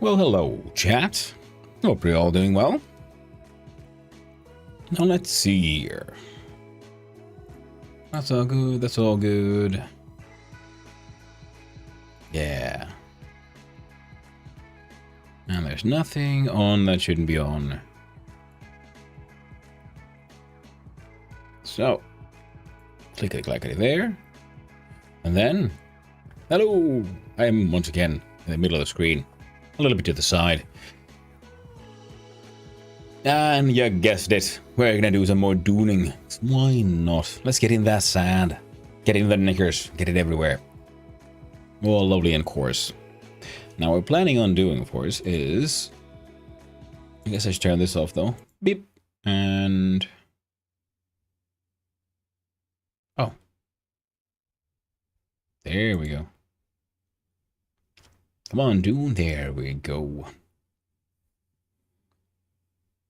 Well, hello, chat. Hope you're all doing well. Now let's see here. That's all good, that's all good. Yeah. And there's nothing on that shouldn't be on. So, clickety-clackety there. And then, hello! I'm once again in the middle of the screen. A little bit to the side. And you guessed it. We're gonna do some more dooning. Why not? Let's get in that sand. Get in the knickers. Get it everywhere. All lovely and coarse. Now what we're planning on doing, of course, is... I guess I should turn this off though. Beep. And... oh. There we go. Come on, Dune. There we go.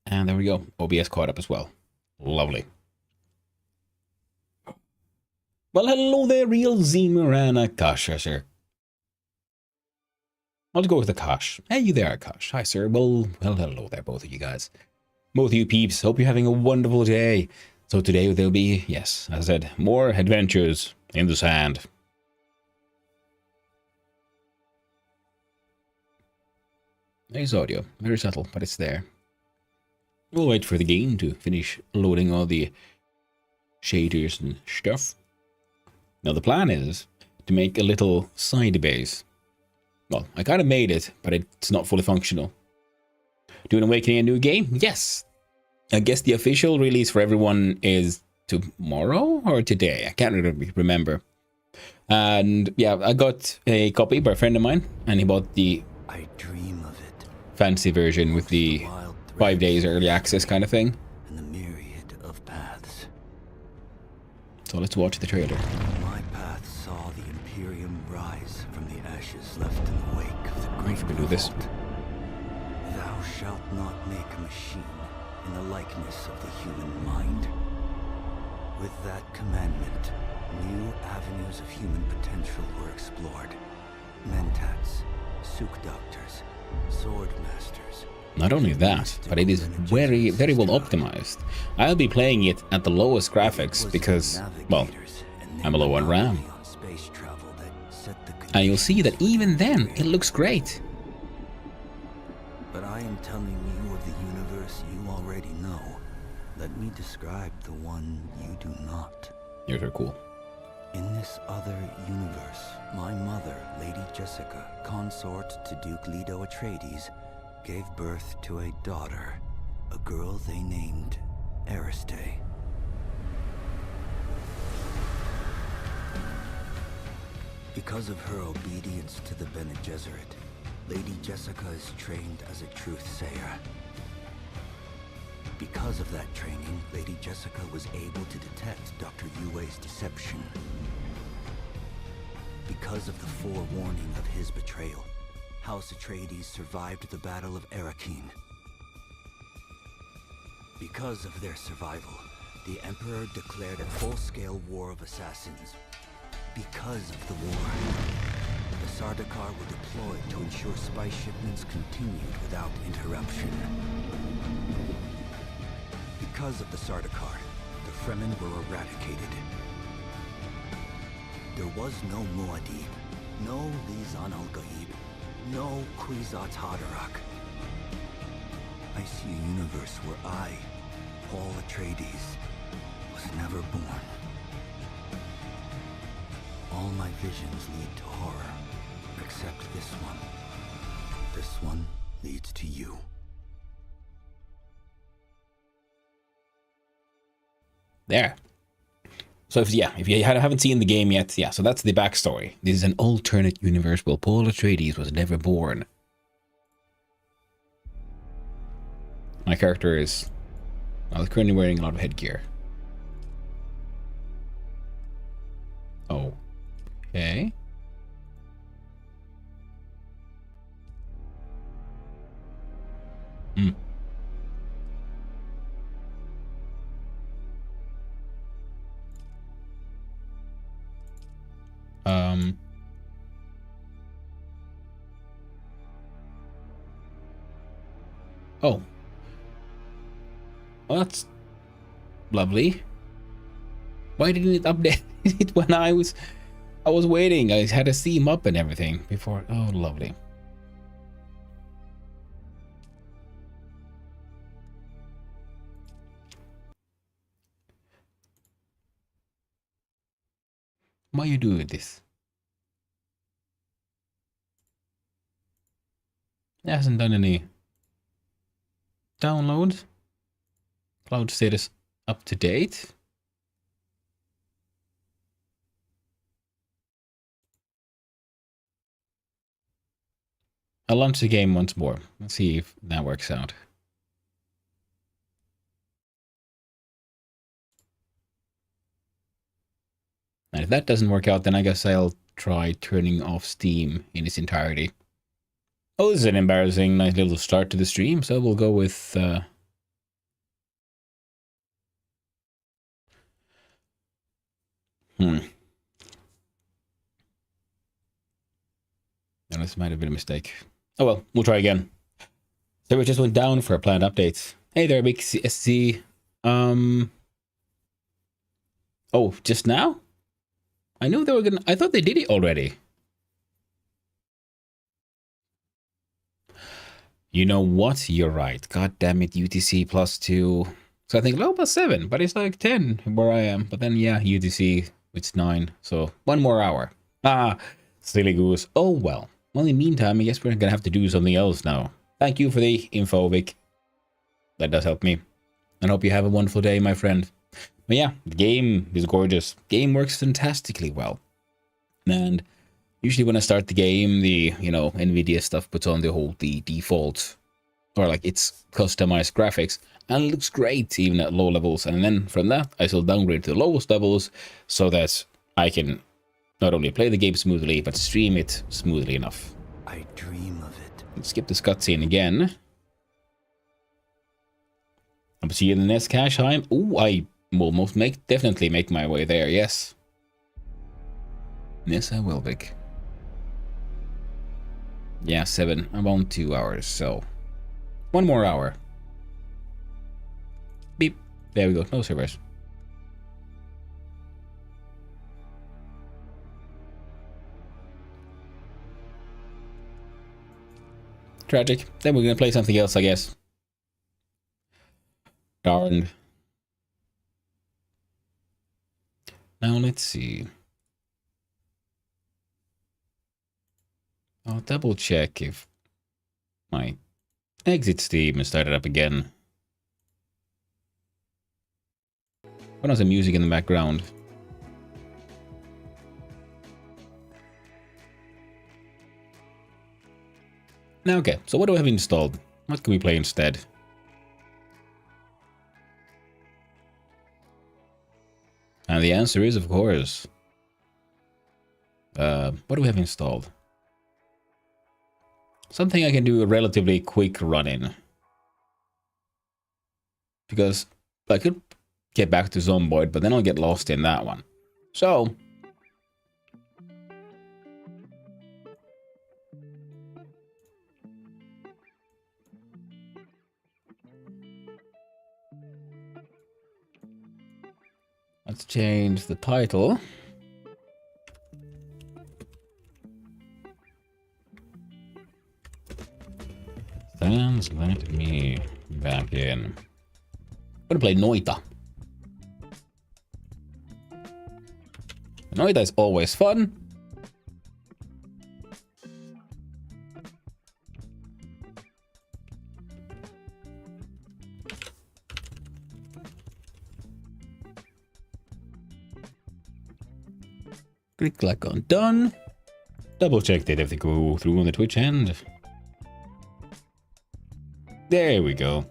And there we go. OBS caught up as well. Lovely. Well, hello there, real Zemer and Akash, sir. I'll go with Akash. Hey, you there, Akash. Hi, sir. Well, hello there, both of you guys. Both of you peeps. Hope you're having a wonderful day. So today there'll be, yes, as I said, more adventures in the sand. There's audio. Very subtle, but it's there. We'll wait for the game to finish loading all the shaders and stuff. Now the plan is to make a little side base. Well, I kind of made it, but it's not fully functional. Doing Awakening a new game? Yes. I guess the official release for everyone is tomorrow or today. I can't really remember. And yeah, I got a copy by a friend of mine, and he bought the I dream of it. Fancy version with the 5 days early access kind of thing. And the myriad of paths. So let's watch the trailer. My path saw the Imperium rise from the ashes left in the wake of the great we can do this. revolt. Thou shalt not make a machine in the likeness of the human mind. With that commandment, new avenues of human potential were explored. Mentats, Suk Doctors, Sword Masters. Not only that, but it is very, very well optimized. I'll be playing it at the lowest graphics because, well, I'm low on RAM. And you'll see that even then, it looks great. But I am telling you of the universe you already know. Let me describe the one you do not. Yours are cool. In this other universe, my mother, Lady Jessica, consort to Duke Leto Atreides, gave birth to a daughter, a girl they named Ariste. Because of her obedience to the Bene Gesserit, Lady Jessica is trained as a truth-sayer. Because of that training, Lady Jessica was able to detect Dr. Yue's deception. Because of the forewarning of his betrayal, House Atreides survived the Battle of Arrakeen. Because of their survival, the Emperor declared a full-scale war of assassins. Because of the war, the Sardaukar were deployed to ensure spy shipments continued without interruption. Because of the Sardaukar, the Fremen were eradicated. There was no Muad'Dib, no Lisan al-Gaib, no Kwisatz Haderach. I see a universe where I, Paul Atreides, was never born. All my visions lead to horror, except this one. This one leads to you. There. So if you haven't seen the game yet, yeah, so that's the backstory. This is an alternate universe where Paul Atreides was never born. My character is, well, currently wearing a lot of headgear. Okay. Hmm. Oh. Well, that's lovely. Why didn't it update it when I was waiting? I had to see him up and everything before. Oh, lovely. Why you doing this? It hasn't done any downloads. Cloud status up to date. I'll launch the game once more. Let's see if that works out. And if that doesn't work out, then I guess I'll try turning off Steam in its entirety. Oh, this is an embarrassing, nice little start to the stream, so we'll go with... No, this might have been a mistake. Oh well, we'll try again. So we just went down for a planned update. Hey there, Big SC. Oh, just now? I knew they were gonna... I thought they did it already. You know what? You're right. God damn it, UTC +2. So I think low +7, but it's like 10 where I am. But then, yeah, UTC, it's 9. So 1 more hour. Ah, silly goose. Oh, well. Well, in the meantime, I guess we're gonna have to do something else now. Thank you for the info, Vic. That does help me. And hope you have a wonderful day, my friend. But yeah, the game is gorgeous. Game works fantastically well. And usually when I start the game, the, you know, NVIDIA stuff puts on the default, or like its customized graphics, and it looks great even at low levels. And then from that, I still downgrade to the lowest levels so that I can not only play the game smoothly, but stream it smoothly enough. I dream of it. Let's skip this cutscene again. I'll see you in the next cache time. Ooh, I will definitely make my way there, yes. Yes, I will, Vic. Yeah, 7. I'm on 2 hours, so 1 more hour. Beep. There we go. No servers. Tragic. Then we're gonna play something else, I guess. Darned. Now let's see. I'll double check if my exit Steam is started up again. What was the music in the background? Now, okay, so what do I have installed? What can we play instead? And the answer is, of course, what do we have installed? Something I can do a relatively quick run in. Because I could get back to Zomboid, but then I'll get lost in that one. So, let's change the title. Stands let me back in. I'm gonna play Noita. Noita is always fun. Click on done. Double check that everything go through on the Twitch end. There we go.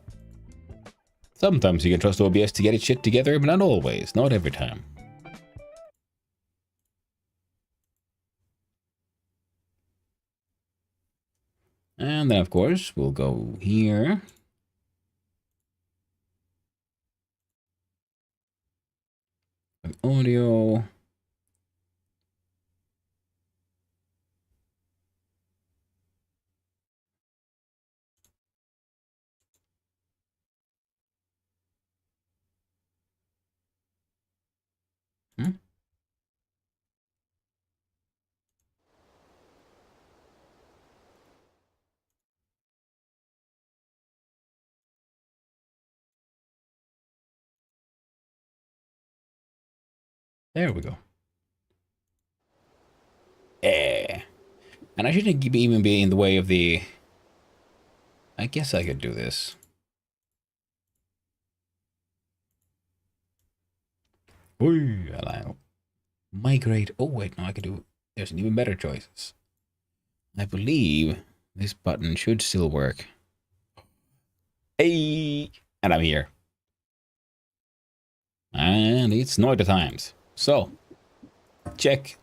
Sometimes you can trust OBS to get its shit together, but not always, not every time. And then, of course, we'll go here. Audio. Hmm? There we go. Eh. And I shouldn't even be in the way of the... I guess I could do this. Ooh, allow. Migrate. Oh, wait, no, I could do... There's an even better choices. I believe this button should still work. Hey! And I'm here. And it's Noita times. So, check.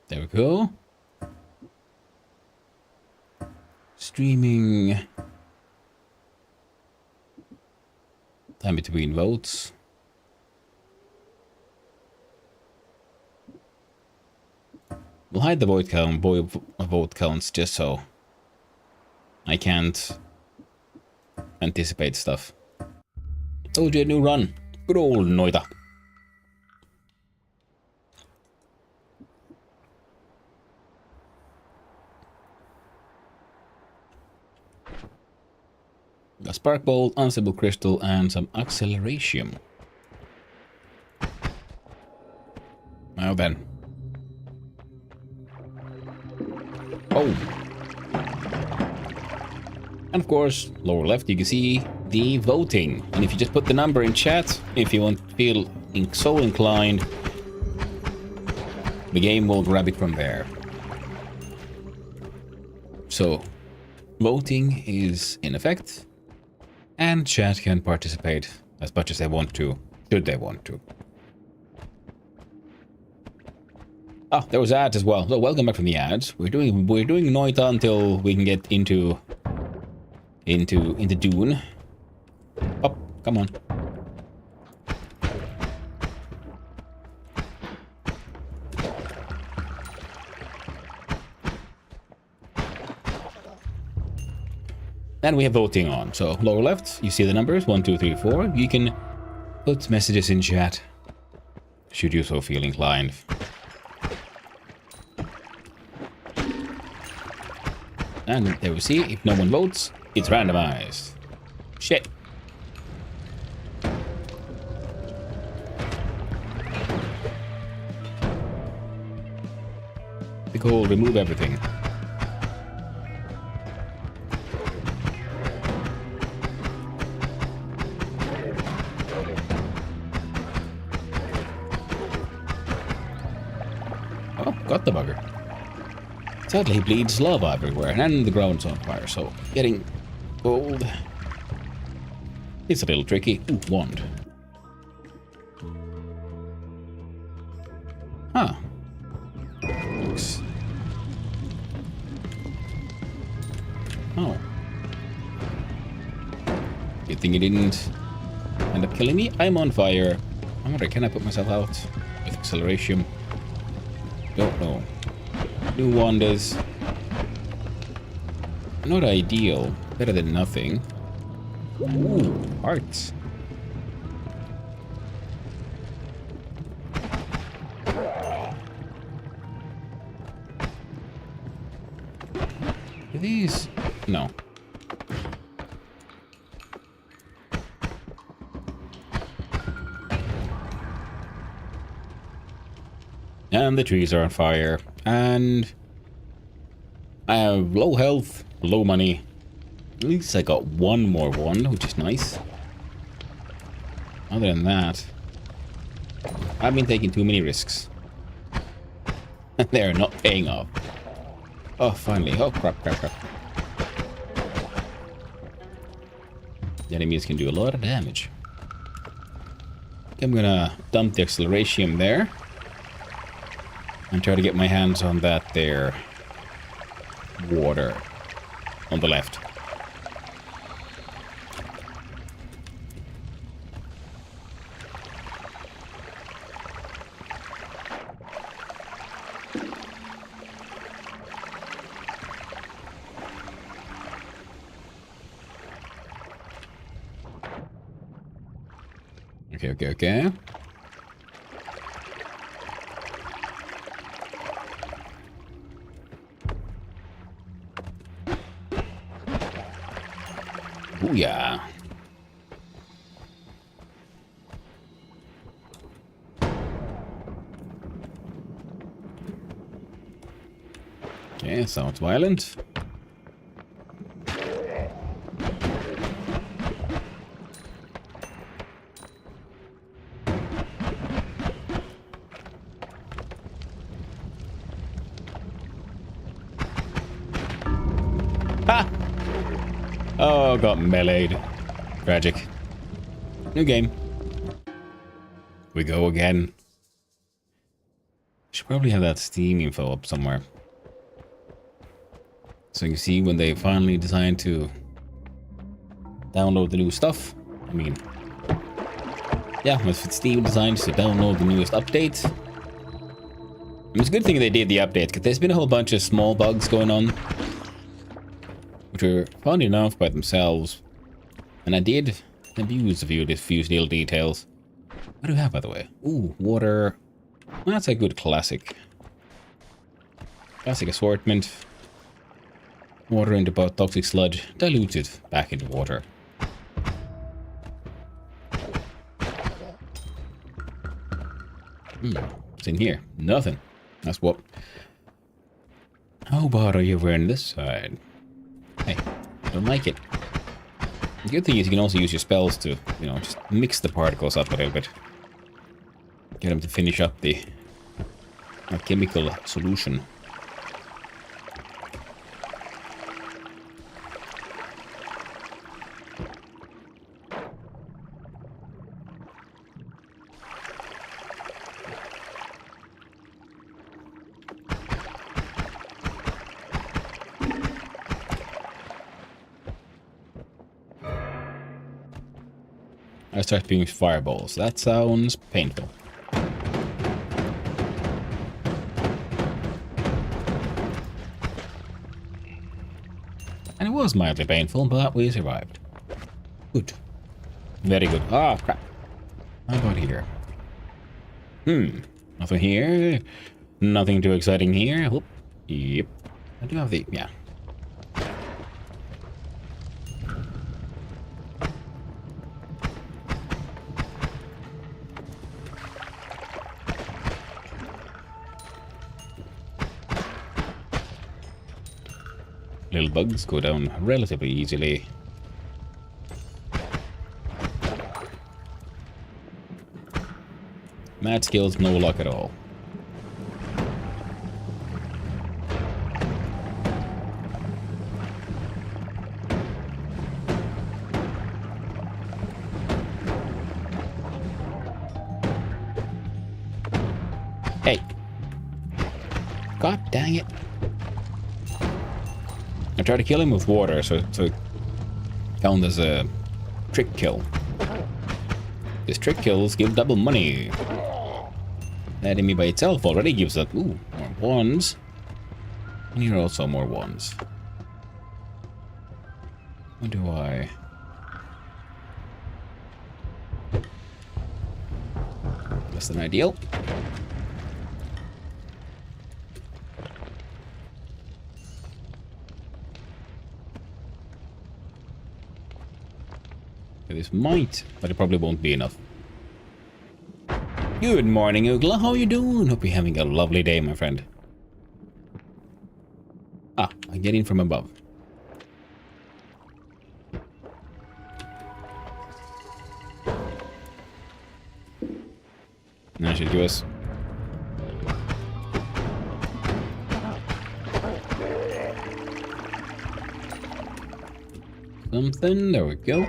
There we go. Streaming. Time between votes. We'll hide the vote counts just so I can't anticipate stuff. Told you a new run. Good old Noita. A spark bolt, unstable crystal, and some acceleration. Well then. Oh. And of course, lower left you can see the voting. And if you just put the number in chat, if you feel so inclined, the game will grab it from there. So, voting is in effect, and chat can participate as much as they want to, should they want to. Ah, there was ads as well. So welcome back from the ads. We're doing Noita until we can get into Dune. Up, come on. And we have voting on. So lower left, you see the numbers 1, 2, 3, 4. You can put messages in chat, should you so feel inclined. And there we see, if no one votes, it's randomized. Shit. The goal, remove everything. Oh, got the bugger. Sadly, he bleeds lava everywhere, and the ground's on fire, so getting cold. It's a little tricky. Ooh, wand. Huh. Looks... Oh. Good thing it didn't end up killing me. I'm on fire. I wonder, can I put myself out with acceleration? Don't know. New wonders. Not ideal. Better than nothing. Ooh, hearts. Are these? No. And the trees are on fire. And I have low health, low money. At least I got one more wand, which is nice. Other than that, I've been taking too many risks. They're not paying off. Oh, finally. Oh, crap, crap, crap. The enemies can do a lot of damage. I'm gonna dump the acceleration there. And try to get my hands on that there water on the left. Okay, okay, okay. Booyah. Okay, sounds violent. Ha! Oh, got meleeed. Tragic. New game. We go again. Should probably have that Steam info up somewhere. So you can see when they finally decide to download the new stuff. I mean, yeah, if Steam decides to download the newest update. It's a good thing they did the update, because there's been a whole bunch of small bugs going on, which were fun enough by themselves. And I did abuse a few little details. What do we have, by the way? Ooh, water. Well, that's a good classic. Classic assortment. Water into toxic sludge, diluted back into water. What's in here? Nothing. That's what. How about are you wearing this side? Hey, don't like it. The good thing is you can also use your spells to, you know, just mix the particles up a little bit. Get them to finish up the chemical solution. I start being fireballs. That sounds painful. And it was mildly painful, but we survived. Good. Very good. Ah, crap. How about here? Nothing here. Nothing too exciting here. Whoop. Yep. I do have the... yeah. Little bugs go down relatively easily. Mad skills, no luck at all. Hey. God dang it. I tried to kill him with water, so it counts as a trick kill. This trick kills give double money. That enemy by itself already gives us, ooh, more ones. And here are also more ones. What do I... less than ideal. This might, but it probably won't be enough. Good morning, Oogla. How you doing? Hope you're having a lovely day, my friend. Ah, I get in from above. That should give us... something. There we go.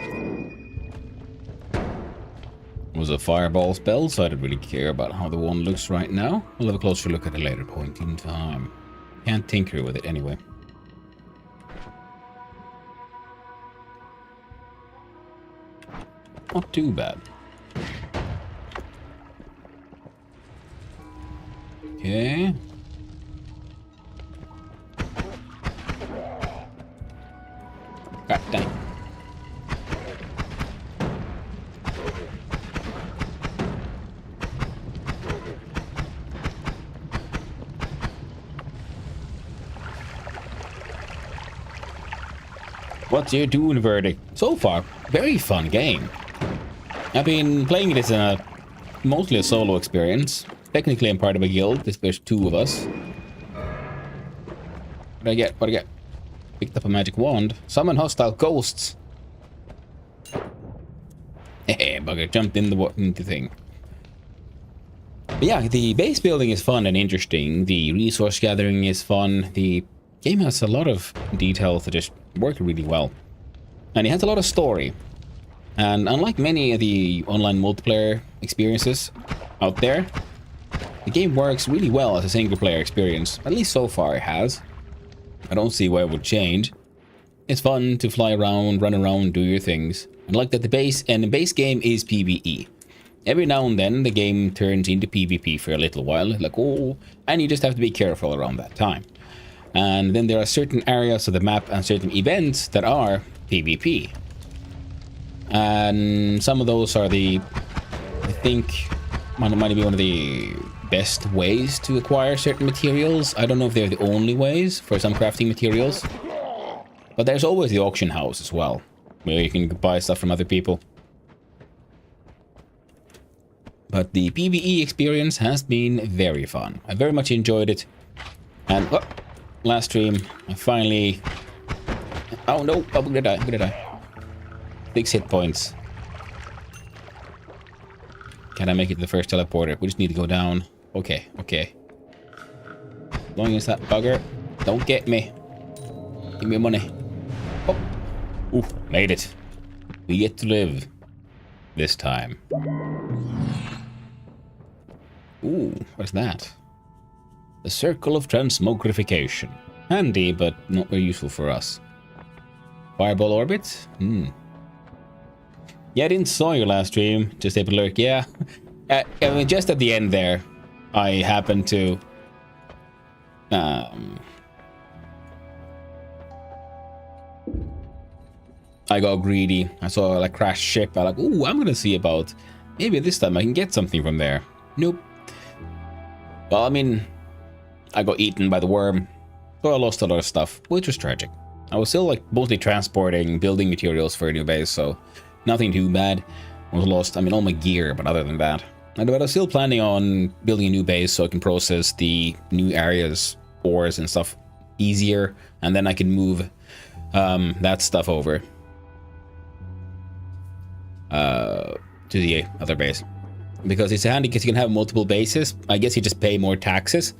It was a fireball spell, so I don't really care about how the one looks right now. We'll have a closer look at a later point in time. Can't tinker with it anyway. Not too bad. Okay. God dang. What's your Dune verdict? So far, very fun game. I've been playing it as mostly a solo experience. Technically, I'm part of a guild. There's 2 of us. What do I get? What do I get? Picked up a magic wand. Summon hostile ghosts. Hey, bugger, jumped in the thing. But yeah, the base building is fun and interesting. The resource gathering is fun. The game has a lot of details that just work really well. And it has a lot of story. And unlike many of the online multiplayer experiences out there, the game works really well as a single player experience. At least so far it has. I don't see why it would change. It's fun to fly around, run around, do your things. I like that the base game is PvE. Every now and then the game turns into PvP for a little while, like oh, and you just have to be careful around that time. And then there are certain areas of the map and certain events that are PvP. And some of those are I think, might be one of the best ways to acquire certain materials. I don't know if they're the only ways for some crafting materials. But there's always the auction house as well, where you can buy stuff from other people. But the PvE experience has been very fun. I very much enjoyed it. And last stream, I finally... Oh no, I'm gonna die. 6 hit points. Can I make it to the first teleporter? We just need to go down. Okay. As long as that bugger don't get me. Give me money. Oh. Ooh, made it. We get to live. This time. Ooh, what's that? The Circle of Transmogrification. Handy, but not very useful for us. Fireball Orbit? Yeah, I didn't saw your last stream. Just able to lurk. Yeah. I mean, just at the end there, I happened to... I got greedy. I saw like crashed ship. I like, ooh, I'm gonna see about... Maybe this time I can get something from there. Nope. Well, I mean, I got eaten by the worm. So I lost a lot of stuff, which was tragic. I was still like mostly transporting building materials for a new base, so nothing too bad. I was lost, I mean, all my gear, but other than that. But I was still planning on building a new base so I can process the new areas, ores and stuff easier, and then I can move that stuff over to the other base. Because it's handy because you can have multiple bases. I guess you just pay more taxes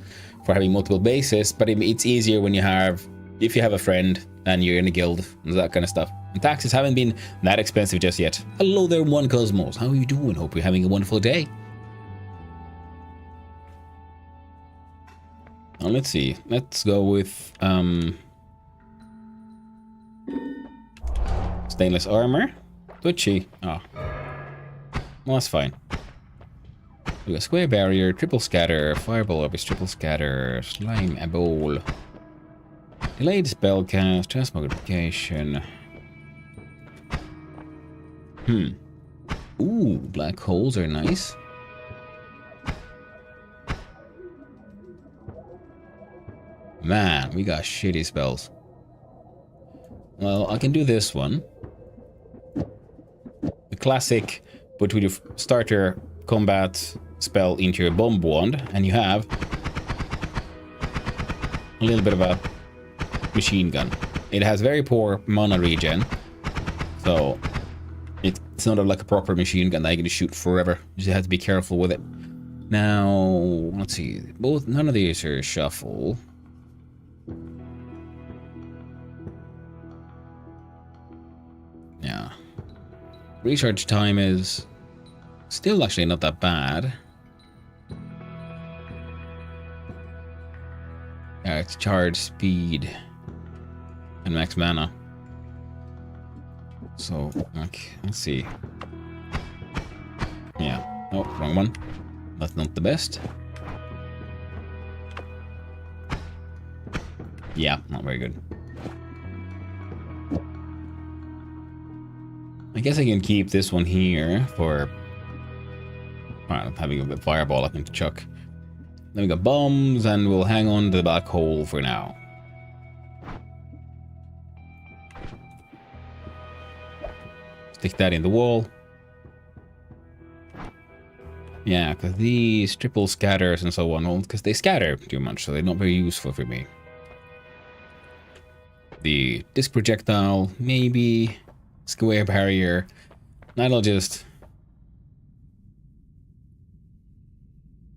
for having multiple bases, but it's easier when if you have a friend and you're in a guild and that kind of stuff. And taxes haven't been that expensive just yet. Hello there, One Cosmos. How are you doing? Hope you're having a wonderful day. Now let's see. Let's go with stainless armor. Twitchy. Oh. Well, that's fine. We got square barrier, triple scatter, fireball orbits, triple scatter, slime a bowl, delayed spell cast, transmogrification. Ooh, black holes are nice. Man, we got shitty spells. Well, I can do this one. The classic, put with your starter combat spell into your bomb wand, and you have a little bit of a machine gun. It has very poor mana regen, so it's not like a proper machine gun that you can shoot forever. You just have to be careful with it. Now, let's see. None of these are shuffle. Yeah. Recharge time is still actually not that bad. Yeah, it's charge speed and max mana. So, okay, let's see. Yeah. Oh, wrong one. That's not the best. Yeah, not very good. I guess I can keep this one here for having a bit of fireball I can chuck. Then we got bombs, and we'll hang on to the black hole for now. stick that in the wall. Yeah, because these triple scatters and so on, well, because they scatter too much, so they're not very useful for me. The disc projectile, maybe. Square barrier. That'll just...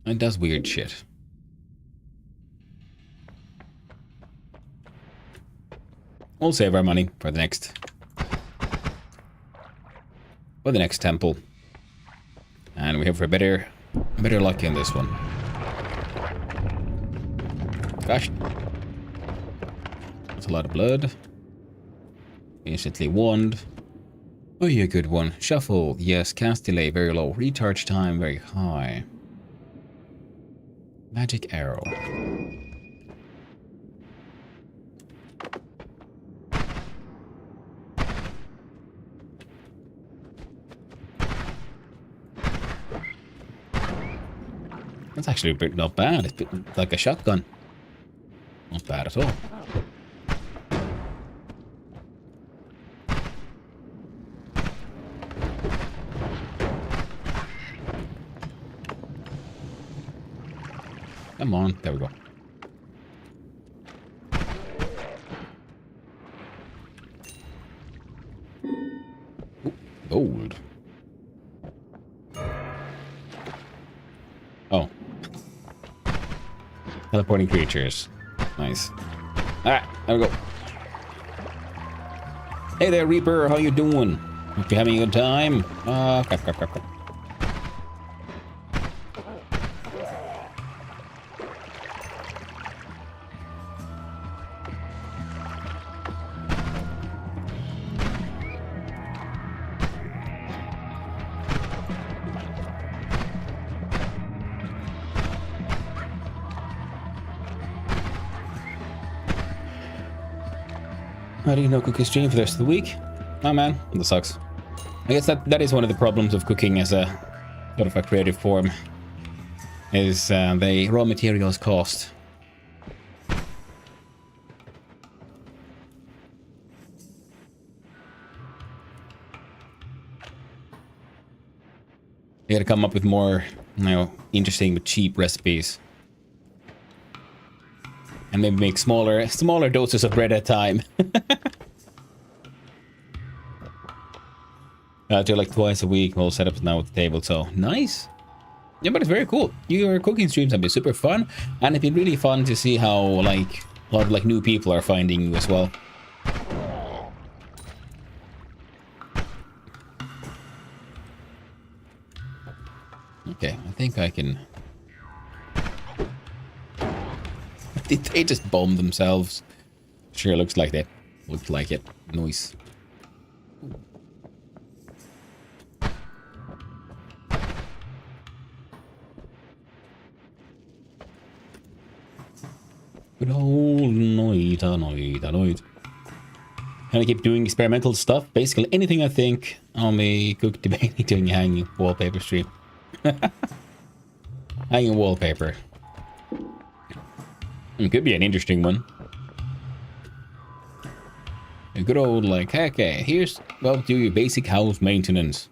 It does weird shit. We'll save our money for the next... For the next temple. And we hope for better luck in this one. Gosh. That's a lot of blood. Instantly wand. Oh, you're a good one. Shuffle. Yes. Cast delay very low. Recharge time very high. Magic arrow. That's actually a bit not bad. It's like a shotgun. Not bad at all. Come on, there we go. Ooh, gold. Oh. Teleporting creatures. Nice. Alright, there we go. Hey there, Reaper, how you doing? Hope you're having a good time. Crap. How do you know cookie stream for the rest of the week? Oh man, that sucks. I guess that is one of the problems of cooking as a sort of a creative form. Is the raw materials cost. You gotta come up with more, you know, interesting but cheap recipes. And maybe make smaller doses of bread at a time. I do like twice a week. We'll set up now at the table, so nice. Yeah, but it's very cool. Your cooking streams have been super fun, and it's been really fun to see how like a lot of like new people are finding you as well. Okay, I think I can. Did they just bomb themselves? Sure, looks like that. Looks like it. Nice. Good old night. And I keep doing experimental stuff. Basically anything I think I'll be cook debating doing a hanging wallpaper stream. Hanging wallpaper. It could be an interesting one. A good old like, okay, here's well, do your basic house maintenance.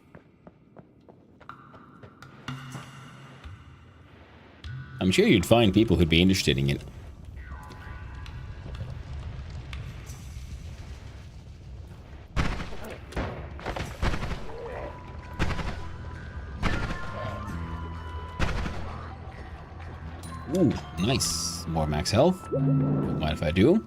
I'm sure you'd find people who'd be interested in it. Ooh, nice. More max health. Don't mind if I do.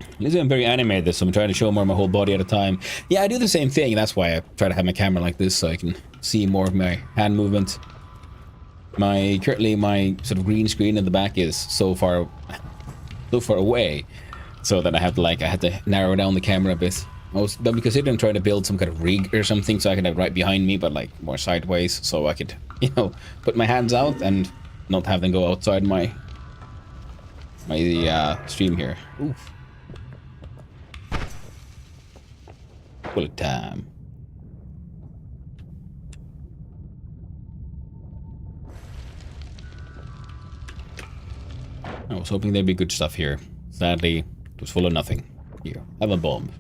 At least I'm very animated, so I'm trying to show more of my whole body at a time. Yeah, I do the same thing. That's why I try to have my camera like this, so I can see more of my hand movement. Currently my sort of green screen in the back is so far away, so that I had to narrow down the camera a bit. But because I'm trying to build some kind of rig or something, so I can have right behind me, but like more sideways, so I could, you know, put my hands out and not have them go outside my stream here. Oof. Bullet time. I was hoping there'd be good stuff here. Sadly, it was full of nothing. Here, have a bomb.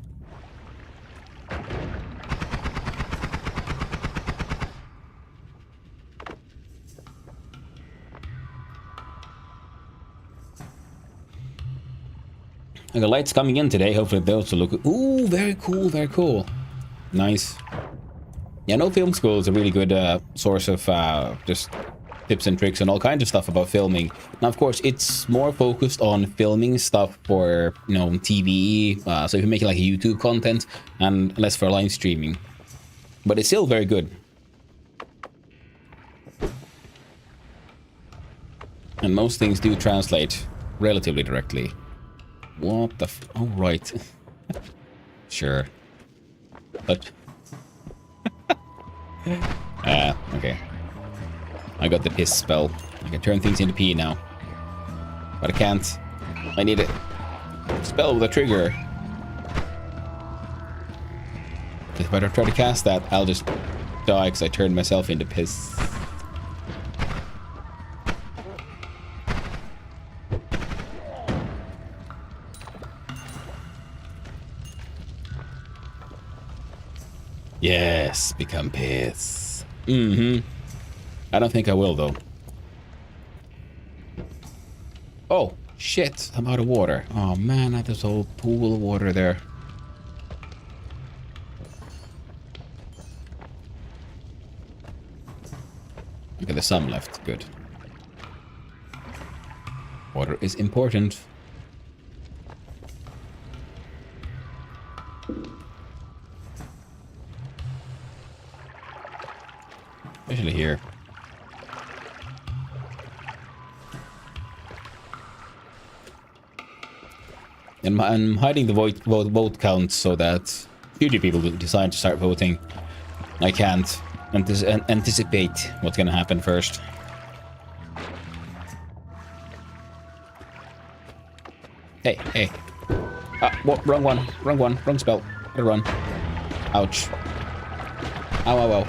And the lights coming in today. Hopefully those will look... Ooh, very cool, very cool. Nice. Yeah, no film school is a really good source of just tips and tricks and all kinds of stuff about filming. Now, of course, it's more focused on filming stuff for, you know, TV. So if you make like a YouTube content and less for live streaming. But it's still very good. And most things do translate relatively directly. What the oh, right. Sure. But... okay. I got the piss spell. I can turn things into pee now. But I can't. I need a spell with a trigger. If I try to cast that, I'll just die because I turned myself into piss. Yes, become piss. Mm-hmm. I don't think I will, though. Oh, shit. I'm out of water. Oh, man, I had this whole pool of water there. Okay, there's some left. Good. Water is important. Especially here. And I'm hiding the vote counts so that future people decide to start voting. I can't anticipate what's gonna happen first. Hey, hey. What? Wrong one. Wrong one. Wrong spell. Gotta run. Ouch. Ow, ow, ow.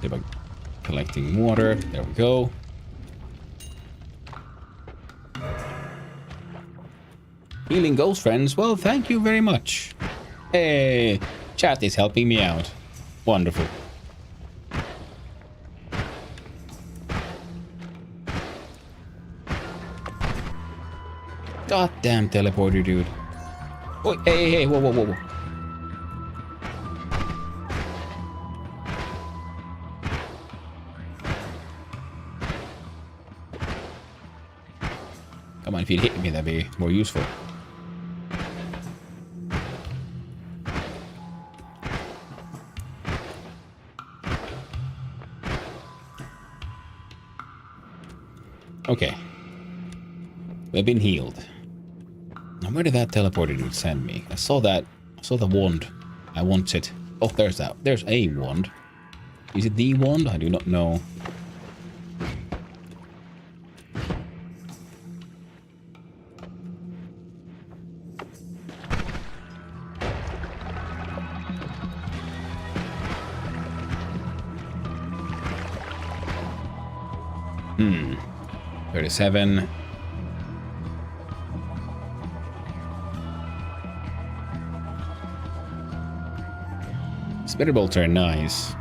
By collecting water. There we go. Healing ghost friends. Well, thank you very much. Hey, chat is helping me out. Wonderful. Goddamn teleporter, dude. Oh, hey, hey, whoa, whoa, whoa, whoa. Come on, if you'd hit me, that'd be more useful. Okay. We've been healed. Now, where did that teleporter dude send me? I saw that. I saw the wand. I want it. Oh, there's that. There's a wand. Is it the wand? I do not know. Hmm. 37. Spitter bolts are nice.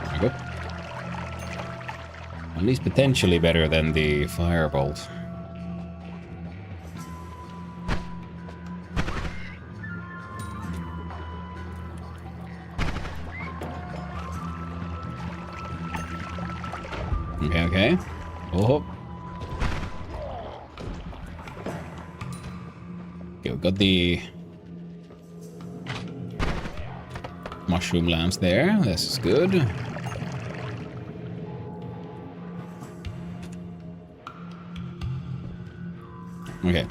There we go. At least potentially better than the firebolt. Okay, okay. Oh. Okay, we've got the mushroom lamps there. This is good. Okay.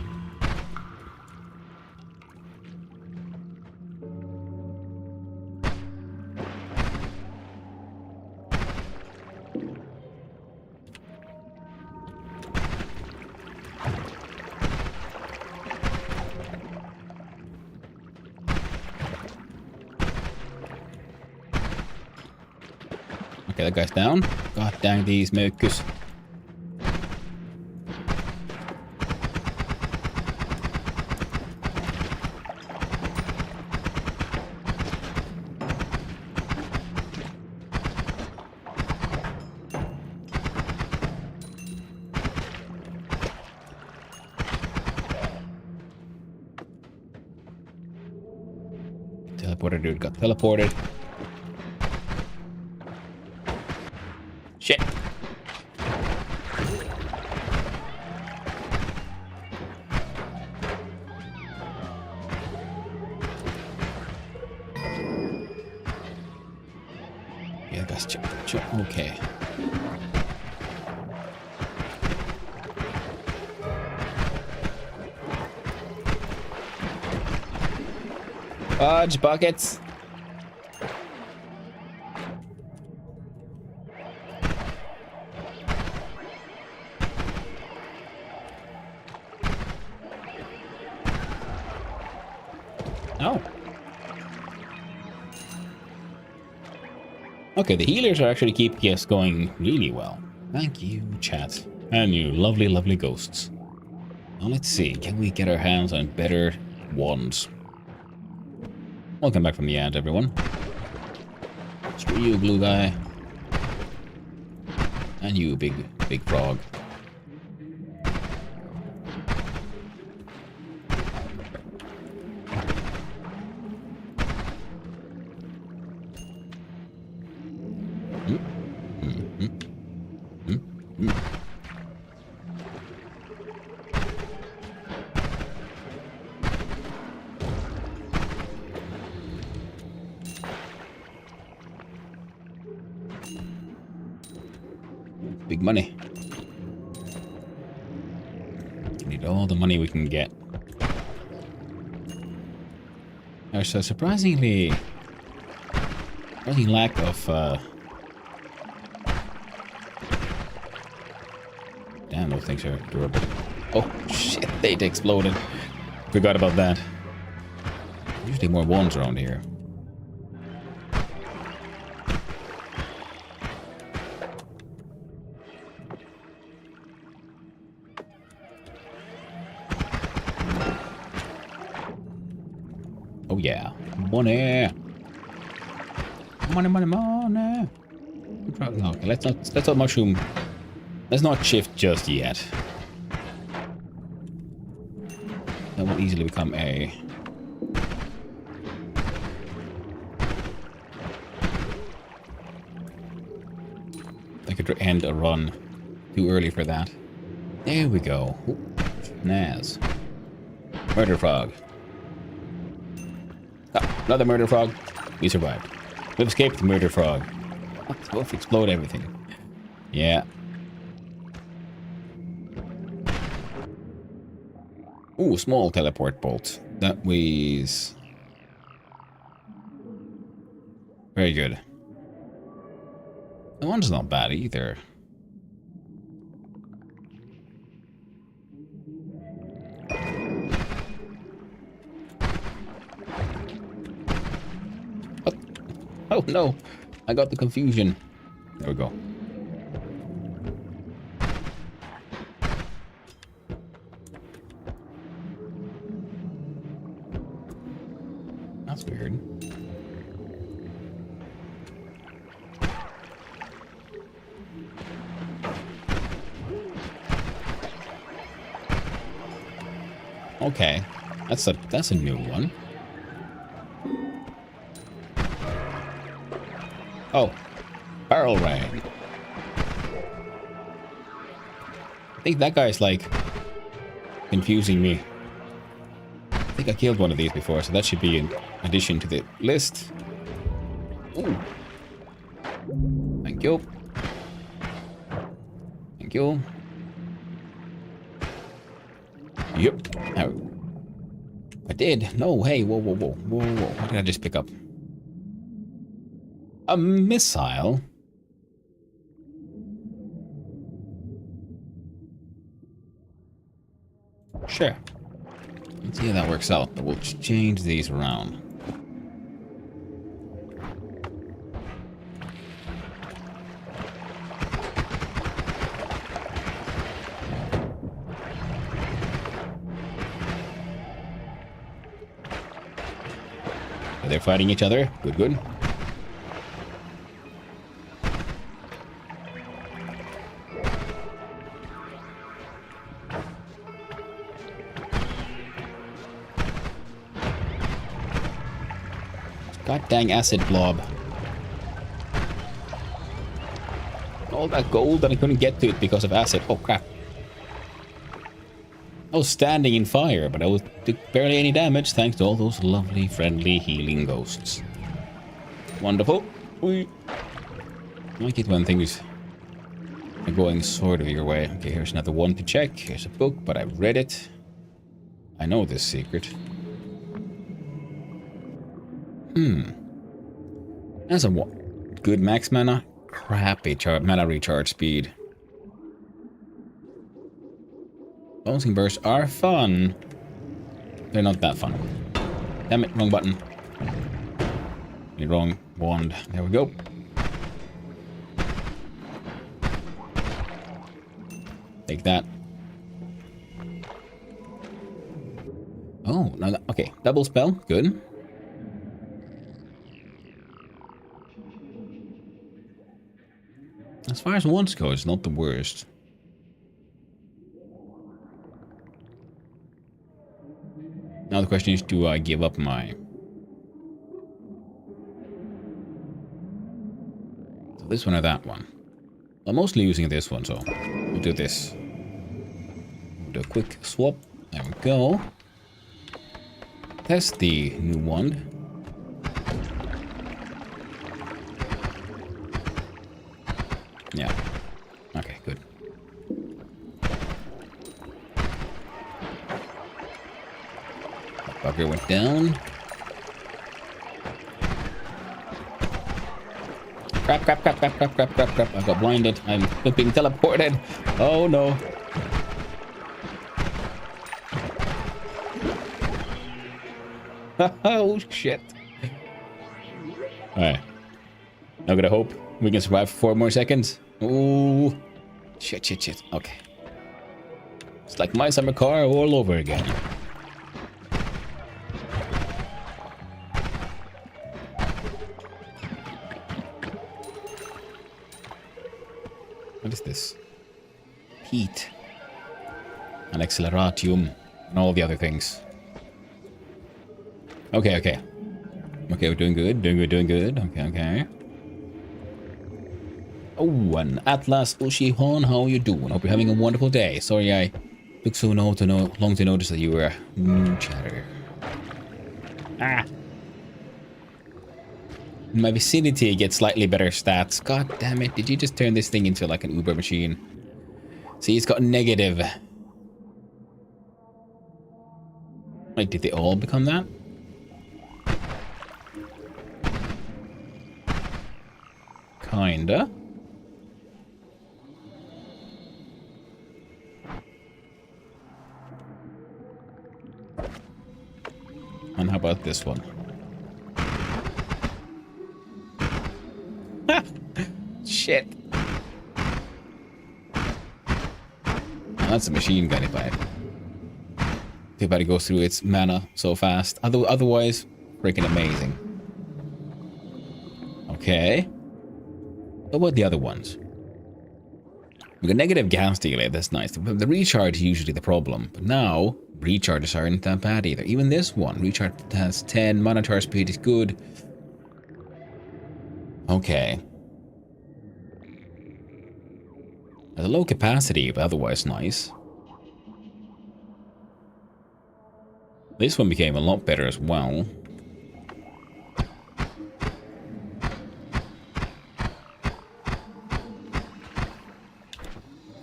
Okay, that guy's down. God dang these mucus. Teleporter dude got teleported. Shit. Yeah, that's okay. Fudge buckets. Oh. Okay, the healers are actually keeping us going really well. Thank you, chat. And you lovely, lovely ghosts. Now let's see, can we get our hands on better ones? Welcome back from the ad, everyone. Screw you, glue guy. And you, big frog. Big money. We need all the money we can get. There's a surprising lack of damn, those things are durable. Oh shit, they exploded. Forgot about that. Usually more ones around here. Oh yeah, money, money. Okay, let's not mushroom. Let's not shift just yet. That will easily become a. I could end a run too early for that. There we go. Ooh, Naz. Murder frog. Ah, another murder frog. We survived. We've escaped the murder frog. Let's both explode everything. Yeah. Ooh, small teleport bolt. That was very good. That one's not bad either. What? Oh no, I got the confusion. There we go. That's weird. Okay, that's a new one. Oh, barrel rain. I think that guy's like confusing me. I think I killed one of these before, so that should be an addition to the list. Ooh. Thank you. Thank you. Yep. Oh. I did. No, hey, whoa. What did I just pick up? A missile? Sure. Let's see how that works out, but we'll change these around. They're fighting each other. Good, good. God dang acid blob. All that gold that I couldn't get to it because of acid. Oh crap. I was standing in fire, but I took barely any damage thanks to all those lovely, friendly, healing ghosts. Wonderful. I like it when things are going sort of your way. Okay, here's another one to check. Here's a book, but I've read it. I know this secret. That's a good max mana. Crappy mana recharge speed. Bouncing bursts are fun. They're not that fun. Damn it, wrong button. The wrong wand. There we go. Take that. Oh, no, okay. Double spell. Good. As far as wands go, it's not the worst. Now the question is, do I give up my... So this one or that one? I'm mostly using this one, so we'll do this. We'll do a quick swap. There we go. Test the new wand. Yeah. Okay, good. Bugger went down. Crap, crap, crap, crap, crap, crap, crap, crap. I got blinded. I'm being teleported. Oh no. Oh shit. Alright. Now gotta hope we can survive for 4 more seconds. Ooh. Shit, shit, shit. Okay. It's like my summer car all over again. What is this? Heat. And acceleratium. And all the other things. Okay, okay. Okay, we're doing good. Doing good, doing good. Okay, okay. Oh, and Atlas Ushihon, how you doing? Hope you're having a wonderful day. Sorry I took so long to notice that you were chatter. Ah. My vicinity gets slightly better stats. God damn it, did you just turn this thing into like an Uber machine? See, it's got negative. Wait, did they all become that? Kinda. And how about this one? Shit. That's a machine gun if it goes through its mana so fast. Otherwise, freaking amazing. Okay. What about the other ones? We got negative gas delay, that's nice. The recharge is usually the problem. But now, recharges aren't that bad either. Even this one, recharge has 10, mana charge speed is good. Okay. Has a low capacity, but otherwise nice. This one became a lot better as well.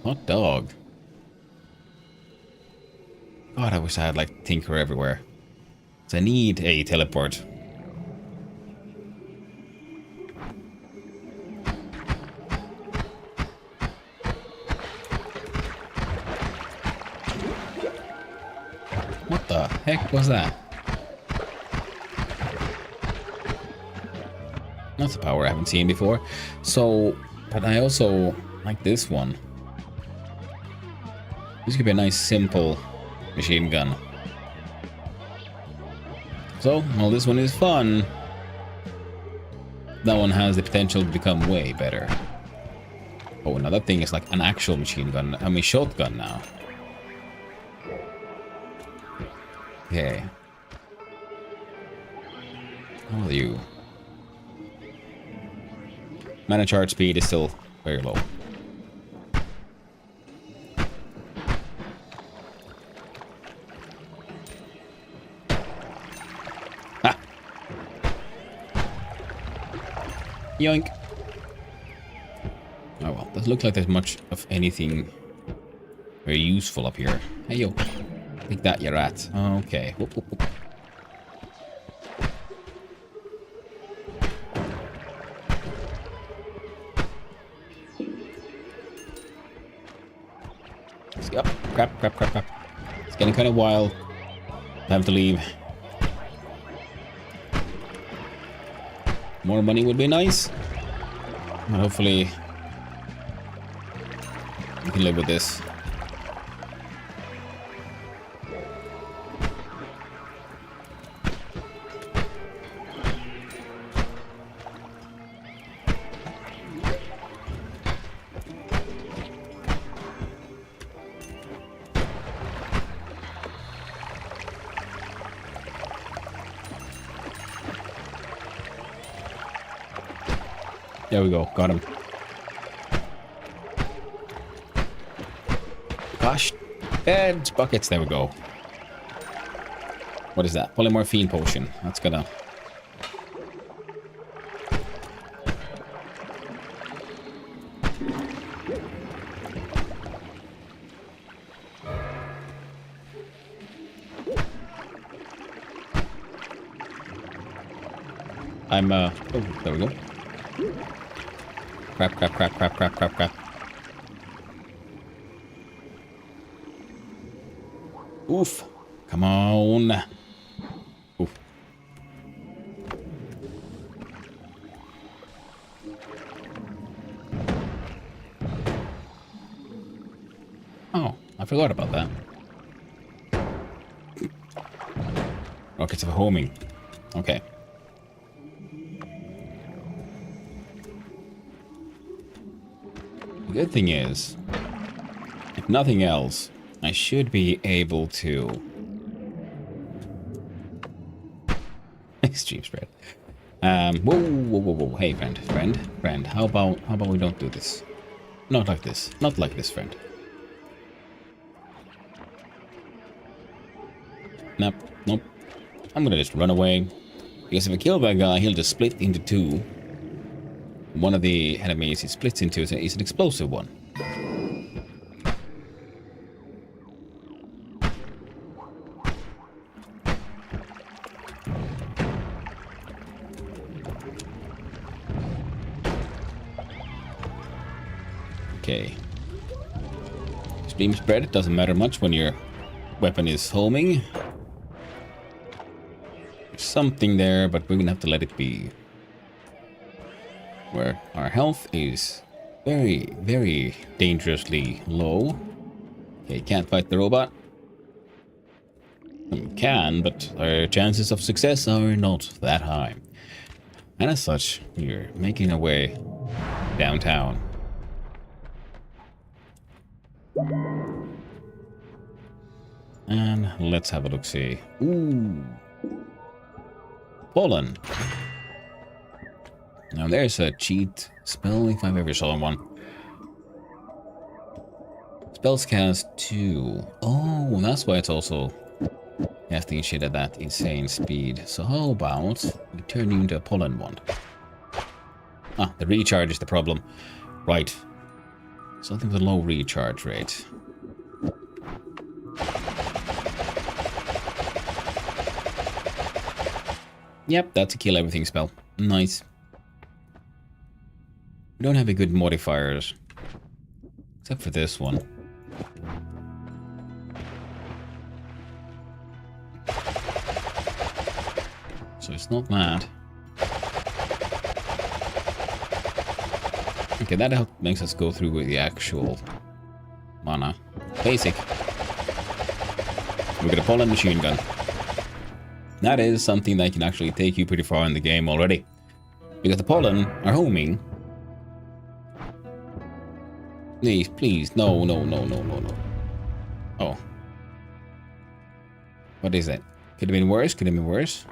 Hot dog. God, I wish I had like Tinker everywhere. So I need a teleport. What the heck was that? That's a power I haven't seen before. So, but I also like this one. This could be a nice, simple machine gun. So, well, this one is fun. That one has the potential to become way better. Oh, now that thing is like an actual machine gun. I mean, shotgun now. Okay. How are you? Mana charge speed is still very low. Ah! Yoink! Oh well, doesn't look like there's much of anything very useful up here. Hey yo, take that, you rat. Okay. Whoop, whoop, whoop. Yep. Crap. It's getting kind of wild. Time to leave. More money would be nice. But hopefully we can live with this. There we go, got him. Gosh, bed buckets, there we go. What is that? Polymorphine potion. That's gonna... oh, there we go. Crap. Oof. Come on. Oof. Oh, I forgot about that. Rockets of homing. Okay. The good thing is, if nothing else, I should be able to... Extreme spread. Whoa. Hey, friend. How about we don't do this? Not like this. Not like this, friend. Nope. I'm gonna just run away. Because if I kill that guy, he'll just split into two. One of the enemies it splits into is an explosive one. Okay. Stream spread doesn't matter much when your weapon is homing. There's something there, but we're gonna have to let it be. Where our health is very, very dangerously low. Okay, can't fight the robot. We can, but our chances of success are not that high. And as such, we're making our way downtown. And let's have a look-see. Ooh. Pollen. Now there's a cheat spell if I've ever saw one. Spells cast 2. Oh, that's why it's also casting shit at that insane speed. So how about we turn you into a pollen wand? Ah, the recharge is the problem. Right. Something with a low recharge rate. Yep, that's a kill everything spell. Nice. We don't have any good modifiers. Except for this one. So it's not that. Okay, that makes us go through with the actual mana. Basic. We got a pollen machine gun. That is something that can actually take you pretty far in the game already. Because the pollen are homing. Please, please. No, no, no, no, no, no. Oh. What is that? Could have been worse, could have been worse.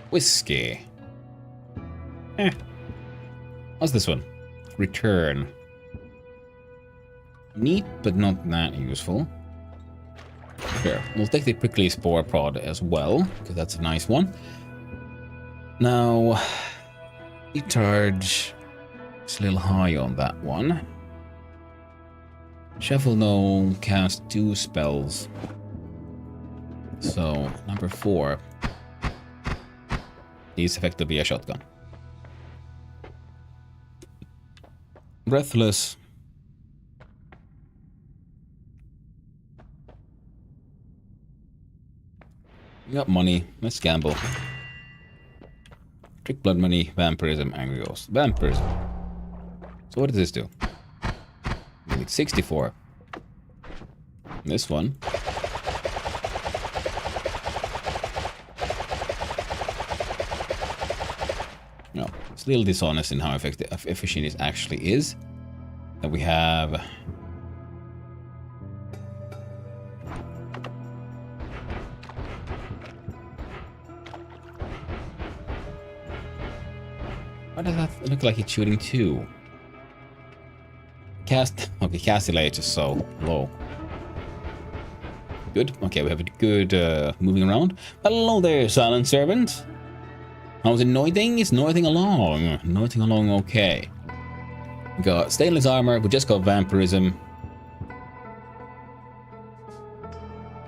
Whiskey. What's this one? Return. Neat, but not that useful. Sure, we'll take the prickly spore prod as well, because that's a nice one. Now, the charge is a little high on that one. Shuffle no, cast 2 spells. So, number 4 is effectively a shotgun. Breathless. We got money. Let's gamble. Trick, blood money, vampirism, angry ghost. Vampirism. So what does this do? We need 64. This one. No, it's a little dishonest in how efficient it actually is. Then we have... Why does that look like it's shooting 2? Cast... Okay, cast delay is just so low. Good. Okay, we have a good moving around. Hello there, silent servant. How's it noithing? It's noithing along. Noithing along okay. We got stainless armor. We just got vampirism.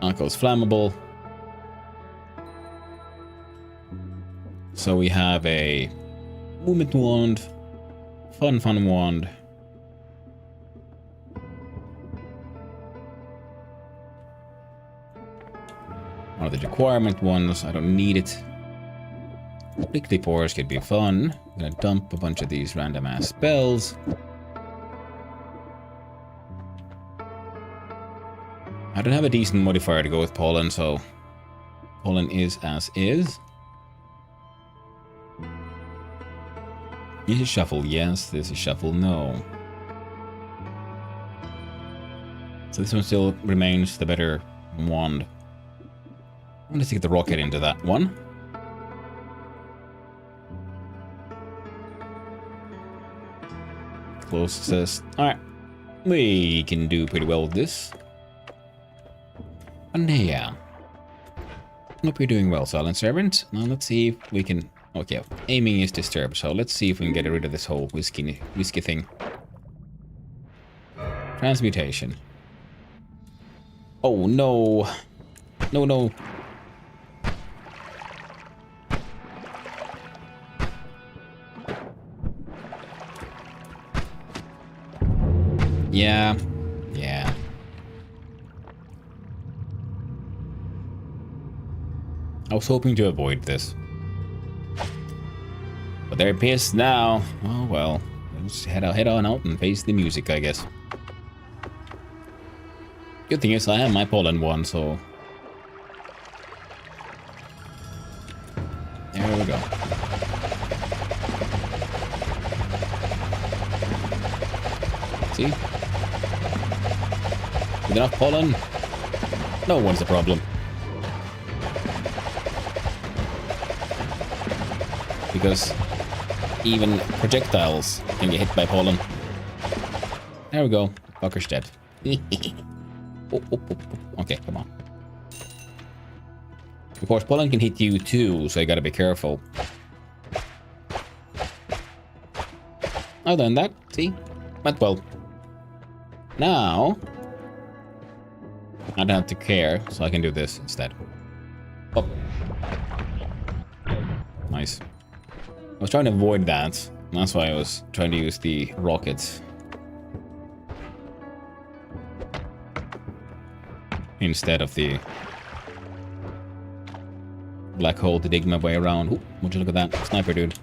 Alcohol's flammable. So we have a movement wand. Fun wand. One of the requirement ones. I don't need it. Prickly pores could be fun. I'm gonna dump a bunch of these random ass spells. I don't have a decent modifier to go with pollen, so pollen is as is. This is shuffle, yes. This is shuffle, no. So this one still remains the better wand. I'm gonna stick the rocket into that one. Closest. Alright. We can do pretty well with this. And yeah. Hope you're doing well, silent servant. Now let's see if we can... Okay, aiming is disturbed, so let's see if we can get rid of this whole whiskey thing. Transmutation. Oh no. No, no. Yeah. Yeah. I was hoping to avoid this. But they're pissed now. Oh well. Let's head on out and face the music, I guess. Good thing is I have my pollen one, so... There we go. See? With enough pollen, no one's a problem. Because even projectiles can get hit by pollen. There we go. Fucker's dead. Okay, come on. Of course, pollen can hit you too, so you gotta be careful. Other than that, see? Went well. Now, I don't have to care, so I can do this instead. Oh. Nice. I was trying to avoid that. That's why I was trying to use the rockets. Instead of the black hole to dig my way around. Ooh, would you look at that? Sniper dude.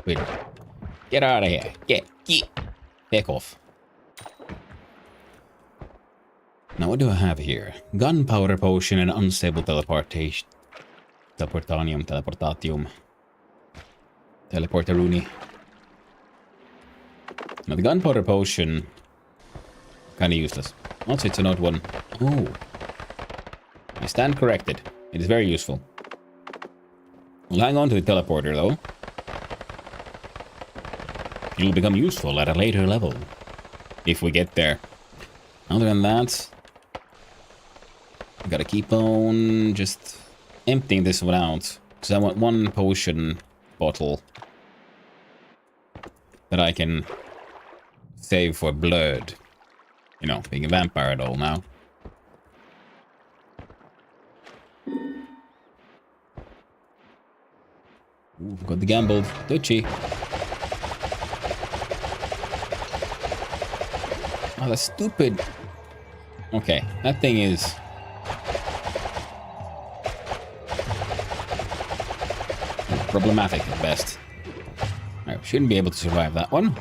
stupid. Get out of here. Get. Back off. Now, what do I have here? Gunpowder potion and unstable teleportation. Teleportatium. Teleportaruni. Now, the gunpowder potion, kind of useless. Also, it's an odd one. Oh. I stand corrected. It is very useful. We'll hang on to the teleporter, though. It'll become useful at a later level. If we get there. Other than that, we gotta keep on just emptying this one out. Because I want one potion bottle that I can save for blood. You know, being a vampire at all now. Ooh, got the gambled. Touchy. Oh, that's stupid. Okay, that thing is... problematic at best. I shouldn't be able to survive that one.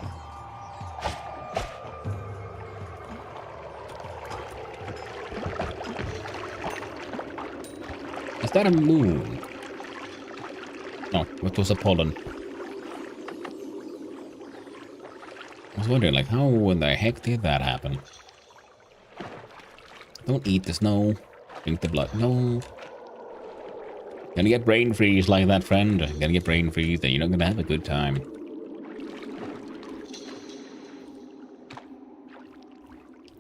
Is that a moon? No, it was a pollen. I was wondering, like, how in the heck did that happen? Don't eat the snow. Drink the blood. No. Gonna get brain freeze like that, friend. Gonna get brain freeze, and you're not gonna have a good time.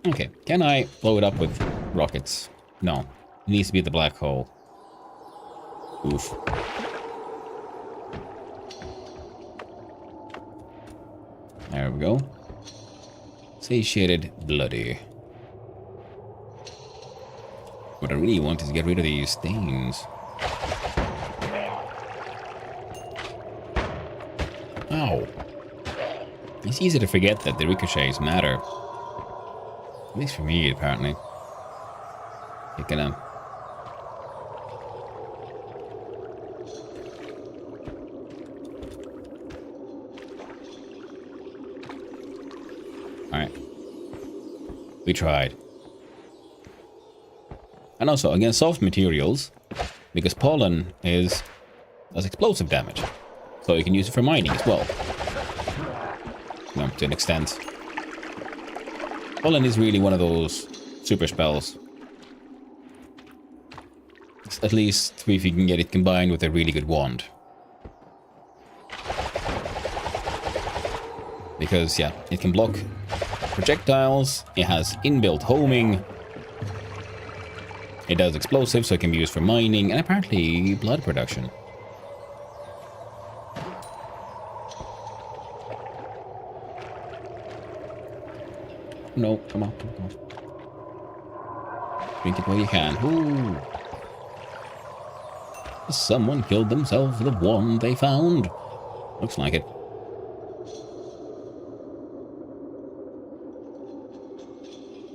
Okay, can I blow it up with rockets? No. It needs to be the black hole. Oof. There we go. Satiated bloody. What I really want is to get rid of these stains. Ow. It's easy to forget that the ricochets matter. At least for me, apparently. Picking up. Alright. We tried. And also, against soft materials, because pollen does explosive damage. So you can use it for mining as well. No, to an extent. Pollen is really one of those super spells. At least if you can get it combined with a really good wand. Because, yeah, it can block projectiles, it has inbuilt homing, it does explosives, so it can be used for mining, and apparently blood production. No, come on, come on. Drink it while you can. Ooh. Someone killed themselves with the wand they found. Looks like it.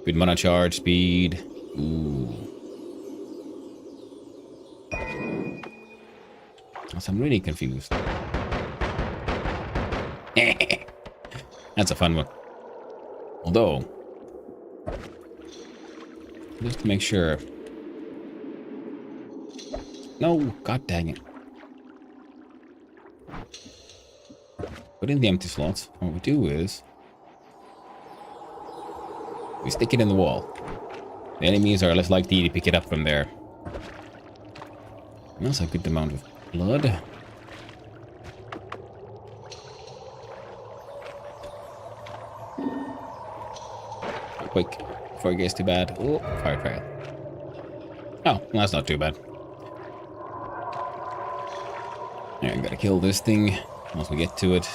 Good mana charge speed. Ooh. I'm really confused. That's a fun one. Although, just to make sure. No, god dang it. Put in the empty slots. What we do is we stick it in the wall. The enemies are less likely to pick it up from there. And that's a good amount of blood. Quick, before it gets too bad. Oh, fire trail. Oh, that's not too bad. Yeah, I gotta kill this thing once we get to it.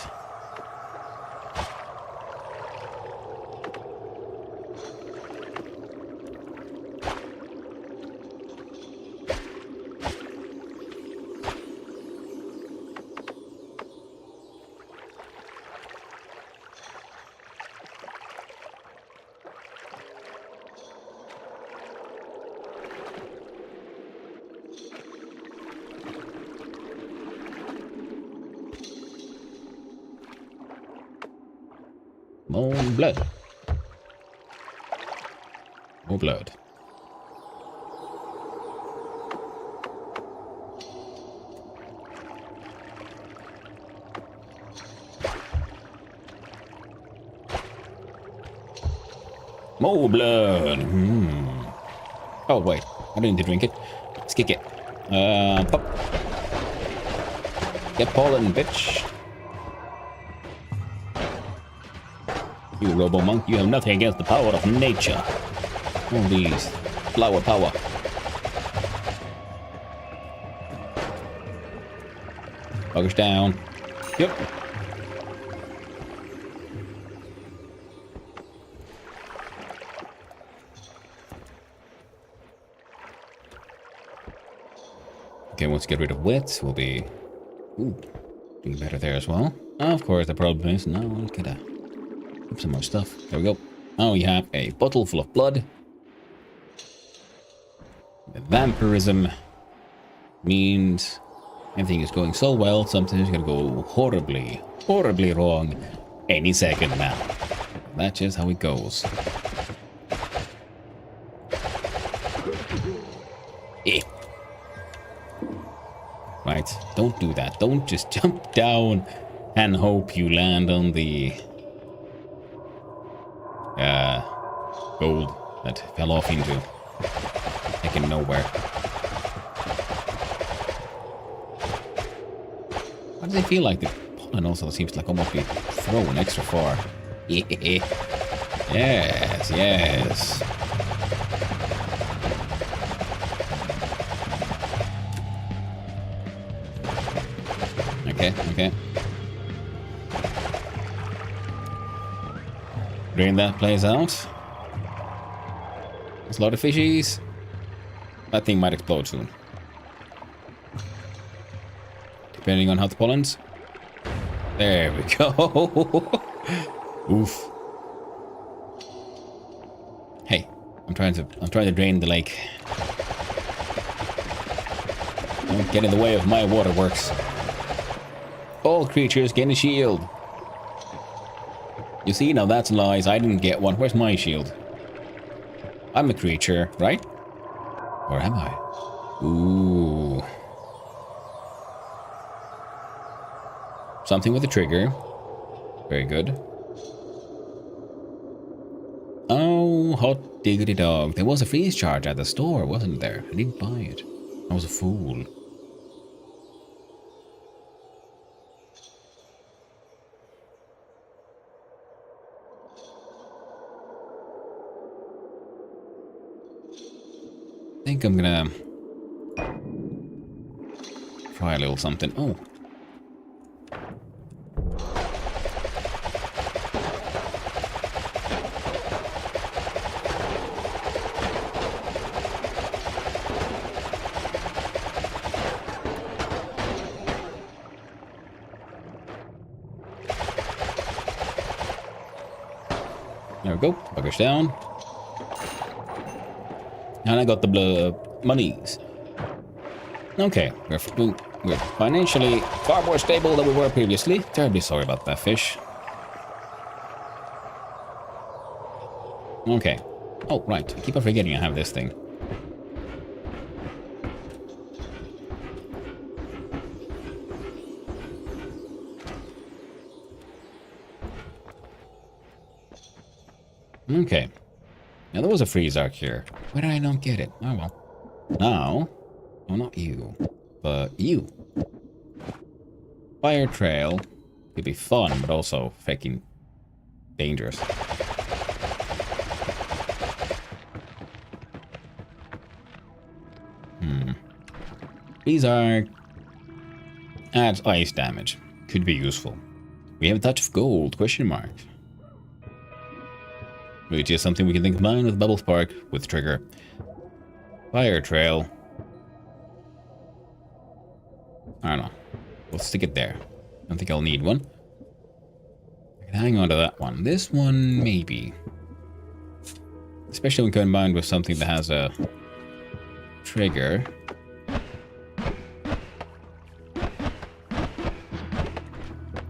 More blood. More blood. More blood. Oh wait, I didn't need to drink it. Let's kick it. Pop. Get pollen, bitch. You robo-monk, you have nothing against the power of nature. All these flower power. Buggers down. Yep. Okay, once we get rid of wet, we'll be doing better there as well. Of course, the problem is now let's get some more stuff. There we go. Now we have a bottle full of blood. The vampirism means everything is going so well, something's gonna go horribly, horribly wrong any second now. That's just how it goes. Eh. Right, don't do that. Don't just jump down and hope you land on the gold that fell off into freaking nowhere. Why does it feel like the pollen also seems like almost be thrown extra far? Yeah. Yes, yes. Okay. Drain that place out. There's a lot of fishies. That thing might explode soon. Depending on how the pollen's. There we go. Oof. Hey, I'm trying to drain the lake. Don't get in the way of my waterworks. All creatures get a shield. You see, now that's lies. I didn't get one. Where's my shield? I'm a creature, right? Or am I? Ooh. Something with a trigger. Very good. Oh, hot diggity dog. There was a freeze charge at the store, wasn't there? I didn't buy it. I was a fool. I think I'm gonna try a little something. Oh. There we go. Buggers down. And I got the monies. Okay, we're financially far more stable than we were previously. Terribly sorry about that, fish. Okay. Oh, right. I keep on forgetting I have this thing. Okay. Now, there was a freeze arc here. Why did I not get it? Oh, well. Now... Oh, not you. But you. Fire trail could be fun, but also freaking dangerous. Freeze arc adds ice damage. Could be useful. We have a touch of gold, question mark. Which is something we can combine with Bubble Spark with trigger. Fire Trail. I don't know. We'll stick it there. I don't think I'll need one. I can hang on to that one. This one, maybe. Especially when combined with something that has a trigger.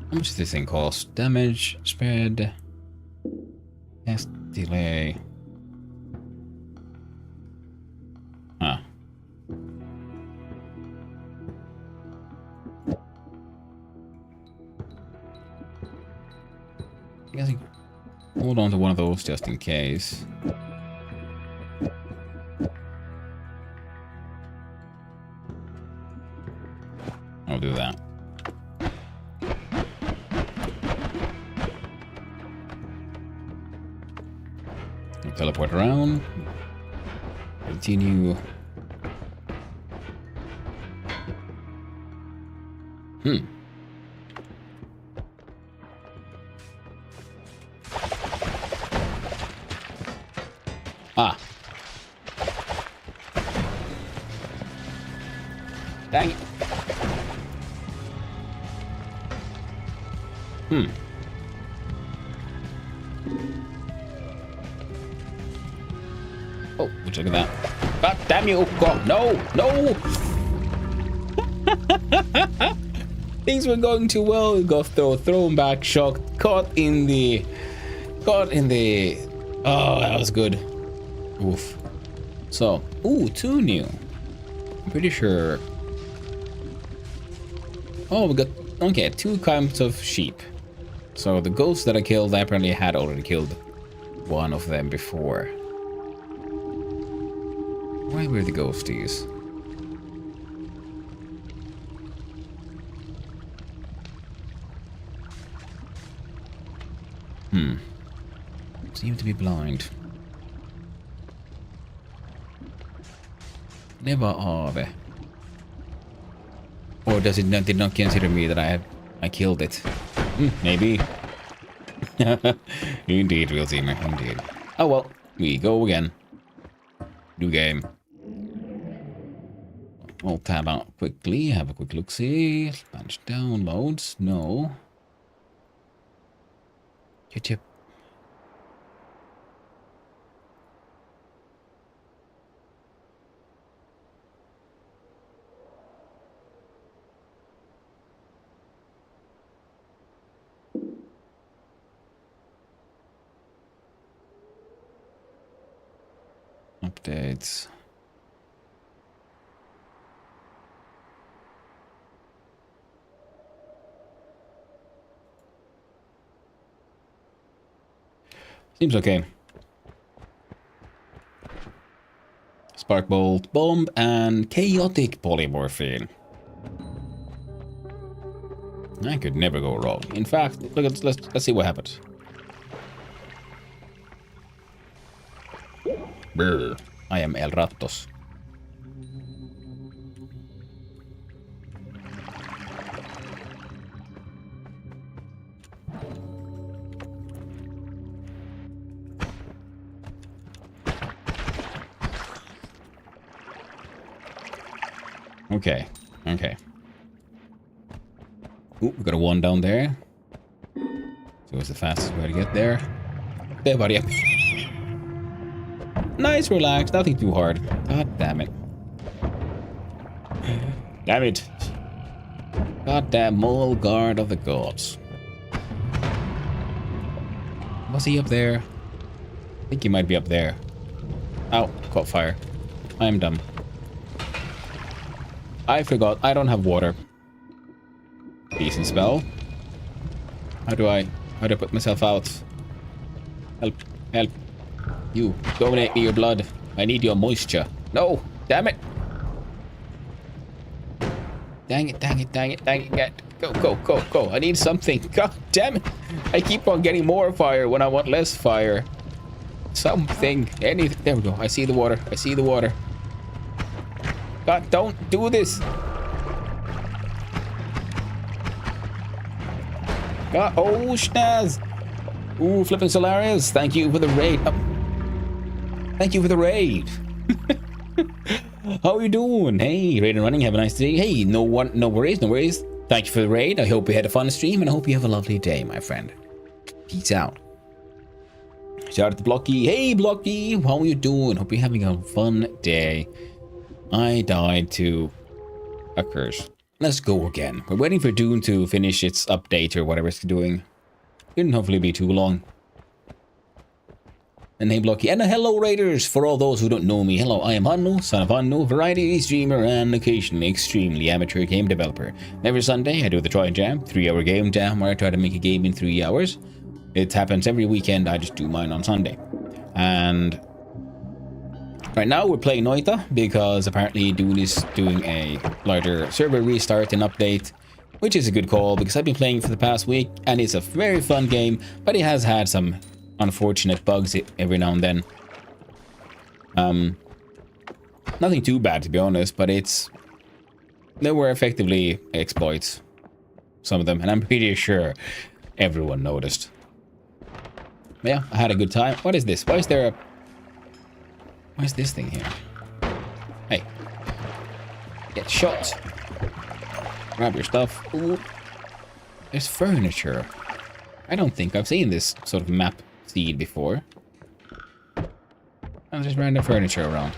How much does this thing cost? Damage, spread. delay. Huh. I guess I hold on to one of those just in case. I'll do that. I'll teleport around. Continue. Ah. Dang it. Oh, would you look at that? God damn you! God, no! No! Things were going too well. Got thrown back, shocked, caught in the. Oh, that was good. Oof. So, ooh, 2 new. I'm pretty sure. Oh, we got, okay, 2 kinds of sheep. So the ghosts that I killed, I apparently had already killed one of them before. Why were the ghosties? Seem to be blind. Never are they? Or does it did not consider me that I killed it? Maybe. Indeed, we'll see, man. Indeed. Oh well, we go again. New game. I'll tab out quickly. Have a quick look. See. Bunch downloads. No. YouTube. Updates. Seems okay. Spark Bolt, Bomb, and Chaotic Polymorphine. I could never go wrong. In fact, look at let's see what happens. Brr. I am El Ratos. Okay. Okay. Ooh, we got a 1 down there. So it's the fastest way to get there. There, buddy. Nice, relax, nothing too hard. God damn it. Damn it. Goddamn mole guard of the gods. Was he up there? I think he might be up there. Ow, caught fire. I'm dumb. I forgot, I don't have water. Decent spell. How do I put myself out? Help, help. You, donate me your blood. I need your moisture. No, damn it. Dang it, dang it, dang it, dang it. Go, go, go, go. I need something. God damn it. I keep on getting more fire when I want less fire. Something, anything. There we go. I see the water. I see the water. God, don't do this. God, oh, schnaz. Ooh, flipping Solarius. Thank you for the raid. Oh. Thank you for the raid. How are you doing? Hey, raid and running. Have a nice day. Hey, no worries, no worries. Thank you for the raid. I hope you had a fun stream, and I hope you have a lovely day, my friend. Peace out. Shout out to Blocky. Hey, Blocky, how are you doing? Hope you're having a fun day. I died to a curse. Let's go again. We're waiting for Dune to finish its update or whatever it's doing. Shouldn't hopefully be too long. And hey Blocky, and hello Raiders! For all those who don't know me, hello, I am Hanno, son of Hanno, variety streamer and occasionally extremely amateur game developer. Every Sunday I do the Try Jam, 3-hour game jam where I try to make a game in 3 hours. It happens every weekend, I just do mine on Sunday. And right now we're playing Noita because apparently Dune is doing a larger server restart and update, which is a good call because I've been playing for the past week and it's a very fun game, but it has had some unfortunate bugs every now and then. Nothing too bad to be honest, but they were effectively exploits, some of them, and I'm pretty sure everyone noticed. But yeah, I had a good time. What is this? Why is this thing here? Hey, get shot. Grab your stuff. Ooh. There's furniture. I don't think I've seen this sort of map seed before. Oh, there's random furniture around.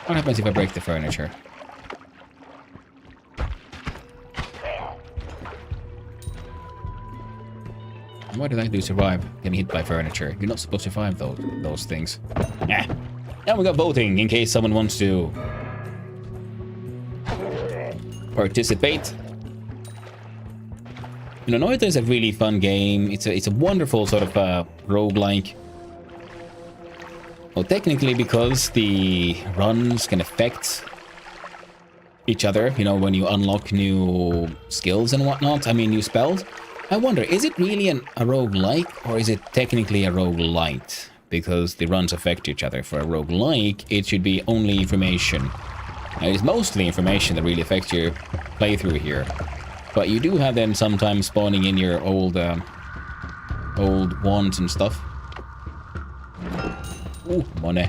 What happens if I break the furniture? Why did I do survive getting hit by furniture? You're not supposed to survive those things. Yeah. Now we got voting in case someone wants to participate. You know, Noita is a really fun game. It's a wonderful sort of roguelike. Well, technically, because the runs can affect each other, you know, when you unlock new skills and whatnot, I mean, new spells. I wonder, is it really a roguelike, or is it technically a roguelite? Because the runs affect each other. For a roguelike, it should be only information. Now, it is mostly information that really affects your playthrough here. But you do have them sometimes spawning in your old wands and stuff. Ooh, money.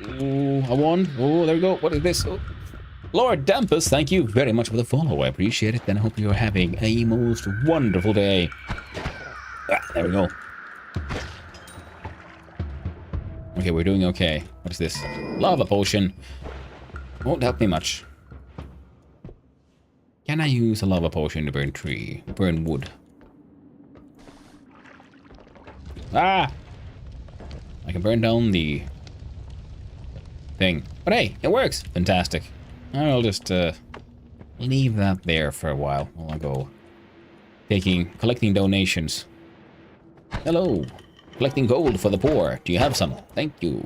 Ooh, a wand. Oh, there we go. What is this? Oh. Lord Dampus, thank you very much for the follow. I appreciate it. And I hope you're having a most wonderful day. Ah, there we go. Okay, we're doing okay. What is this? Lava potion. Won't help me much. Can I use a lava potion to burn wood? Ah! I can burn down the thing. But hey, it works! Fantastic. I'll just leave that there for a while I go collecting donations. Hello! Collecting gold for the poor. Do you have some? Thank you.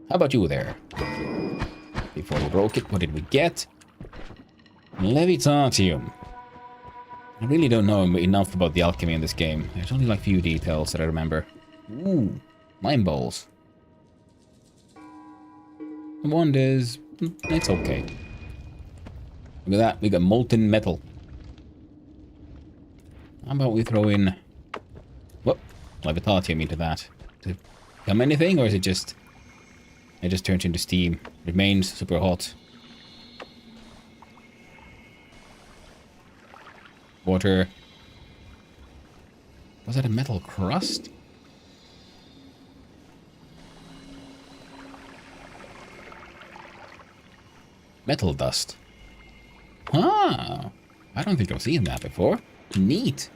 How about you there? Before we broke it, what did we get? Levitatium. I really don't know enough about the alchemy in this game. There's only like few details that I remember. Ooh, mine balls. The wand is... it's okay. Look at that, we got molten metal. How about we throw in... whoop, Levitatium into that. Does it become anything, or is it just... it just turns into steam? It remains super hot. Water. Was that a metal crust? Metal dust. Ah, I don't think I've seen that before. Neat.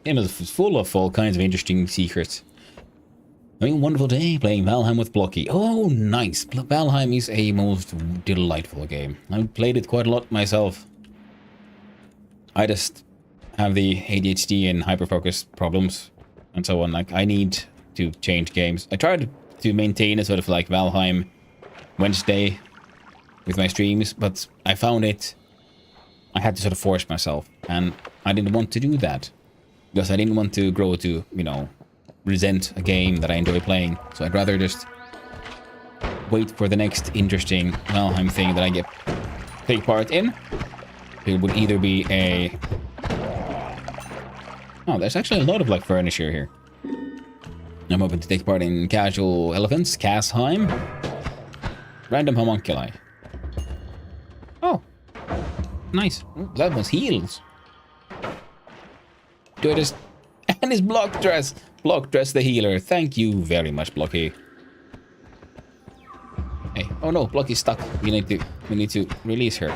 Game is full of all kinds of interesting secrets. Having a wonderful day playing Valheim with Blocky. Oh, nice. Valheim is a most delightful game. I've played it quite a lot myself. I just have the ADHD and hyperfocus problems and so on. Like, I need to change games. I tried to maintain a sort of like Valheim Wednesday with my streams, but I found I had to sort of force myself, and I didn't want to do that because I didn't want to grow to, you know, resent a game that I enjoy playing. So I'd rather just wait for the next interesting Valheim thing that I take part in. It would either be a... oh, there's actually a lot of like furniture here. I'm hoping to take part in Casual Elephants, Casheim, Random Homunculi. Oh, nice. Ooh, that was heals. Do I just... and his block dress the healer. Thank you very much, Blocky. Hey, oh no, Blocky's stuck. We need to release her.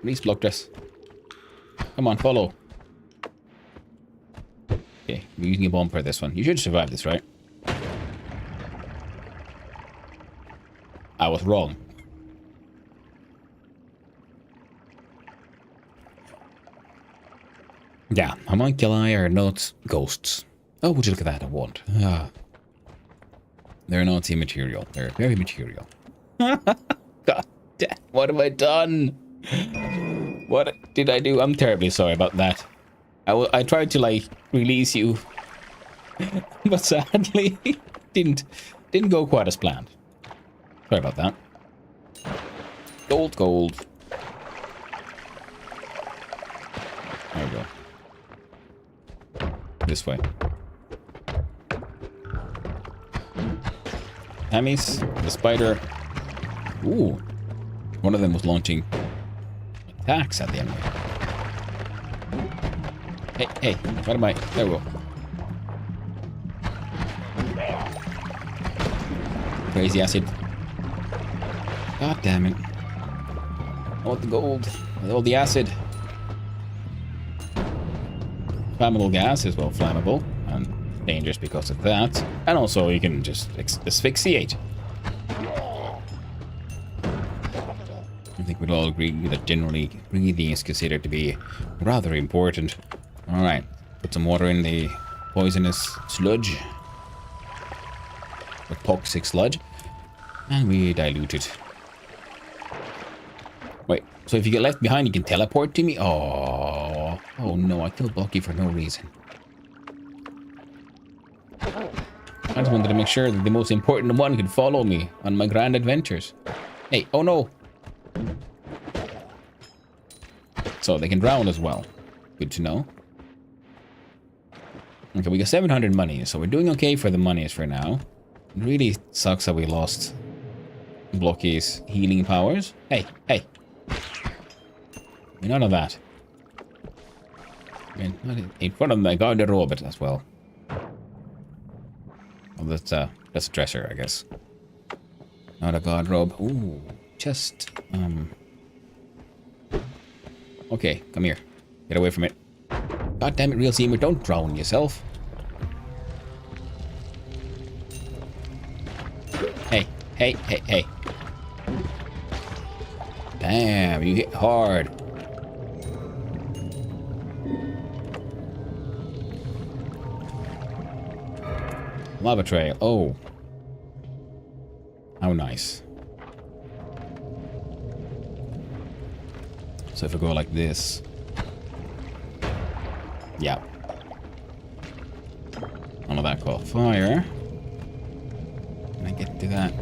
Release block dress. Come on, follow. Okay, we're using a bomb for this one. You should survive this, right? I was wrong. Yeah, homunculi are not ghosts. Oh, would you look at that? I want. Ah. They're not immaterial. They're very material. God damn, what have I done? What did I do? I'm terribly sorry about that. I tried to, like, release you. But sadly, didn't go quite as planned. Sorry about that. Gold, gold. There we go. This way. Tammy's, the spider. Ooh. One of them was launching attacks at the enemy. Hey, what am I? There we go. Crazy acid. God damn it. I want the gold. I want the acid. Flammable gas is well flammable and dangerous because of that. And also you can just asphyxiate. I think we'd all agree that generally breathing is considered to be rather important. Alright, put some water in the poisonous sludge. Or toxic sludge. And we dilute it. Wait, so if you get left behind you can teleport to me? Oh no, I killed Bucky for no reason. I just wanted to make sure that the most important one could follow me on my grand adventures. Hey, oh no! So they can drown as well. Good to know. Okay, we got 700 money, so we're doing okay for the monies for now. It really sucks that we lost Blocky's healing powers. Hey! None of that. In front of my garderobe as well. Well, that's a dresser, I guess. Not a garderobe. Ooh, just Okay, come here. Get away from it. God damn it, real seamer, don't drown yourself. Hey. Damn, you hit hard. Lava trail. Oh. How nice. So if I go like this. Yeah. None of that caught fire. Can I get to that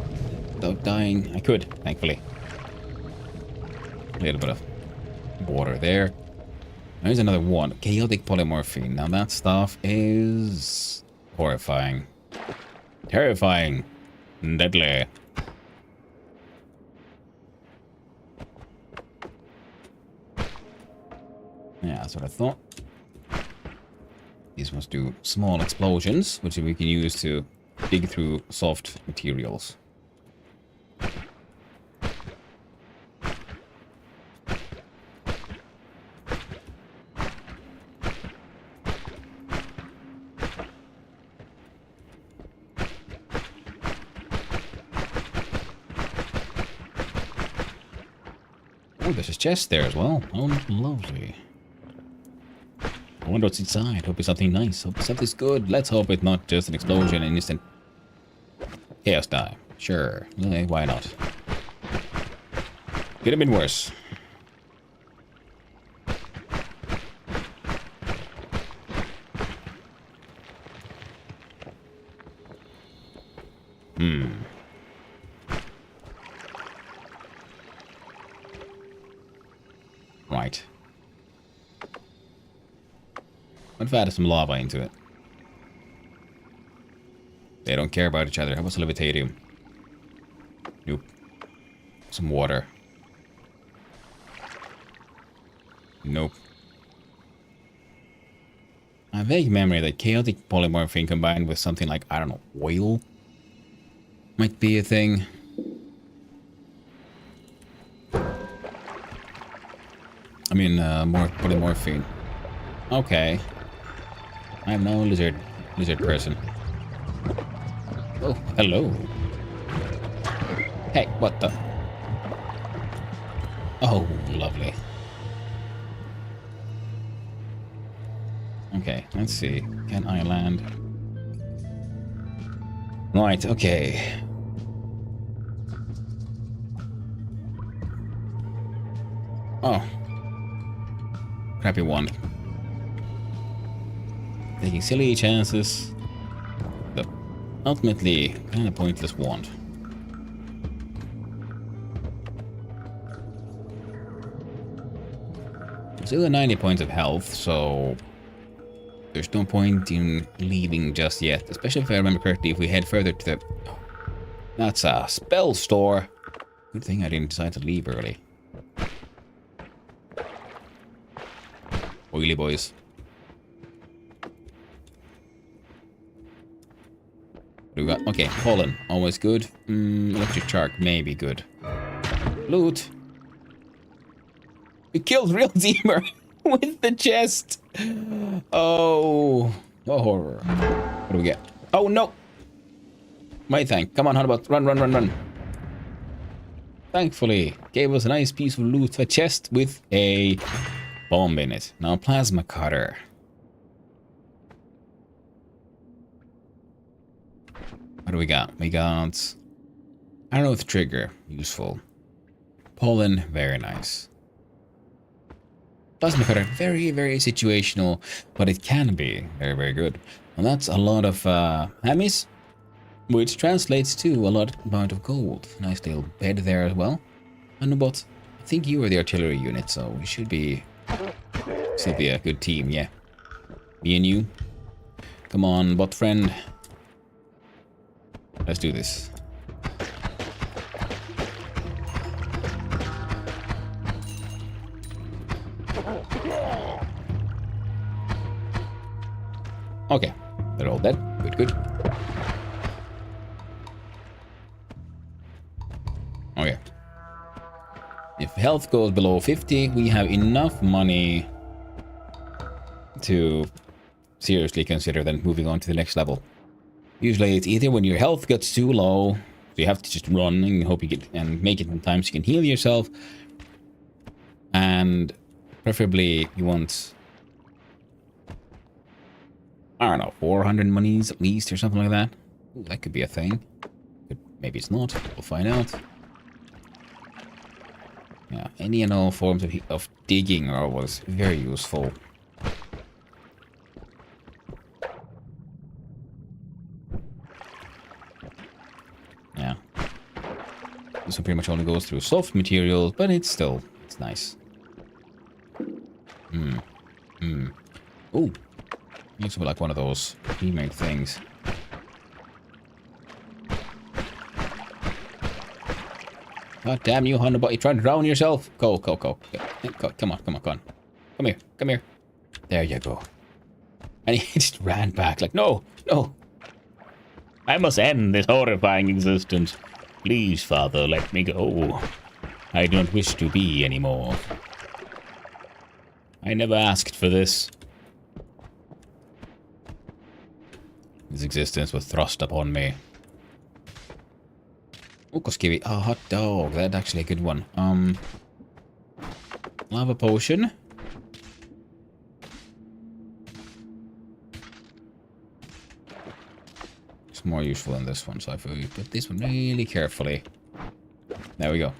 without dying? I could, thankfully. A little bit of water there. There's another one. Chaotic polymorphine. Now that stuff is horrifying. Terrifying. Deadly. Yeah, that's what I thought. These must do small explosions, which we can use to dig through soft materials. Oh, there's a chest there as well. Oh, lovely. I wonder what's inside. Hope it's something nice. Hope it's something good. Let's hope it's not just an explosion and instant chaos die. Sure. Yeah, why not? Could have been worse. Right. What if I added some lava into it? They don't care about each other. How about some levitatium? Nope. Some water. Nope. I have a vague memory that chaotic polymorphine combined with something like, I don't know, oil might be a thing. I mean, more polymorphine. Okay. I'm no lizard person. Oh, hello. Hey, what the? Oh, lovely. Okay, let's see. Can I land? Right, okay. Oh. Crappy wand. Taking silly chances. But ultimately, kind of pointless wand. Still at 90 points of health, so there's no point in leaving just yet. Especially if I remember correctly, if we head further to the... That's a spell store. Good thing I didn't decide to leave early. Oily boys. What do we got? Okay, pollen. Always good. Electric shark. Maybe good. Loot. We killed real Zemer with the chest. Oh. Oh, horror. What do we get? Oh, no. My thing. Come on, Hunabout. Run, run, run, run. Thankfully, gave us a nice piece of loot. A chest with a bomb in it. Now, plasma cutter. What do we got? We got... I don't know if trigger. Useful. Pollen. Very nice. Plasma cutter, very, very situational, but it can be very, very good. And that's a lot of hammies, which translates to a lot amount of gold. Nice little bed there as well. And but I think you are the artillery unit, so we should be still be a good team, yeah. Me and you. Come on, bot friend. Let's do this. Okay, they're all dead. Good, good. Okay. If health goes below 50, we have enough money to seriously consider then moving on to the next level. Usually it's either when your health gets too low, so you have to just run and hope you get and make it in time so you can heal yourself. And preferably you want, I don't know, 400 monies at least or something like that. Ooh, that could be a thing. Maybe it's not. We'll find out. Yeah, any and all forms of digging are always very useful. Yeah. This one pretty much only goes through soft materials, but it's nice. Oh. Looks like one of those pre-made things. God damn you, Hunabout. You're trying to drown yourself. Go. Come on. Come here. There you go. And he just ran back like, no. I must end this horrifying existence. Please, Father, let me go. I don't wish to be anymore. I never asked for this. His existence was thrust upon me. Ukoskivi. Oh, hot dog. That's actually a good one. Lava potion. It's more useful than this one, so I feel we put this one really carefully. There we go.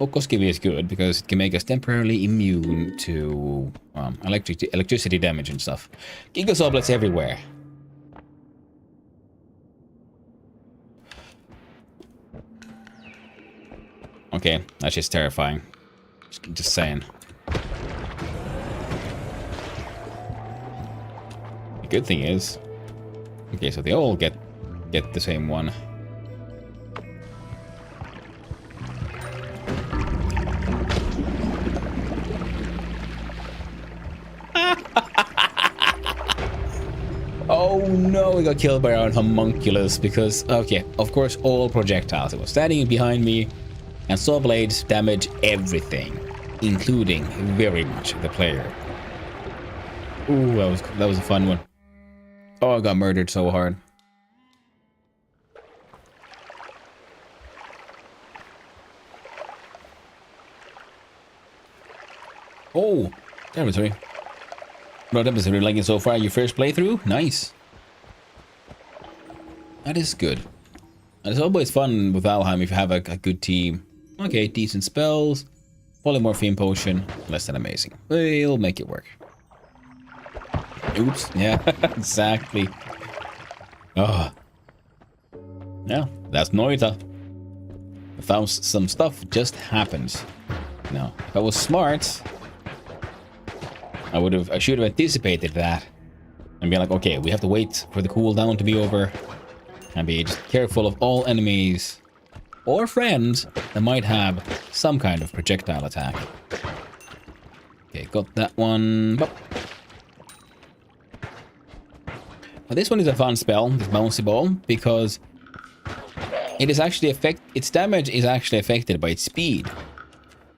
Ukoskivi is good because it can make us temporarily immune to electricity damage and stuff. Gigasoblets everywhere. Okay, that's just terrifying. Just saying. The good thing is... Okay, so they all get the same one. Oh no, we got killed by our own homunculus because... Okay, of course, all projectiles. It was standing behind me. And saw blades damage everything, including very much the player. Ooh, that was a fun one. Oh, I got murdered so hard. Oh, that was right. What episode are you liking so far? Your first playthrough? Nice. That is good. And it's always fun with Valheim if you have a good team. Okay, decent spells. Polymorphine potion. Less than amazing. We'll make it work. Oops. Yeah, exactly. Oh. Yeah, that's Noita. I found some stuff just happens. No, if I was smart, I should have anticipated that. And be like, okay, we have to wait for the cooldown to be over. And be just careful of all enemies or friends that might have some kind of projectile attack. Okay, got that one. Bop. Now this one is a fun spell, this bouncy ball, because it is actually its damage is actually affected by its speed.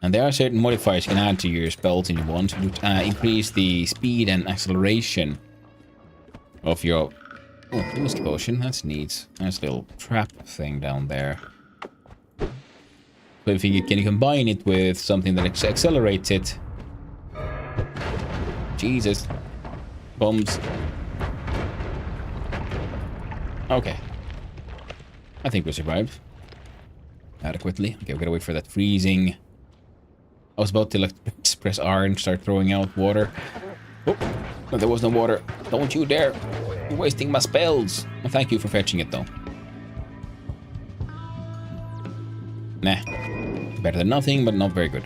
And there are certain modifiers you can add to your spells if you want to increase the speed and acceleration of your... Oh, whiskey potion, that's neat. Nice little trap thing down there. So if you can combine it with something that accelerates it. Jesus. Bombs. Okay. I think we survived. Adequately. Okay, we gotta wait for that freezing. I was about to like press R and start throwing out water. Oh, no, there was no water. Don't you dare. You're wasting my spells. Well, thank you for fetching it though. Nah. Better than nothing, but not very good.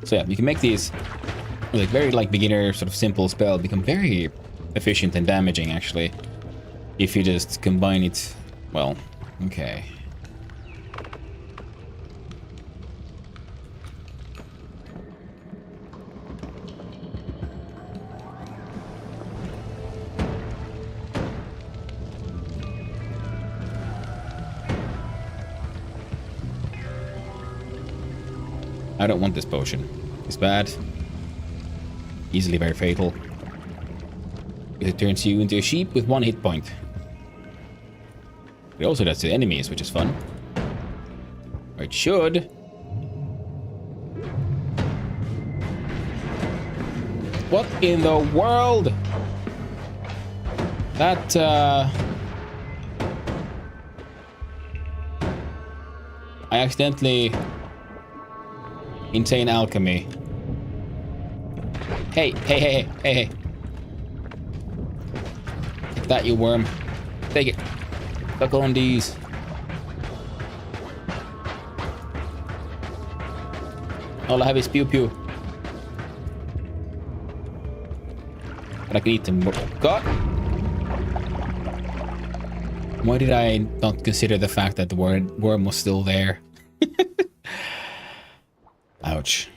So yeah, you can make these like very like beginner sort of simple spell become very efficient and damaging actually. If you just combine it well. Okay. I don't want this potion. It's bad. Easily very fatal. It turns you into a sheep with 1 hit point. It also does to enemies, which is fun. Or it should. What in the world? That, I accidentally... Insane alchemy. Hey, hey, hey, hey, hey. Take that, you worm. Take it. Suck on these. All I have is pew pew. But I can eat them. God! Why did I not consider the fact that the worm was still there? Ouch.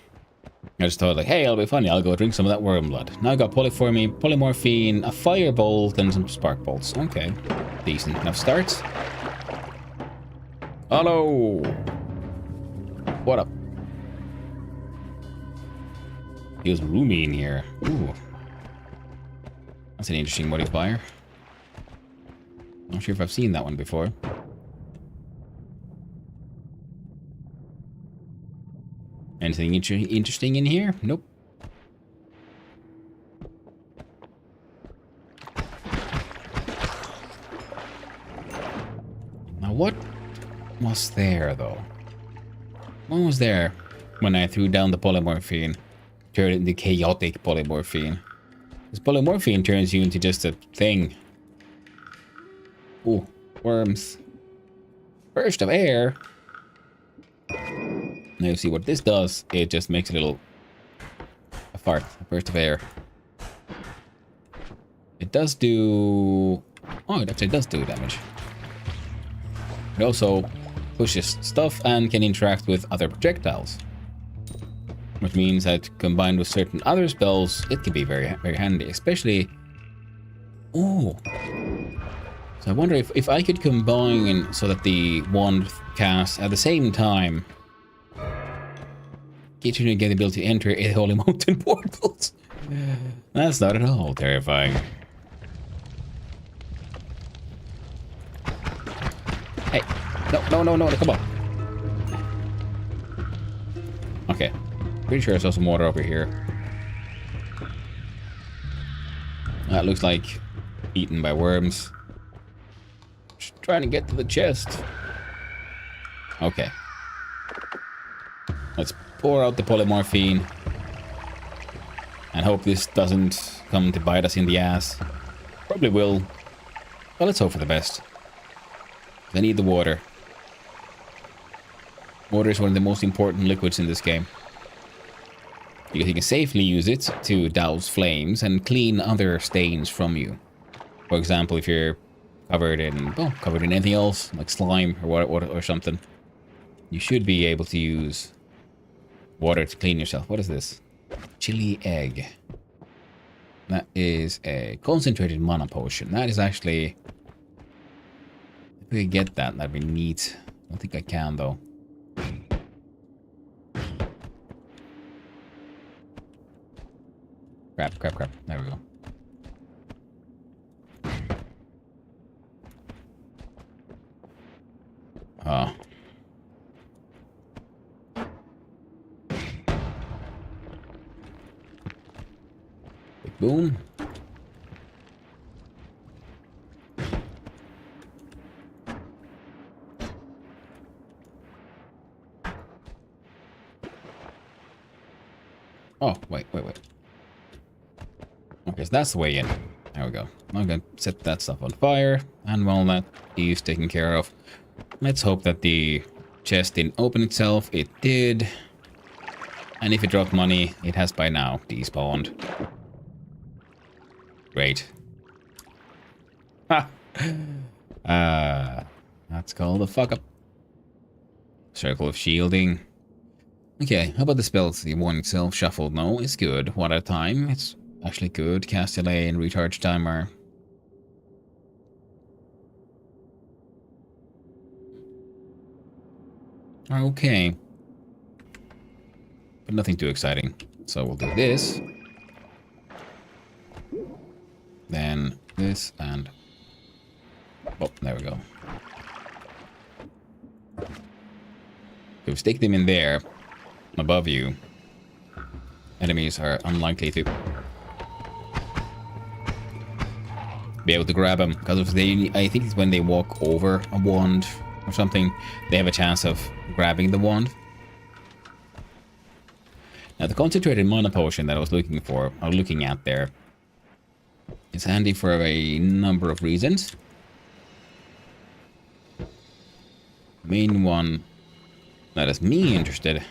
I just thought like, hey, it'll be funny. I'll go drink some of that worm blood. Now I got polymorphine, a firebolt, and some spark bolts. Okay. Decent enough start. Hello. What up? Feels roomy in here. Ooh. That's an interesting modifier. Not sure if I've seen that one before. Anything interesting in here? Nope. Now what was there though? What was there when I threw down the polymorphine? Turned into chaotic polymorphine. This polymorphine turns you into just a thing. Ooh, worms. Burst of air. Now you see what this does. It just makes a fart, a burst of air. It does do... Oh, it actually does do damage. It also pushes stuff and can interact with other projectiles. Which means that combined with certain other spells, it can be very, very handy. Especially... Ooh. So I wonder if I could combine so that the wand casts at the same time. Get you to get the ability to enter a holy mountain portals. That's not at all terrifying. Hey, no, come on. Okay, pretty sure I saw some water over here. That looks like eaten by worms. Just trying to get to the chest. Okay. Let's pour out the polymorphine. And hope this doesn't come to bite us in the ass. Probably will. But let's hope for the best. I need the water. Water is one of the most important liquids in this game. Because you can safely use it to douse flames and clean other stains from you. For example, if you're covered in anything else, like slime or something, you should be able to use water to clean yourself. What is this? Chili egg. That is a concentrated mana potion. That is actually... if we get that, that'd be neat. I don't think I can, though. Crap. There we go. Ah. Boom. Oh, wait. Okay, so that's the way in. There we go. I'm gonna set that stuff on fire, and while that is taken care of, let's hope that the chest didn't open itself. It did. And if it dropped money, it has by now despawned. Great. Ha! That's called a fuck up. Circle of shielding. Okay, how about the spells? The one itself, shuffled, no, it's good. One at a time, it's actually good. Cast delay and recharge timer. Okay. But nothing too exciting. So we'll do this. Then this and... oh, there we go. If we stick them in there, above you, enemies are unlikely to be able to grab them. Because if they, I think it's when they walk over a wand or something, they have a chance of grabbing the wand. Now the concentrated mana potion that I was looking at there, it's handy for a number of reasons. Main one that is me interested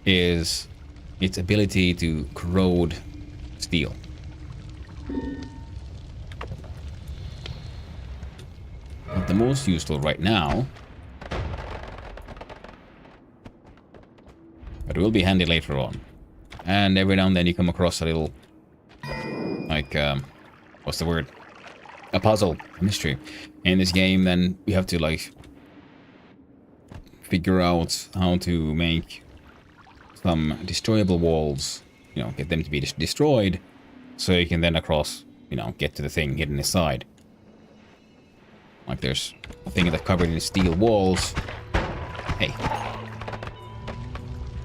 is its ability to corrode steel. Not the most useful right now, but it will be handy later on. And every now and then you come across a little, like, what's the word? A puzzle, a mystery in this game. Then you have to, like, figure out how to make some destroyable walls, you know, get them to be destroyed, so you can then get to the thing hidden inside. Like there's a thing that's covered in steel walls. Hey.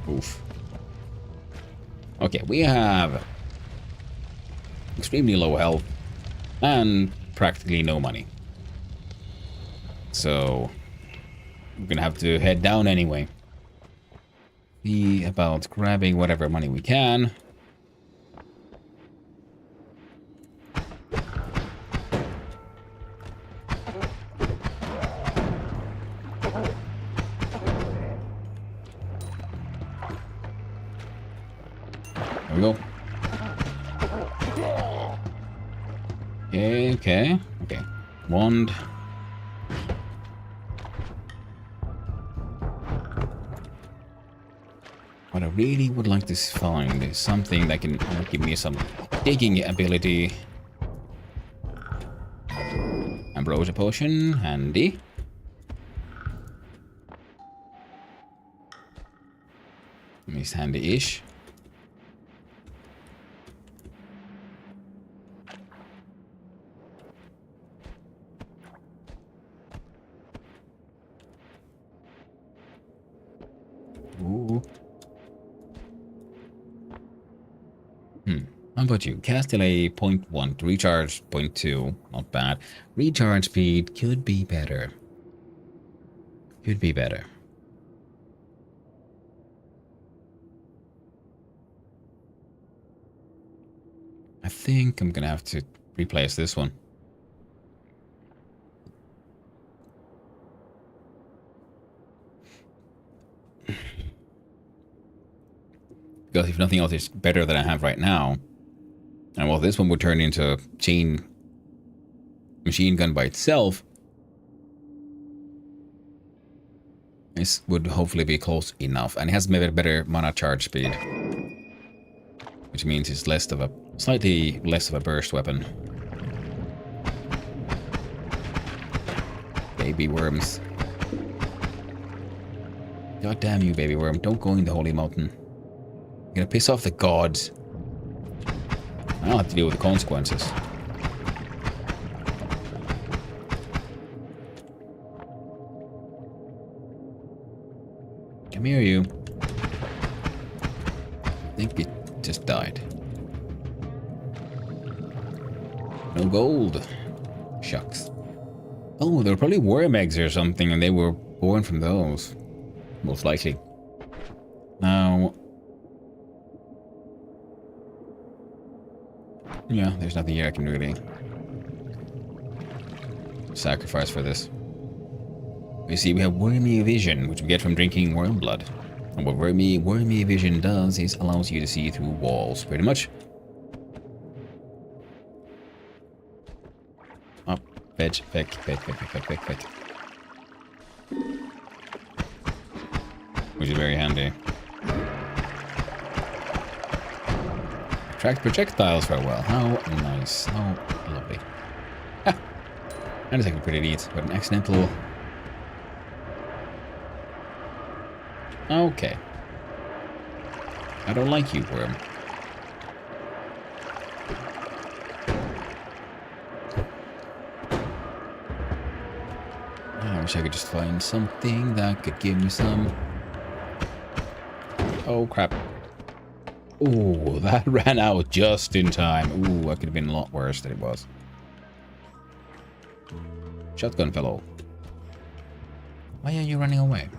Oof. Okay, we have extremely low health and practically no money. So we're gonna have to head down anyway. Be about grabbing whatever money we can. There we go. Okay. Wand. What I really would like to find is something that can give me some digging ability. ambrosia potion, handy. At least handy-ish. Ooh. How about you? Cast delay 0.1 to recharge 0.2. Not bad. Recharge speed could be better. Could be better. I think I'm gonna have to replace this one. Because if nothing else is better than I have right now. And well, this one would turn into a chain machine gun by itself. This would hopefully be close enough. And it has maybe better mana charge speed. Which means it's less of a slightly less of a burst weapon. Baby worms. God damn you, baby worm. Don't go in the holy mountain. You're gonna piss off the gods. I'll have to deal with the consequences. Come here, you. I think it just died. No gold. Shucks. Oh, there were probably worm eggs or something, and they were born from those. Most likely. Now... yeah, there's nothing here I can really sacrifice for this. You see, we have wormy vision, which we get from drinking worm blood. And what wormy vision does is allows you to see through walls, pretty much. Up, fetch. Which is very handy. Attract projectiles very well. How nice. How lovely. Ah, that is actually pretty neat, but an accidental... okay. I don't like you, worm. I wish I could just find something that could give me some... oh, crap. Ooh, that ran out just in time. Ooh, that could have been a lot worse than it was. Shotgun fellow. Why are you running away?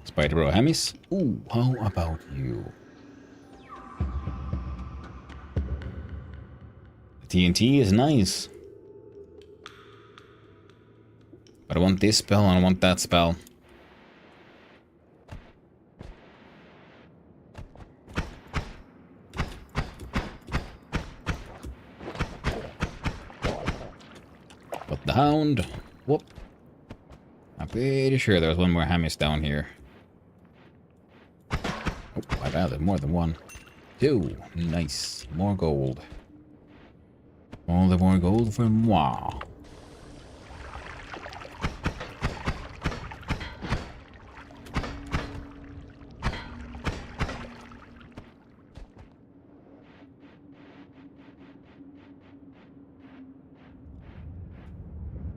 Spider Bro Hemis? Ooh, how about you? TNT is nice. But I want this spell and I want that spell. But the hound. Whoop. I'm pretty sure there's one more Hamis down here. Oh, I've added more than one. Two. Nice. More gold. All the more gold for moi.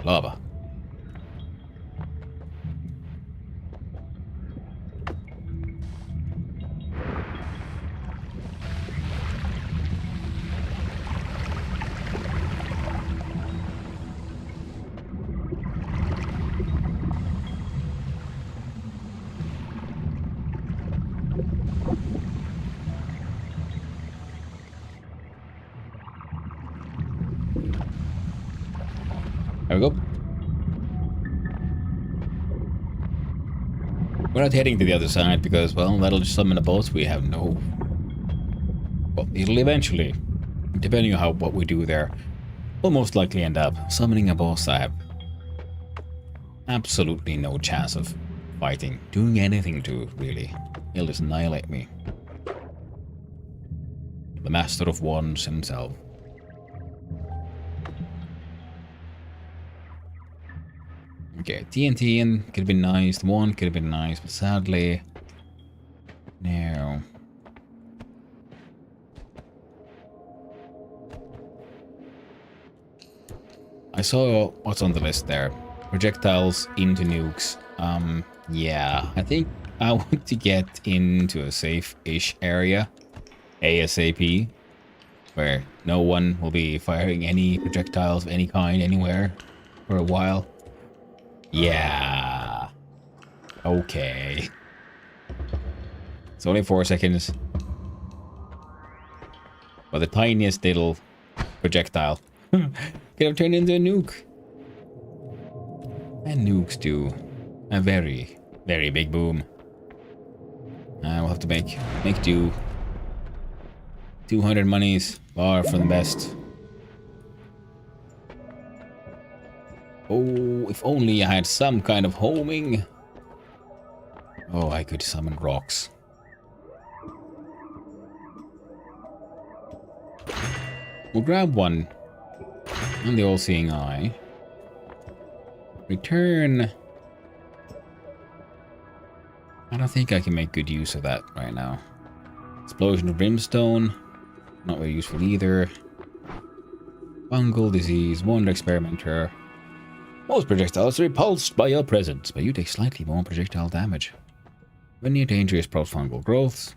Lava. There we go. We're not heading to the other side because, well, that'll just summon a boss we have no... well, it'll eventually, depending on what we do there, we'll most likely end up summoning a boss I have absolutely no chance of fighting, doing anything to really. He'll just annihilate me. The Master of Wands himself. Okay, TNT and could have been nice. The one could have been nice, but sadly, no. I saw what's on the list there. Projectiles into nukes. Yeah, I think I want to get into a safe-ish area. ASAP. Where no one will be firing any projectiles of any kind anywhere for a while. Yeah. Okay. It's only 4 seconds. But the tiniest little projectile could have turned into a nuke. And nukes do a very, very big boom. We'll have to make do. 200 monies, far from the best. Oh, if only I had some kind of homing. Oh, I could summon rocks. We'll grab one. And the all-seeing eye. Return. I don't think I can make good use of that right now. Explosion of brimstone. Not very useful either. Fungal disease. Wonder experimenter. Most projectiles are repulsed by your presence, but you take slightly more projectile damage. When near dangerous fungal growths.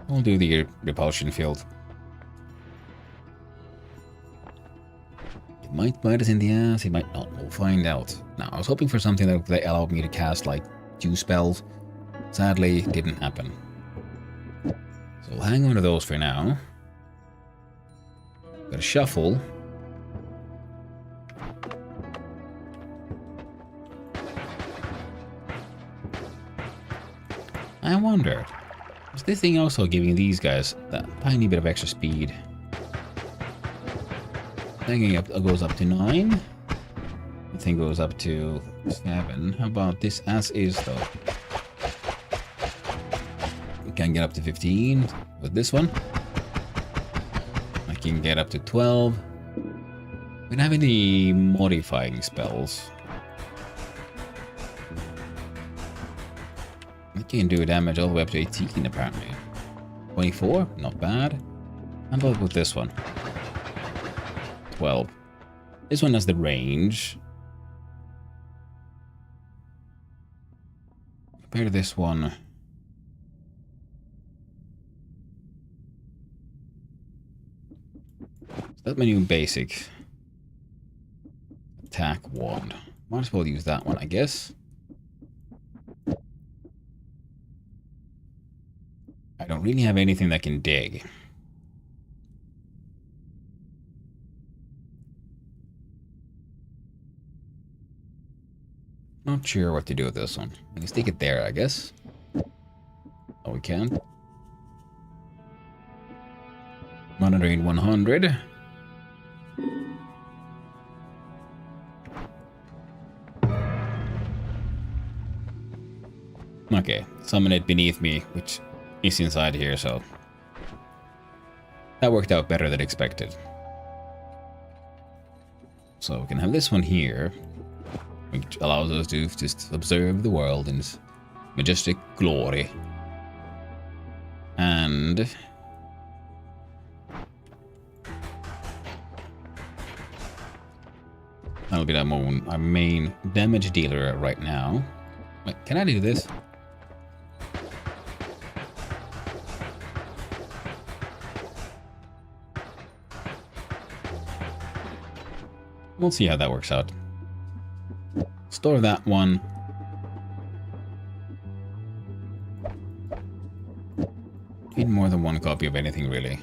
We'll do the repulsion field. It might bite us in the ass, it might not. We'll find out. Now, I was hoping for something that would allow me to cast like 2 spells. Sadly, it didn't happen. So we'll hang on to those for now. Gotta shuffle. I wonder, is this thing also giving these guys that tiny bit of extra speed? Thinking it goes up to 9. I think it goes up to 7. How about this as is though? We can get up to 15 with this one. I can get up to 12. We don't have any modifying spells. I can do damage all the way up to 18 apparently. 24, not bad. How about with this one? 12. This one has the range. Compared to this one. So that's my new basic attack wand. Might as well use that one, I guess. I don't really have anything that can dig. Not sure what to do with this one. We can stick it there, I guess. Oh, we can. Monitoring 100. Okay, summon it beneath me, which is inside here, so that worked out better than expected. So we can have this one here, which allows us to just observe the world in its majestic glory. And that'll be our main damage dealer right now. Wait, can I do this? We'll see how that works out. Store that one. Need more than one copy of anything, really.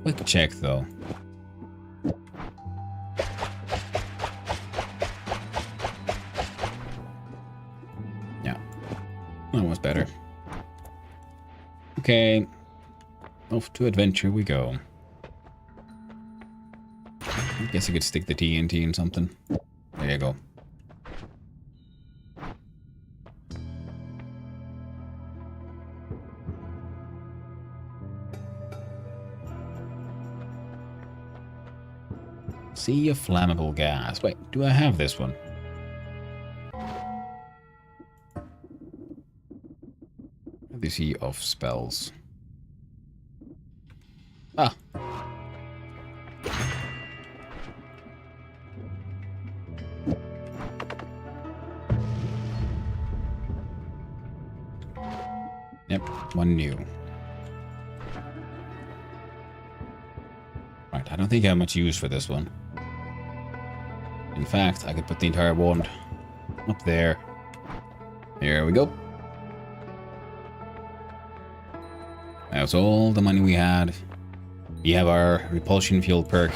Quick check, though. Yeah. That was better. Okay. Off to adventure we go. I guess I could stick the TNT in something. There you go. Sea of flammable gas. Wait, do I have this one? The sea of spells. Ah. Yep, one new. Right, I don't think I have much use for this one. In fact, I could put the entire wand up there. Here we go. That's all the money we had. We have our repulsion field perk.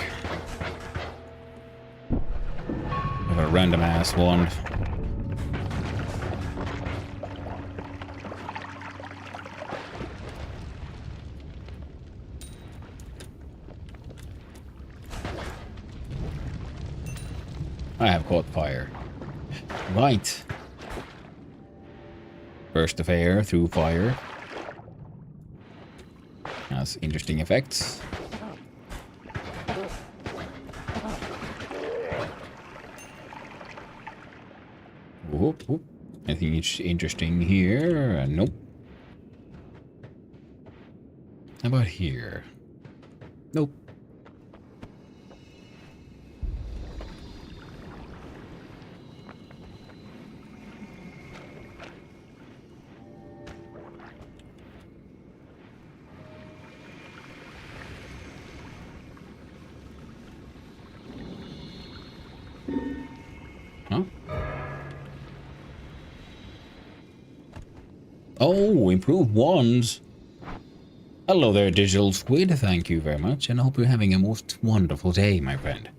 We have a random ass wand. I have caught fire. Right. Burst of air through fire. Has interesting effects. Whoop, whoop. Anything interesting here? Nope. How about here? Nope. Huh? Oh, improved wands. Hello there, digital squid. Thank you very much, and I hope you're having a most wonderful day, my friend.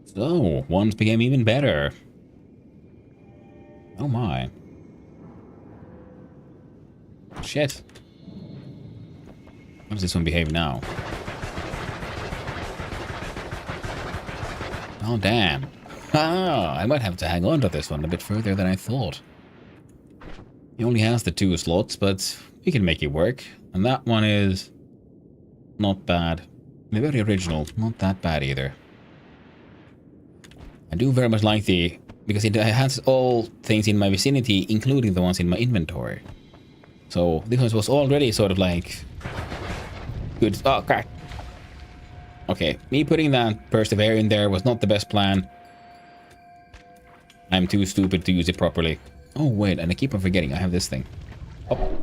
So, wands became even better. Oh my. Shit. How does this one behave now? Oh, damn. Ah, I might have to hang on to this one a bit further than I thought. He only has the 2 slots, but we can make it work. And that one is not bad. They're very original. Not that bad either. I do very much like the... because it has all things in my vicinity, including the ones in my inventory. So this was already sort of like... good. Oh, crap. Okay, me putting that burst of air in there was not the best plan. I'm too stupid to use it properly. Oh, wait, and I keep on forgetting I have this thing. Oh.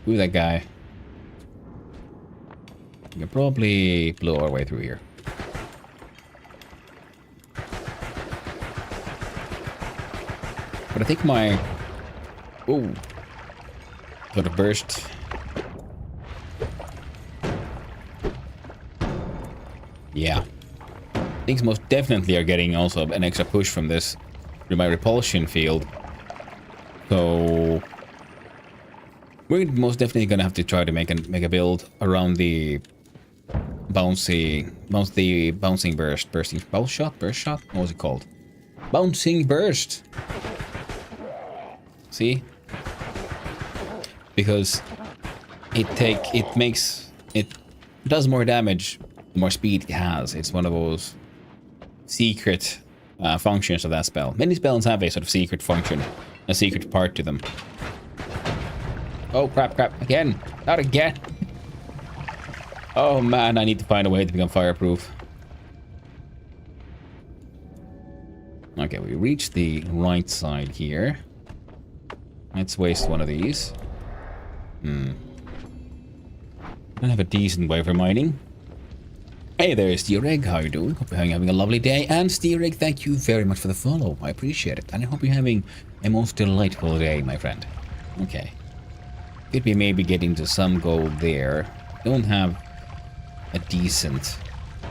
Who's that guy? We can probably blow our way through here. But I think my... oh. Sort of burst... yeah. Things most definitely are getting also an extra push from this through my repulsion field. So we're most definitely gonna have to try to make a build around the bouncing bursting bounce shot, burst shot. What was it called? Bouncing burst. See? Because it does more damage the more speed it has. It's one of those secret functions of that spell. Many spells have a sort of secret function, a secret part to them. Oh, crap, again. Not again. Oh, man, I need to find a way to become fireproof. Okay, we reached the right side here. Let's waste one of these. I don't have a decent way for mining. Hey there, Steer Egg. How you doing? Hope you're having a lovely day. And Steer Egg, thank you very much for the follow. I appreciate it. And I hope you're having a most delightful day, my friend. Okay. Could be maybe getting to some gold there. Don't have a decent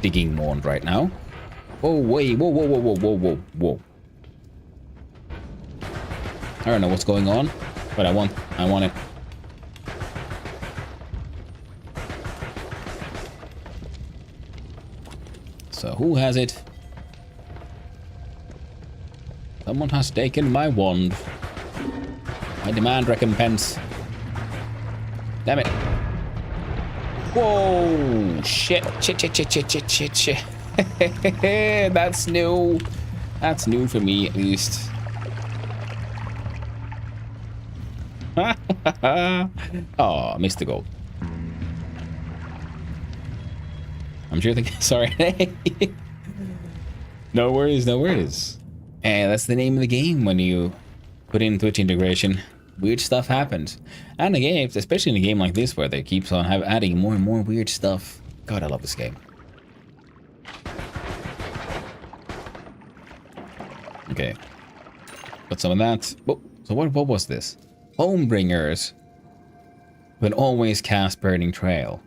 digging wand right now. Oh, wait. Whoa. I don't know what's going on, but I want it. So who has it? Someone has taken my wand. I demand recompense. Damn it. Whoa! Shit. Shit. That's new. That's new for me, at least. Oh, missed the goal. I'm sure the... Sorry. No worries, no worries. And that's the name of the game when you put in Twitch integration. Weird stuff happens. And the games, especially in a game like this where they keeps on adding more and more weird stuff. God, I love this game. Okay. Got some of that. Oh, so what was this? Homebringers. Will always cast Burning Trail.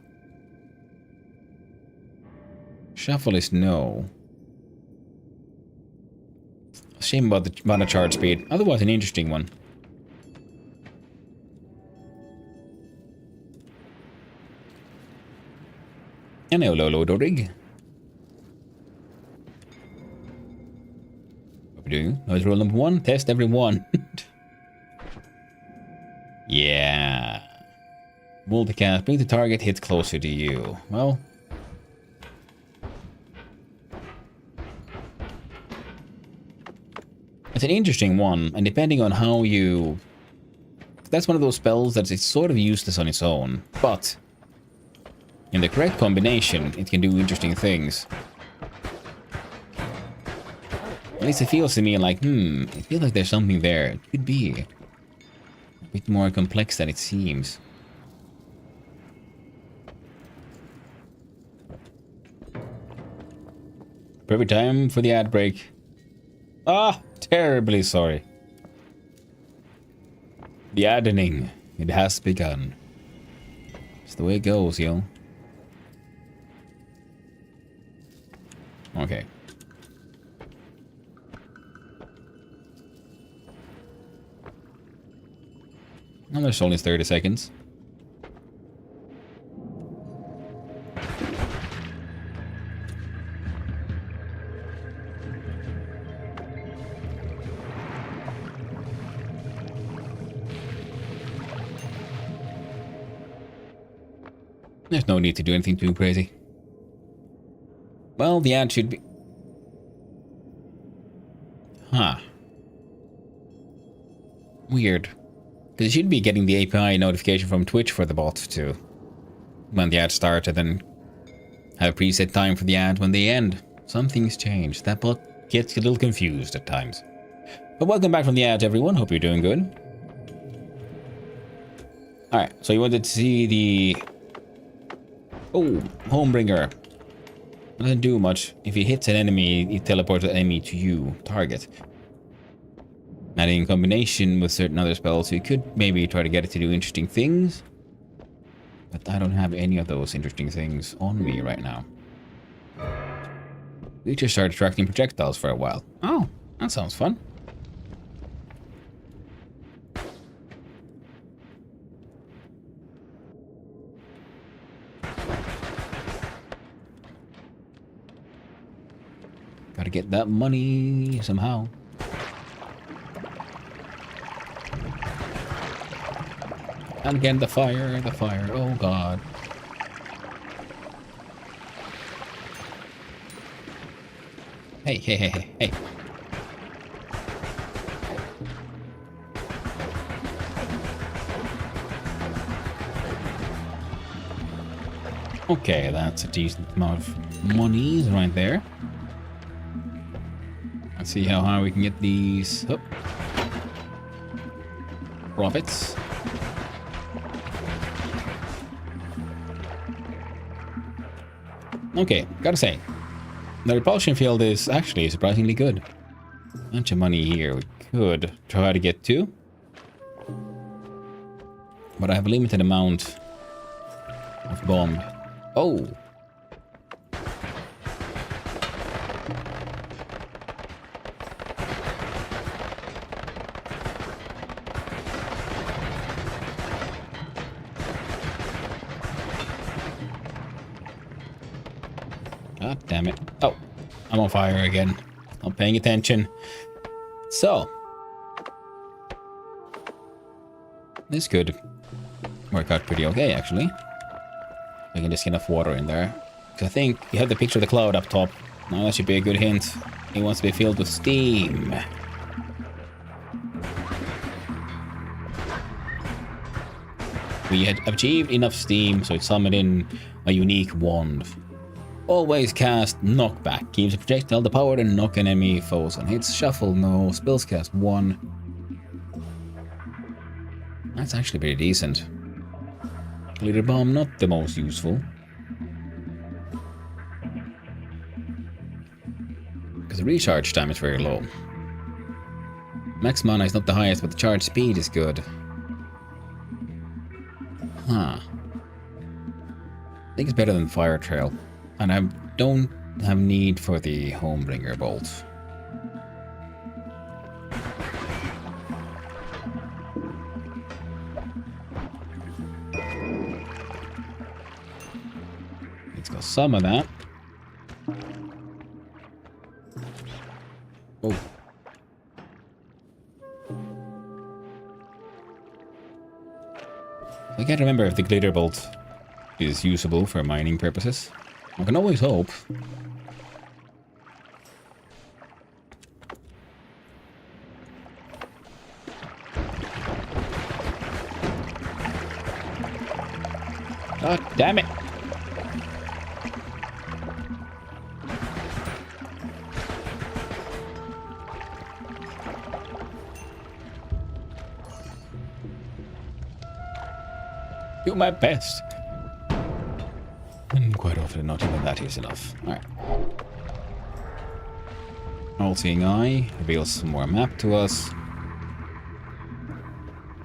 Shuffle is no. Shame about the charge speed. Otherwise an interesting one. And hello, rig. What are we doing? Noise rule number 1. Test every one. Yeah. Multicast. Bring the target hit closer to you. Well. It's an interesting one, and depending on how you... That's one of those spells that it's sort of useless on its own, but in the correct combination, it can do interesting things. At least it feels to me like, I feel like there's something there. It could be a bit more complex than it seems. Perfect time for the ad break. Ah, terribly sorry. The addening, it has begun. It's the way it goes, yo. Okay. And there's only 30 seconds. There's no need to do anything too crazy. Well, the ad should be... Huh. Weird. Because you should be getting the API notification from Twitch for the bot to... when the ad starts, and then have a preset time for the ad when they end. Something's changed. That bot gets a little confused at times. But welcome back from the ads, everyone. Hope you're doing good. Alright, so you wanted to see the... Oh, Homebringer. Doesn't do much. If he hits an enemy, it teleports the enemy to you, target. And in combination with certain other spells, you could maybe try to get it to do interesting things. But I don't have any of those interesting things on me right now. We just started attracting projectiles for a while. Oh, that sounds fun. Gotta get that money somehow. And again, the fire, oh god. Hey. Okay, that's a decent amount of monies right there. Let's see how high we can get these profits. Okay, gotta say, the repulsion field is actually surprisingly good. Bunch of money here we could try to get to. But I have a limited amount of bomb. Oh! God damn it. Oh, I'm on fire again. Not paying attention. So. This could work out pretty okay, actually. We can just get enough water in there. Because I think you have the picture of the cloud up top. Now that should be a good hint. It wants to be filled with steam. We had achieved enough steam, so it summoned in a unique wand. Always cast knockback. Keeps a projectile the power to knock enemy foes on hits. Shuffle, no. Spells cast 1. That's actually pretty decent. Glitter bomb, not the most useful. Because the recharge time is very low. Max mana is not the highest, but the charge speed is good. Huh. I think it's better than Fire Trail. And I don't have need for the Homebringer Bolt. Let's go some of that. Oh. I can't remember if the Glitter Bolt is usable for mining purposes. I can always hope. God damn it! Do my best. And quite often, not even that is enough. Alright. All-seeing eye reveals some more map to us.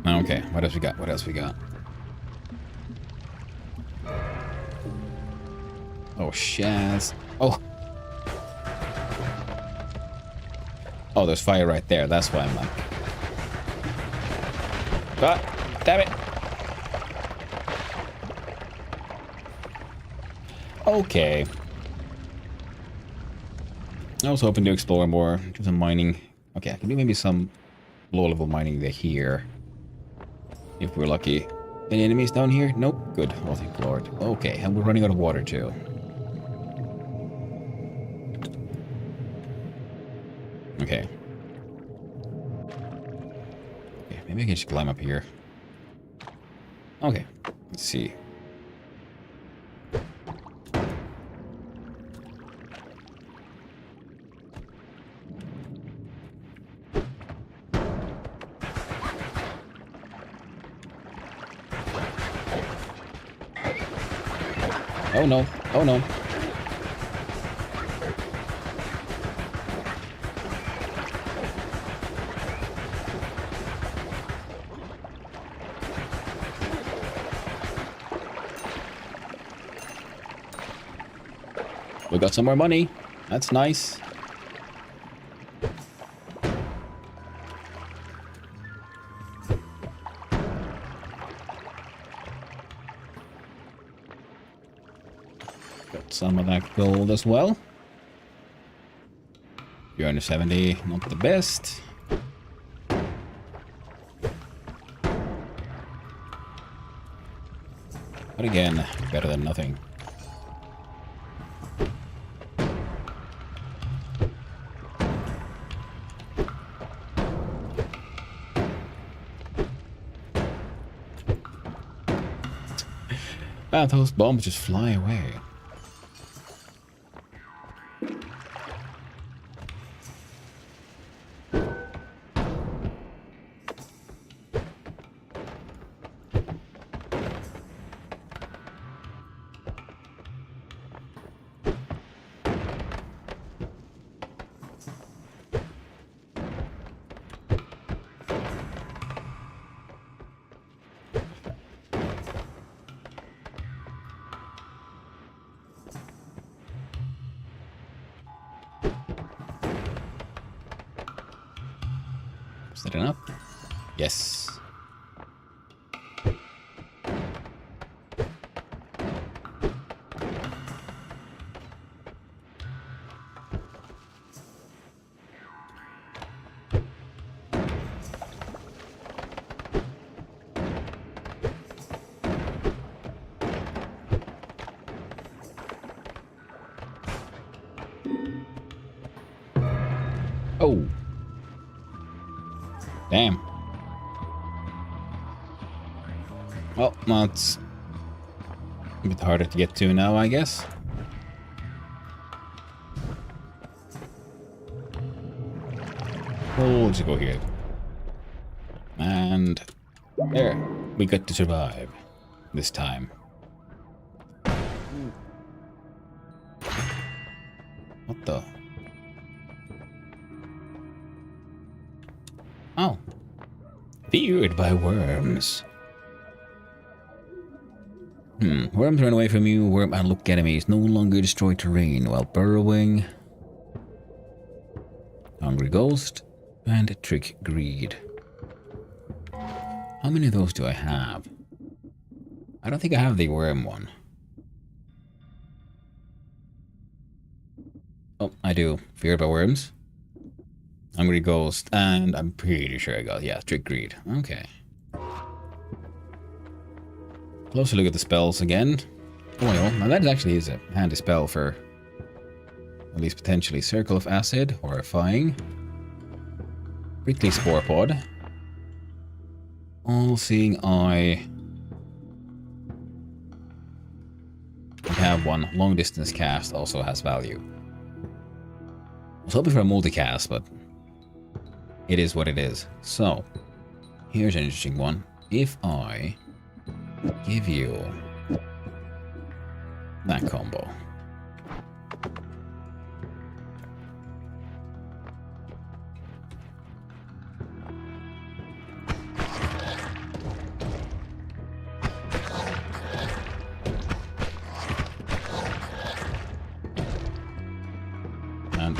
Okay, what else we got? What else we got? Oh, Shaz. Oh! Oh, there's fire right there. That's why I'm like... Ah! Damn it! Okay. I was hoping to explore more, do some mining. Okay, I can do maybe some low-level mining there here. If we're lucky. Any enemies down here? Nope. Good. Oh, thank Lord. Okay, and we're running out of water too. Okay. Okay, maybe I can just climb up here. Okay, let's see. Oh no, oh no. We got some more money. That's nice. Got some of that gold as well. You're under 70, not the best. But again, better than nothing. Ah, those bombs just fly away. Is that enough? Yes. Oh. Damn. Well, that's a bit harder to get to now, I guess. We'll just go here. And there. We got to survive this time. What the? Oh. Feared by worms. Worms run away from you. Worm unlock enemies. No longer destroy terrain while burrowing. Hungry Ghost. And Trick Greed. How many of those do I have? I don't think I have the worm one. Oh, I do. Feared by worms. Hungry Ghost. And I'm pretty sure I got, yeah, Trick Greed. Okay. Closer look at the spells again. Oil. Now that actually is a handy spell for at least potentially. Circle of Acid. Horrifying. Prickly Spore Pod. All-Seeing Eye. We have one. Long Distance Cast also has value. I was hoping for a multicast, but it is what it is. So, here's an interesting one. If I give you that combo. And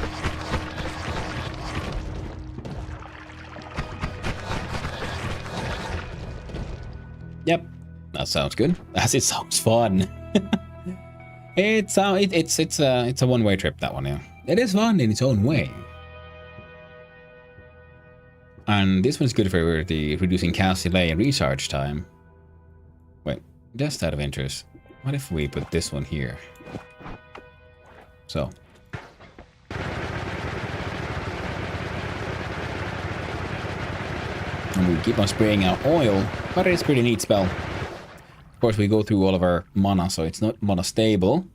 yep. That sounds good. As it sounds fun. It's a one-way trip, that one, yeah. It is fun in its own way. And this one's good for the reducing cast delay and recharge time. Wait, just out of interest, what if we put this one here? So. And we keep on spraying out oil, but it's a pretty neat spell. Of course, we go through all of our mana, so it's not mana stable.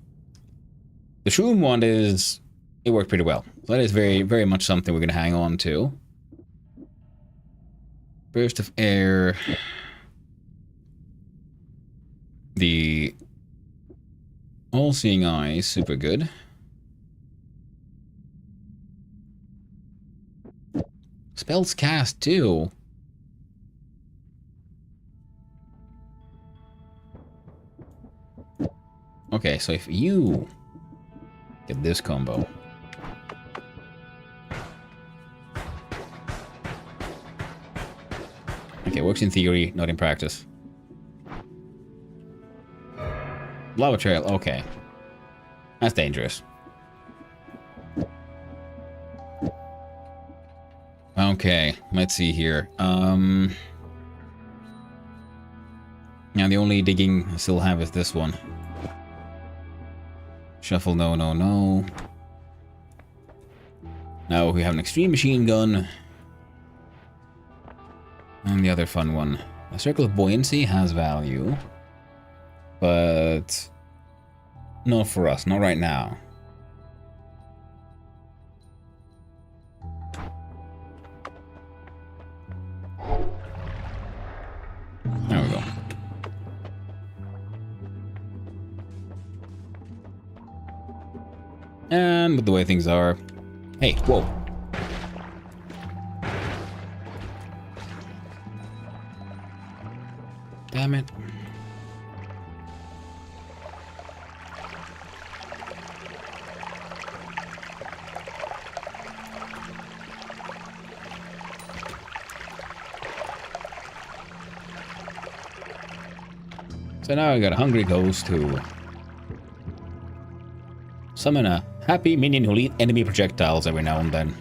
The Shroom one it worked pretty well. So that is very, very much something we're going to hang on to. Burst of Air. The All-Seeing Eye is super good. Spells cast too. Okay, so if you get this combo. Okay, works in theory, not in practice. Lava Trail, okay. That's dangerous. Okay, let's see here. Now the only digging I still have is this one. Shuffle, no, no, no. Now we have an extreme machine gun. And the other fun one. A Circle of Buoyancy has value. But not for us, not right now. There we go. And with the way things are... Hey, whoa. Damn it. So now I got a Hungry Ghost who... summon a happy minion who'll eat enemy projectiles every now and then.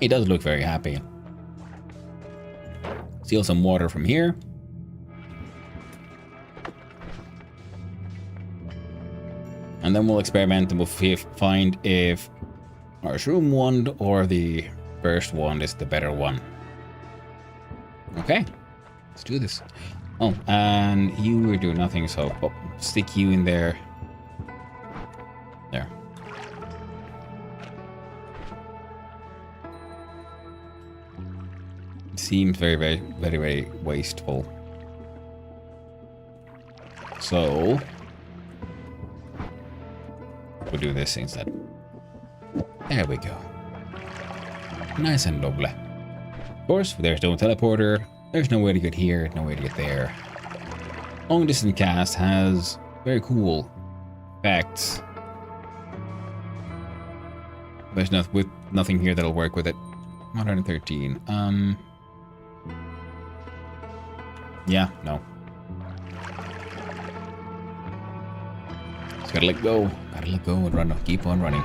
He does look very happy. Steal some water from here. And then we'll experiment and we'll find if Our shroom wand or the burst wand is the better one. Okay, let's do this. Oh, and you were doing nothing, so stick you in there. There. It seems very wasteful. So we'll do this instead. There we go. Nice and lovely. Of course, there's no teleporter. There's no way to get here, no way to get there. Long distance cast has very cool effects. There's nothing here that'll work with it. 113. Yeah, no. Just gotta let go. Gotta let go and run. Keep on running.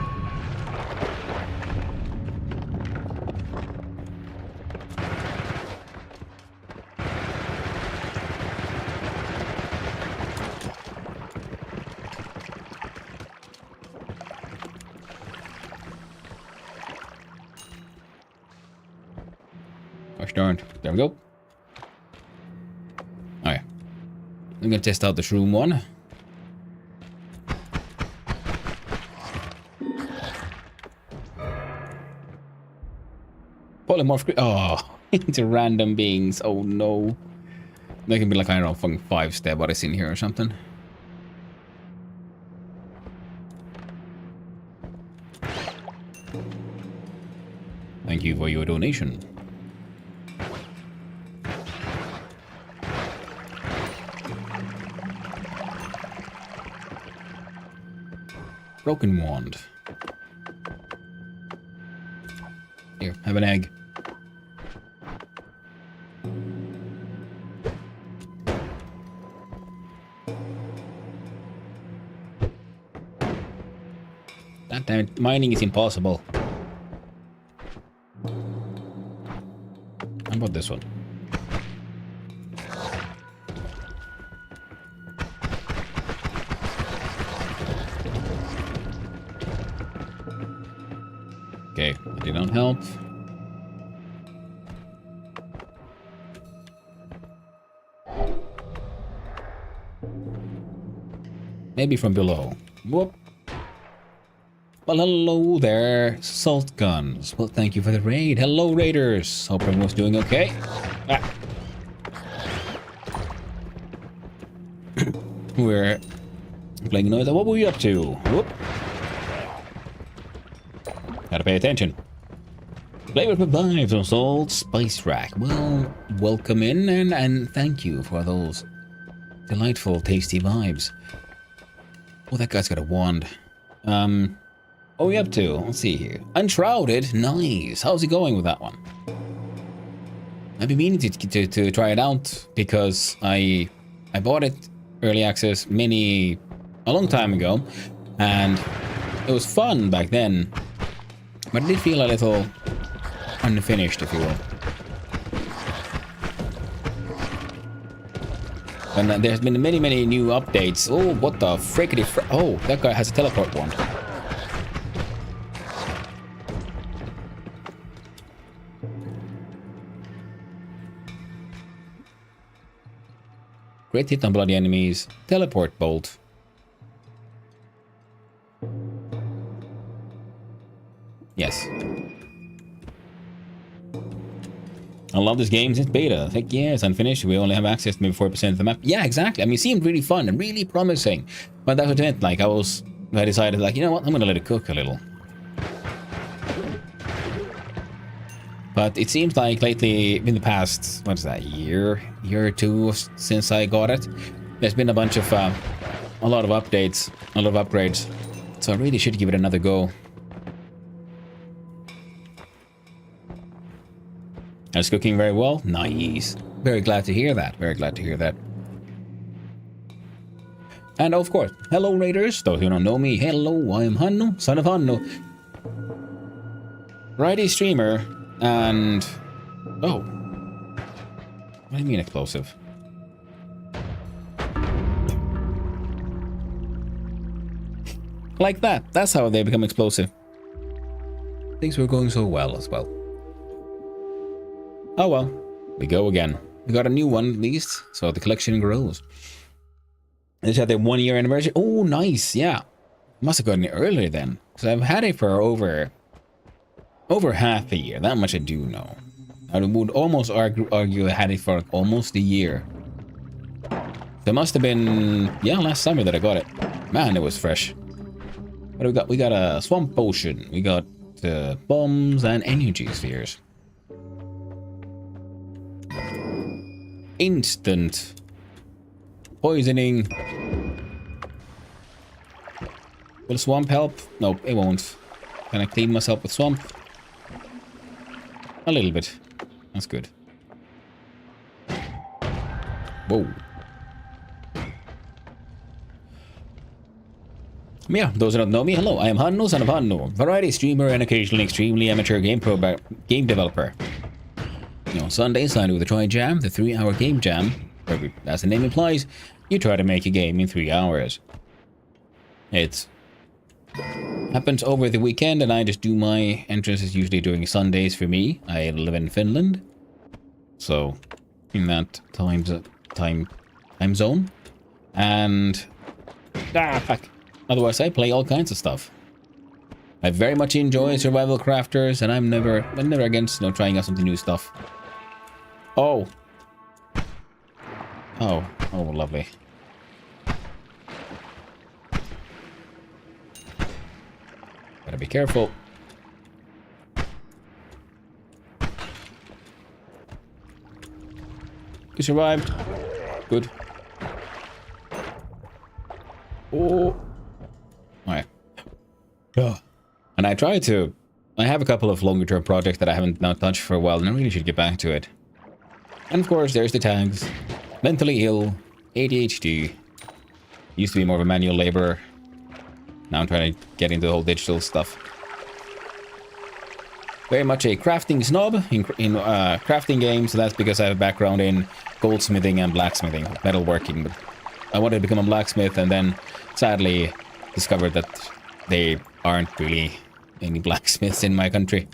Gosh darn. There we go. Alright. I'm gonna test out the shroom one. Polymorph. Oh, into random beings. Oh no. They can be like, I don't know, fucking 5-step what is in here or something. Thank you for your donation. Broken wand. Here, have an egg. God damn it, mining is impossible. How about this one? Okay, that did not help. Maybe from below. Whoop. Well, hello there, Salt Guns. Well, thank you for the raid. Hello, raiders. Hope everyone's doing okay. Ah. We're playing noise. What were you up to? Whoop. Gotta pay attention. Flavor for vibes on Salt Spice Rack. Well, welcome in and thank you for those delightful, tasty vibes. Oh, that guy's got a wand. What are we up to? Let's see here. Unshrouded. Nice. How's it going with that one? I've been meaning to try it out because I bought it early access a long time ago, and it was fun back then, but it did feel a little unfinished, if you will. And there's been many new updates. Oh, what the frickety oh, that guy has a teleport wand. Great hit on bloody enemies. Teleport bolt. Yes. I love this game since beta. Heck yeah, it's unfinished. We only have access to maybe 4% of the map. Yeah, exactly. I mean, it seemed really fun and really promising. But that's what I meant. Like, I decided, like, you know what? I'm gonna let it cook a little. But it seems like lately, in the past, what is that, year or two since I got it, there's been a bunch of, a lot of updates, a lot of upgrades. So I really should give it another go. It's cooking very well. Nice. Very glad to hear that. Very glad to hear that. And of course, hello Raiders. Those who don't know me, hello, I am Hanno, son of Hanno. Righty streamer, and... Oh. What do you mean explosive? Like that. That's how they become explosive. things were going so well as well. Oh well, we go again. We got a new one at least, so the collection grows. They just had their 1 year anniversary. Oh, nice, yeah. Must have gotten it earlier then, because I've had it for over half a year. That much I do know. I would almost argue I had it for almost a year. So it must have been, yeah, last summer that I got it. Man, it was fresh. What do we got? We got a swamp potion. We got bombs and energy spheres. Instant poisoning. Will swamp help? No, it won't. Can I clean myself with swamp? A little bit. That's good. Whoa. Yeah, those who don't know me, hello, I am Hanno, son of Hanno, variety streamer and occasionally extremely amateur game developer. You know, Sundays I do the Try Jam, the 3-hour game jam, where, as the name implies, you try to make a game in 3 hours. It happens over the weekend, and I just do my entrances usually during Sundays for me. I live in Finland, so in that time zone, and fuck. Otherwise, I play all kinds of stuff. I very much enjoy survival crafters, and I'm never against trying out something new stuff. Oh, lovely. Gotta be careful. You survived. Good. Oh. Alright. And I have a couple of longer term projects that I haven't now touched for a while, and I really should get back to it. And of course, there's the tags. Mentally ill, ADHD. Used to be more of a manual laborer. Now I'm trying to get into the whole digital stuff. Very much a crafting snob in crafting games, so that's because I have a background in goldsmithing and blacksmithing, metalworking. But I wanted to become a blacksmith, and then sadly discovered that they aren't really any blacksmiths in my country.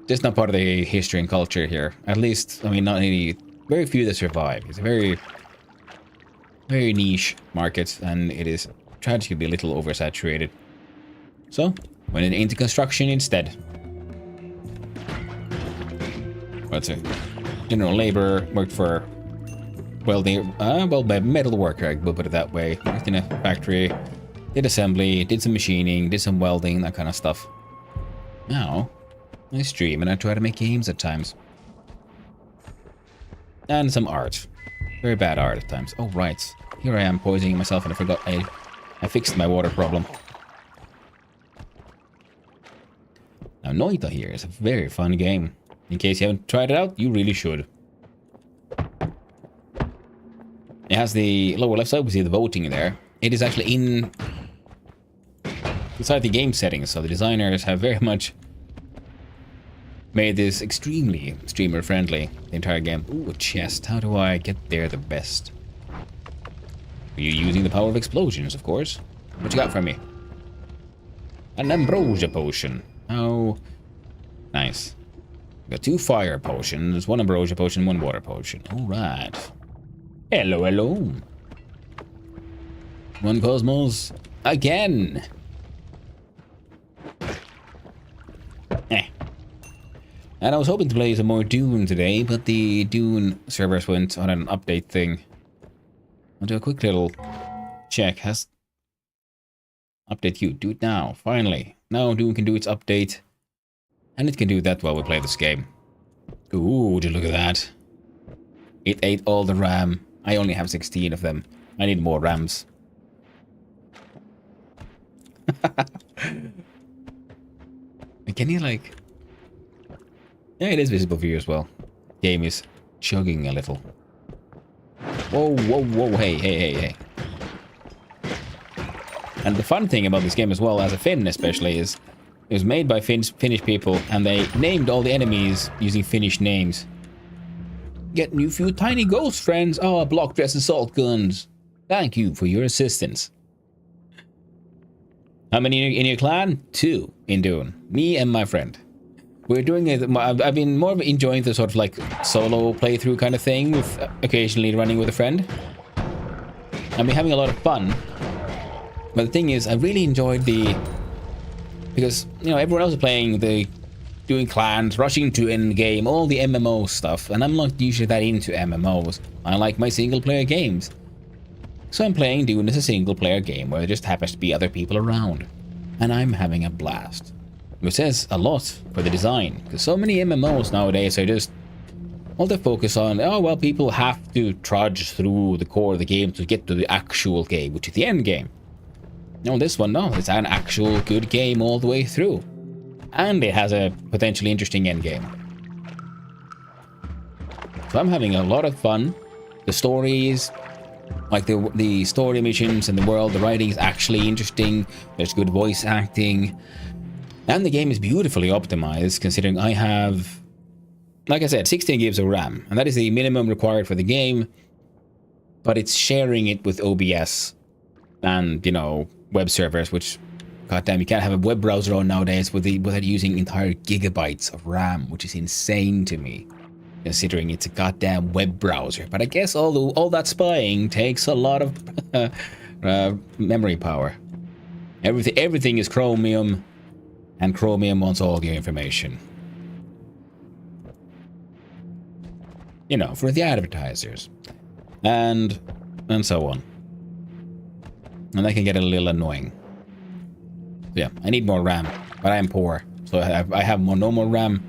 Just not part of the history and culture here. At least, I mean, not any, very few that survive. It's a very, very niche market, and it is tragically a little oversaturated. So, went into construction instead. What's it? General labor, worked for metal worker, I will put it that way. Worked in a factory, did assembly, did some machining, did some welding, that kind of stuff. Now, I stream and I try to make games at times. And some art. Very bad art at times. Oh, right. Here I am poisoning myself and I forgot I fixed my water problem. Now, Noita here is a very fun game. In case you haven't tried it out, you really should. It has the lower left side, we see the voting there. It is actually inside the game settings, so the designers have very much made this extremely streamer friendly, the entire game. Ooh, a chest. How do I get there the best? Are you using the power of explosions, of course? What you got for me? An ambrosia potion. Oh, nice. Got 2 fire potions, 1 ambrosia potion, 1 water potion. Alright. Hello, hello. 1 cosmos. Again. And I was hoping to play some more Dune today, but the Dune servers went on an update thing. I'll do a quick little check. Has update queue. Do it now. Finally. Now Dune can do its update. And it can do that while we play this game. Ooh, would you look at that. It ate all the RAM. I only have 16 of them. I need more RAMs. Can you like... Yeah, it is visible for you as well. Game is chugging a little. Whoa, whoa, whoa, hey, hey, hey, hey. And the fun thing about this game as well, as a Finn especially, is it was made by Finnish people, and they named all the enemies using Finnish names. Get new few tiny ghost friends. Oh, block dress assault guns. Thank you for your assistance. How many in your clan? 2 in Dune. Me and my friend. We're doing it. I've been more enjoying the sort of like solo playthrough kind of thing, with occasionally running with a friend. I've been having a lot of fun. But the thing is, I really enjoyed because, you know, everyone else is playing doing clans, rushing to end game, all the MMO stuff, and I'm not usually that into MMOs. I like my single player games. So I'm playing Dune as a single player game where there just happens to be other people around. And I'm having a blast. Which says a lot for the design, because so many MMOs nowadays are just all they focus on, oh well, people have to trudge through the core of the game to get to the actual game, which is the end game. No, this one, no, it's an actual good game all the way through. And it has a potentially interesting end game. So I'm having a lot of fun. The stories, like the story missions and the world, the writing is actually interesting. There's good voice acting. And the game is beautifully optimized, considering I have, like I said, 16 gigs of RAM. And that is the minimum required for the game. But it's sharing it with OBS and, you know, web servers, which, goddamn, you can't have a web browser on nowadays without using entire gigabytes of RAM, which is insane to me, considering it's a goddamn web browser. But I guess all that spying takes a lot of memory power. Everything is Chromium. And Chromium wants all your information. You know, for the advertisers. And so on. And that can get a little annoying. Yeah, I need more RAM, but I am poor. So I have no more RAM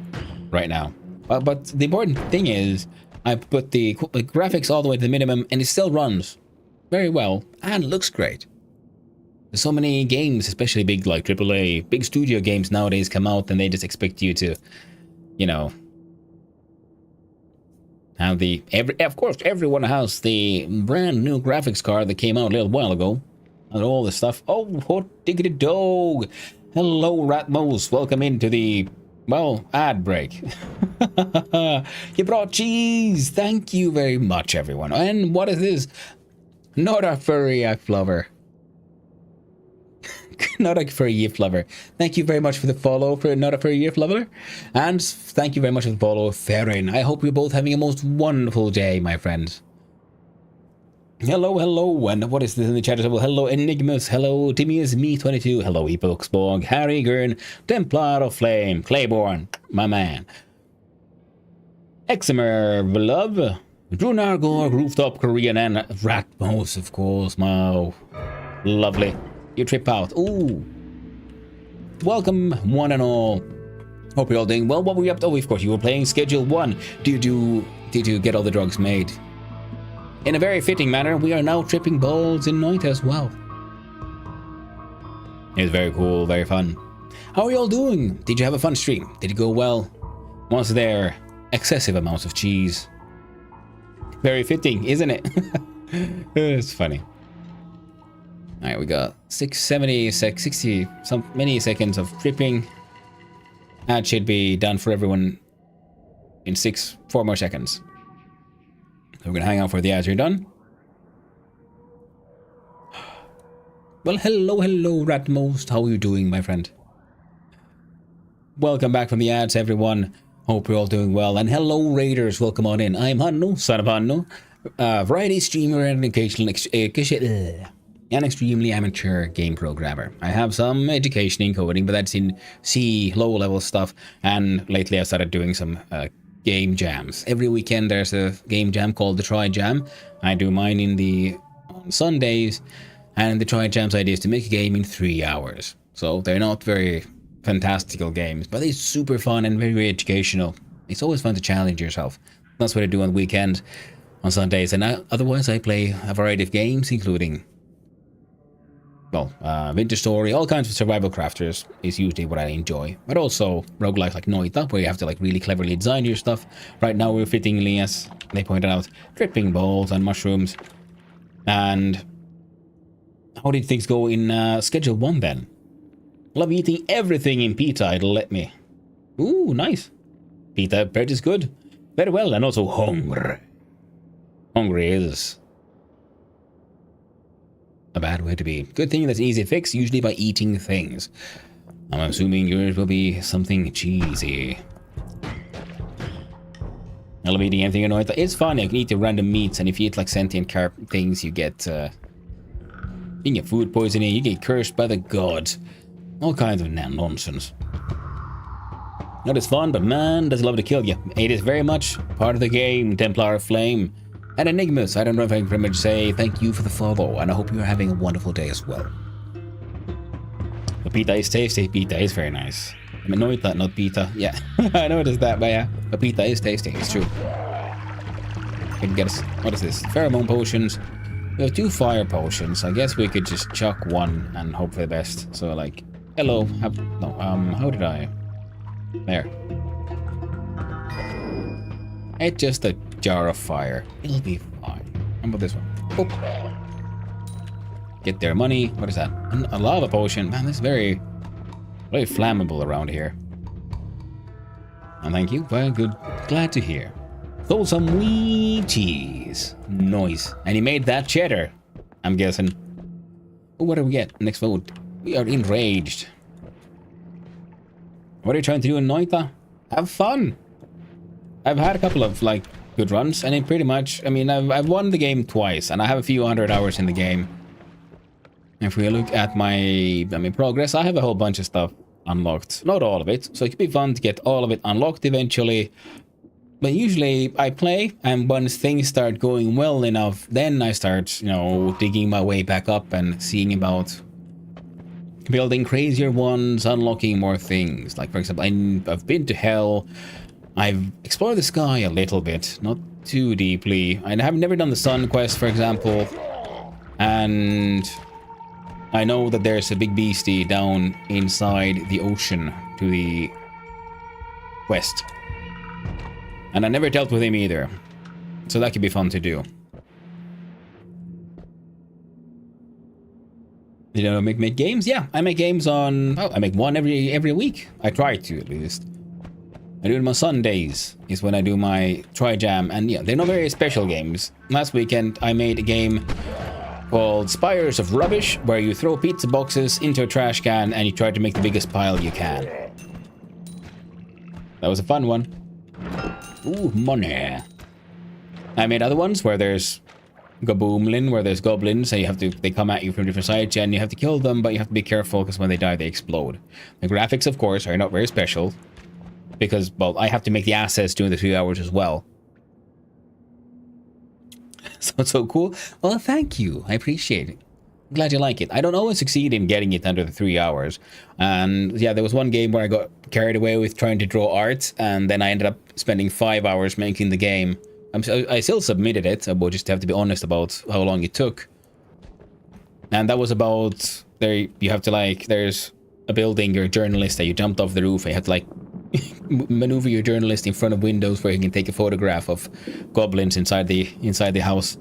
right now. But the important thing is, I put the graphics all the way to the minimum, and it still runs very well and looks great. There's so many games, especially big like AAA, big studio games nowadays come out and they just expect you to, you know, have of course everyone has the brand new graphics card that came out a little while ago. And all this stuff. Oh, hot diggity dog. Hello, Ratmos. Welcome into the, well, ad break. You brought cheese. Thank you very much, everyone. And what is this? Not a furry lover. Not a furry yiff lover. Thank you very much for the follow for Not a furry yiff lover. And thank you very much for the follow, Theron. I hope you're both having a most wonderful day, my friends. Hello, and what is this in the chat as well? Hello, Enigmas. Hello, Timius Me22. Hello, Epoxborg, Harry Gurn, Templar of Flame, Claiborne, my man. Exemer, Love, Drew Nargor, Rooftop Korean, and Ratmos, of course. Wow, lovely. You trip out. Ooh. Welcome, one and all. Hope you're all doing well. What were you up to? Oh, of course, you were playing Schedule 1. Did you get all the drugs made? In a very fitting manner, we are now tripping balls in night as well. It was very cool, very fun. How are you all doing? Did you have a fun stream? Did it go well? Was there excessive amounts of cheese? Very fitting, isn't it? It's funny. Alright, we got 60 many seconds of tripping. That should be done for everyone in 4 more seconds. So we're gonna hang out for the ads are done. Well, hello, Ratmost. How are you doing, my friend? Welcome back from the ads, everyone. Hope you're all doing well. And hello, Raiders. Welcome on in. I'm Hanno, son of Hanno, variety streamer and an extremely amateur game programmer. I have some education in coding, but that's in C, low-level stuff. And lately I started doing some game jams. Every weekend there's a game jam called the Try Jam. I do mine on Sundays, and the Try Jam's idea is to make a game in 3 hours. So they're not very fantastical games, but they're super fun and very, very educational. It's always fun to challenge yourself. That's what I do on the weekend, on Sundays, and otherwise I play a variety of games, including, well, Winter Story, all kinds of survival crafters is usually what I enjoy. But also roguelikes like Noita, where you have to like really cleverly design your stuff. Right now we're fittingly, as they pointed out, tripping balls and mushrooms. And how did things go in Schedule 1 then? Love eating everything in pizza, it'll let me. Ooh, nice. Pizza bread is good. Very well, and also hungry. Hungry is a bad way to be. Good thing that's an easy fix, usually by eating things. I'm assuming yours will be something cheesy. I love eating anything annoying. It's fun, you can eat the random meats, and if you eat like sentient things, you get food poisoning, you get cursed by the gods. All kinds of nonsense. Not as fun, but man does love to kill you. It is very much part of the game, Templar Flame. And Enigmas, I don't know if I can pretty much say thank you for the follow, and I hope you're having a wonderful day as well. The pita is tasty. Pita is very nice. I'm annoyed that not pita. Yeah, I noticed that, but yeah. But pita is tasty, it's true. Can get us, what is this? Pheromone potions. We have 2 fire potions. I guess we could just chuck one and hope for the best. So like, hello. How did I? There. It's just a jar of fire. It'll be fine. How about this one? Oh. Get their money. What is that? A lava potion. Man, this is very flammable around here. And thank you. Well, good. Glad to hear. Sold some wheat cheese. Nice. And he made that cheddar, I'm guessing. Oh, what do we get? Next vote. We are enraged. What are you trying to do in Noita? Have fun. I've had a couple of like good runs, and it pretty much, I mean, I've won the game twice, and I have a few hundred hours in the game. If we look at my progress, I have a whole bunch of stuff unlocked. Not all of it, so it could be fun to get all of it unlocked eventually. But usually I play, and once things start going well enough, then I start, you know, digging my way back up and seeing about building crazier ones, unlocking more things. Like, for example, I've been to Hell. I've explored the sky a little bit, not too deeply. I have never done the Sun quest, for example. And I know that there's a big beastie down inside the ocean to the west. And I never dealt with him either. So that could be fun to do. You know, make games? Yeah, I make games on... Oh, I make one every week. I try to, at least. I do it on Sundays, is when I do my Tri-Jam. And yeah, they're not very special games. Last weekend, I made a game called Spires of Rubbish, where you throw pizza boxes into a trash can and you try to make the biggest pile you can. That was a fun one. Ooh, money. I made other ones where there's Gaboomlin, where there's goblins, and they come at you from different sides, and you have to kill them, but you have to be careful because when they die, they explode. The graphics, of course, are not very special because, well, I have to make the assets during the 3 hours as well. So it's so cool. Well, thank you. I appreciate it. I'm glad you like it. I don't always succeed in getting it under the 3 hours. And yeah, there was one game where I got carried away with trying to draw art, and then I ended up spending 5 hours making the game. I still submitted it, but just have to be honest about how long it took. And that was about, you have to like, there's a building, you're a journalist, that you jumped off the roof, and you have to like maneuver your journalist in front of windows where you can take a photograph of goblins inside the house.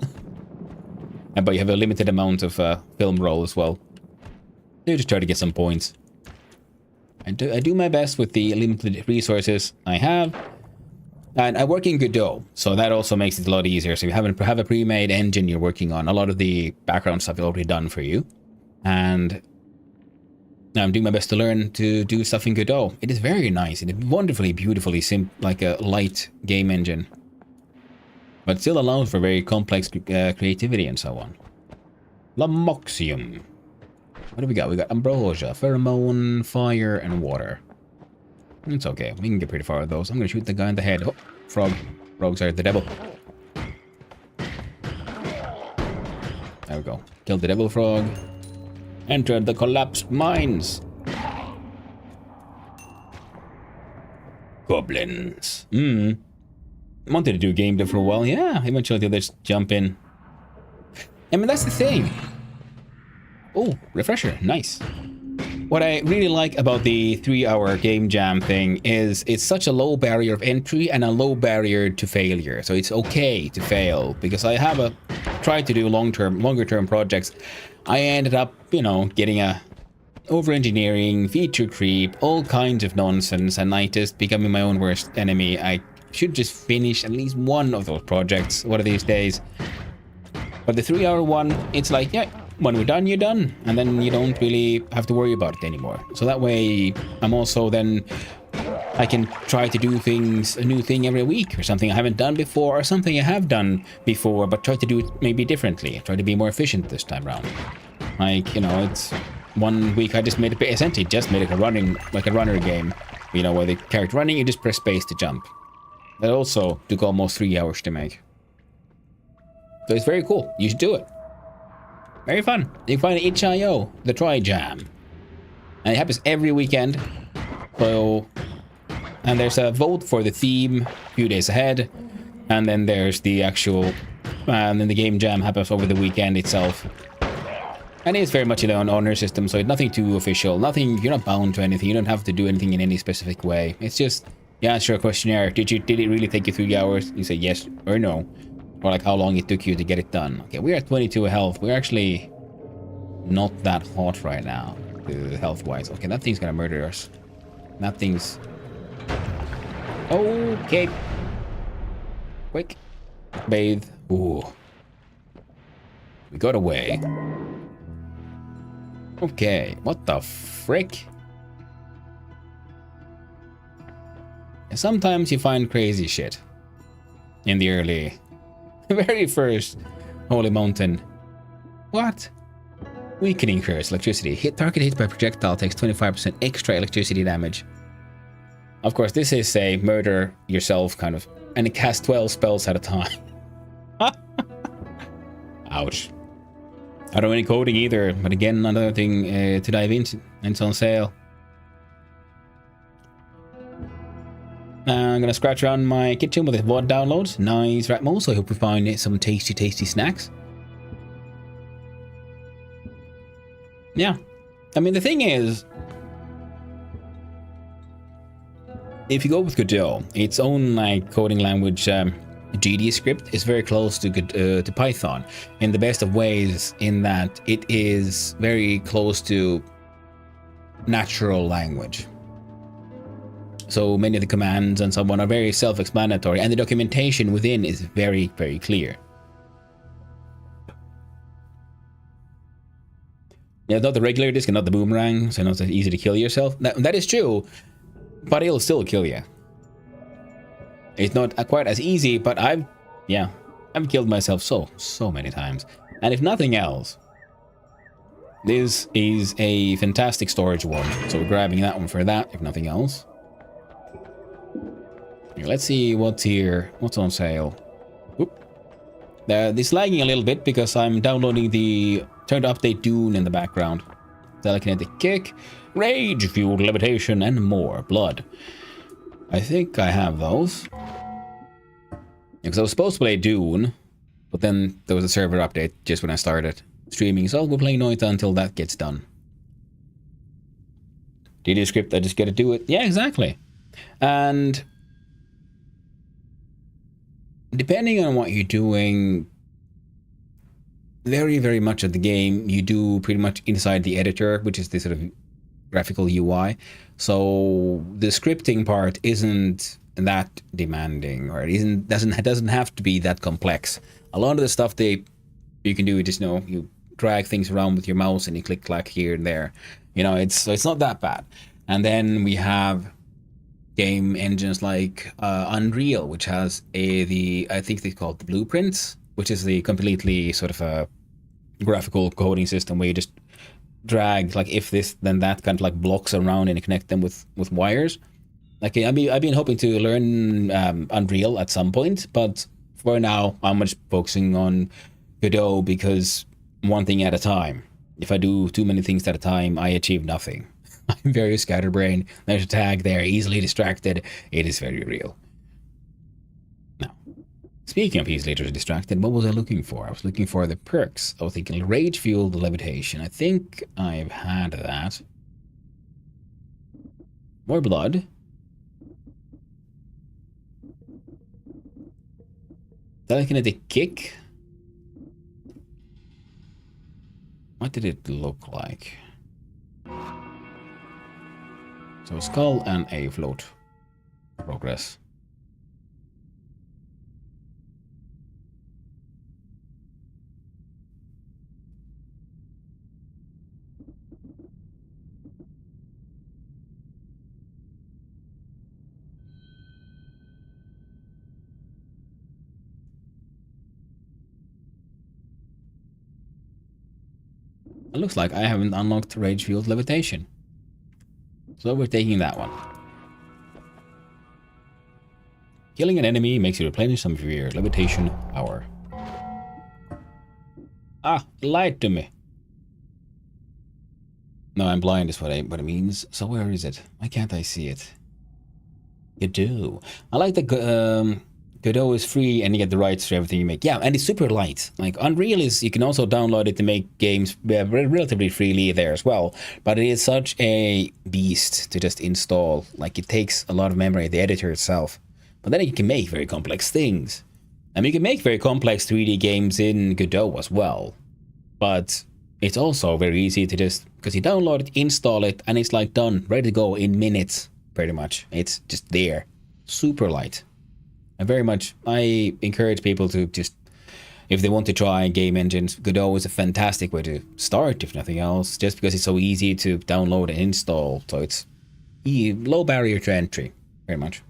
But you have a limited amount of film roll as well. You just try to get some points. I do my best with the limited resources I have. And I work in Godot, so that also makes it a lot easier. So you have a pre-made engine you're working on. A lot of the background stuff is already done for you. And I'm doing my best to learn to do stuff in Godot. It is very nice. It is wonderfully, beautifully like a light game engine. But still allows for very complex creativity and so on. Lamoxium. What do we got? We got Ambrosia, Pheromone, Fire, and Water. It's okay. We can get pretty far with those. I'm going to shoot the guy in the head. Oh, frog. Frogs are the devil. There we go. Killed the devil frog. Entered the collapsed mines. Goblins. Wanted to do a game there for a while. Yeah, eventually they'll just jump in. I mean, that's the thing. Oh, refresher. Nice. What I really like about the 3-hour game jam thing is it's such a low barrier of entry and a low barrier to failure. So it's okay to fail, because I have tried to do longer term projects. I ended up, you know, getting over-engineering, feature creep, all kinds of nonsense, and I just becoming my own worst enemy. I should just finish at least one of those projects one of these days. But the 3-hour one, it's like, yeah, when we're done, you're done. And then you don't really have to worry about it anymore. So that way, I'm also then... I can try to do things, a new thing every week, or something I haven't done before, or something I have done before, but try to do it maybe differently. Try to be more efficient this time around. Like, you know, it's... One week I just made it, essentially just made it a runner game. You know, where the character running, you just press space to jump. That also took almost 3 hours to make. So it's very cool. You should do it. Very fun. You can find it itch.io, the Try Jam. And it happens every weekend. So... And there's a vote for the theme a few days ahead. And then there's the actual... and then the game jam happens over the weekend itself. And it's very much an honor system, so it's nothing too official. Nothing, you're not bound to anything. You don't have to do anything in any specific way. It's just, you answer a questionnaire. Did it really take you 3 hours? You say yes or no. Or like how long it took you to get it done. Okay, we're at 22 health. We're actually not that hot right now, health-wise. Okay, that thing's gonna murder us. That thing's... Okay. Quick. Bathe. Ooh. We got away. Okay, what the frick? And sometimes you find crazy shit. In the very first Holy Mountain. What? Weakening curse, electricity. Target hit by projectile takes 25% extra electricity damage. Of course, this is a murder yourself kind of, and it casts 12 spells at a time. Ouch. I don't know any coding either, but again, another thing to dive into, and it's on sale. I'm gonna scratch around my kitchen with the VOD downloads. Nice, right, Mo, so I hope we find some tasty, tasty snacks. Yeah. I mean, the thing is, if you go with Godot, its own like coding language, GD script is very close to Python in the best of ways, in that it is very close to natural language. So many of the commands and so on are very self-explanatory, and the documentation within is very, very clear. Yeah, not the regular disc and not the boomerang, so not so easy to kill yourself. That is true, but it'll still kill you. It's not quite as easy, but I've killed myself so many times. And if nothing else, this is a fantastic storage one. So we're grabbing that one for that, if nothing else. Here, let's see what's here. What's on sale? Oop. This lagging a little bit because I'm downloading the Turn to Update Dune in the background. Telekinetic Kick, Rage, Fueled Levitation, and more. Blood. I think I have those. Because I was supposed to play Dune, but then there was a server update just when I started streaming, so I'll go play Noita until that gets done. DD script, I just gotta do it. Yeah, exactly. And depending on what you're doing, very, very much of the game you do pretty much inside the editor, which is the sort of graphical UI. So the scripting part isn't that demanding, or it doesn't have to be that complex. A lot of the stuff you can do, just, you know, you drag things around with your mouse and you click clack here and there. You know, it's not that bad. And then we have game engines like Unreal, which has I think they call it the Blueprints, which is the completely sort of a graphical coding system where you just drag like if this then that kind of like blocks around and connect them with wires. Like I've been hoping to learn Unreal at some point, but for now I'm just focusing on Godot, because one thing at a time. If I do too many things at a time, I achieve nothing. I'm very scatterbrained. There's a tag there, easily distracted. It is very real. Now, speaking of easily distracted, what was I looking for? I was looking for the perks. I was thinking Rage Fueled Levitation. I think I've had that. More blood. Telekinetic Kick. What did it look like? So skull and a float. Progress. It looks like I haven't unlocked Rage Field Levitation. So we're taking that one. Killing an enemy makes you replenish some of your levitation power. Ah, it lied to me. No, I'm blind is what it means. So where is it? Why can't I see it? Godot. I like that Godot is free and you get the rights to everything you make. Yeah, and it's super light. Like Unreal is, you can also download it to make games relatively freely there as well. But it is such a beast to just install. Like it takes a lot of memory, the editor itself. But then you can make very complex things. And you can make very complex 3D games in Godot as well. But it's also very easy to just, because you download it, install it, and it's like done, ready to go in minutes, pretty much. It's just there. Super light. And I encourage people to just, if they want to try game engines, Godot is a fantastic way to start, if nothing else, just because it's so easy to download and install. So it's low barrier to entry, very much.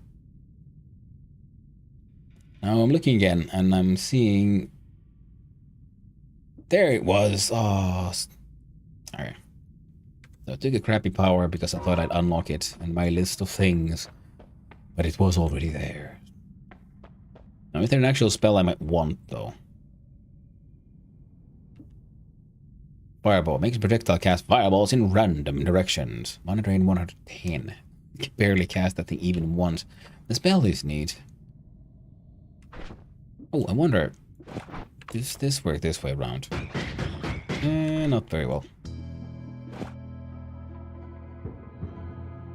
Now I'm looking again, and I'm seeing... There it was. Oh, alright. So I took a crappy power because I thought I'd unlock it in my list of things. But it was already there. Now, is there an actual spell I might want, though? Fireball. Makes a projectile cast fireballs in random directions. Mana drain 110. You can barely cast that thing even once. The spell is neat. Oh, I wonder... Does this work this way around? Not very well.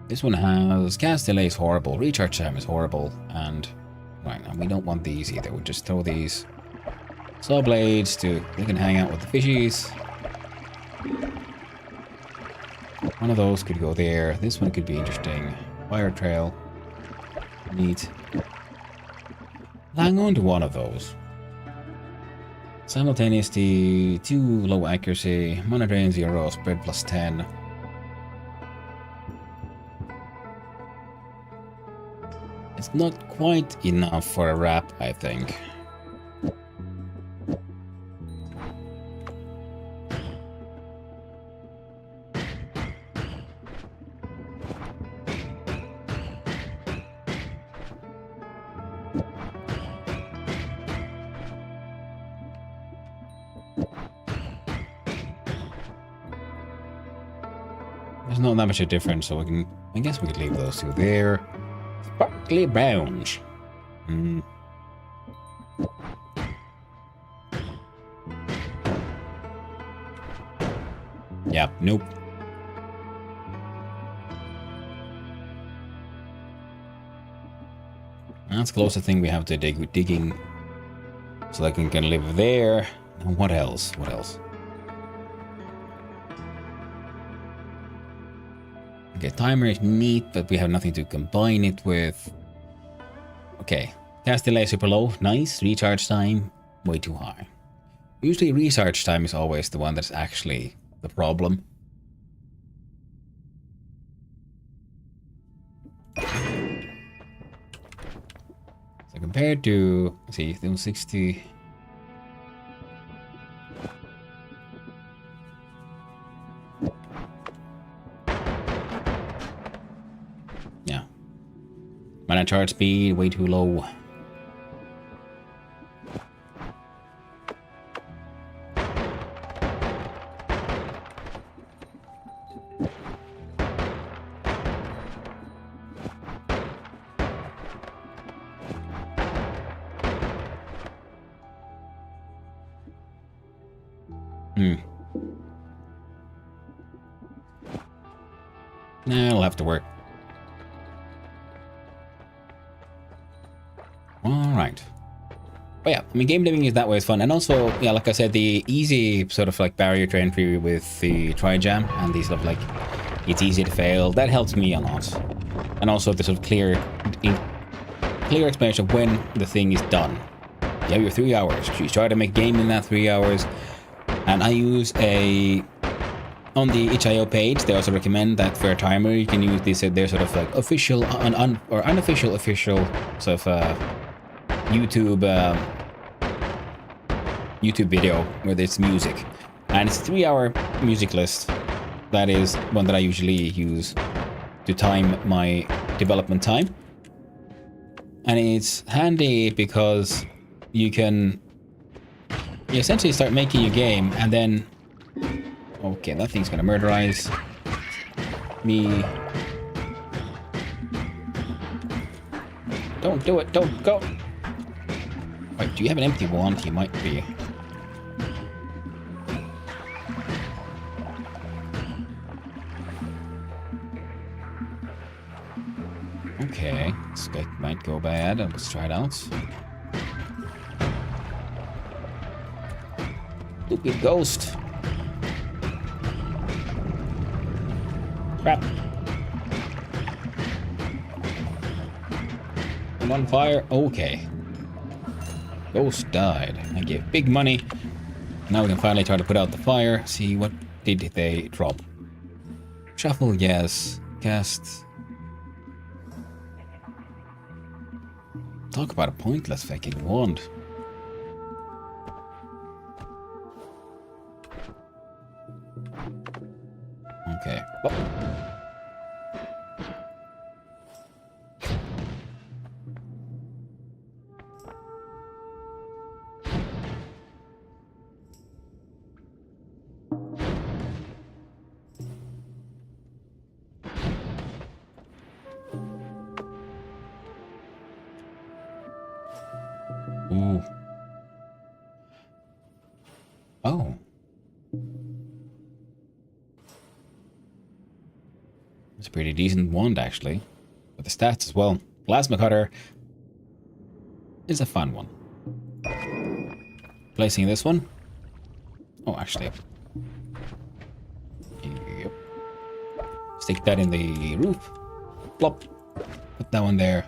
This one has cast delay is horrible, recharge time is horrible, and right now we don't want these either. We'll just throw these saw blades to they can hang out with the fishies. One of those could go there. This one could be interesting. Fire trail. Neat. Hang on to one of those. Simultaneously, 2 low accuracy, mana drain 0, spread plus 10. It's not quite enough for a wrap, I think. There's not that much of a difference, so I guess we could leave those two there. Sparkly browns. Yeah, nope. That's the closest thing we have to digging. So I can live there. And what else? What else? Okay, timer is neat, but we have nothing to combine it with. Okay, cast delay super low, nice. Recharge time, way too high. Usually recharge time is always the one that's actually the problem. So compared to, let's see, 60... Mana charge speed, way too low. Nah, it'll have to work. Alright. But yeah, I mean, game living is that way is fun. And also, yeah, like I said, the easy sort of like barrier to entry with the tri-jam and these sort of like, it's easy to fail, that helps me a lot. And also the sort of clear explanation of when the thing is done. You have your 3 hours. You try to make game in that 3 hours. And I use on the itch.io page, they also recommend that for a timer, you can use this, their sort of like official or unofficial sort of YouTube video where there's music. And it's a 3-hour music list. That is one that I usually use to time my development time. And it's handy because you essentially start making your game and then... Okay, that thing's gonna murderize me. Don't do it, don't go. Wait, do you have an empty wand? You might be. Okay, this guy might go bad. Let's try it out. Stupid ghost. Crap. I'm on fire. Okay. Ghost died. I gave big money. Now we can finally try to put out the fire. See, what did they drop? Shuffle, yes. Cast. Talk about a pointless fucking wand. Okay. Oh. Ooh. Oh. It's a pretty decent wand, actually. With the stats as well. Plasma cutter is a fun one. Placing this one. Oh, actually. Yep. Stick that in the roof. Plop. Put that one there.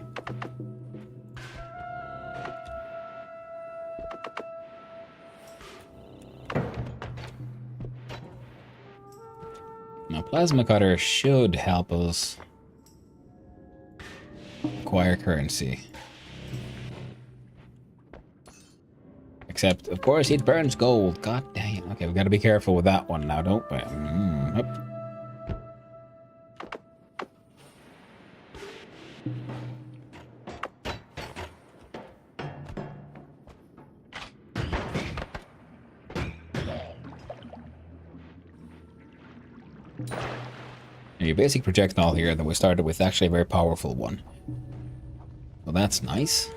Now, plasma cutter should help us acquire currency. Except, of course, it burns gold. God damn. Okay, we gotta be careful with that one now, don't we? Yep. Your basic projectile here that we started with, actually a very powerful one. Well, that's nice.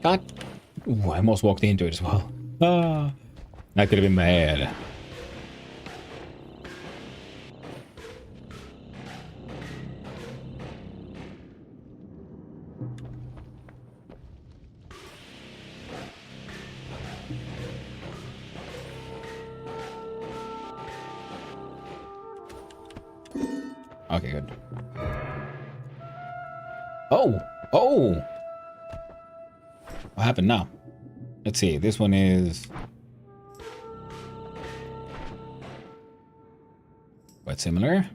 God. Ooh, I almost walked into it as well. Ah, that could have been bad. Okay, good. Oh! Oh! What happened now? Let's see. This one is quite similar.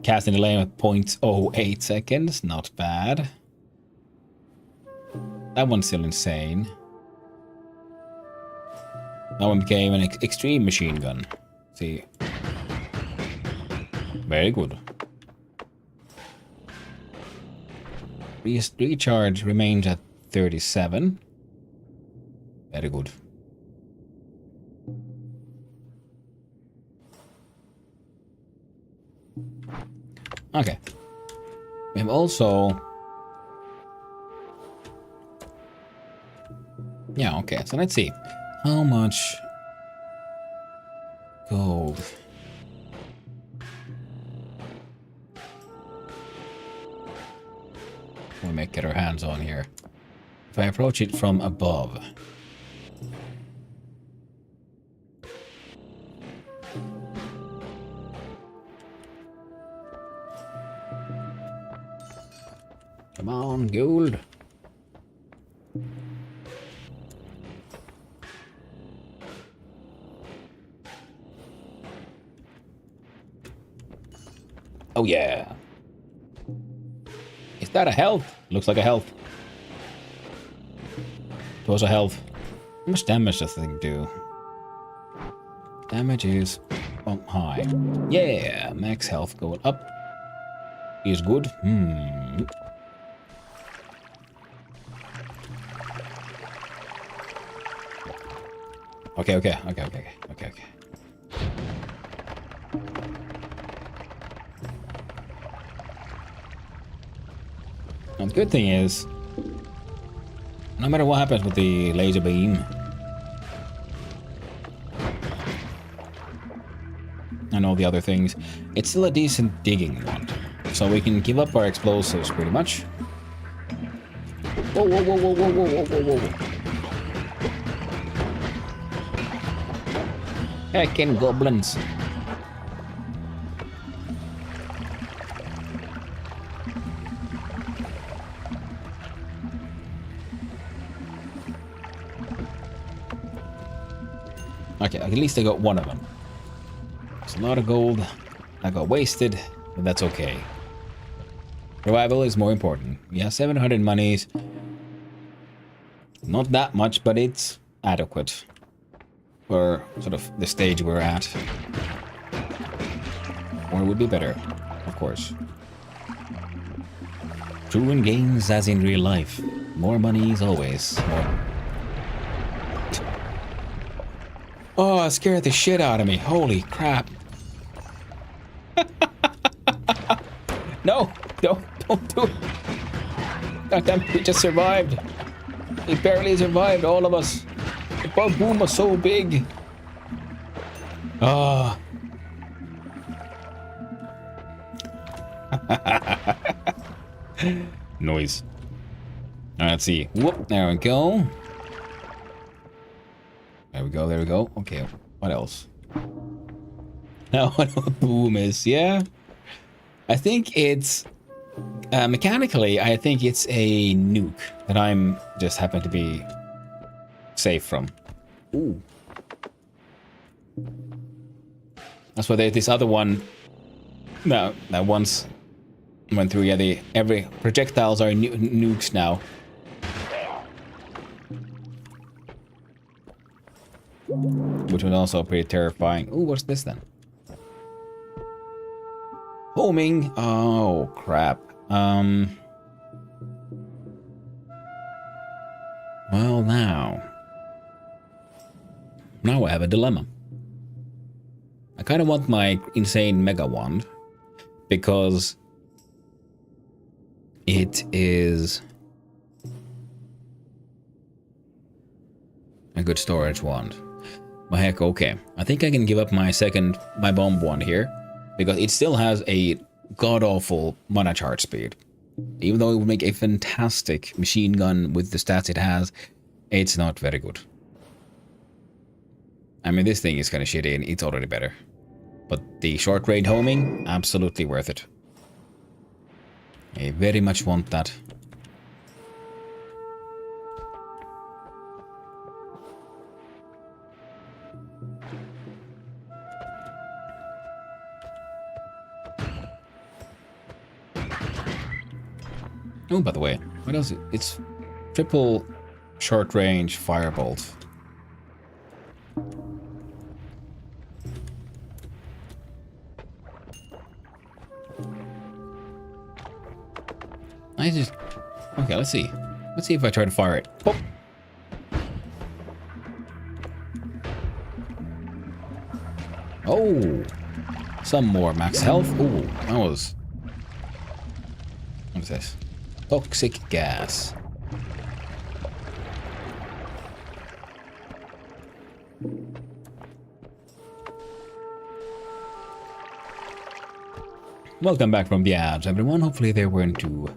Casting delay of 0.08 seconds. Not bad. That one's still insane. That one became an extreme machine gun. See. Very good. Recharge remains at 37. Very good. Okay. We have also... Yeah, okay. So let's see. How much gold... we might get our hands on here. If I approach it from above. Come on, gold. Oh yeah. Is that a health? Looks like a health. It was a health. How much damage does this thing do? Damage is high. Yeah, max health going up is good. Okay. Now, the good thing is, no matter what happens with the laser beam and all the other things, it's still a decent digging one. So we can give up our explosives pretty much. Whoa. Heckin' goblins. Okay, at least I got one of them. It's a lot of gold. I got wasted, but that's okay. Revival is more important. Yeah, 700 monies. Not that much, but it's adequate for sort of the stage we're at. Or it would be better, of course. True in games as in real life. More money is always more. Oh, it scared the shit out of me. Holy crap. No, don't do it. God damn it, we just survived. We barely survived, all of us. The bug boom was so big. Ah. Noise. Alright, let's see. Whoop, there we go. There we go. Okay, what else? Now what a boom is, yeah? I think it's... mechanically, I think it's a nuke that I'm just happen to be safe from. Ooh. That's why there's this other one... No, that once went through, yeah, every projectiles are nukes now. Which was also pretty terrifying. Ooh, what's this then? Homing. Oh, crap. Well, now I have a dilemma. I kind of want my insane mega wand because it is a good storage wand. But heck, okay. I think I can give up my bomb wand here because it still has a god-awful mana charge speed. Even though it would make a fantastic machine gun with the stats it has, it's not very good. I mean, this thing is kind of shitty and it's already better. But the short-range homing, absolutely worth it. I very much want that. Oh, by the way, what else? It's triple short-range firebolt. Okay, let's see. Let's see if I try to fire it. Oh. Oh, some more max health. Oh, that was... What is this? Toxic gas. Welcome back from the ads, everyone. Hopefully they weren't too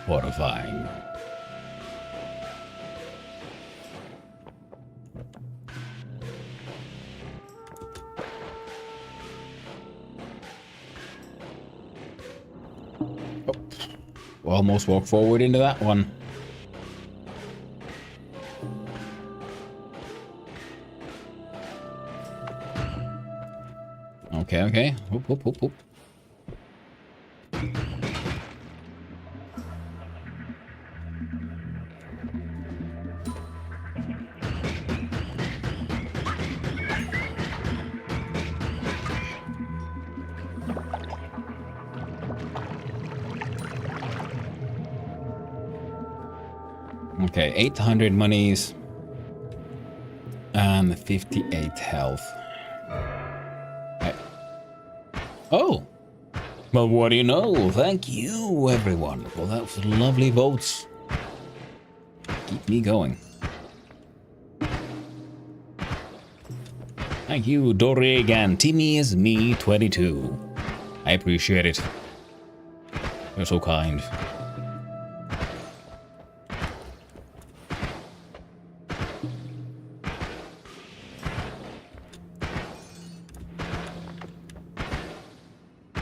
horrifying. Oh. almost walk forward into that one. Okay, okay. Whoop, whoop, whoop, whoop. Okay, 800 monies and 58 health. Right. Oh! Well, what do you know? Thank you, everyone. Well, that was lovely votes. Keep me going. Thank you, Doregan. Timmy is me 22. I appreciate it. You're so kind.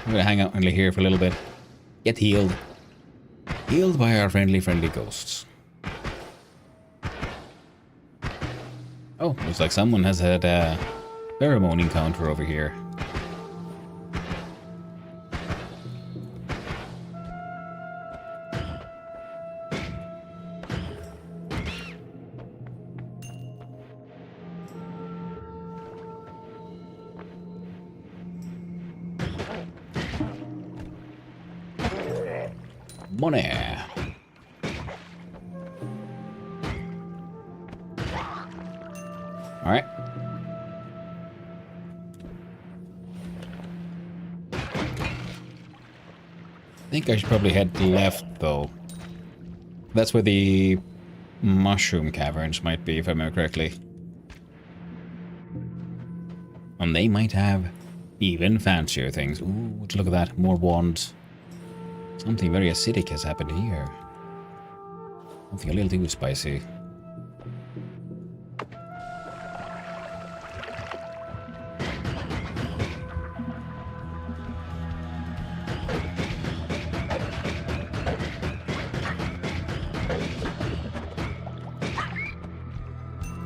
I'm gonna hang out here for a little bit. Get healed. Healed by our friendly ghosts. Oh, looks like someone has had a pheromone encounter over here. Money. All right. I think I should probably head left, though. That's where the mushroom caverns might be, if I remember correctly. And they might have even fancier things. Ooh, would you look at that? More wands. Something very acidic has happened here. Something a little too spicy.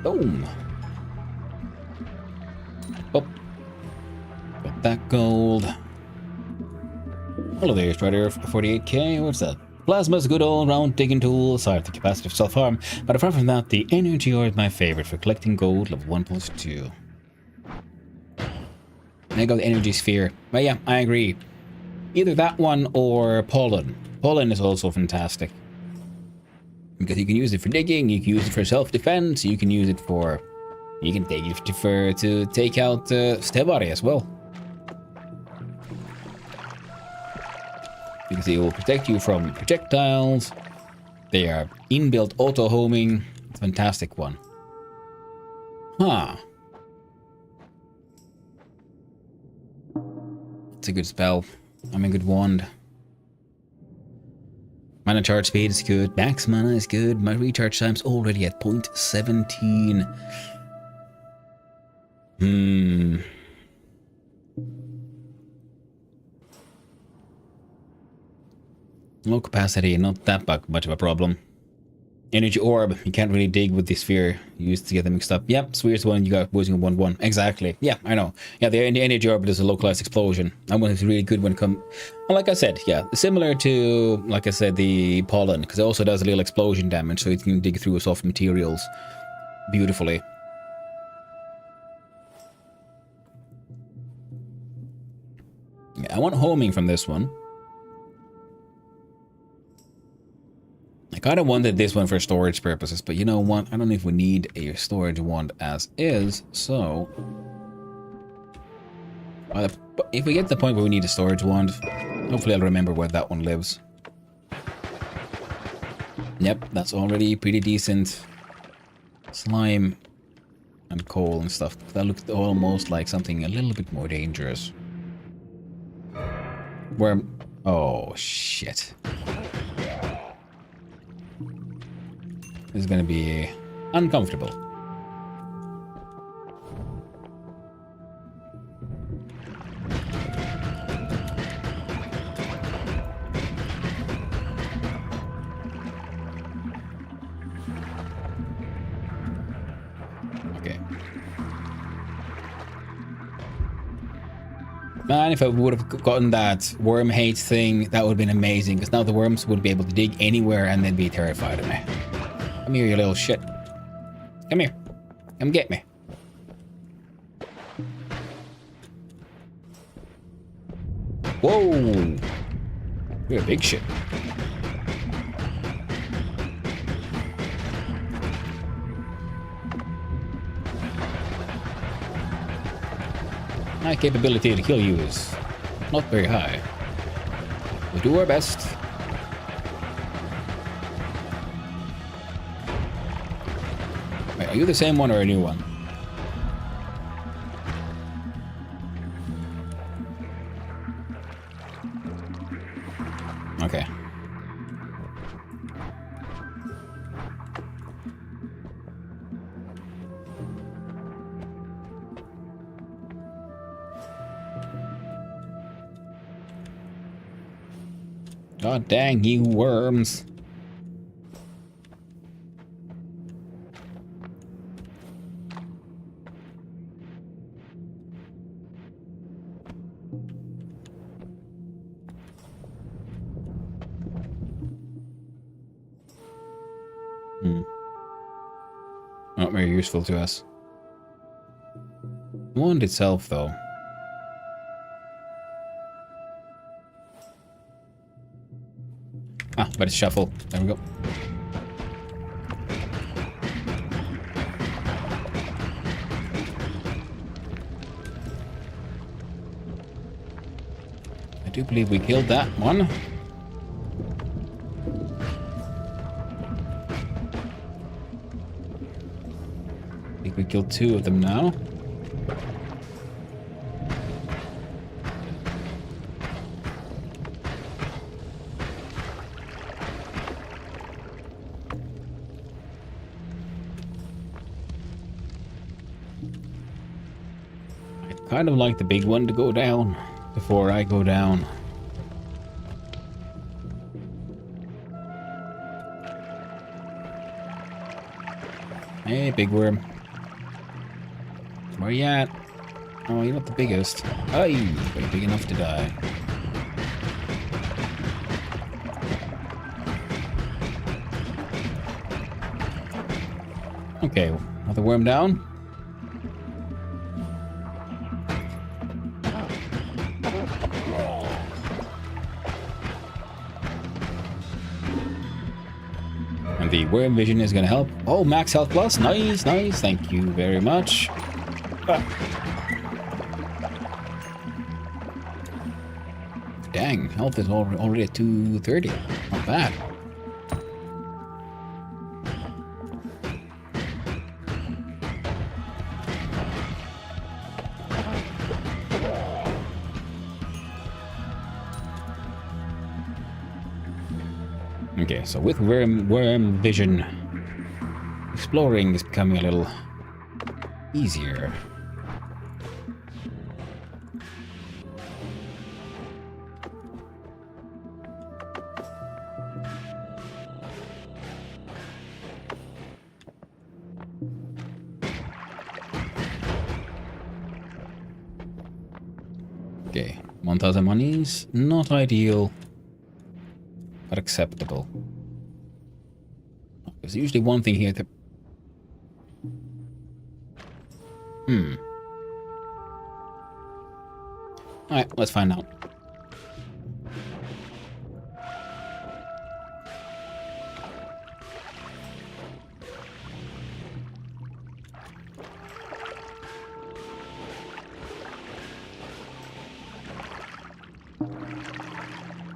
Boom! Oh. Got that gold. Hello there, Strider 48k. What's that? Plasma's a good all-round digging tool. Sorry for the capacity of self-harm, but apart from that, the energy ore is my favorite for collecting gold level 1+2. And I got the energy sphere. But yeah, I agree. Either that one or pollen. Pollen is also fantastic. Because you can use it for digging, you can use it for self-defense, you can use it for... You can take it to take out Stebari as well. Because they will protect you from projectiles. They are inbuilt auto-homing. It's a fantastic one. Huh. It's a good spell. I'm a good wand. Mana charge speed is good. Max mana is good. My recharge time's already at 0.17. Low capacity, not that much of a problem. Energy orb, you can't really dig with the sphere. You used to get them mixed up. Yep, sphere's the one you got using a 1-1. Exactly. Yeah, I know. Yeah, the energy orb is a localized explosion. That one is really good when it comes... Well, like I said, yeah, similar to, like I said, the pollen, because it also does a little explosion damage, so it can dig through soft materials beautifully. Yeah, I want homing from this one. I kind of wanted this one for storage purposes, but you know what? I don't know if we need a storage wand as is, so... if we get to the point where we need a storage wand, hopefully I'll remember where that one lives. Yep, that's already pretty decent. Slime and coal and stuff. That looks almost like something a little bit more dangerous. Where... Oh, shit. This is gonna be uncomfortable. Man, if I would have gotten that worm hate thing, that would have been amazing. Because now the worms wouldn't be able to dig anywhere and they'd be terrified of me. Come here, you little shit. Come here. Come get me. Whoa! You're a big shit. My capability to kill you is not very high. We'll do our best. Wait, are you the same one or a new one? Okay. God dang you worms. Not very useful to us. The wound itself, though. Ah, but it's shuffle. There we go. I do believe we killed that one. I think we killed 2 of them now. Kind of like the big one to go down before I go down. Hey, big worm. Where you at? Oh, you're not the biggest. Oh, you're big enough to die. Okay, another worm down. The worm vision is gonna help. Oh, max health plus. Nice, nice. Thank you very much. Ah. Dang, health is already at 230. Not bad. Okay, so with worm vision, exploring is becoming a little easier. Okay, 1,000 monies, not ideal. But acceptable. There's usually one thing here that... Alright, let's find out.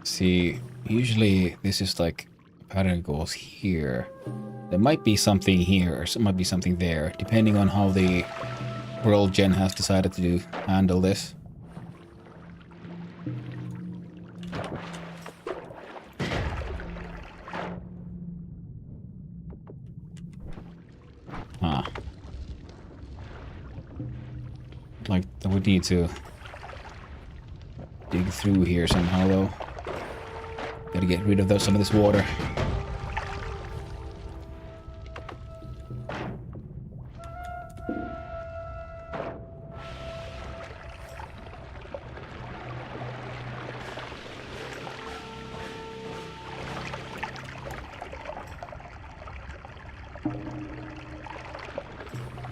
See... Usually, this is like a pattern goes here. There might be something here, or there might be something there, depending on how the world gen has decided to handle this. Ah. Like, I would need to dig through here somehow, though. Gotta get rid of some of this water.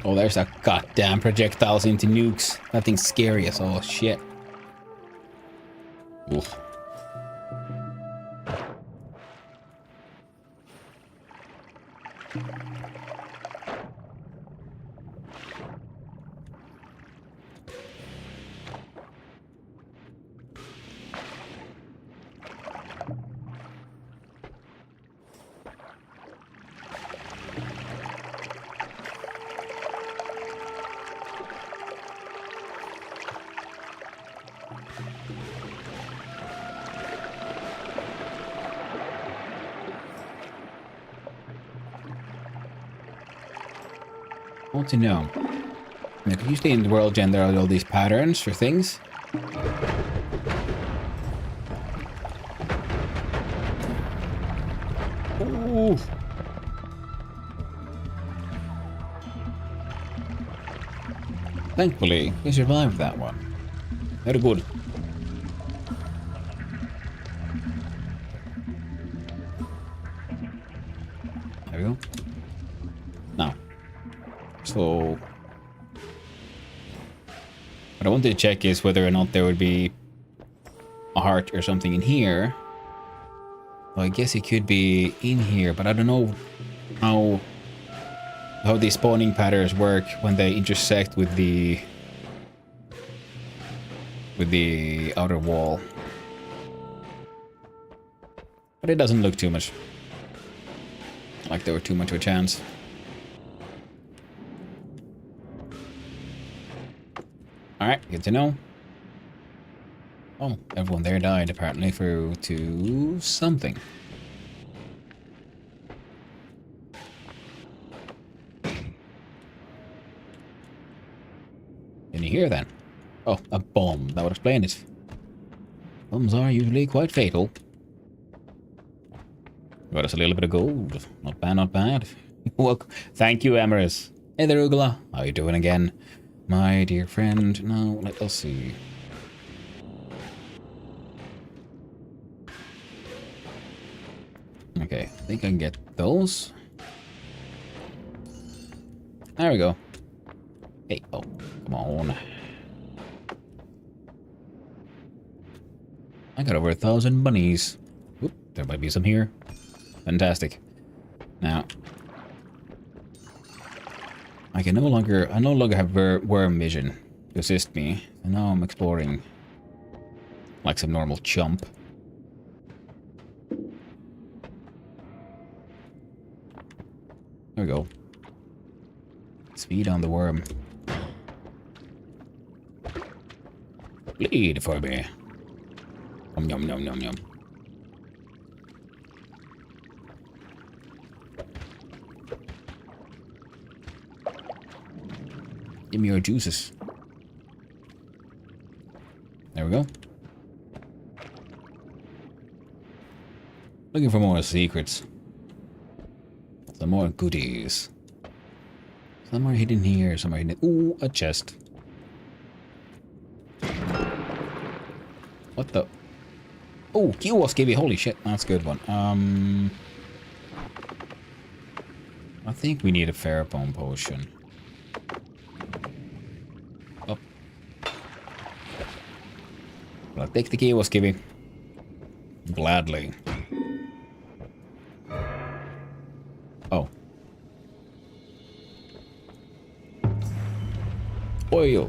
Oh, there's a goddamn projectiles into nukes. That thing's scary as all shit. Oof. Want to know. Like, usually in the world gen there are all these patterns for things. Ooh. Thankfully, we survived that one. Very good. There we go. Now. So, what I wanted to check is whether or not there would be a heart or something in here. Well, I guess it could be in here, but I don't know how these spawning patterns work when they intersect with the outer wall. But it doesn't look too much like there were too much of a chance. Alright, good to know. Oh, everyone there died apparently to something. Can you hear that? Oh, a bomb. That would explain it. Bombs are usually quite fatal. Got us a little bit of gold. Not bad, not bad. Well, thank you, Emerus. Hey there, Ugla. How you doing again? My dear friend. Now, let us see. Okay, I think I can get those. There we go. Hey, oh, come on. I got over 1,000 bunnies. Oop, there might be some here. Fantastic. Now, I no longer have worm vision to assist me. And now I'm exploring like some normal chump. There we go. Speed on the worm. Bleed for me. Yum yum yum yum. Give me your juices. There we go. Looking for more secrets. Some more goodies. Some are hidden here, some are hidden. Ooh, a chest. What the? Oh, kiosk gave you. Holy shit, that's a good one. I think we need a pheromone potion. Up. I'll take the kiosk, Gibby. Gladly. Oh. Oil.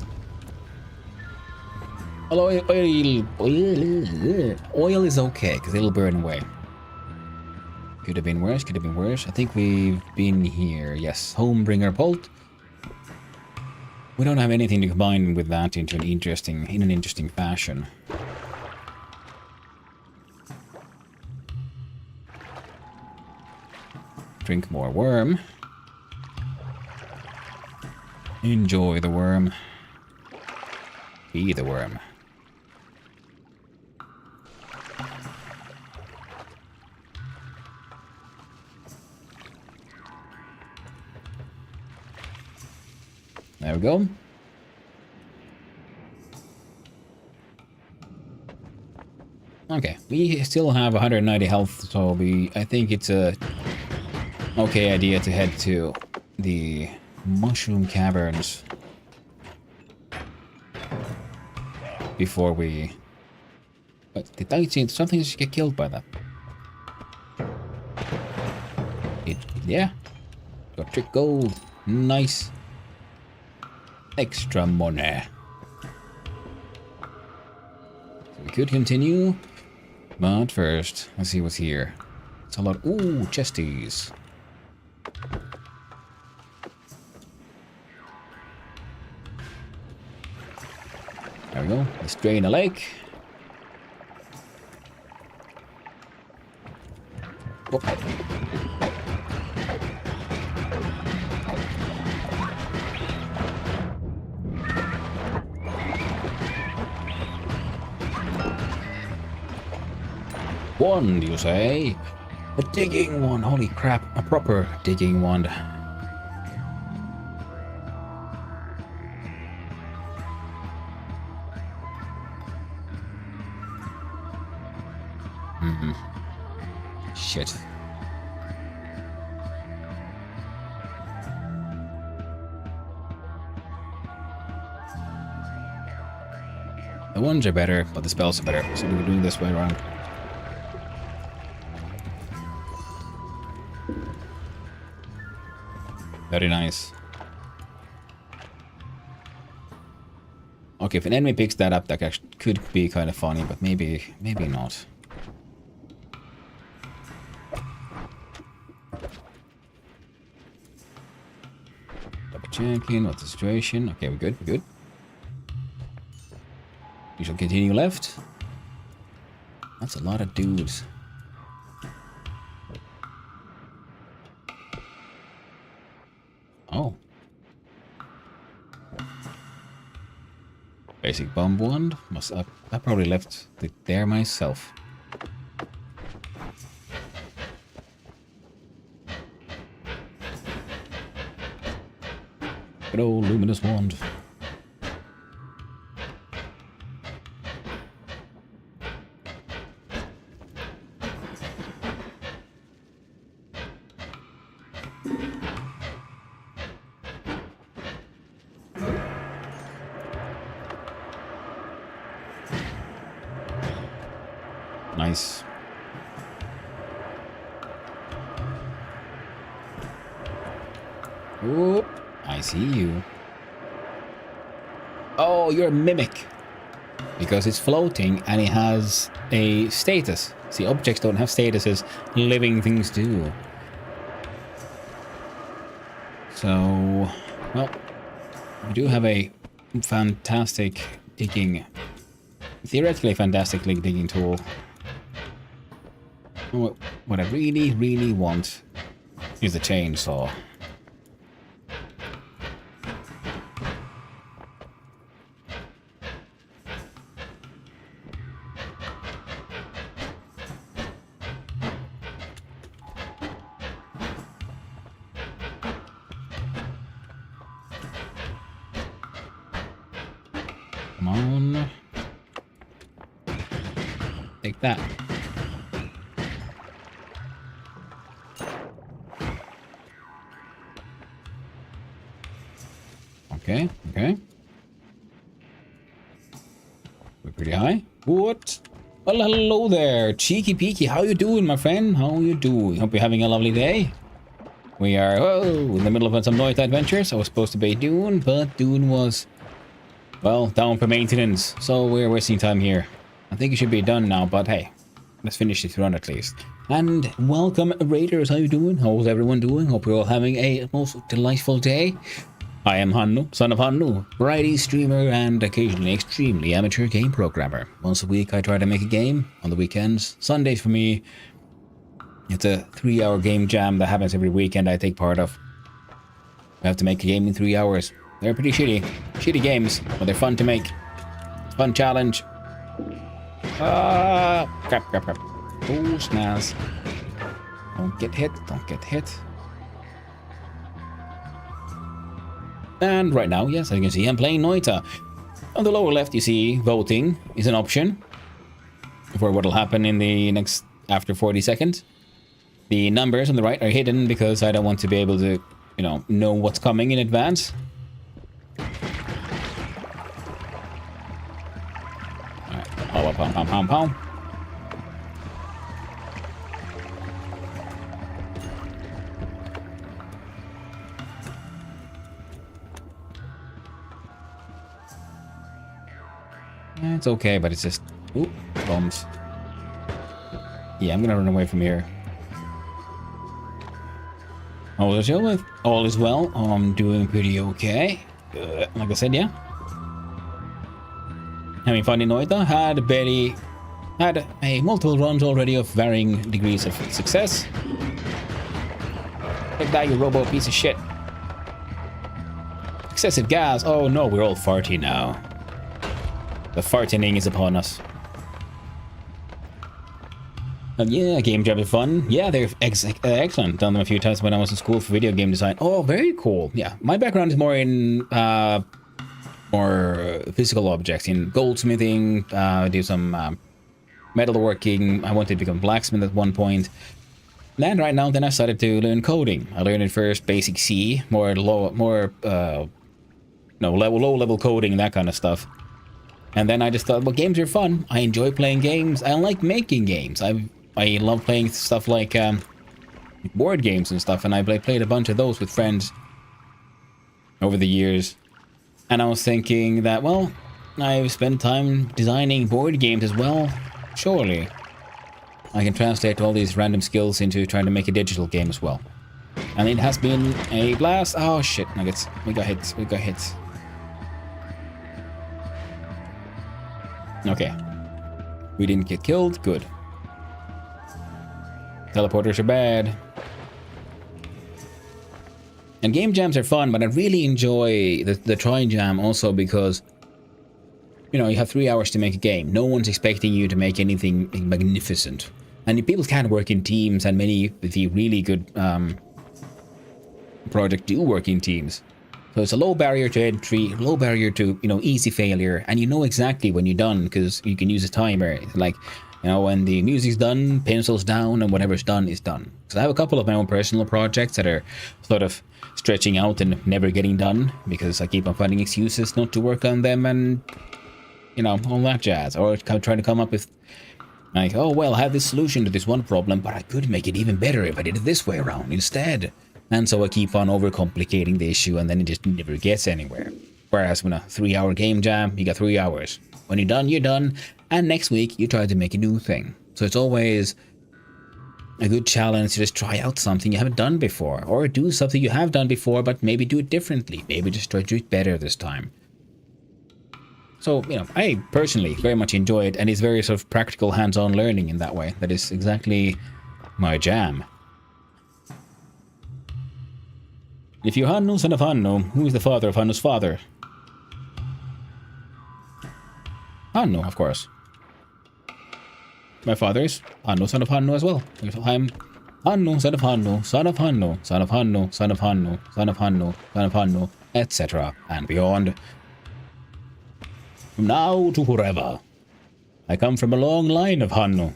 Well, oil is okay, because it'll burn away. Could have been worse, could have been worse. I think we've been here. Yes, Homebringer Bolt. We don't have anything to combine with that in an interesting fashion. Drink more worm. Enjoy the worm. Be the worm. There we go. Okay, we still have 190 health, so I think it's a okay idea to head to the mushroom caverns before we... But did I see something just get killed by that? Yeah. Got trick gold. Nice. Extra money. So we could continue. But first, let's see what's here. It's a lot. Ooh, chesties. There we go. Let's drain a lake. Whoop. Wand, you say? A digging wand. Holy crap. A proper digging wand. Shit. The wands are better, but the spells are better. So we're doing this way around. Very nice. Okay, if an enemy picks that up, that actually could be kind of funny, but maybe not. Double checking, what's the situation? Okay, we're good, we're good. We shall continue left. That's a lot of dudes. Oh. Basic bomb wand. I probably left it there myself. Good old luminous wand. Nice. Oop, I see you. Oh, you're a mimic. Because it's floating and it has a status. See, objects don't have statuses, living things do. So, well, we do have a fantastic digging, theoretically fantastic digging tool. What I really, really want is a chainsaw. Come on. Take that. Okay, okay. We're pretty high. What? Well, hello there, Cheeky Peeky. How you doing, my friend? How you doing? Hope you're having a lovely day. We are in the middle of some Noita adventures. I was supposed to be Dune, but Dune was, well, down for maintenance. So we're wasting time here. I think it should be done now, but hey, let's finish this run at least. And welcome, Raiders. How you doing? How's everyone doing? Hope you're all having a most delightful day. I am Hannu, son of Hannu, variety streamer and occasionally extremely amateur game programmer. Once a week I try to make a game on the weekends. Sundays for me, it's a 3-hour game jam that happens every weekend I take part of. I have to make a game in 3 hours. They're pretty shitty games, but they're fun to make. Fun challenge. Crap. Oh, snaz. Don't get hit, don't get hit. And right now, yes, as you can see, I'm playing Noita. On the lower left, you see voting is an option for what will happen in the next after 40 seconds. The numbers on the right are hidden because I don't want to be able to, know what's coming in advance. Alright, pow, pow, pow, pow. It's okay, but it's just... Ooh, bombs. Yeah, I'm gonna run away from here. All is well. I'm doing pretty okay. Like I said, yeah. Having fun in Noita. Had a multiple runs already of varying degrees of success. Take that, you robo piece of shit. Excessive gas. Oh no, we're all farty now. The fartening is upon us. Yeah, game jam is fun. Yeah, they're excellent. Done them a few times when I was in school for video game design. Oh, very cool. Yeah, my background is more in more physical objects, in goldsmithing. Do some metalworking. I wanted to become blacksmith at one point. Then right now, then I started to learn coding. I learned at first basic C, low level coding, that kind of stuff. And then I just thought, well, games are fun. I enjoy playing games. I like making games. I love playing stuff like board games and stuff, and I played a bunch of those with friends over the years. And I was thinking that, well, I've spent time designing board games as well. Surely I can translate all these random skills into trying to make a digital game as well. And it has been a blast. Oh shit, nuggets. We got hits. Okay. We didn't get killed. Good. Teleporters are bad. And game jams are fun, but I really enjoy the try jam also because, you have 3 hours to make a game. No one's expecting you to make anything magnificent. And people can work in teams, and many of the really good projects do work in teams. So it's a low barrier to entry, low barrier to, easy failure. And you know exactly when you're done because you can use a timer. It's like, when the music's done, pencil's down, and whatever's done is done. So I have a couple of my own personal projects that are sort of stretching out and never getting done because I keep on finding excuses not to work on them and, all that jazz. Or trying to come up with, like, oh, well, I have this solution to this one problem, but I could make it even better if I did it this way around instead. And so I keep on overcomplicating the issue, and then it just never gets anywhere. Whereas when a 3-hour game jam, you got 3 hours. When you're done, you're done. And next week, you try to make a new thing. So it's always a good challenge to just try out something you haven't done before. Or do something you have done before, but maybe do it differently. Maybe just try to do it better this time. So, I personally very much enjoy it. And it's very sort of practical, hands-on learning in that way. That is exactly my jam. If you Hannu, son of Hannu, who is the father of Hannu's father? Hannu, of course. My father is Hannu, son of Hannu as well. I'm Hannu, son of Hannu, son of Hannu, son of Hannu, son of Hannu, son of Hannu, son of Hannu, etc. and beyond. From now to forever. I come from a long line of Hannu.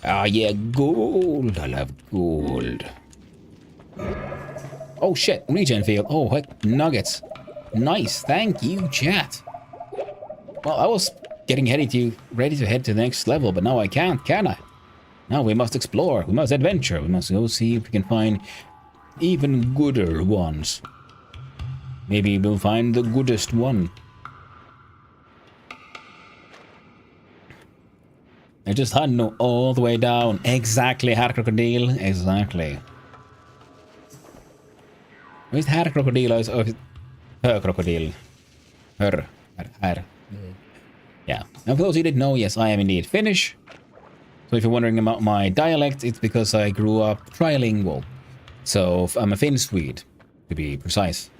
Ah, yeah, gold. I love gold. Oh, shit. Regen field. Oh, heck. Nuggets. Nice. Thank you, chat. Well, I was getting ready to head to the next level, but now I can't, can I? Now we must explore. We must adventure. We must go see if we can find even gooder ones. Maybe we'll find the goodest one. I just had no all the way down. Exactly, Herr Crocodile. Exactly. Where's Herr Crocodile? Oh, Herr Crocodile. Herr. Yeah. Now, for those who didn't know, yes, I am indeed Finnish. So if you're wondering about my dialect, it's because I grew up trilingual. So I'm a Finn Swede, to be precise.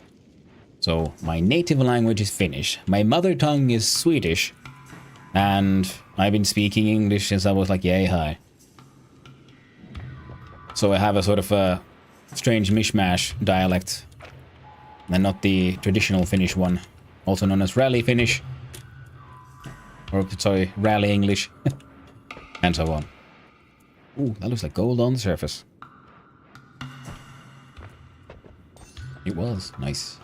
So my native language is Finnish. My mother tongue is Swedish. And I've been speaking English since I was like, yay, hi. So I have a sort of a strange mishmash dialect. And not the traditional Finnish one. Also known as Rally Finnish. Or, sorry, rally English. And so on. Ooh, that looks like gold on the surface. It was. Nice.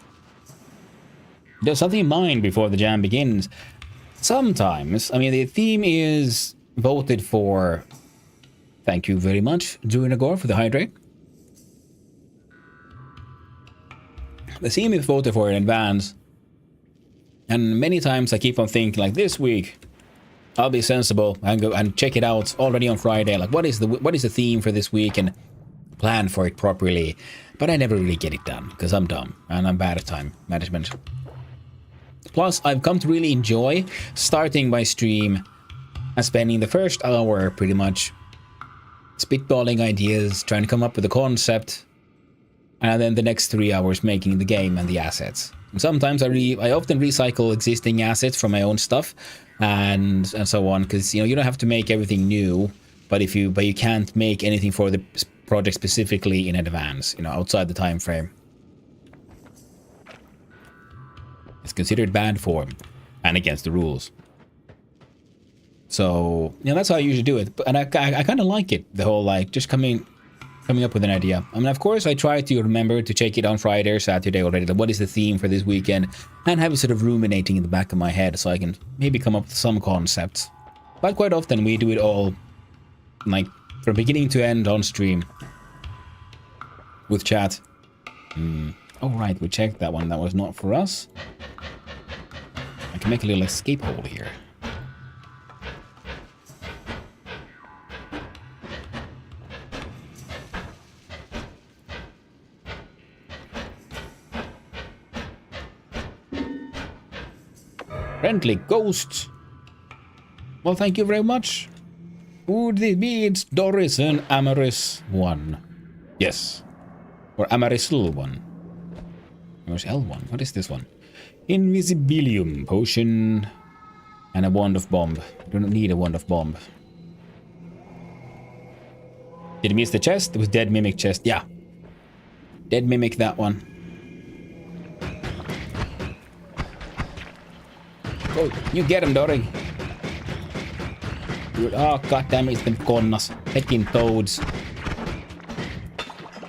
There's something in mind before the jam begins. Sometimes, I mean, the theme is voted for. Thank you very much, Druinagor, for the hydrate. The theme is voted for in advance. And many times I keep on thinking, like, this week, I'll be sensible and go and check it out already on Friday. Like, what is the theme for this week, and plan for it properly. But I never really get it done because I'm dumb and I'm bad at time management. Plus, I've come to really enjoy starting my stream and spending the first hour pretty much spitballing ideas, trying to come up with a concept, and then the next 3 hours making the game and the assets. And sometimes I often recycle existing assets from my own stuff and so on, because you don't have to make everything new, but you can't make anything for the project specifically in advance, outside the time frame. It's considered bad form and against the rules. So, that's how I usually do it. And I kind of like it, the whole, like, just coming up with an idea. I mean, of course, I try to remember to check it on Friday or Saturday already. Like, what is the theme for this weekend? And have it sort of ruminating in the back of my head so I can maybe come up with some concepts. But quite often we do it all, like, from beginning to end on stream. With chat. Oh, right, we checked that one. That was not for us. I can make a little escape hole here. Friendly ghosts. Well, thank you very much. Would this be? It's Doris and Amaris 1. Yes. Or Amarisl 1. Where's L1? What is this one? Invisibilium potion and a wand of bomb. I don't need a wand of bomb. Did I miss the chest? It was dead mimic chest. Yeah. Dead mimic, that one. Oh, you get him, Dory. Oh, goddammit, it's been connas. Heckin' toads.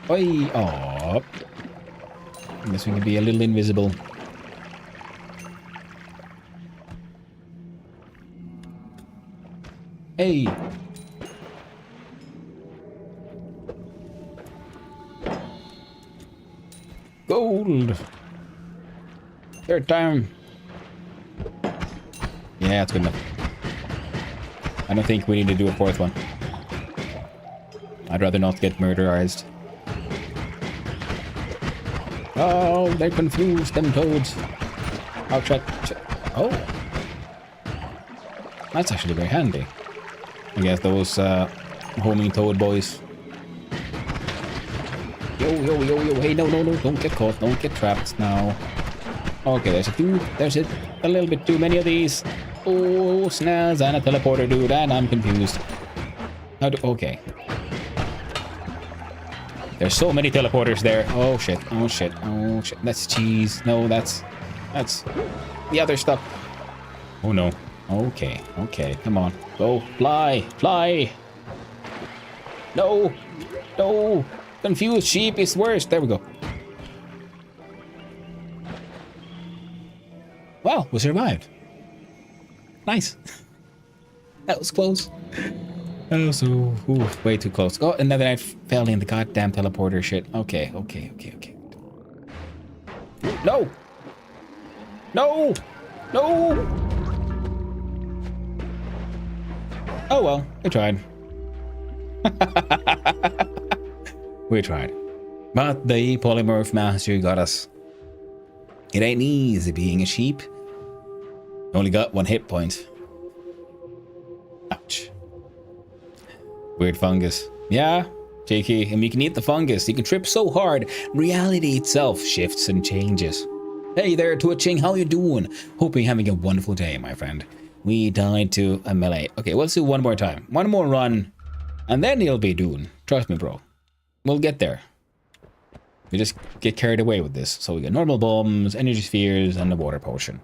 Oi, oh. I guess we can be a little invisible. Hey. Gold. Third time. Yeah, that's good enough. I don't think we need to do a fourth one. I'd rather not get murderized. Oh, they're confused, them toads. I'll check. Oh. That's actually very handy. I guess those homing toad boys. Yo, yo, yo, yo. Hey, no, no, no. Don't get caught. Don't get trapped now. Okay, there's a little bit too many of these. Oh, snaz, and a teleporter dude, and I'm confused. Okay. There's so many teleporters there. Oh shit, oh shit, oh shit. That's cheese. No, that's the other stuff. Oh no. Okay, okay, come on. Go, fly, fly. No, no. Confused sheep is worse. There we go. Well, we survived. Nice. That was close. Oh, so way too close. Oh, and then I fell in the goddamn teleporter shit. Okay, okay, okay, okay. No! No! No! Oh well, we tried. We tried. But the polymorph master got us. It ain't easy being a sheep. Only got 1 hit point. Ouch. Weird fungus. Yeah, cheeky. And you can eat the fungus. You can trip so hard, reality itself shifts and changes. Hey there, Twitching. How you doing? Hope you're having a wonderful day, my friend. We died to a melee. Okay, let's do one more time. One more run. And then you'll be done. Trust me, bro. We'll get there. We just get carried away with this. So we got normal bombs, energy spheres, and a water potion.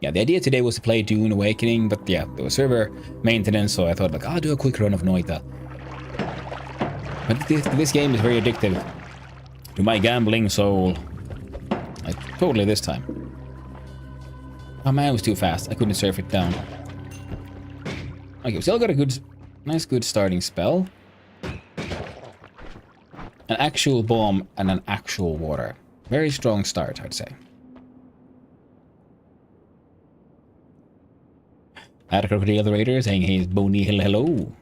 Yeah, the idea today was to play Dune Awakening, but yeah, there was server maintenance, so I thought, like, I'll do a quick run of Noita. But this game is very addictive to my gambling soul. Like, totally this time. Oh man, it was too fast. I couldn't surf it down. Okay, we still got a nice good starting spell. An actual bomb and an actual water. Very strong start, I'd say. At Crocodile the Raider saying, hey, Boney, hello.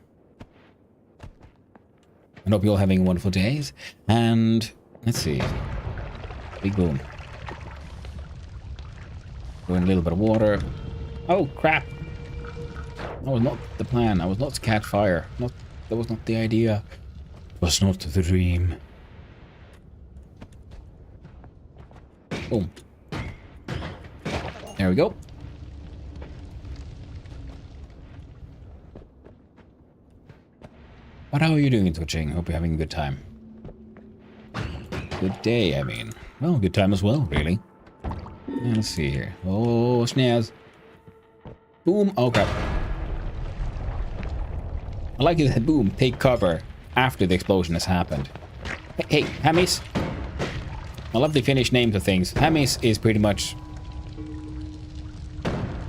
I hope you're all having wonderful days. And let's see. Big boom. Throwing a little bit of water. Oh, crap. That was not the plan. I was not to catch fire. That was not the idea. It was not the dream. Boom. There we go. But how are you doing, Twitching? Hope you're having a good time. Good day, I mean. Well, good time as well, really. Yeah, let's see here. Oh, snaz. Boom. Oh, crap. I like it. Boom. Take cover after the explosion has happened. Hey, Hammies. I love the Finnish names of things. Hammies is pretty much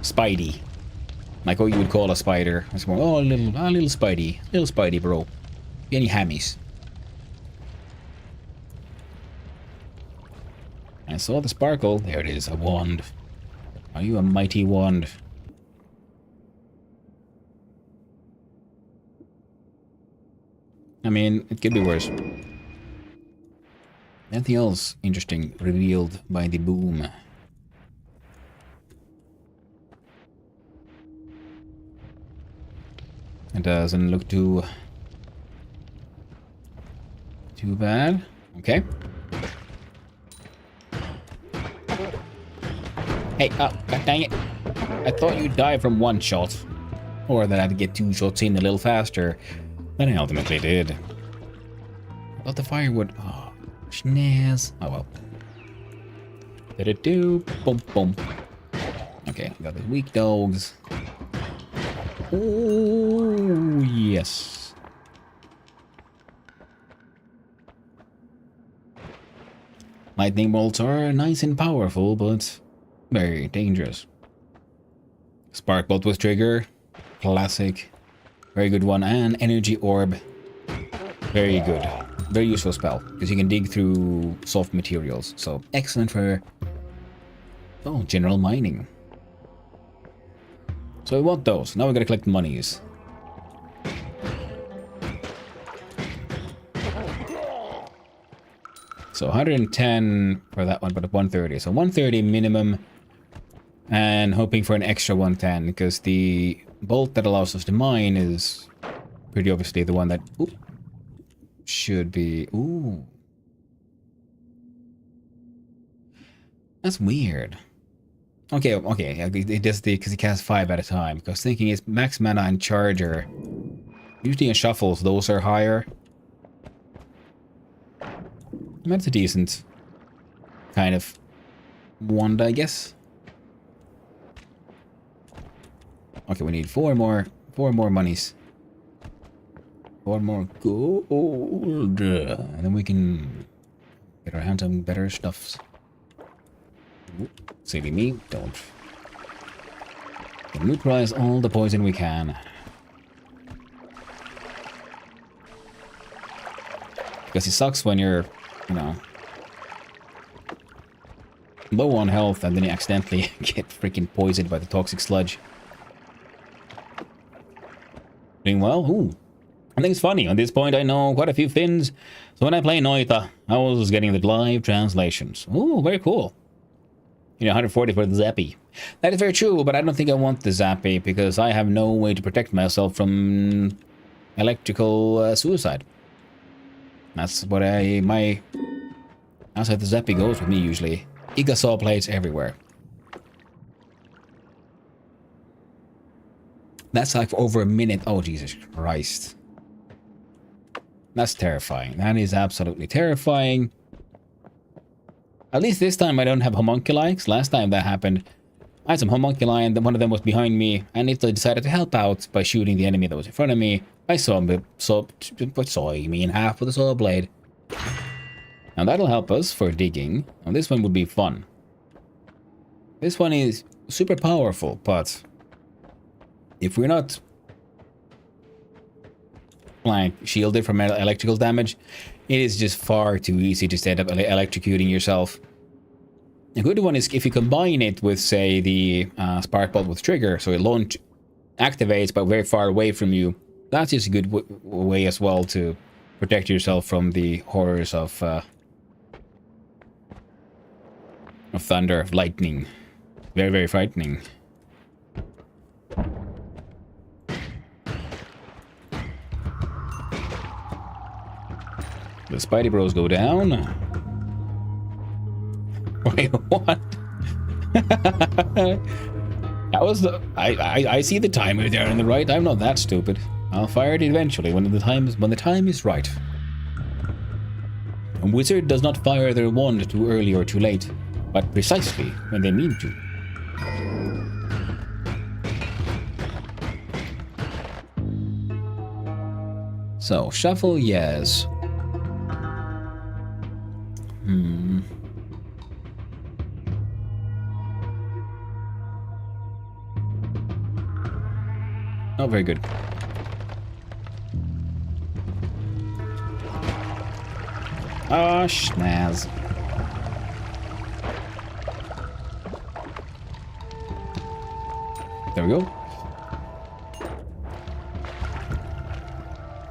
Spidey. Like what you would call a spider. It's more, oh, a little Spidey. Little Spidey, bro. Any Hammies. I saw the sparkle. There it is, a wand. Are you a mighty wand? I mean, it could be worse. Anything else interesting revealed by the boom? It doesn't look too bad. Okay. Hey, oh, god dang it. I thought you'd die from one shot. Or that I'd get two shots in a little faster than I ultimately did. But the firewood... Oh, snaz. Oh well. Did it do? Boom, boom. Okay, got the weak dogs. Oh, yes. Lightning bolts are nice and powerful, but very dangerous. Spark bolt with trigger. Classic. Very good one. And energy orb. Very good. Very useful spell, because you can dig through soft materials. So, excellent for general mining. So we want those. Now we gotta collect monies. So 110 for that one, but 130. So 130 minimum. And hoping for an extra 110, because the bolt that allows us to mine is pretty obviously the one that should be... Ooh. That's weird. Okay, it does because he casts 5 at a time. Because thinking it's max mana and charger. Usually in shuffles, those are higher. That's a decent kind of wand, I guess. Okay, we need 4 more monies. 4 more gold. And then we can get our hands on better stuffs. Silly me, don't. We'll neutralize all the poison we can. Because it sucks when you're, you know, low on health and then you accidentally get freaking poisoned by the toxic sludge. Doing well? Ooh. I think it's funny. On this point, I know quite a few Finns. So when I play Noita, I was getting the live translations. Ooh, very cool. You know, 140 for the Zappy. That is very true, but I don't think I want the Zappy because I have no way to protect myself from electrical suicide. That's what that's how the Zappy goes with me usually. Igasol plates everywhere. That's like for over a minute. Oh, Jesus Christ. That's terrifying. That is absolutely terrifying. At least this time I don't have homunculi. Last time that happened, I had some homunculi, and one of them was behind me, and it decided to help out by shooting the enemy that was in front of me. I saw me in half with a saw blade. Now that'll help us for digging. Now this one would be fun. This one is super powerful, but if we're not like shielded from electrical damage, it is just far too easy to end up electrocuting yourself. A good one is if you combine it with, say, the spark bolt with trigger, so it activates but very far away from you. That's just a good way as well to protect yourself from the horrors of thunder, of lightning. Very, very frightening. The Spidey Bros go down. Wait, what? That was the... I see the timer there on the right. I'm not that stupid. I'll fire it eventually when the time is right. A wizard does not fire their wand too early or too late, but precisely when they mean to. So, shuffle, yes. Not very good. Oh, schnaz. There we go.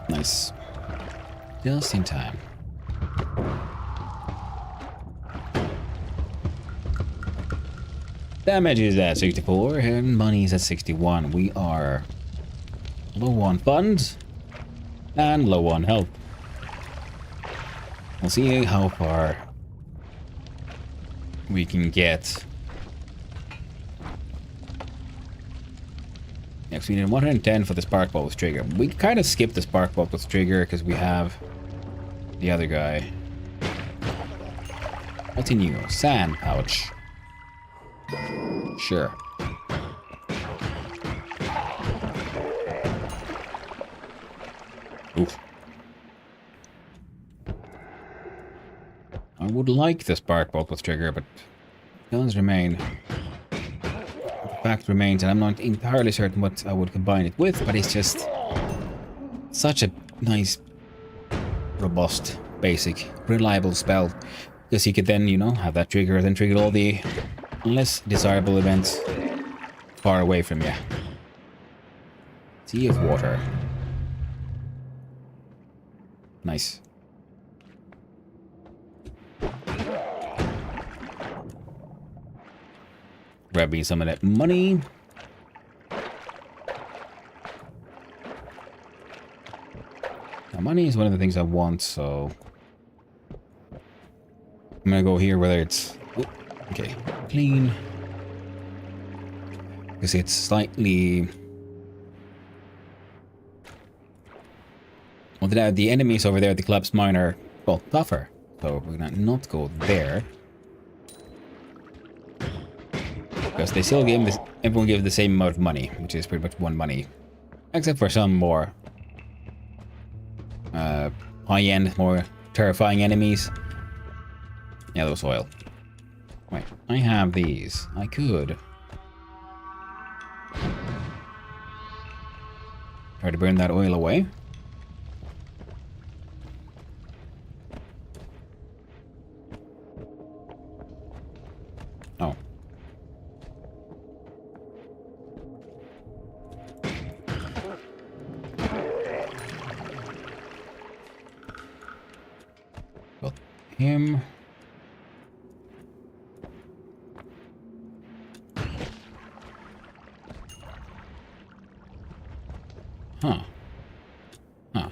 Nice. Just in time. Damage is at 64 and money is at 61. We are low on funds and low on health. We'll see how far we can get. Next, we need 110 for the spark bolt with trigger. We kind of skipped the spark bolt with trigger because we have the other guy. What's in you? Sand pouch. Sure. Oof. I would like the spark bolt with trigger, but guns remain. The fact remains, and I'm not entirely certain what I would combine it with, but it's just such a nice, robust, basic, reliable spell. Because you could then, you know, have that trigger, then trigger all the less desirable events far away from you. Sea of water. Nice. Grabbing some of that money. Now, money is one of the things I want, so I'm gonna go here, whether it's okay, clean, because it's slightly. Well, the enemies over there at the collapsed mine are, well, tougher, so we're gonna not go there. Because they still give this, everyone gives the same amount of money, which is pretty much one money. Except for some more high-end, more terrifying enemies. Yeah, those oil. Wait, I have these. I could try to burn that oil away. Oh. Well, him. Huh. Huh.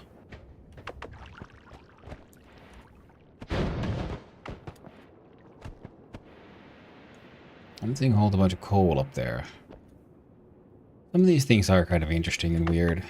Something holds a bunch of coal up there. Some of these things are kind of interesting and weird.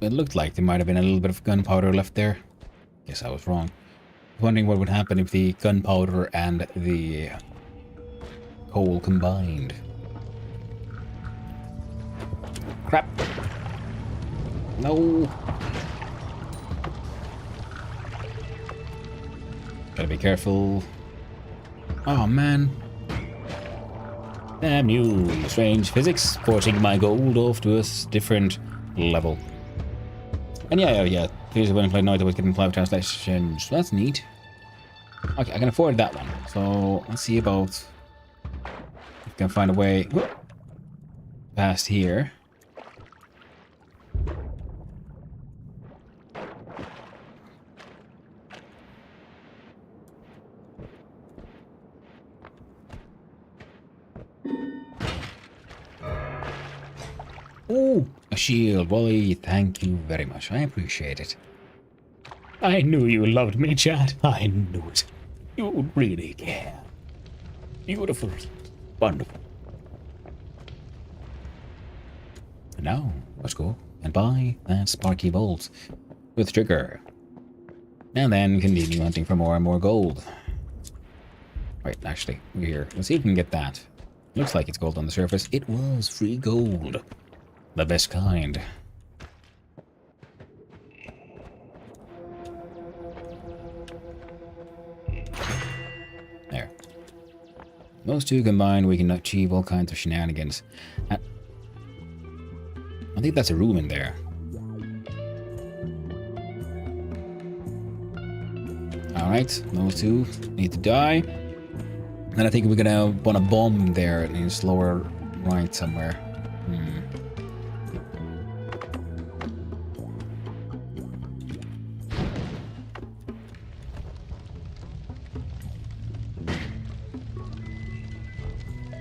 It looked like there might have been a little bit of gunpowder left there. Guess I was wrong. Wondering what would happen if the gunpowder and the coal combined. Crap. No. Gotta be careful. Oh man. Damn you, strange physics, forcing my gold off to a different level. And yeah. Here's when I played Noita was getting live translations. So that's neat. Okay, I can afford that one. So let's see about if we can find a way past here. Ooh, a shield. Wally, thank you very much. I appreciate it. I knew you loved me, Chad. I knew it. You really care. Beautiful. Wonderful. And now, let's go and buy that sparky bolt with trigger. And then continue hunting for more and more gold. Right, actually, we're here. Let's see if we can get that. Looks like it's gold on the surface. It was free gold. The best kind. There. Those two combined, we can achieve all kinds of shenanigans. I think that's a room in there. Alright, those two need to die. And I think we're gonna want a bomb there in its lower right somewhere.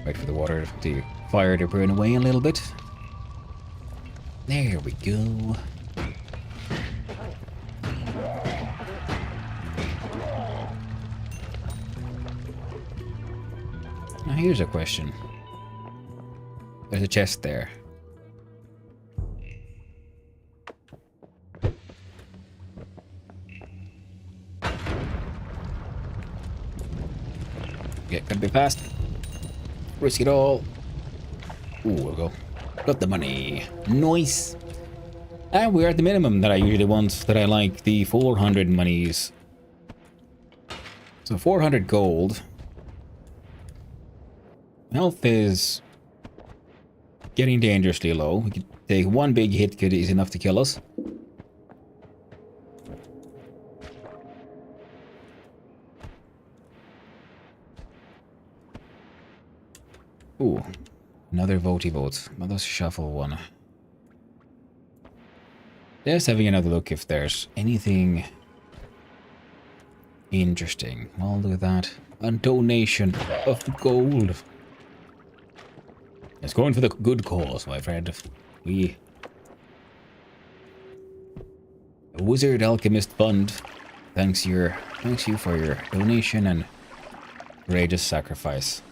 Wait for the water, the fire to burn away a little bit. There we go. Now here's a question. There's a chest there. Yeah, gotta be fast. Risk it all. Ooh, we'll go. Got the money. Nice. And we're at the minimum that I usually want, that I like, the 400 monies. So 400 gold. Health is getting dangerously low. We could take one big hit, is enough to kill us. Ooh, another votey vote. Let's shuffle one. Just having another look if there's anything interesting. I'll do that. A donation of the gold. It's going for the good cause, my friend. A Wizard Alchemist Fund. Thanks you for your donation and courageous sacrifice.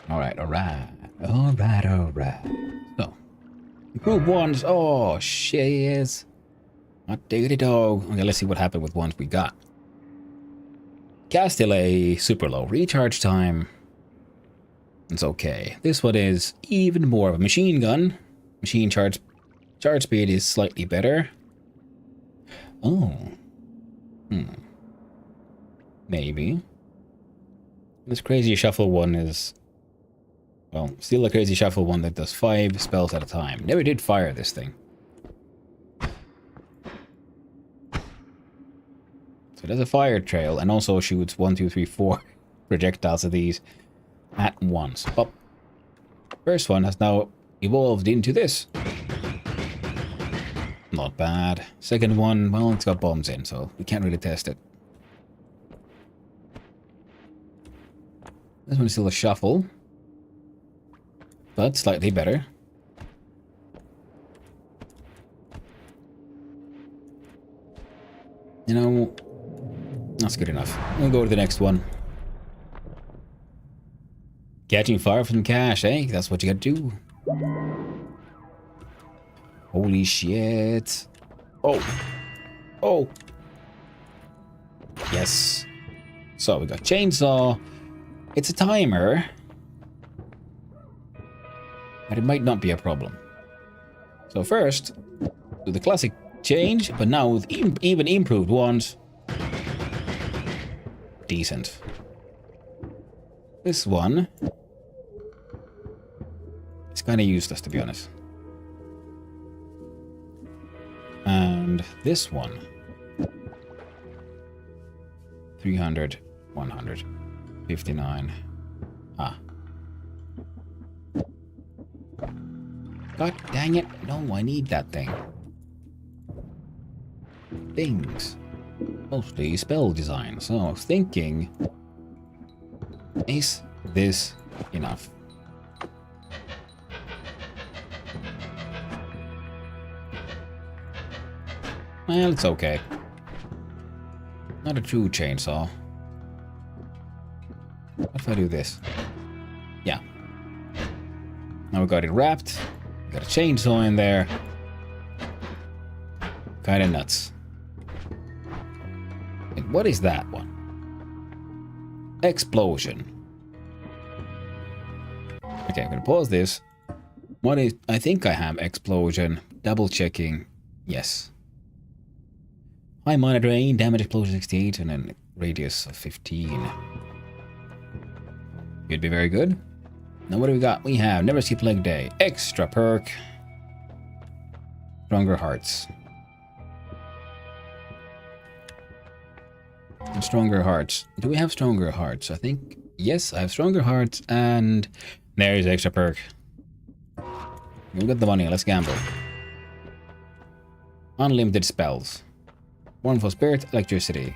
Alright. So, group ones. Oh, shiz. Not diggity dog. Okay, let's see what happened with ones we got. Cast delay, super low. Recharge time. It's okay. This one is even more of a machine gun. Machine charge speed is slightly better. Oh. Maybe. This crazy shuffle one is... Well, still a crazy shuffle one that does 5 spells at a time. Never did fire this thing. So it has a fire trail and also shoots 1, 2, 3, 4 projectiles of these at once. But first one has now evolved into this. Not bad. Second one, well, it's got bombs in, so we can't really test it. This one's still a shuffle, but slightly better. You know, that's good enough. We'll go to the next one. Catching fire from cash, eh? That's what you gotta do. Holy shit. Oh. Oh. Yes. So we got chainsaw. It's a timer. But it might not be a problem. So first, do the classic change, but now with even improved ones. Decent. This one is kind of useless, to be honest. And this one. 300, 100, 59. Ah. God dang it. No, I need that thing. Things. Mostly spell design. So I was thinking, is this enough? Well, it's okay. Not a true chainsaw. What if I do this? Yeah. Now we got it wrapped. Got a chainsaw in there. Kinda nuts. Wait, what is that one? Explosion. Okay, I'm gonna pause this. What is... I think I have explosion. Double checking. Yes. High monitoring, damage explosion 68, and then radius of 15. Could be very good. Now what do we got? We have Never Skip Leg Day. Extra perk. Stronger Hearts. And Stronger Hearts. Do we have Stronger Hearts? I think... Yes, I have Stronger Hearts, and... There's extra perk. We'll get the money, let's gamble. Unlimited spells. One for spirit, electricity.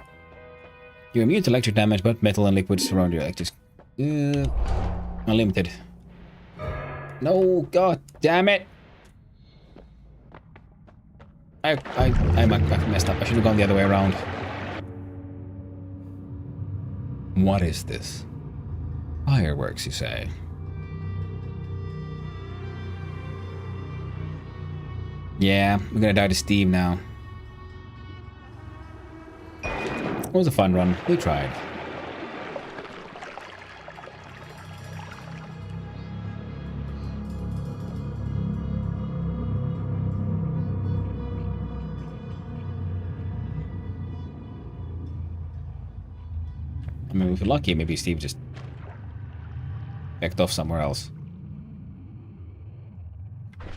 You're immune to electric damage, but metal and liquids surround your electric... unlimited. No, god damn it! I messed up. I should have gone the other way around. What is this? Fireworks, you say? Yeah, we're gonna die to Steve now. It was a fun run. We tried. I mean, if we're lucky, maybe Steve just backed off somewhere else.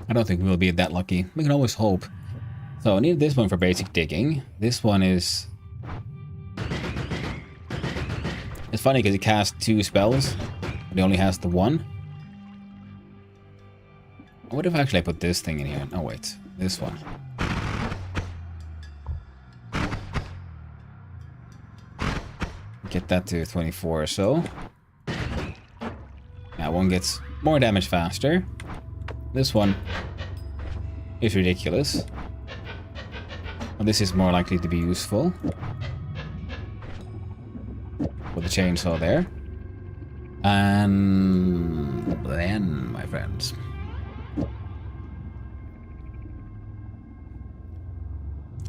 I don't think we'll be that lucky. We can always hope. So I need this one for basic digging. This one is... It's funny because it casts 2 spells, but it only has the 1. What if actually I put this thing in here? Oh wait, this one. Get that to 24 or so. That one gets more damage faster. This one is ridiculous. Well, this is more likely to be useful. With the chainsaw there. And then, my friends.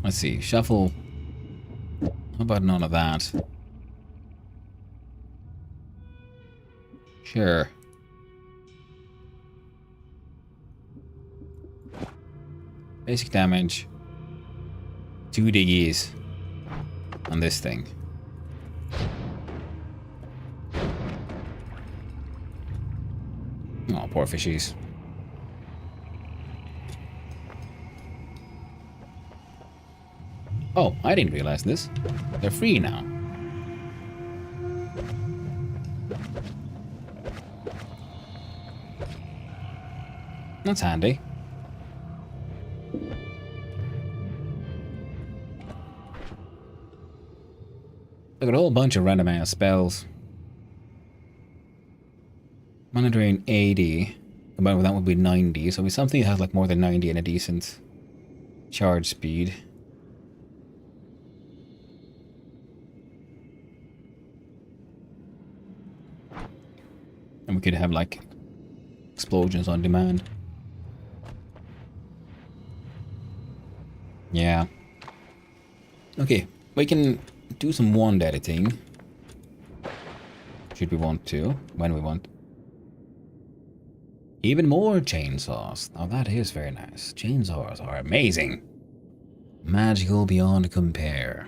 Let's see, shuffle. How about none of that? Sure. Basic damage. 2 diggies on this thing. Oh, poor fishies. Oh, I didn't realize this. They're free now. That's handy. I got a whole bunch of random ass spells. Mana drain 80. Combined with that would be 90. So it's something that has like more than 90 and a decent charge speed. And we could have like explosions on demand. Yeah. Okay, we can do some wand editing. Should we want to, when we want. Even more chainsaws. Now that is very nice. Chainsaws are amazing. Magical beyond compare.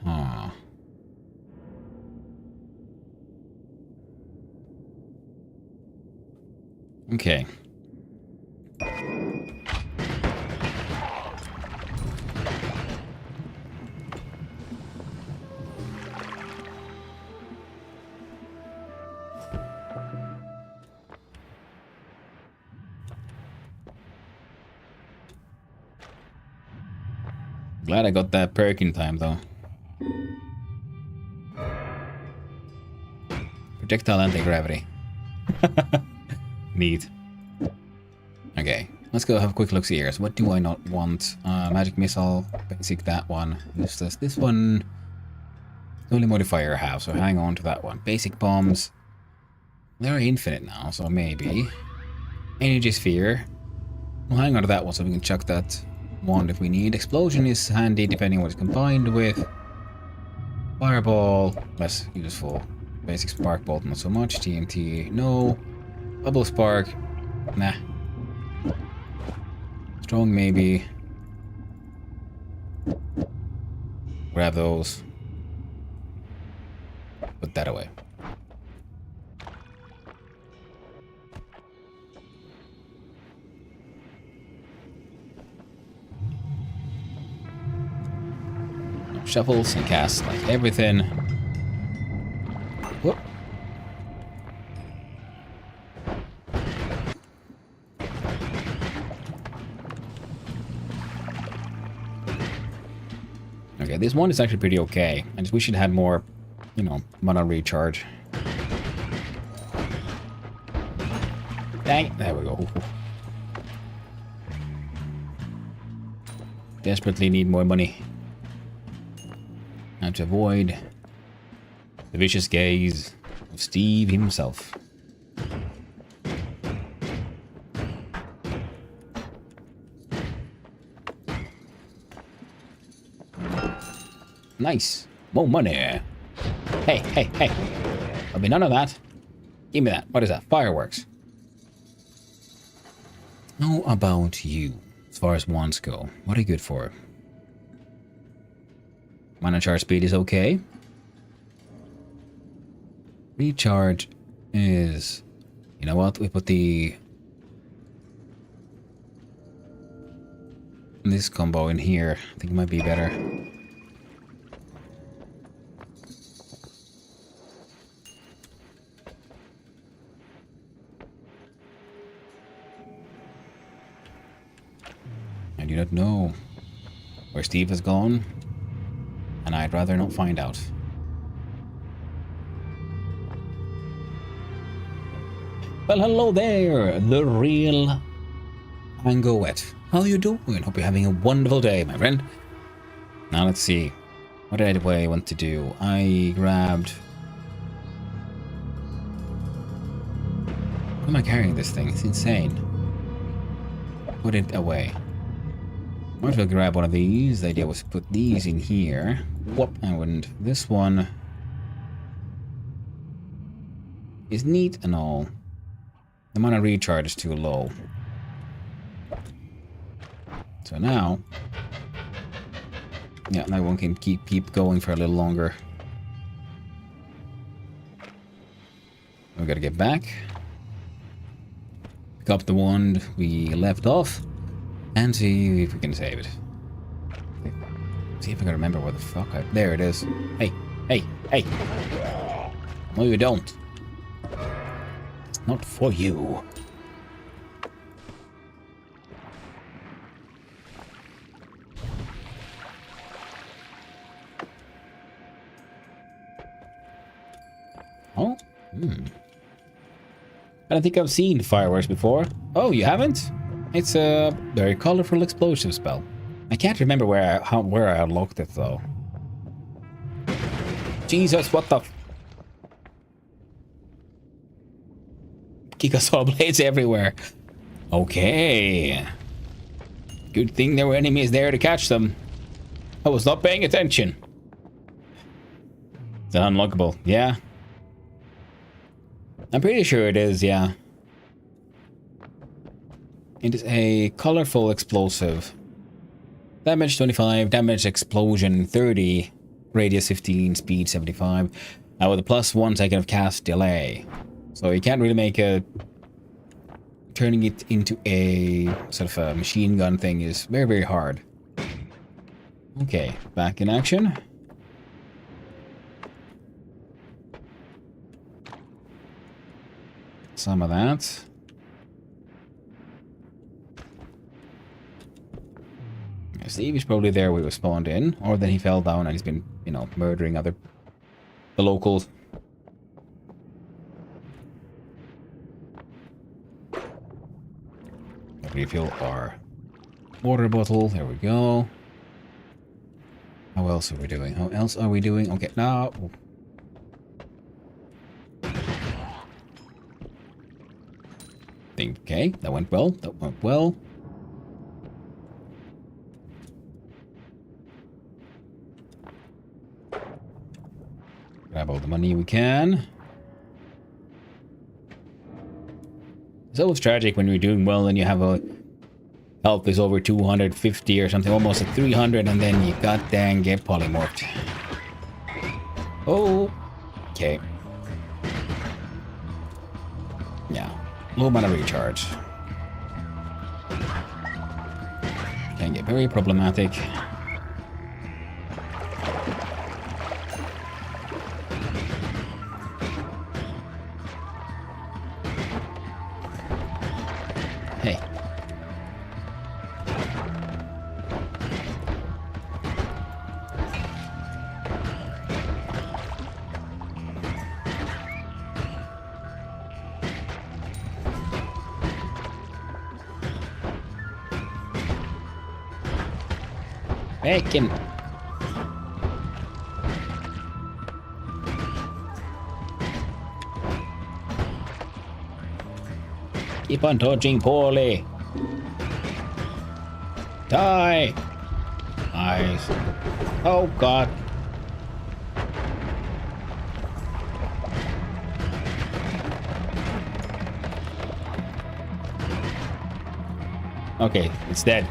Huh. Okay. Glad I got that perk in time, though. Projectile anti-gravity. Neat. Okay, let's go have a quick look see here. So what do I not want? Magic missile, basic that one. Useless. This one, the only modifier I have, so hang on to that one. Basic bombs. They're infinite now, so maybe. Energy sphere. We'll hang on to that one so we can chuck that wand if we need. Explosion is handy depending on what it's combined with. Fireball, less useful. Basic spark bolt, not so much. TNT, no. Bubble spark, nah. Strong, maybe. Grab those. Put that away. Shuffles and casts like everything. Whoop. Okay, this one is actually pretty okay. I just wish it had more, you know, mana recharge. Dang, there we go. Desperately need more money. Now to avoid the vicious gaze of Steve himself. Nice. More money. Hey, hey, hey. There'll be none of that. Give me that. What is that? Fireworks. How about you? As far as wands go, what are you good for? Mana charge speed is okay. Recharge is... You know what? We put this combo in here. I think it might be better. I do not know where Steve has gone, and I'd rather not find out. Well, hello there, the real Angoet. How you doing? Hope you're having a wonderful day, my friend. Now let's see. What did I want to do? I grabbed... Why am I carrying this thing? It's insane. Put it away. Might as well grab one of these. The idea was to put these in here. Whoop, and this one is neat and all. The mana recharge is too low. So now, yeah, that one can keep going for a little longer. We gotta get back. Pick up the wand we left off. And see if we can save it. See if I can remember where the fuck there it is. Hey, hey, hey! No, you don't. It's not for you. Oh, I don't think I've seen fireworks before. Oh, you haven't? It's a very colorful explosive spell. I can't remember where I unlocked it though. Jesus, what the? Gigasaw blades everywhere. Okay. Good thing there were enemies there to catch them. I was not paying attention. It's unlockable. Yeah. I'm pretty sure it is, yeah. It is a colorful explosive. Damage 25, damage explosion 30, radius 15, speed 75. With a plus 1 second of cast delay. So you can't really make a... Turning it into a sort of a machine gun thing is very, very hard. Okay, back in action. Some of that. Steve is probably there we were spawned in, or then he fell down and he's been, you know, murdering the locals. Refill our water bottle. There we go. How else are we doing? How else are we doing? Okay, now. Okay, that went well. That went well. Grab all the money we can. It's always tragic when you're doing well and you have a health is over 250 or something, almost at 300, and then you goddamn get polymorphed. Oh, okay. Yeah, low mana recharge. Can get very problematic. Hey. Bacon. Keep on dodging poorly. Die. Nice. Oh god. Okay, it's dead.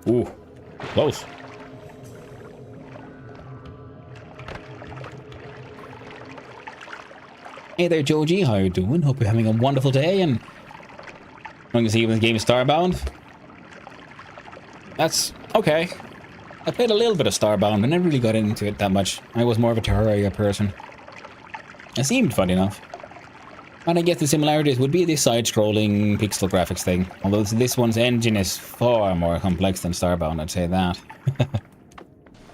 Ooh, close. Hey there, Joji. How you doing? Hope you're having a wonderful day and going to see when the game is Starbound. That's okay. I played a little bit of Starbound, but never really got into it that much. I was more of a Terraria person. It seemed fun enough. And I guess the similarities would be the side-scrolling pixel graphics thing. Although this one's engine is far more complex than Starbound, I'd say that.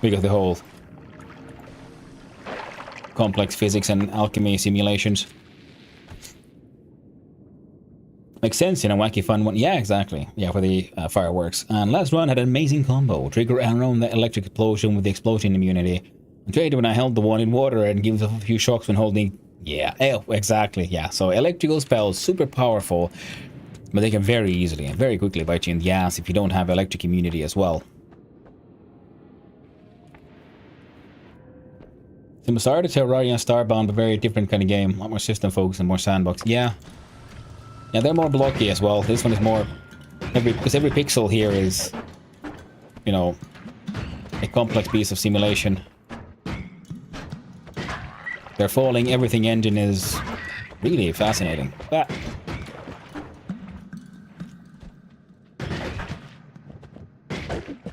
Because the whole complex physics and alchemy simulations. Makes sense in a wacky fun one. Yeah, exactly. Yeah, for the fireworks. And last run had an amazing combo. Trigger around the electric explosion with the explosion immunity. Trade when I held the one in water and gives off a few shocks when holding... Yeah, exactly, yeah. So electrical spells, super powerful, but they can very easily and very quickly bite you in the ass if you don't have electric immunity as well. Similar to Terraria and Starbound, but very different kind of game. A lot more system focus and more sandbox. Yeah. Yeah, they're more blocky as well. This one is more... Because every pixel here is, you know, a complex piece of simulation. Their falling everything engine is really fascinating. Ah.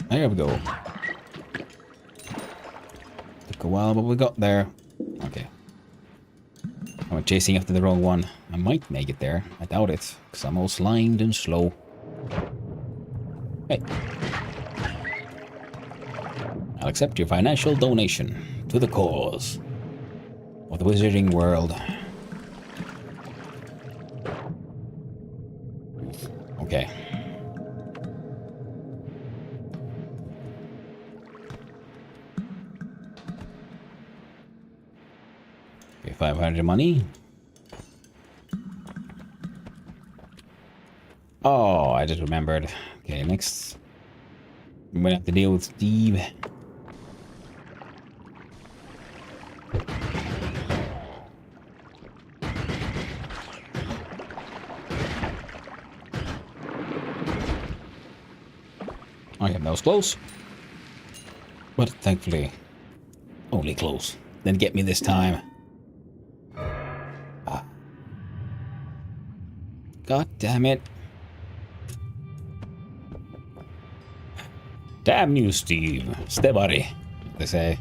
There we go. Took a while, but we got there. Okay. I'm chasing after the wrong one. I might make it there. I doubt it, because I'm all slimed and slow. Hey. I'll accept your financial donation to the cause of the wizarding world. Okay. Okay, 500 money. Oh, I just remembered. Okay, next we're gonna have to deal with Steve. Okay, that was close. But thankfully, only close. Didn't get me this time. Ah. God damn it. Damn you, Steve. Stay buddy, they say.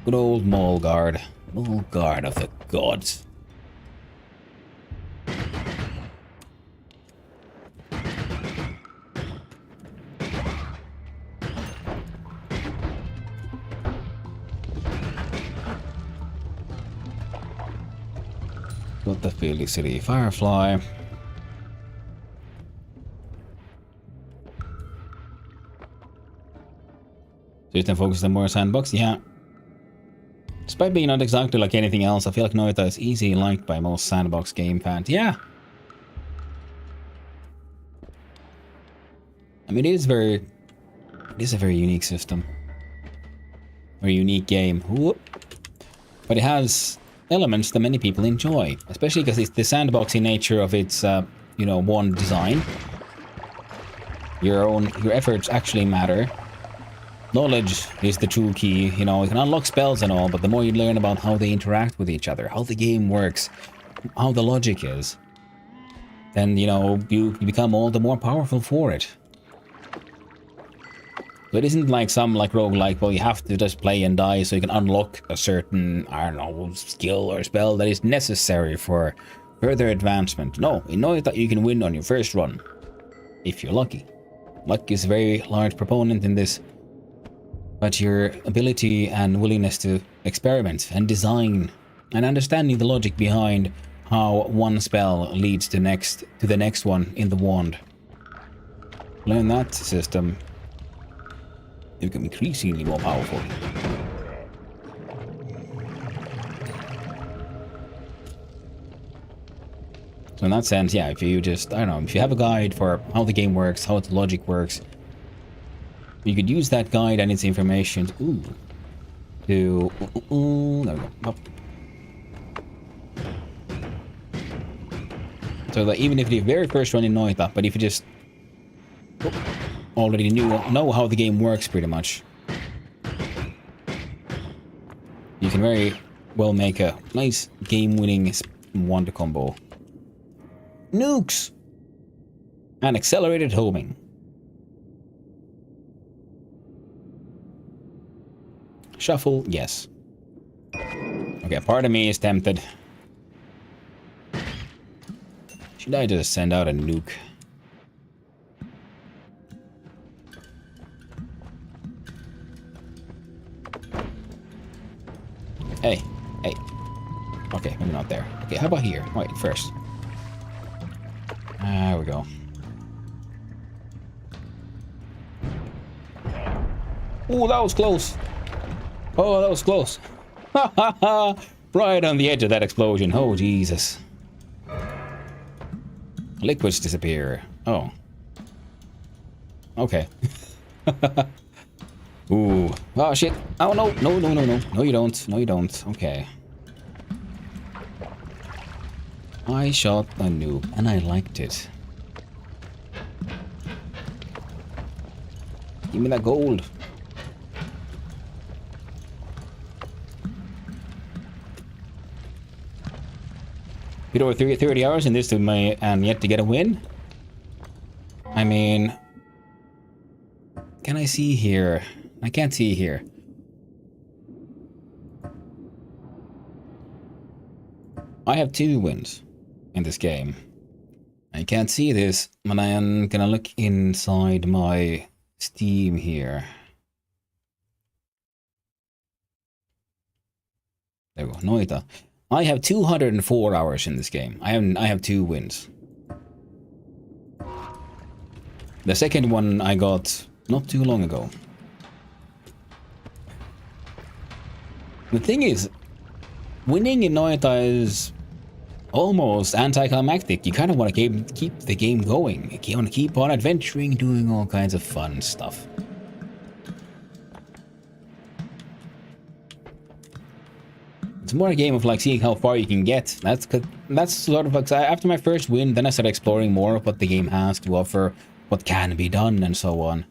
Good old mole guard. Mole guard of the gods. Got the Felicity Firefly. System focused on more sandbox, yeah. Despite being not exactly like anything else, I feel like Noita is easily liked by most sandbox game fans. Yeah. I mean, it is a very unique system. Very unique game. Whoop. But it has elements that many people enjoy, especially because it's the sandboxy nature of its, you know, one design. Your efforts actually matter. Knowledge is the true key. You know, you can unlock spells and all, but the more you learn about how they interact with each other, how the game works, how the logic is, then, you know, you become all the more powerful for it. So it isn't like some like roguelike, well, you have to just play and die so you can unlock a certain, I don't know, skill or spell that is necessary for further advancement. No, you know that you can win on your first run, if you're lucky. Luck is a very large proponent in this, but your ability and willingness to experiment and design and understanding the logic behind how one spell leads to the next one in the wand. Learn that system, you become increasingly more powerful. So in that sense, yeah, if you just, I don't know, if you have a guide for how the game works, how the logic works, you could use that guide and its information to, there we go. Up. So that even if the very first run in Noita, but if you just already know how the game works pretty much, you can very well make a nice game-winning wonder combo. Nukes! And accelerated homing. Shuffle, yes. Okay, part of me is tempted. Should I just send out a nuke? Hey, hey. Okay, maybe not there. Okay, how about here? Wait, first. There we go. Oh, that was close. Oh, that was close. Ha ha ha! Right on the edge of that explosion. Oh, Jesus. Liquids disappear. Oh. Okay. Ooh. Oh, shit. Oh, no. No, no, no, no. No, you don't. No, you don't. Okay. I shot a noob, and I liked it. Give me that gold. Bit over 30 hours in this and yet to get a win? I mean... Can I see here? I can't see here. I have 2 wins in this game. I can't see this, but I am gonna look inside my Steam here. There we go, Noita. I have 204 hours in this game. I have 2 wins. The second one I got not too long ago. The thing is, winning in Noita is almost anticlimactic. You kind of want to keep the game going. You want to keep on adventuring, doing all kinds of fun stuff. It's more a game of like seeing how far you can get. That's sort of like after my first win, then I started exploring more of what the game has to offer, what can be done, and so on.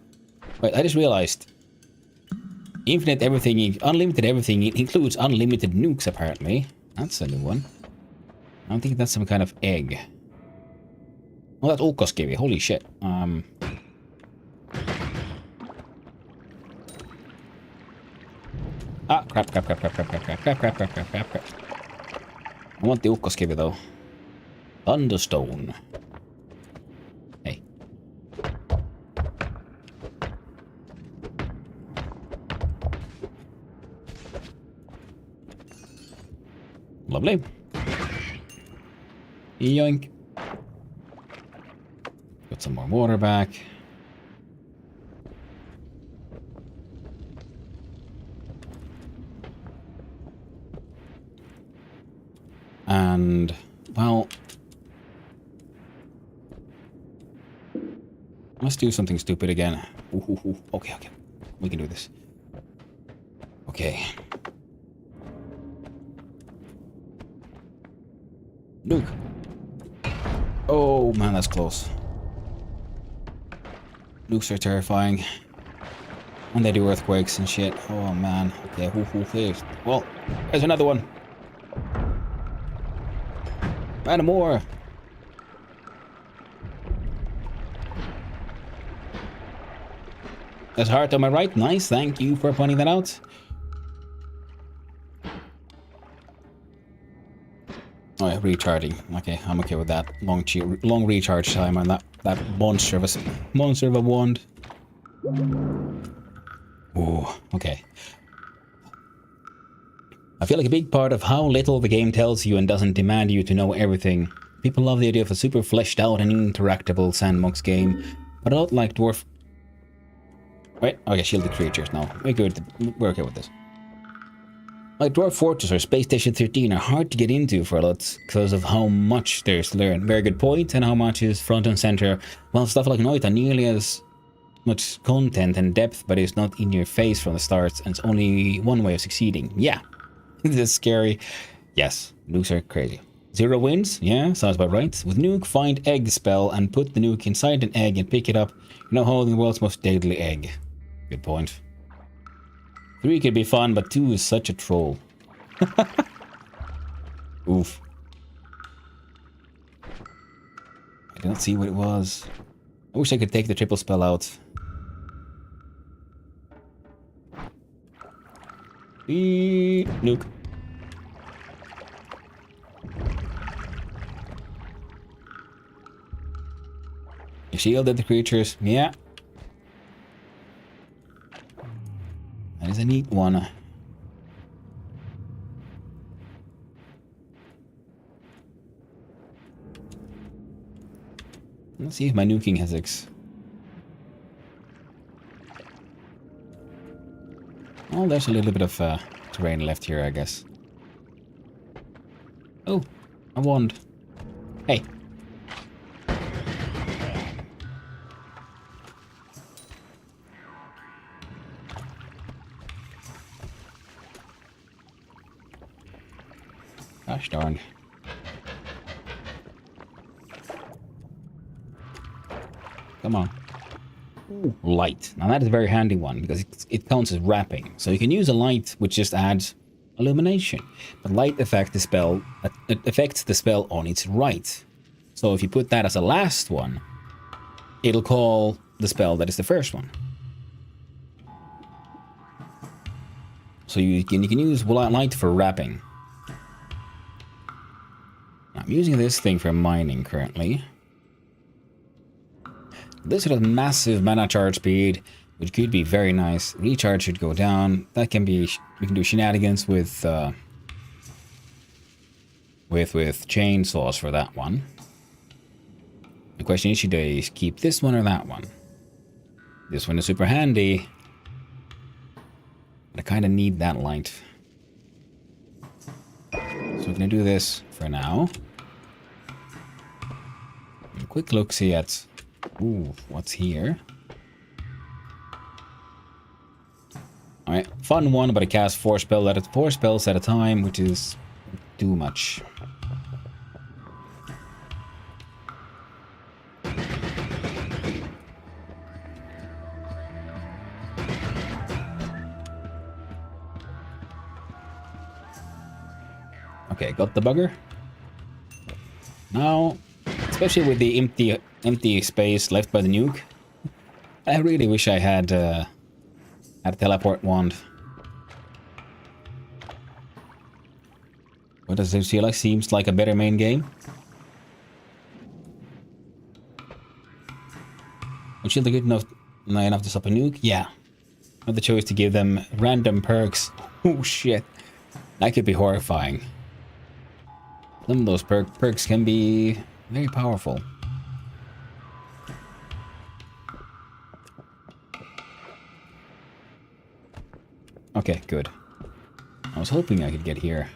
But I just realized infinite everything, unlimited everything, it includes unlimited nukes apparently. That's a new one. I don't think that's some kind of egg. Oh, that's Okoskivi. Holy shit. Ah, crap. I want the Okoskivi though. Thunderstone. Hey. Lovely. Yoink. Got some more water back. And, well, let's do something stupid again. Ooh. Okay. We can do this. Okay. Nuke. Oh man, that's close. Nukes are terrifying. And they do earthquakes and shit. Oh man. Okay, well, there's another one. And more. There's heart on my right. Nice, thank you for pointing that out. Oh yeah, recharging. Okay, I'm okay with that. Long recharge time on that monster of a wand. Ooh, okay. I feel like a big part of how little the game tells you and doesn't demand you to know everything. People love the idea of a super fleshed out and interactable sandbox game, but I don't like dwarf. Wait, okay, shielded creatures now. We're okay with this. Like Dwarf Fortress or Space Station 13 are hard to get into for a lot because of how much there's to learn. Very good point, and how much is front and center. While stuff like Noita nearly as much content and depth, but it's not in your face from the start, and it's only one way of succeeding. Yeah, this is scary. Yes, nukes are crazy. 0 wins? Yeah, sounds about right. With nuke, find egg spell and put the nuke inside an egg and pick it up. You're now holding the world's most deadly egg. Good point. 3 could be fun, but 2 is such a troll. Oof. I don't see what it was. I wish I could take the triple spell out. Nuke. You shielded the creatures. Yeah. That is a neat one. Let's see if my nuking has Oh, there's a little bit of terrain left here, I guess. Oh, a wand. Hey. Gosh darn. Come on. Ooh, light. Now that is a very handy one because it counts as wrapping. So you can use a light which just adds illumination. But light affects the spell on its right. So if you put that as a last one, it'll call the spell that is the first one. So you can use light for wrapping. I'm using this thing for mining currently. This would have massive mana charge speed, which could be very nice. Recharge should go down. That can be, we can do shenanigans with chainsaws for that one. The question is, should I keep this one or that one? This one is super handy, but I kind of need that light. So we're gonna do this for now. And a quick look, see at, ooh, what's here? Alright, fun one, but I cast four spells at a time, which is too much. Okay, got the bugger. Now, especially with the empty space left by the nuke, I really wish I had a teleport wand. What does this feel like? Seems like a better main game. Was Shield good enough to stop a nuke? Yeah. I have the choice to give them random perks. Oh shit. That could be horrifying. Some of those perks can be very powerful. Okay, good. I was hoping I could get here.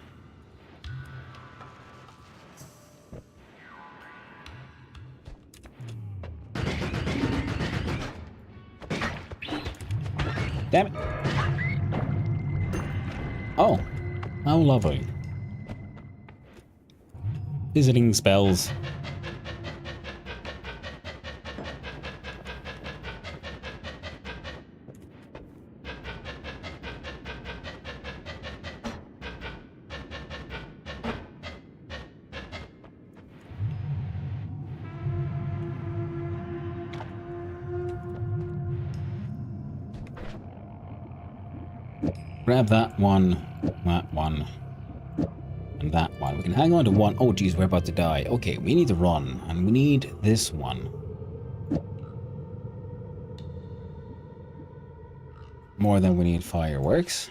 Damn it. Oh, how lovely. Visiting spells. Grab that one, and that one. We can hang on to one. Oh geez, we're about to die. Okay, we need to run, and we need this one. More than we need fireworks.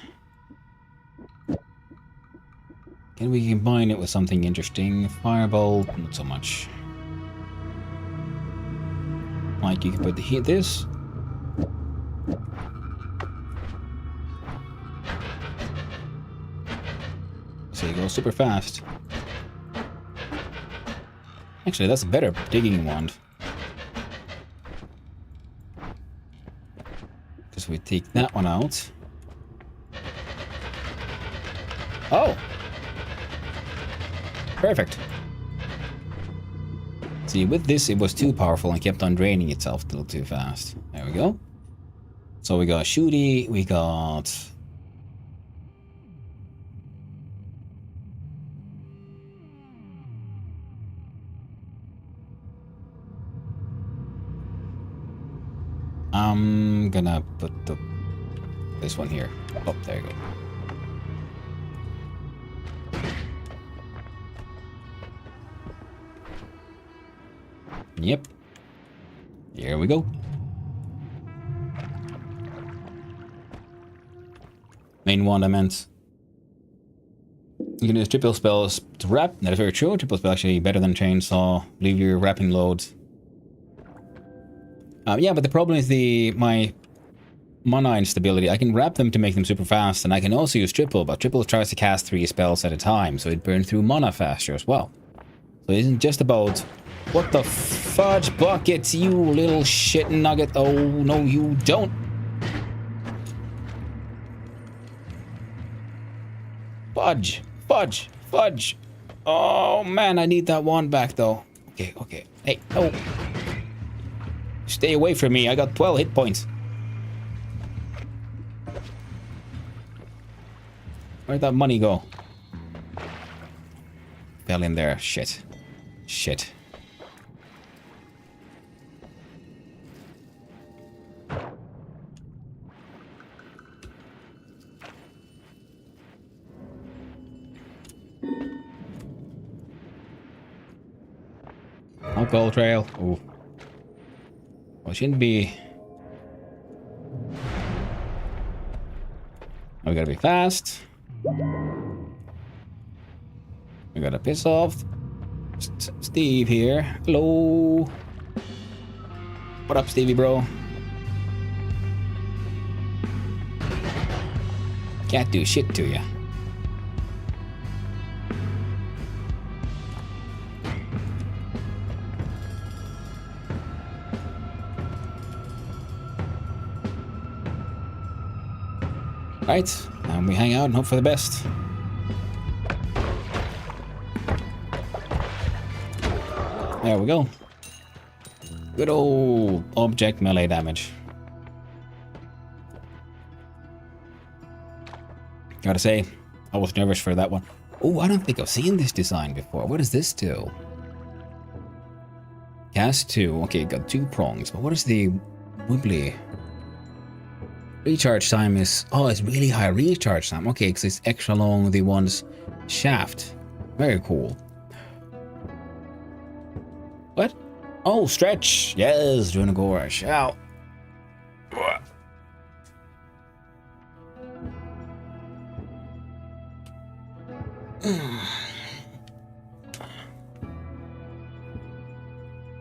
Can we combine it with something interesting? Firebolt, not so much. Like you can put this. So you go super fast. Actually, that's a better digging wand. Because we take that one out. Oh! Perfect. See, with this, it was too powerful and kept on draining itself a little too fast. There we go. So we got shooty, we got... I'm gonna put this one here. Oh, there you go. Yep. Here we go. Main wand, I meant. You can use triple spells to wrap. That is very true. Triple spell actually better than chainsaw. Leave your wrapping loads. Yeah, but the problem is my mana instability. I can wrap them to make them super fast, and I can also use triple, but triple tries to cast 3 spells at a time, so it burns through mana faster as well. So it isn't just about... What the fudge buckets, you little shit nugget. Oh, no, you don't. Fudge, fudge, fudge. Oh, man, I need that wand back, though. Okay, okay. Hey, no. Stay away from me. I got 12 hit points. Where'd that money go? Fell in there. Shit. Shit. gold trail. Ooh. Well, it shouldn't be... We gotta be fast. We gotta piss off Steve here. Hello. What up, Stevie bro? Can't do shit to you. Right, and we hang out and hope for the best. There we go. Good old object melee damage. Gotta say, I was nervous for that one. Oh, I don't think I've seen this design before. What does this do? Cast 2. Okay, got 2 prongs. But what is the wibbly? Recharge time is... Oh, it's really high recharge time. Okay, because it's extra long the one's shaft. Very cool. What? Oh, stretch. Yes, doing a gore. Shout.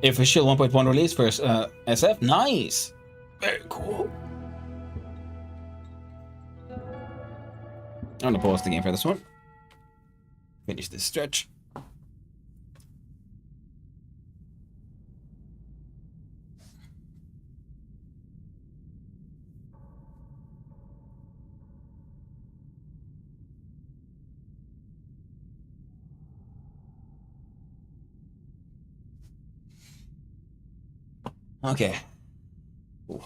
Official 1.1 release for SF. Nice. Very cool. I'm gonna pause the game for this one. Finish this stretch. Okay. Ooh.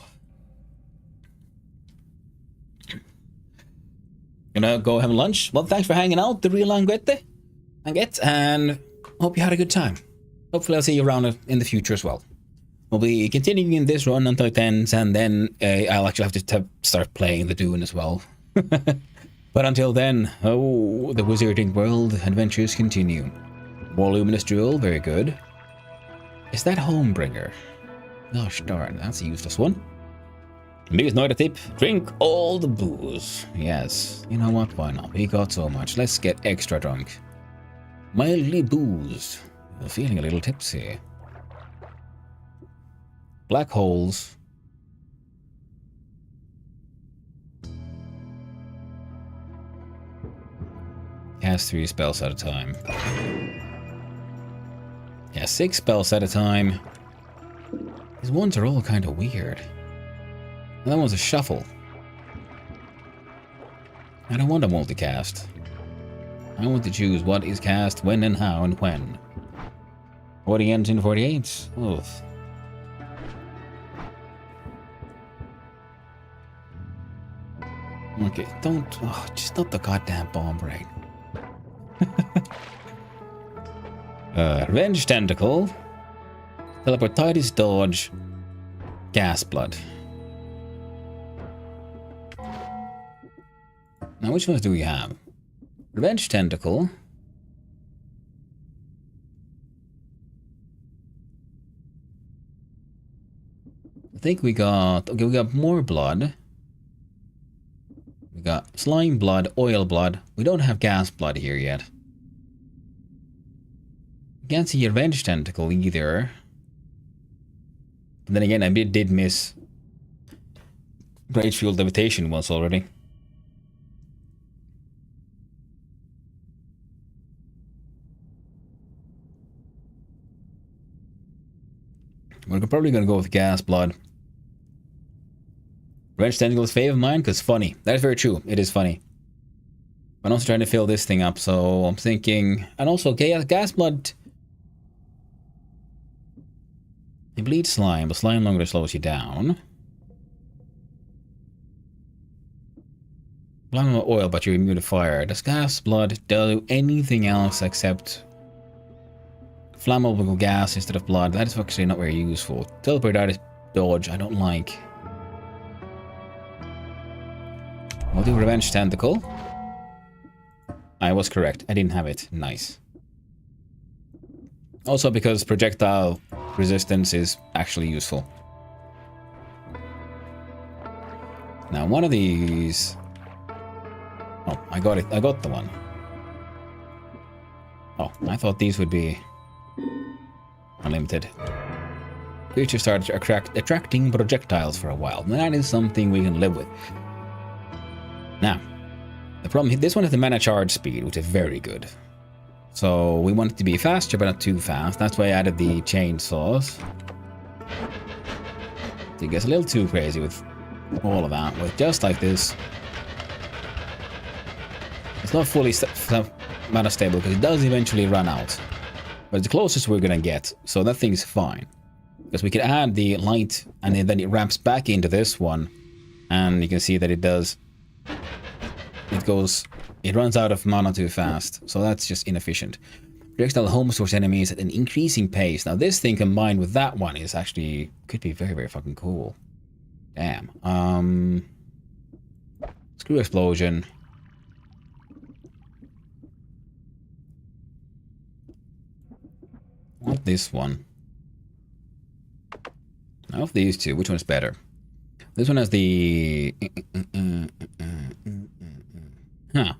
Gonna go have lunch. Well, thanks for hanging out, the real Languette. And hope you had a good time. Hopefully I'll see you around in the future as well. We'll be continuing in this run until it ends, and then I'll actually have to start playing the Dune as well. But until then, oh, the Wizarding World adventures continue. Voluminous Jewel, very good. Is that Homebringer? Gosh darn, that's a useless one. Biggest night a tip, drink all the booze. Yes, you know what, why not? We got so much, let's get extra drunk. Mildly boozed. I'm feeling a little tipsy. Black holes. Cast 3 spells at a time. Yeah, 6 spells at a time. These ones are all kind of weird. And that one's a shuffle. I don't want a multicast. I want to choose what is cast, when and how and when. 40 ends in 48? Oof. Okay, don't... Oh, just not the goddamn bomb brain. Revenge Tentacle. Teleportitis Dodge. Gas Blood. Now, which ones do we have? Revenge Tentacle. I think we got... Okay, we got more blood. We got slime blood, oil blood. We don't have gas blood here yet. Can't see Revenge Tentacle either. But then again, I did miss Rage Fuel Levitation once already. We're probably gonna go with gas blood. Revenge Tentacle is a fave of mine because funny. That is very true. It is funny. I'm also trying to fill this thing up, so I'm thinking... And also, gas blood... You bleed slime, but slime longer slows you down. Flammable oil, but you're immune to fire. Does gas blood do anything else except flammable gas instead of blood? That is actually not very useful. Teleportitis Dodge, I don't like. We'll do Revenge Tentacle. I was correct. I didn't have it. Nice. Also because projectile resistance is actually useful. Now one of these... Oh, I got it. I got the one. Oh, I thought these would be unlimited. Creatures start attracting projectiles for a while. That is something we can live with. Now, the problem, this one has the mana charge speed, which is very good. So we want it to be faster, but not too fast. That's why I added the chainsaws. It gets a little too crazy with all of that. But just like this, it's not fully mana stable because it does eventually run out. But it's the closest we're gonna get, so that thing's fine. Because we can add the light, and then it ramps back into this one, and you can see that it does. It runs out of mana too fast, so that's just inefficient. Projectile home source enemies at an increasing pace. Now this thing combined with that one is actually could be very, very fucking cool. Damn. Screw explosion. Not this one. Now of these two, which one's better? This one has the... Huh.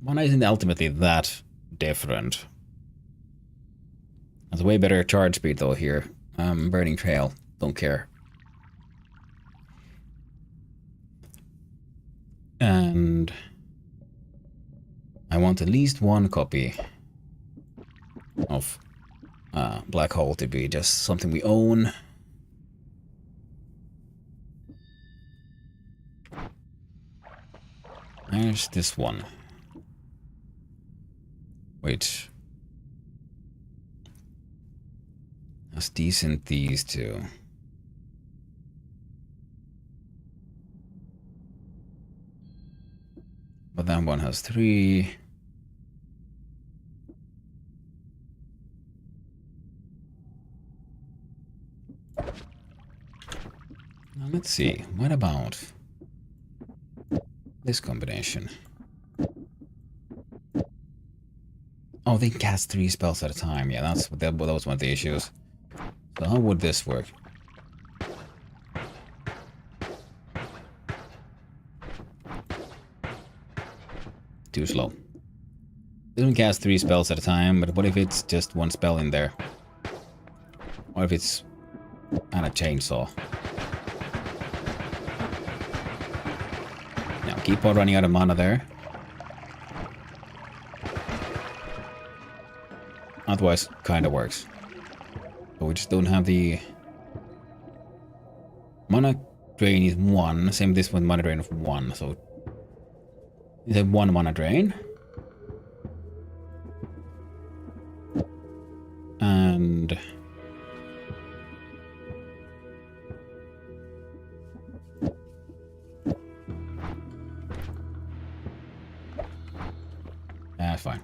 One isn't ultimately that different. Has a way better charge speed though here. Burning Trail. Don't care. And... I want at least one copy of Black Hole to be just something we own. There's this one. Wait. That's decent, these two. But that one has 3. Now let's see. What about this combination? Oh, they can cast 3 spells at a time. Yeah, that was one of the issues. So how would this work? Too slow. It doesn't cast 3 spells at a time, but what if it's just 1 spell in there? Or if it's on a chainsaw? Now keep on running out of mana there. Otherwise, kinda works. But we just don't have the... Mana drain is 1, same with this one, mana drain of 1, so... Is it 1 mana drain? And... fine.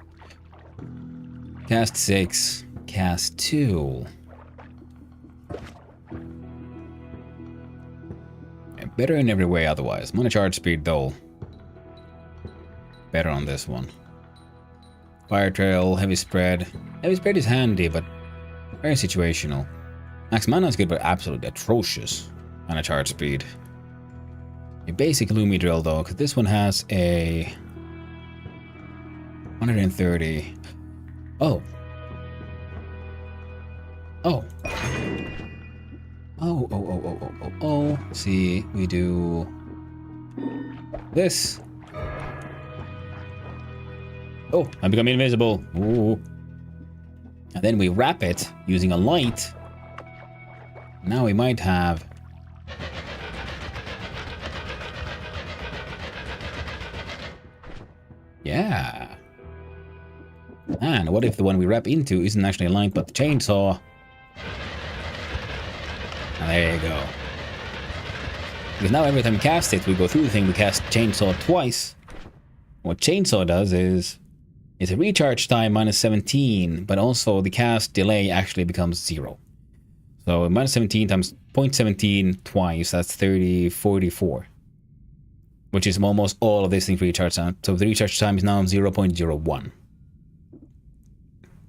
Cast 6, cast 2. Yeah, better in every way otherwise. Mana charge speed though. Better on this one. Fire Trail, Heavy Spread. Heavy Spread is handy, but very situational. Max mana is good, but absolutely atrocious mana charge speed. A basic Lumi Drill though, because this one has a 130. Oh. Oh. Oh. See, we do this. Oh, I'm becoming invisible. Ooh. And then we wrap it using a light. Now we might have... Yeah. And what if the one we wrap into isn't actually a light but the chainsaw? And there you go. Because now every time we cast it, we go through the thing, we cast chainsaw twice. What chainsaw does is... It's a recharge time minus 17, but also the cast delay actually becomes 0. So minus 17 times 0.17 twice, that's 44. Which is almost all of this thing for recharge time. So the recharge time is now 0.01.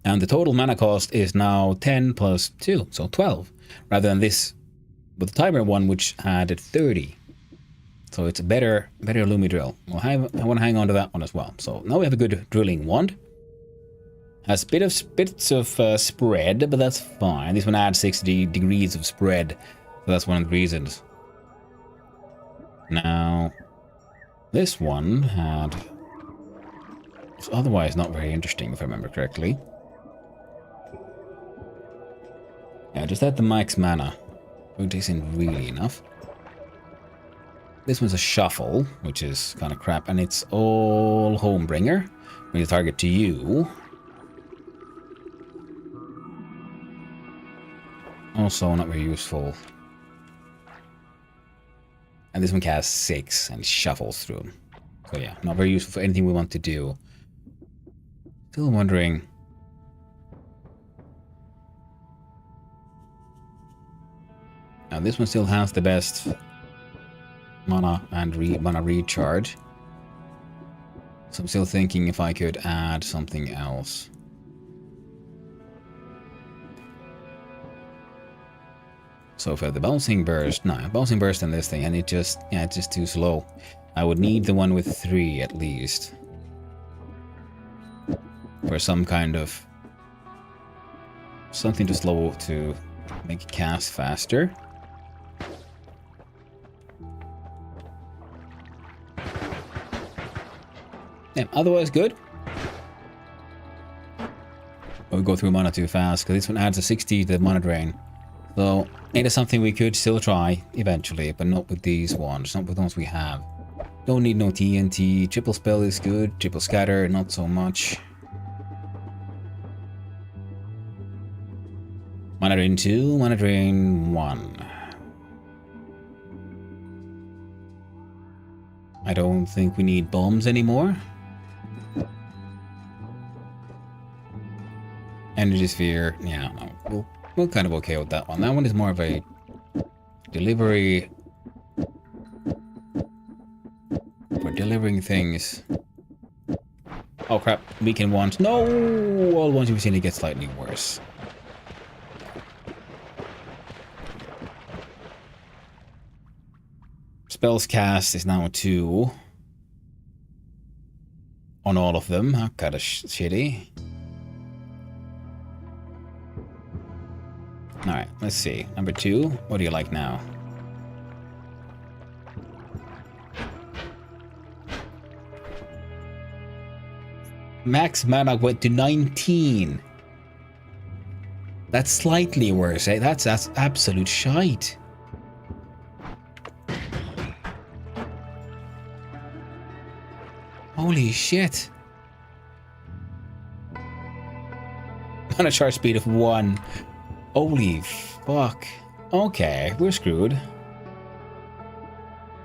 And the total mana cost is now 10 plus 2, so 12. Rather than this with the timer one, which had 30. So it's a better Lumi drill. Well, I want to hang on to that one as well. So now we have a good drilling wand. Has bits of spread, but that's fine. This one adds 60 degrees of spread, so that's one of the reasons. Now, this one was otherwise not very interesting, if I remember correctly. Yeah, just add the max mana. Which isn't really enough. This one's a shuffle, which is kind of crap, and it's all Homebringer. Bring the target to you. Also not very useful. And this one casts 6 and shuffles through them. So yeah, not very useful for anything we want to do. Still wondering. Now this one still has the best mana and mana recharge. So I'm still thinking if I could add something else. So for the bouncing burst, no, bouncing burst and this thing, and it's just too slow. I would need the one with 3 at least. For some kind of something to slow to make it cast faster. Yeah, otherwise good. But we go through mana too fast because this one adds a 60 to the mana drain. So it is something we could still try eventually, but not with these ones, not with the ones we have. Don't need no TNT. Triple spell is good. Triple scatter, not so much. Mana drain 2, mana drain 1. I don't think we need bombs anymore. Energy sphere, yeah, no, we're kind of okay with that one. That one is more of a delivery for delivering things. Oh crap, weaken ones. No, all ones we've seen it get slightly worse. Spells cast is now 2 on all of them. How kind of shitty. Alright, let's see. Number 2, what do you like now? Max mana went to 19. That's slightly worse, eh? That's absolute shite. Holy shit. Mana charge speed of 1. Holy fuck. Okay, we're screwed.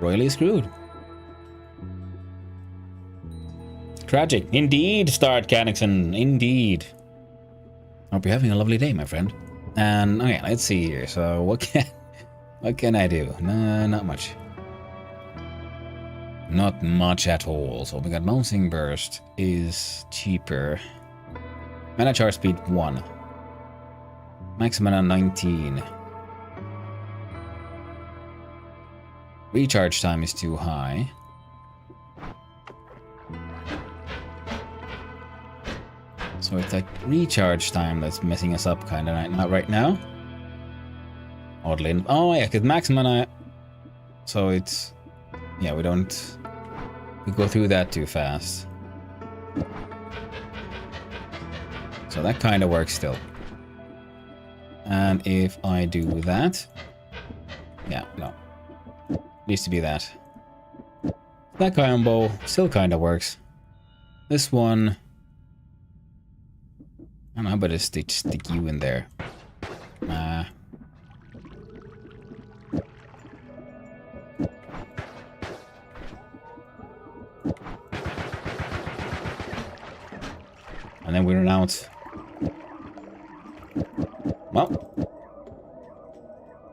Royally screwed. Tragic. Indeed, Start Cannixon. Indeed. Hope you're having a lovely day, my friend. And okay, let's see here. So what can I do? No, not much. Not much at all. So we got Bouncing Burst is cheaper. Mana charge speed 1. Max mana 19. Recharge time is too high. So it's like recharge time that's messing us up kind of not right now. Oddly. Oh yeah, because max mana. So it's, yeah, we go through that too fast. So that kind of works still. And if I do that, yeah, no, needs to be that. That combo still kind of works. This one, I don't know, how about I stick you in there? And then we run out. Well,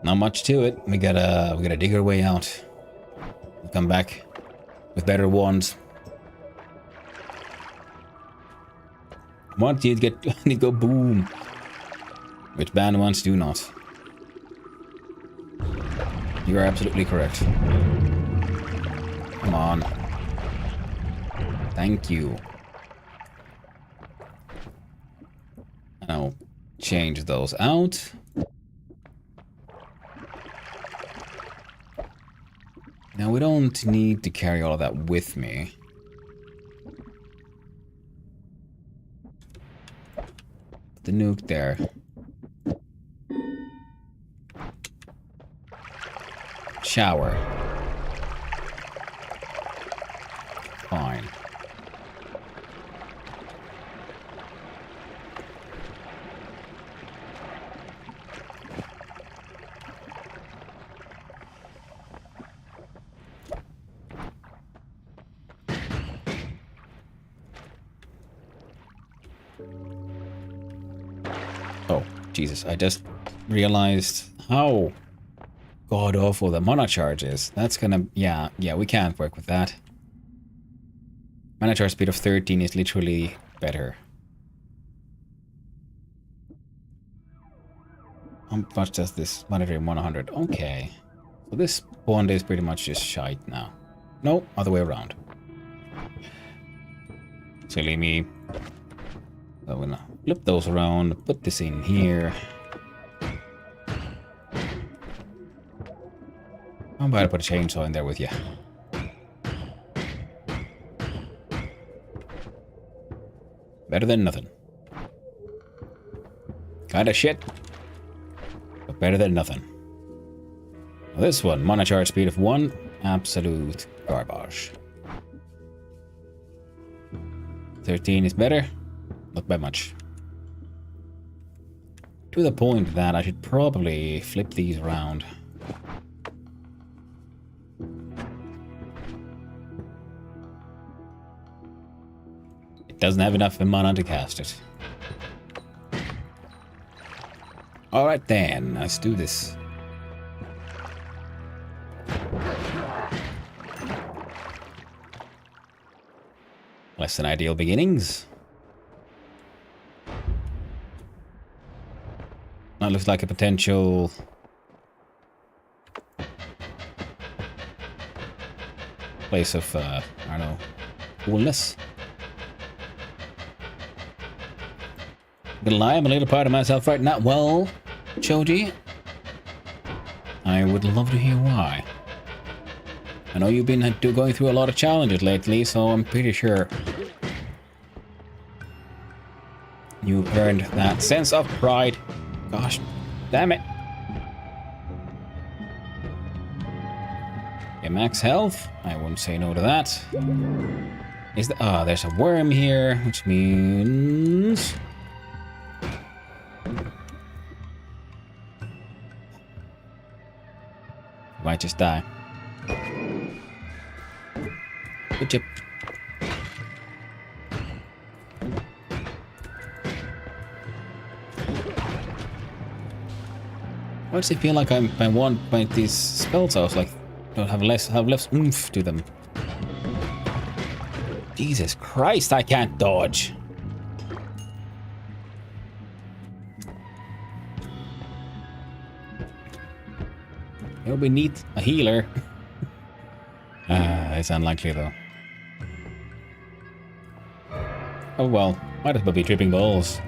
not much to it. We gotta dig our way out. We'll come back with better wands. Want you to get to go boom. Which band ones do not. You are absolutely correct. Come on. Thank you. I'll change those out. Now we don't need to carry all of that with me. Put the nuke there. Shower. Fine. Oh, Jesus, I just realized how god awful the mana charge is. That's gonna... Yeah, we can't work with that. Mana charge speed of 13 is literally better. How much does this monitor 100? Okay. So this bond is pretty much just shite now. No, other way around. Silly me. So I'm gonna flip those around, put this in here. I'm about to put a chainsaw in there with you. Better than nothing. Kinda shit, but better than nothing. Now this one, mana charge speed of 1, absolute garbage. 13 is better, not by much. To the point that I should probably flip these around. It doesn't have enough mana to cast it. Alright then, let's do this. Less than ideal beginnings. That looks like a potential... place of, I don't know, coolness. Gonna lie, I'm a little proud of myself right now. Well, Choji, I would love to hear why. I know you've been going through a lot of challenges lately, so I'm pretty sure you've earned that sense of pride. Gosh, damn it. Yeah, max health. I wouldn't say no to that. Is the there's a worm here, which means might just die. Good chip. Why does it feel like I want by these spells I was like don't have less oomph to them? Jesus Christ, I can't dodge. It would be neat, a healer. It's unlikely though. Oh well, might as well be tripping balls.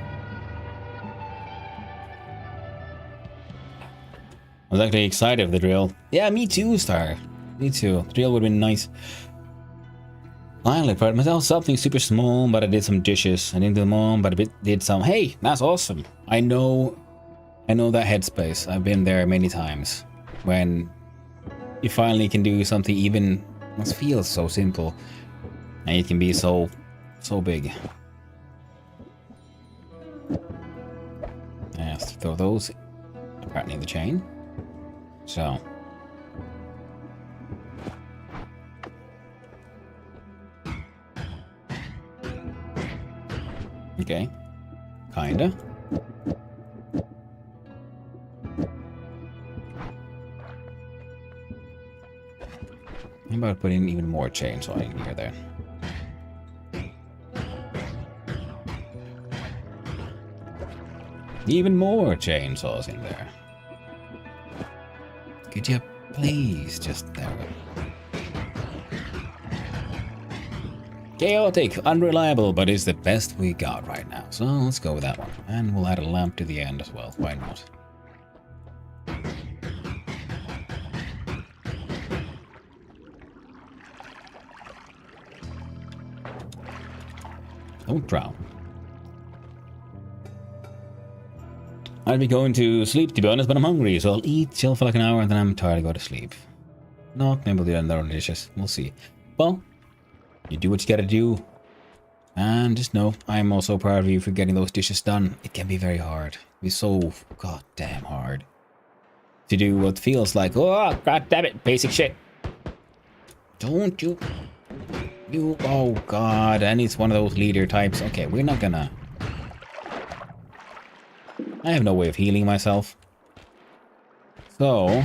I was actually excited for the drill. Yeah, me too, Star. Me too. The drill would have been nice. Finally, proud myself something super small, but I did some dishes. I didn't do them all, but I did some. Hey, that's awesome. I know that headspace. I've been there many times. When you finally can do something even what feels so simple, and it can be so big. I have to throw those apparently in the chain. So okay, kinda. How about putting even more chainsaw in here then? Even more chainsaws in there. Could you please just there? Chaotic, unreliable, but is the best we got right now. So let's go with that one. And we'll add a lamp to the end as well. Why not? Don't drown. I'd be going to sleep, to be honest, but I'm hungry, so I'll eat, chill for like an hour, and then I'm tired to go to sleep. Not maybe we'll do another dishes. We'll see. Well, you do what you gotta do. And just know, I'm also proud of you for getting those dishes done. It can be very hard. It be so goddamn hard to do what feels like, oh, god damn it, basic shit. Don't you... oh god, and it's one of those leader types. Okay, we're not gonna... I have no way of healing myself. So...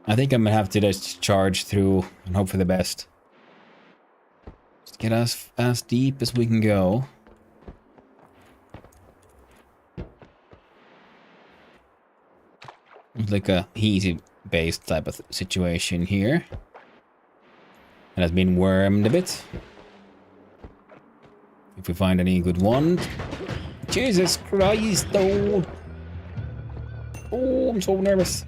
I think I'm gonna have to just charge through and hope for the best. Just get us as deep as we can go. It's like a easy-based type of situation here. It has been wormed a bit. If we find any good ones. Jesus Christ, though. Oh, I'm so nervous.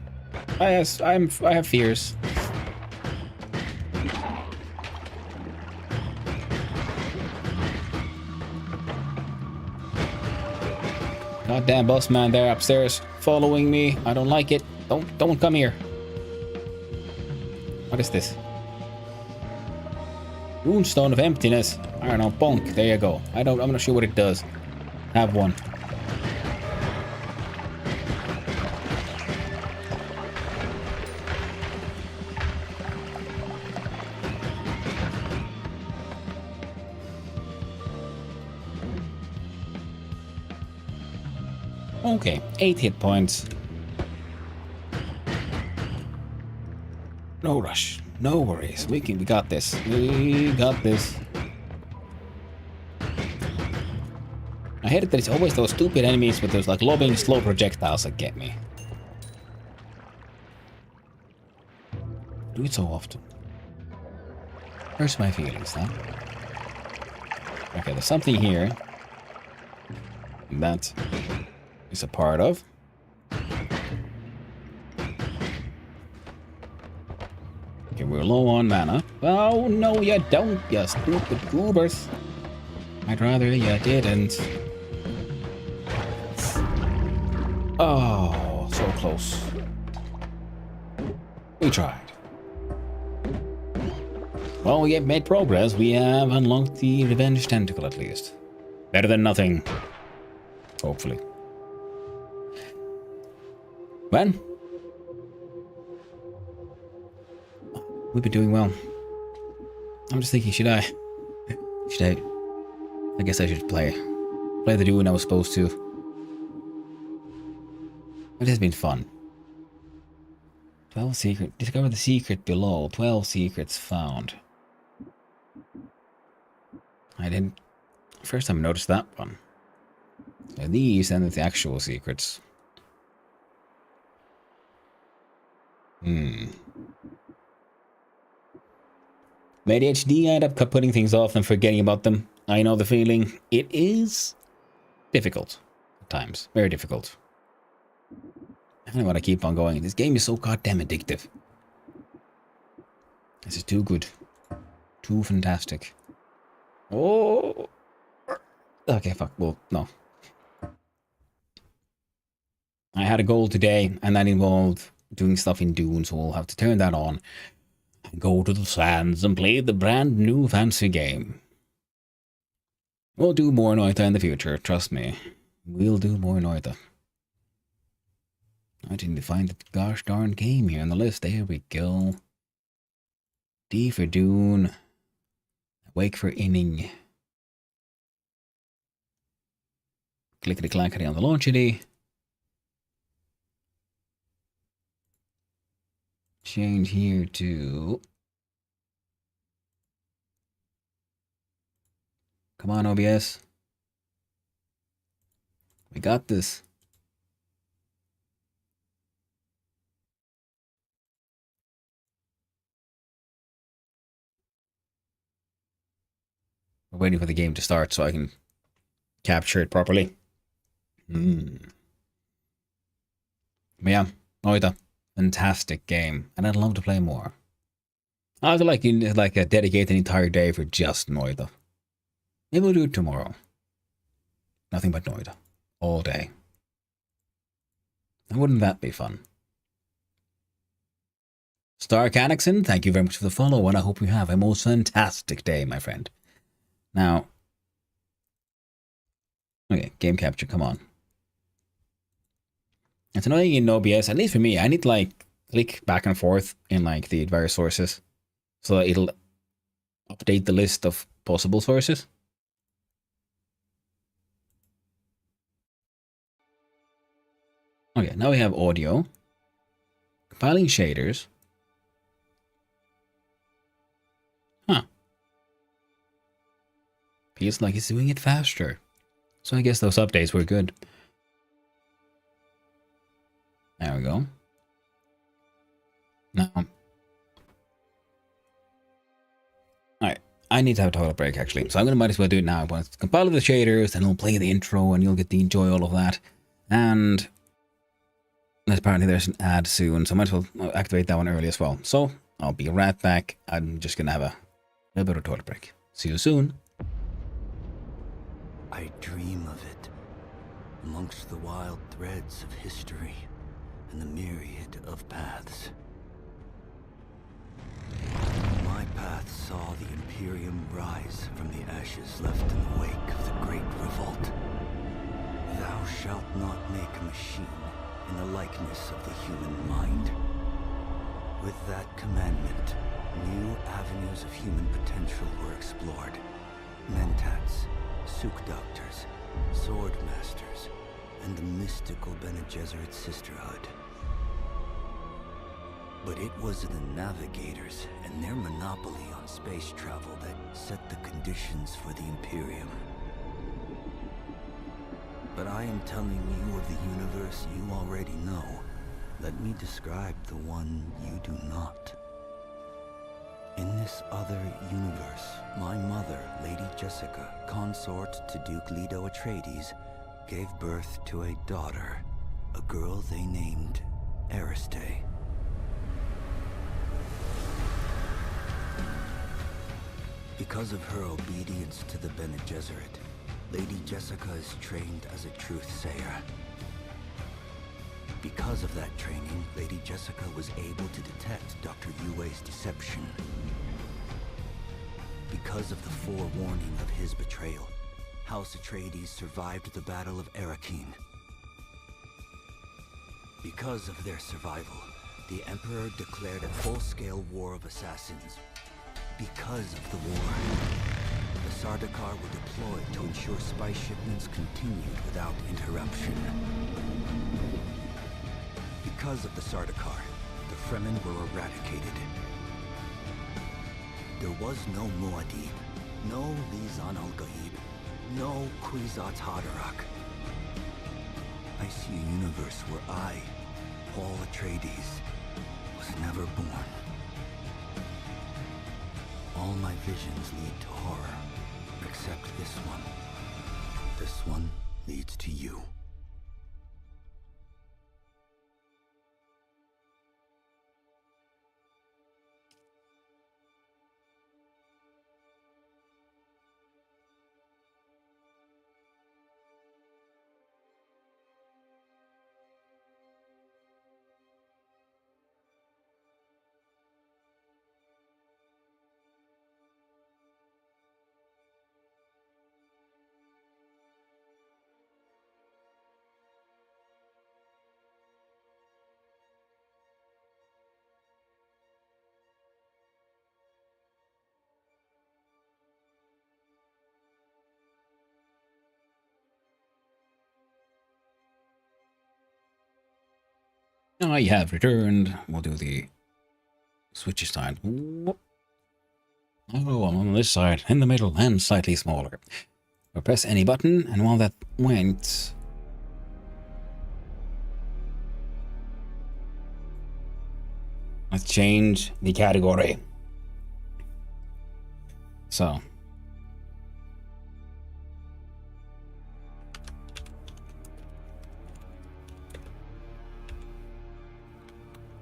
I have fears. Goddamn boss man there upstairs following me. I don't like it. Don't come here. What is this? Runestone of emptiness. I don't know, bonk. There you go. I'm not sure what it does. Have one. Okay, 8 hit points. No rush. No worries. We got this. We got this. I hate it that it's always those stupid enemies with those like lobbing slow projectiles that get me. Do it so often. Where's my feelings, huh? Okay, there's something here that is a part of. Okay, we're low on mana. Oh, no, you don't, you stupid goobers. I'd rather you didn't. Oh, so close. We tried. Well, we have made progress. We have unlocked the revenge tentacle at least. Better than nothing. Hopefully. When? We've been doing well. I'm just thinking, should I? I guess I should play the duo I was supposed to. It has been fun. 12 secret. Discover the secret below. 12 secrets found. I didn't... First time I noticed that one. So these and the actual secrets. Maybe ADHD, I end up putting things off and forgetting about them. I know the feeling. It is difficult at times. Very difficult. I don't want to keep on going. This game is so goddamn addictive. This is too good. Too fantastic. Oh. Okay, fuck. Well, no. I had a goal today, and that involved doing stuff in Dune, so we'll have to turn that on. Go to the sands and play the brand new fancy game. We'll do more Noita in the future, trust me. We'll do more Noita. I didn't find the gosh darn game here on the list. There we go. D for Dune. Wake for Inning. Clickety clackety on the launchity. Change here to Come on, OBS. We got this. We're waiting for the game to start so I can capture it properly. But yeah, Noita. Fantastic game. And I'd love to play more. I would like dedicate an entire day for just Noita. Maybe we'll do it tomorrow. Nothing but Noita. All day. And wouldn't that be fun? Star Canixon, thank you very much for the follow, and I hope you have a most fantastic day, my friend. Now, okay, game capture, come on. It's annoying in OBS, at least for me. I need to like click back and forth in like the various sources so that it'll update the list of possible sources. Okay, now we have audio. Compiling shaders. Huh. Feels like it's doing it faster. So I guess those updates were good. There we go. Now, alright, I need to have a toilet break actually, so I'm gonna might as well do it now. Once compile the shaders, then we'll play the intro, and you'll get to enjoy all of that. And apparently there's an ad soon, so I might as well activate that one early as well. So I'll be right back. I'm just gonna have a little bit of a toilet break. See you soon. I dream of it, amongst the wild threads of history and the myriad of paths. My path saw the Imperium rise from the ashes left in the wake of the Great Revolt. Thou shalt not make a machine in the likeness of the human mind. With that commandment, new avenues of human potential were explored. Mentats, Suk Doctors, Sword Masters, and the mystical Bene Gesserit Sisterhood. But it was the Navigators and their monopoly on space travel that set the conditions for the Imperium. But I am telling you of the universe you already know. Let me describe the one you do not. In this other universe, my mother, Lady Jessica, consort to Duke Leto Atreides, gave birth to a daughter, a girl they named Ariste. Because of her obedience to the Bene Gesserit, Lady Jessica is trained as a truth-sayer. Because of that training, Lady Jessica was able to detect Dr. Yue's deception. Because of the forewarning of his betrayal, House Atreides survived the Battle of Arrakeen. Because of their survival, the Emperor declared a full-scale war of assassins. Because of the war, the Sardaukar were deployed to ensure spy shipments continued without interruption. Because of the Sardaukar, the Fremen were eradicated. There was no Muad'Dib, no Lisan al-Gaib, no Kwisatz Haderach. I see a universe where I, Paul Atreides, was never born. All my visions lead to horror, except this one. This one leads to you. I have returned. We'll do the switches time. Oh, I'm on this side, in the middle, and slightly smaller. Or press any button, and while that went... let's change the category. So.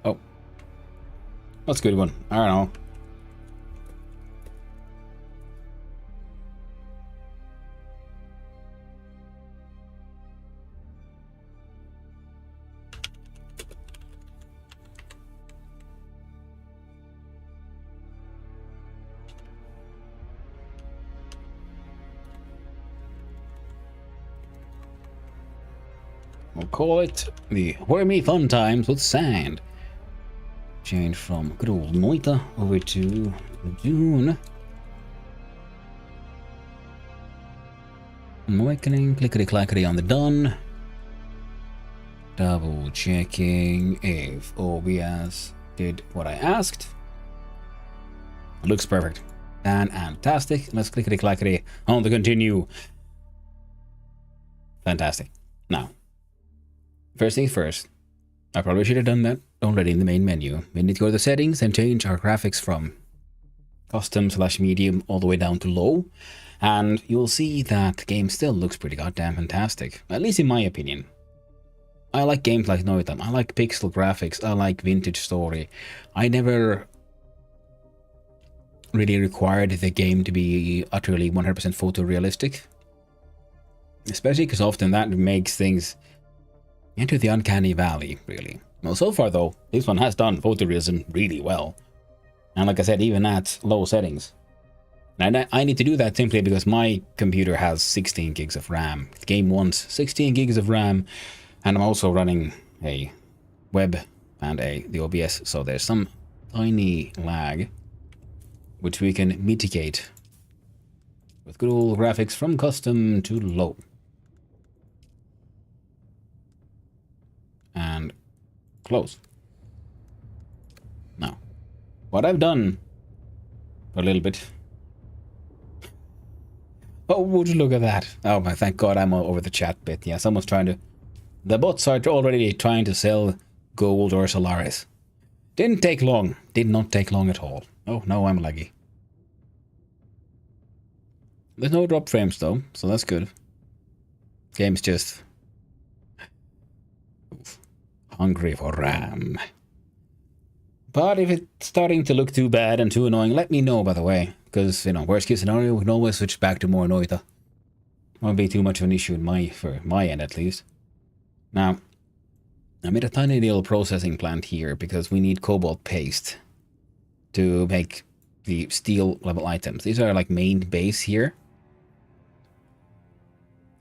Oh. That's a good one. I don't know. We'll call it the Wormy Fun Times with Sand. Change from good old Noita over to Dune. Awakening, clickety clackety on the done. Double checking if OBS did what I asked. Looks perfect. Fantastic. Let's clickety clackety on the continue. Fantastic. Now, first things first, I probably should have done that already in the main menu. We need to go to the settings and change our graphics from custom/medium all the way down to low. And you'll see that the game still looks pretty goddamn fantastic. At least in my opinion. I like games like Noitam. I like pixel graphics. I like vintage story. I never really required the game to be utterly 100% photorealistic. Especially because often that makes things into the uncanny valley, really. Well, so far though, this one has done photorealism really well. And like I said, even at low settings. And I need to do that simply because my computer has 16 gigs of RAM. The game wants 16 gigs of RAM, and I'm also running a web and the OBS, so there's some tiny lag, which we can mitigate with good old graphics from custom to low. And close. Now, what I've done for a little bit. Oh, would you look at that? Oh my, thank God I'm over the chat bit. Yeah, someone's trying to... The bots are already trying to sell gold or Solaris. Didn't take long. Did not take long at all. Oh, no, I'm laggy. There's no drop frames though, so that's good. Game's just... hungry for RAM. But if it's starting to look too bad and too annoying, let me know, by the way. Because, you know, worst case scenario, we can always switch back to more Noita. Won't be too much of an issue for my end, at least. Now, I made a tiny little processing plant here because we need cobalt paste to make the steel level items. These are like main base here.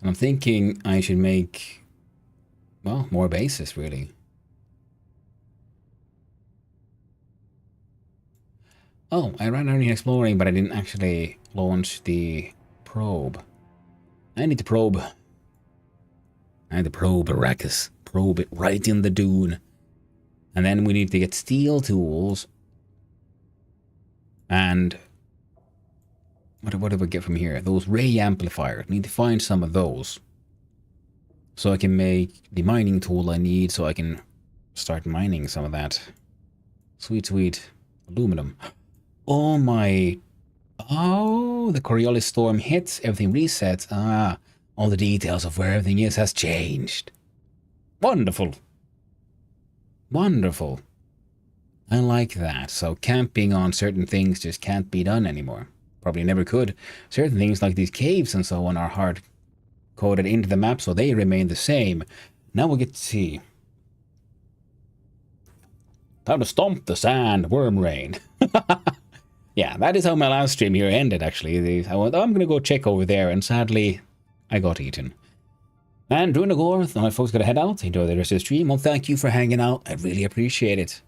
And I'm thinking I should make, well, more bases, really. Oh, I ran around here exploring, but I didn't actually launch the probe. I need to probe. I need to probe Arrakis. Probe it right in the dune. And then we need to get steel tools. And what do we get from here? Those ray amplifiers. I need to find some of those. So I can make the mining tool I need so I can start mining some of that. Sweet, sweet aluminum. Oh my... Oh, the Coriolis storm hits, everything resets. Ah, all the details of where everything is has changed. Wonderful. Wonderful. I like that. So camping on certain things just can't be done anymore. Probably never could. Certain things like these caves and so on are hard coded into the map, so they remain the same. Now we'll get to see. Time to stomp the sand, worm rain. Yeah, that is how my last stream here ended, actually. I went, oh, I'm going to go check over there, and sadly, I got eaten. And during the gore, my folks got to head out. Enjoy the rest of the stream. Well, thank you for hanging out. I really appreciate it.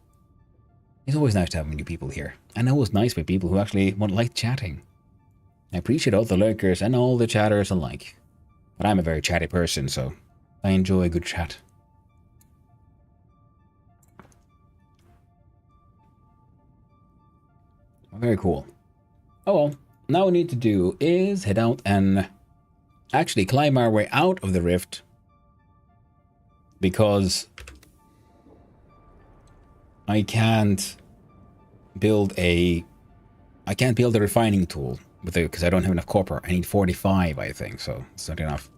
It's always nice to have new people here. And always nice with people who actually like chatting. I appreciate all the lurkers and all the chatters alike. But I'm a very chatty person, so I enjoy a good chat. Very cool. Oh well, now what we need to do is head out and actually climb our way out of the rift, because I can't build a refining tool with it because I don't have enough copper. I need 45, I think, so it's not enough.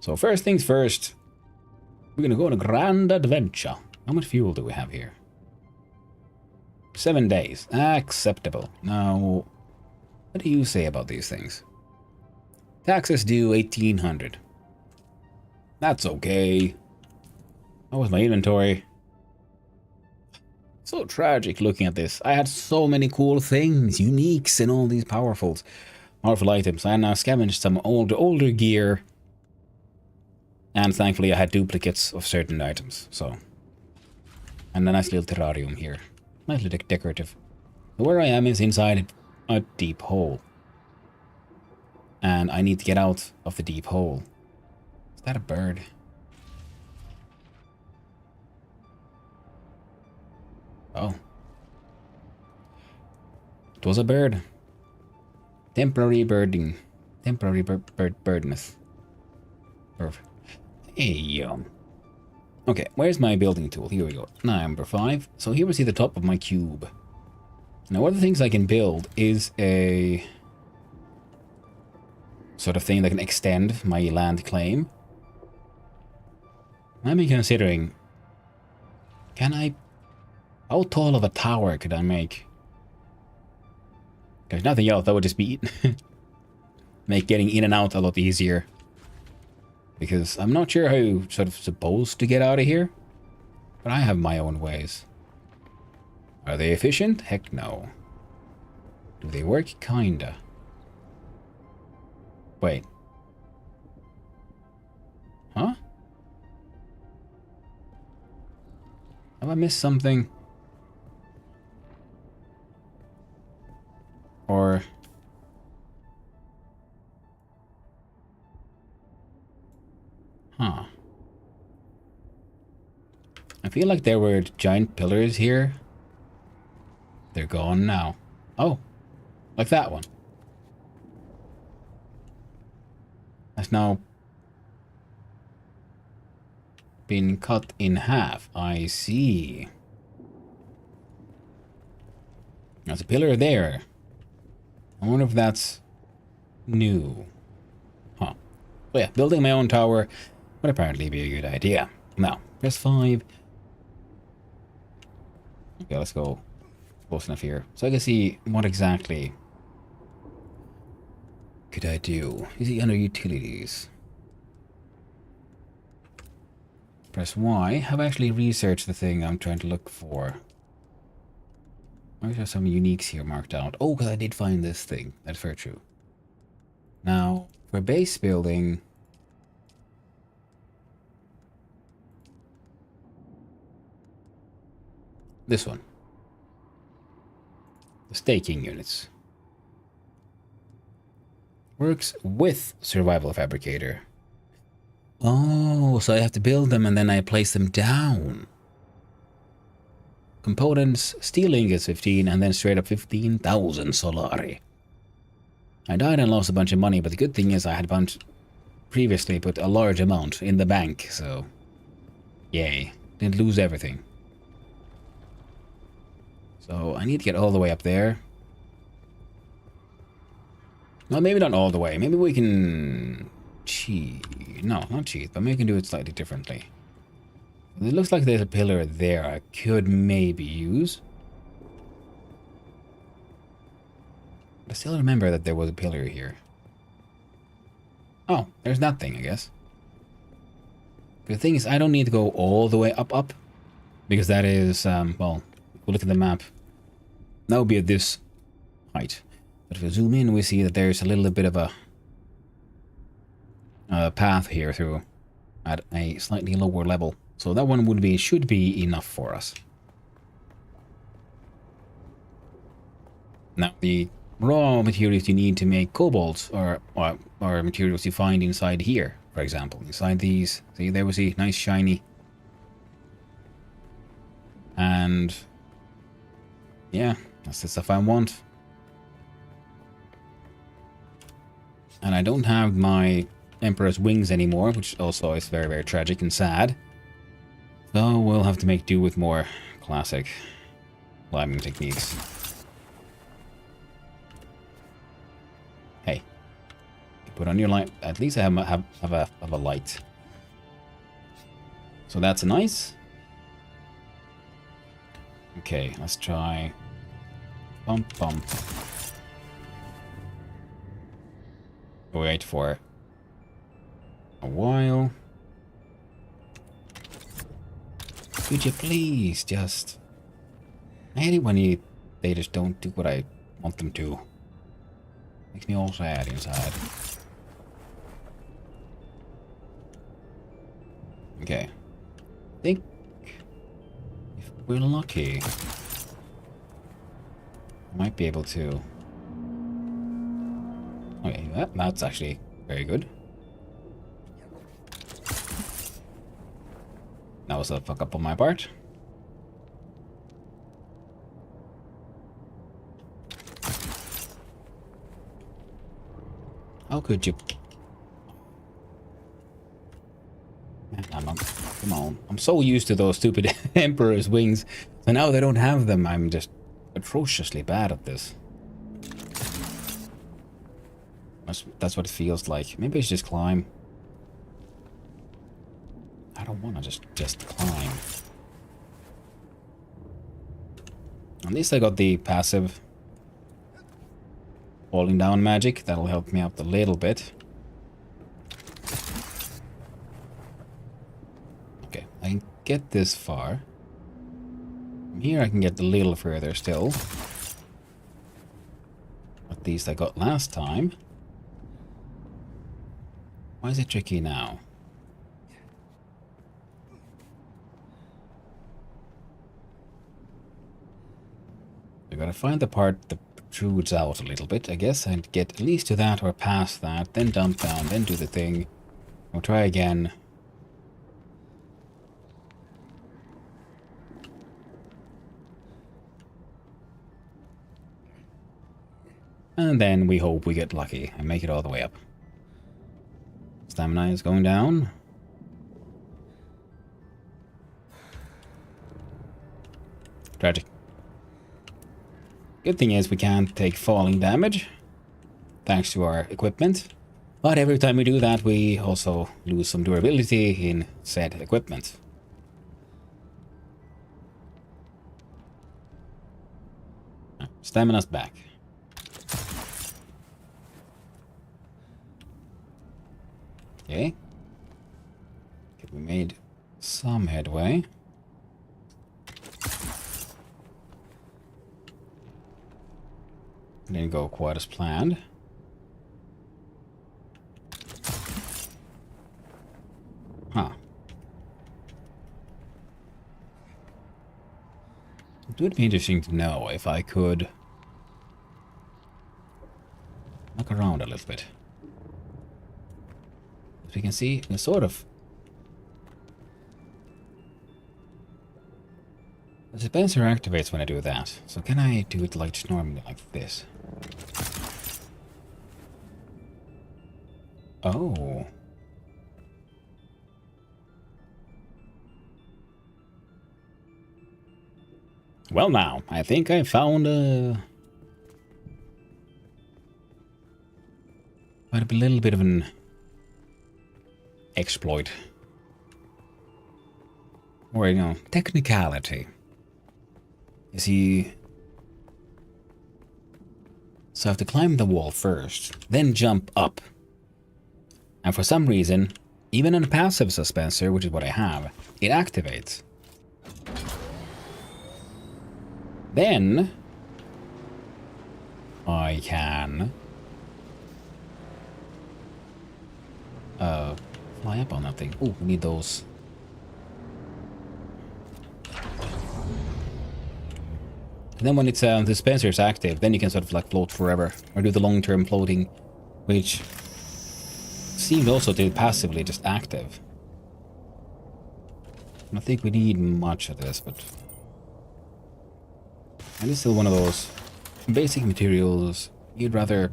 So first things first, we're gonna go on a grand adventure. How much fuel do we have here? 7 days. Acceptable. Now, what do you say about these things? Taxes due 1800. That's okay. How was my inventory? So tragic looking at this. I had so many cool things, uniques, and all these powerful items. I now scavenged some older gear, and thankfully I had duplicates of certain items. So, and a nice little terrarium here, nicely decorative. Where I am is inside a deep hole, and I need to get out of the deep hole. Is that a bird? Oh. It was a bird. Temporary birding. Temporary birdness. Perfect. Hey, okay, where's my building tool? Here we go. Number 5. So here we see the top of my cube. Now, one of the things I can build is a sort of thing that can extend my land claim. I've been considering, how tall of a tower could I make? There's nothing else, that would just be make getting in and out a lot easier. Because I'm not sure how you're sort of supposed to get out of here, but I have my own ways. Are they efficient? Heck no. Do they work? Kinda. Wait. Huh? Have I missed something? Or... Huh. I feel like there were giant pillars here. They're gone now. Oh. Like that one. That's now been cut in half. I see. There's a pillar there. I wonder if that's new. Huh. But yeah, building my own tower would apparently be a good idea. Now, press 5. Okay, let's go close enough here. So I can see what exactly could I do. Is it under utilities? Press Y. Have I actually researched the thing I'm trying to look for? There's some uniques here marked out. Oh, because I did find this thing. That's very true. Now, for base building... This one. The staking units. Works with survival fabricator. Oh, so I have to build them and then I place them down. Components, steel ingots 15, and then straight up 15,000 solari. I died and lost a bunch of money, but the good thing is I had previously put a large amount in the bank, so yay, didn't lose everything. So I need to get all the way up there. Well, maybe not all the way. Maybe we can cheat. No, not cheat, but maybe we can do it slightly differently. It looks like there's a pillar there I could maybe use. But I still remember that there was a pillar here. Oh, there's that thing, I guess. The thing is, I don't need to go all the way up. Because that is, well, if we look at the map, that would be at this height. But if we zoom in, we see that there's a little bit of a path here through at a slightly lower level. So that one should be enough for us. Now, the raw materials you need to make cobalt are materials you find inside here, for example. Inside these, see, there we see nice shiny. And yeah, that's the stuff I want. And I don't have my Emperor's wings anymore, which also is very, very tragic and sad. So we'll have to make do with more classic climbing techniques. Hey, put on your light. At least I have a light. So that's nice. Okay, let's try. Bump, bump. Wait for a while. Could you please just... I hate it when they just don't do what I want them to. Makes me all sad inside. Okay. I think if we're lucky, I might be able to... Okay, that's actually very good. That was a fuck up on my part. How could you... Man, come on. I'm so used to those stupid Emperor's wings. So now they don't have them. I'm just atrociously bad at this. That's what it feels like. Maybe I should just climb. I don't want to just climb. At least I got the passive falling down magic. That'll help me out a little bit. Okay, I can get this far. From here I can get a little further still. At least I got last time. Why is it tricky now? I gotta find the part that protrudes out a little bit, I guess, and get at least to that or past that, then dump down, then do the thing. We'll try again. And then we hope we get lucky and make it all the way up. Stamina is going down. Tragic. Good thing is we can't take falling damage, thanks to our equipment. But every time we do that, we also lose some durability in said equipment. Stamina's back. Okay. We made some headway. Didn't go quite as planned. Huh. It would be interesting to know if I could look around a little bit. As we can see, the sort of... The dispenser activates when I do that. So can I do it like normally, like this? Oh. Well now, I think I found quite a little bit of an exploit. Or, you know, technicality. You see... So I have to climb the wall first, then jump up. And for some reason, even in a passive dispenser, which is what I have, it activates. Then I can fly up on that thing. Oh, we need those. And then when it's the dispenser is active, then you can sort of like float forever or do the long-term floating, which seems also to be passively just active. I don't think we need much of this, but and it's still one of those basic materials you'd rather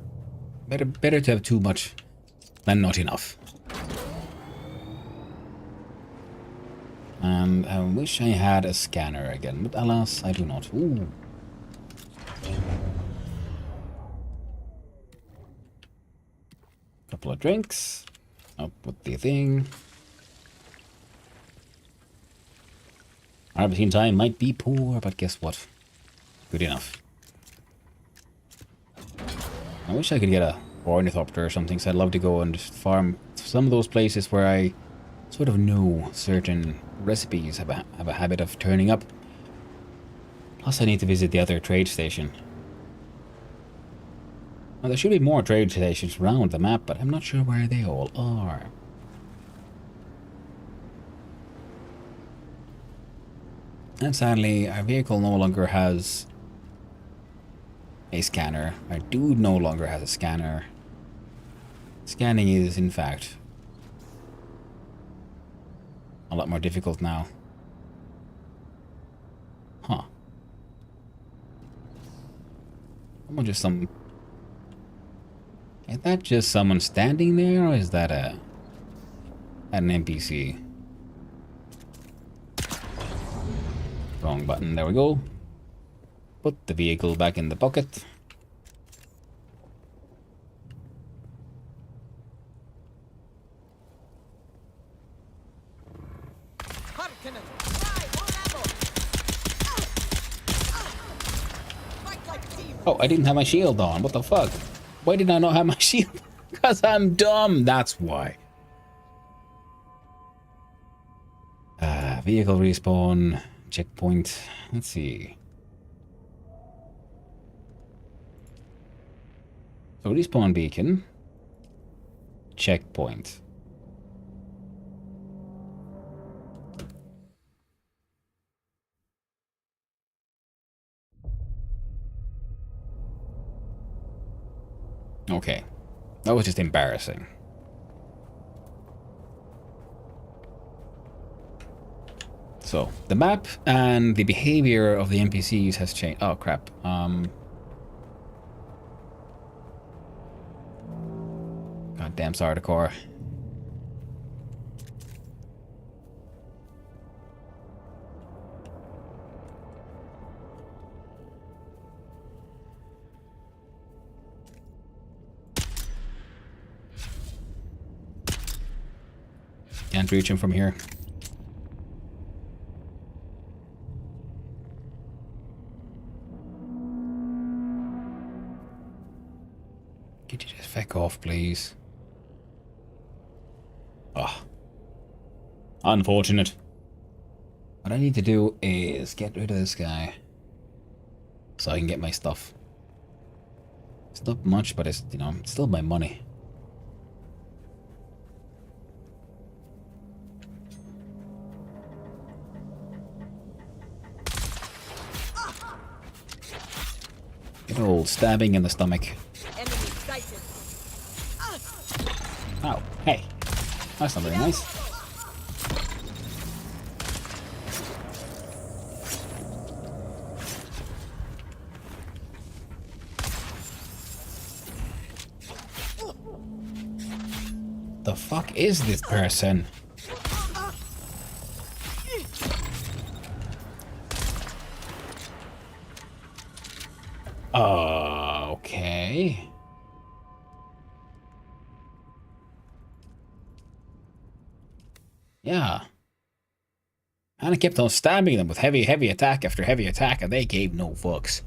Better to have too much than not enough. And I wish I had a scanner again, but alas, I do not. Ooh. Couple of drinks. Up with the thing. Harvesting time might be poor, but guess what? Good enough. I wish I could get a ornithopter or something, so I'd love to go and just farm some of those places where I sort of know certain recipes have a habit of turning up. Plus I need to visit the other trade station. Now there should be more trade stations around the map, but I'm not sure where they all are. And sadly, our vehicle no longer has a scanner. Our dude no longer has a scanner. Scanning is, in fact, a lot more difficult now. Huh. Someone just some... Is that just someone standing there, or is that an NPC? Wrong button, there we go. Put the vehicle back in the pocket. Oh, I didn't have my shield on. What the fuck? Why did I not have my shield? Because I'm dumb. That's why. Vehicle respawn. Checkpoint. Let's see. So respawn beacon. Checkpoint. Okay. That was just embarrassing. So, the map and the behavior of the NPCs has changed. Oh, crap. Goddamn Sardaukar. Can't reach him from here. Could you just feck off, please? Ah. Unfortunate. What I need to do is get rid of this guy. So I can get my stuff. It's not much, but it's, you know, it's still my money. Good old stabbing in the stomach. Oh, hey. That's not very nice. The fuck is this person? Okay. Yeah. And I kept on stabbing them with heavy attack after heavy attack, and they gave no fucks.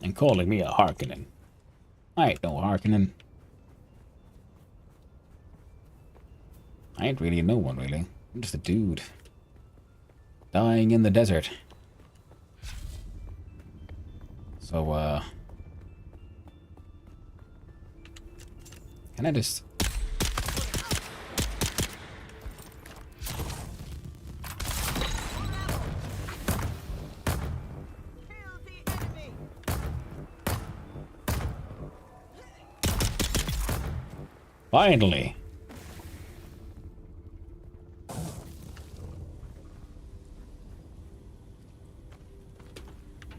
And calling me a Harkonnen. I ain't no Harkonnen. I ain't really no one, really. I'm just a dude. Dying in the desert. So, can I just... Finally!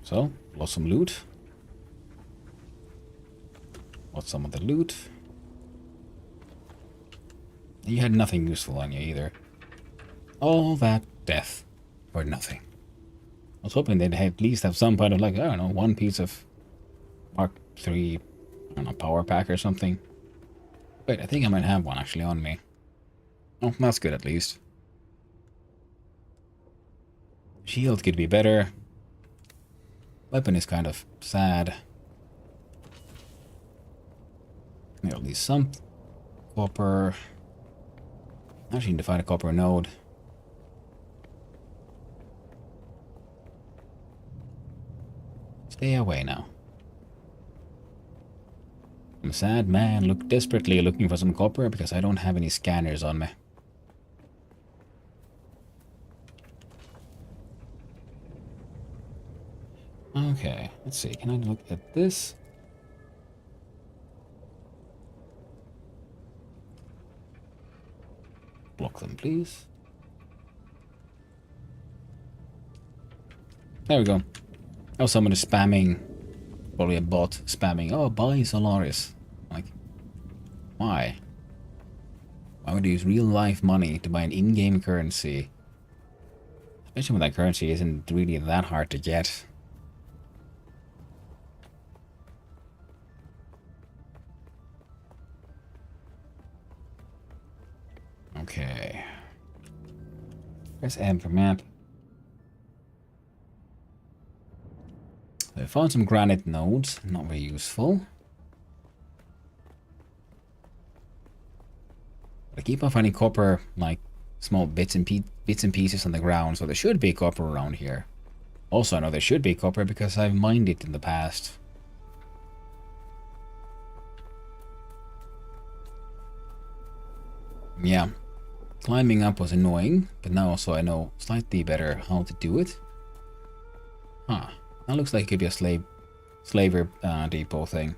So, lost some loot. Lost some of the loot. You had nothing useful on you either. All that death for nothing. I was hoping they'd at least have some kind of, like, I don't know, one piece of Mark III, I don't know, power pack or something. Wait, I think I might have one actually on me. Oh, that's good at least. Shield could be better. Weapon is kind of sad. At least some copper. I actually need to find a copper node. Stay away now. I'm a sad man, desperately looking for some copper because I don't have any scanners on me. Okay, let's see. Can I look at this? Block them, please. There we go. Oh, someone is spamming. Probably a bot spamming. Oh, buy Solaris. Like, why? Why would you use real life money to buy an in-game currency? Especially when that currency isn't really that hard to get. Okay. Press M for map. I found some granite nodes, not very useful. But I keep on finding copper, like small bits and pieces on the ground, so there should be copper around here. Also, I know there should be copper because I've mined it in the past. Yeah, climbing up was annoying, but now also I know slightly better how to do it. Huh. That looks like it could be a slaver depot thing.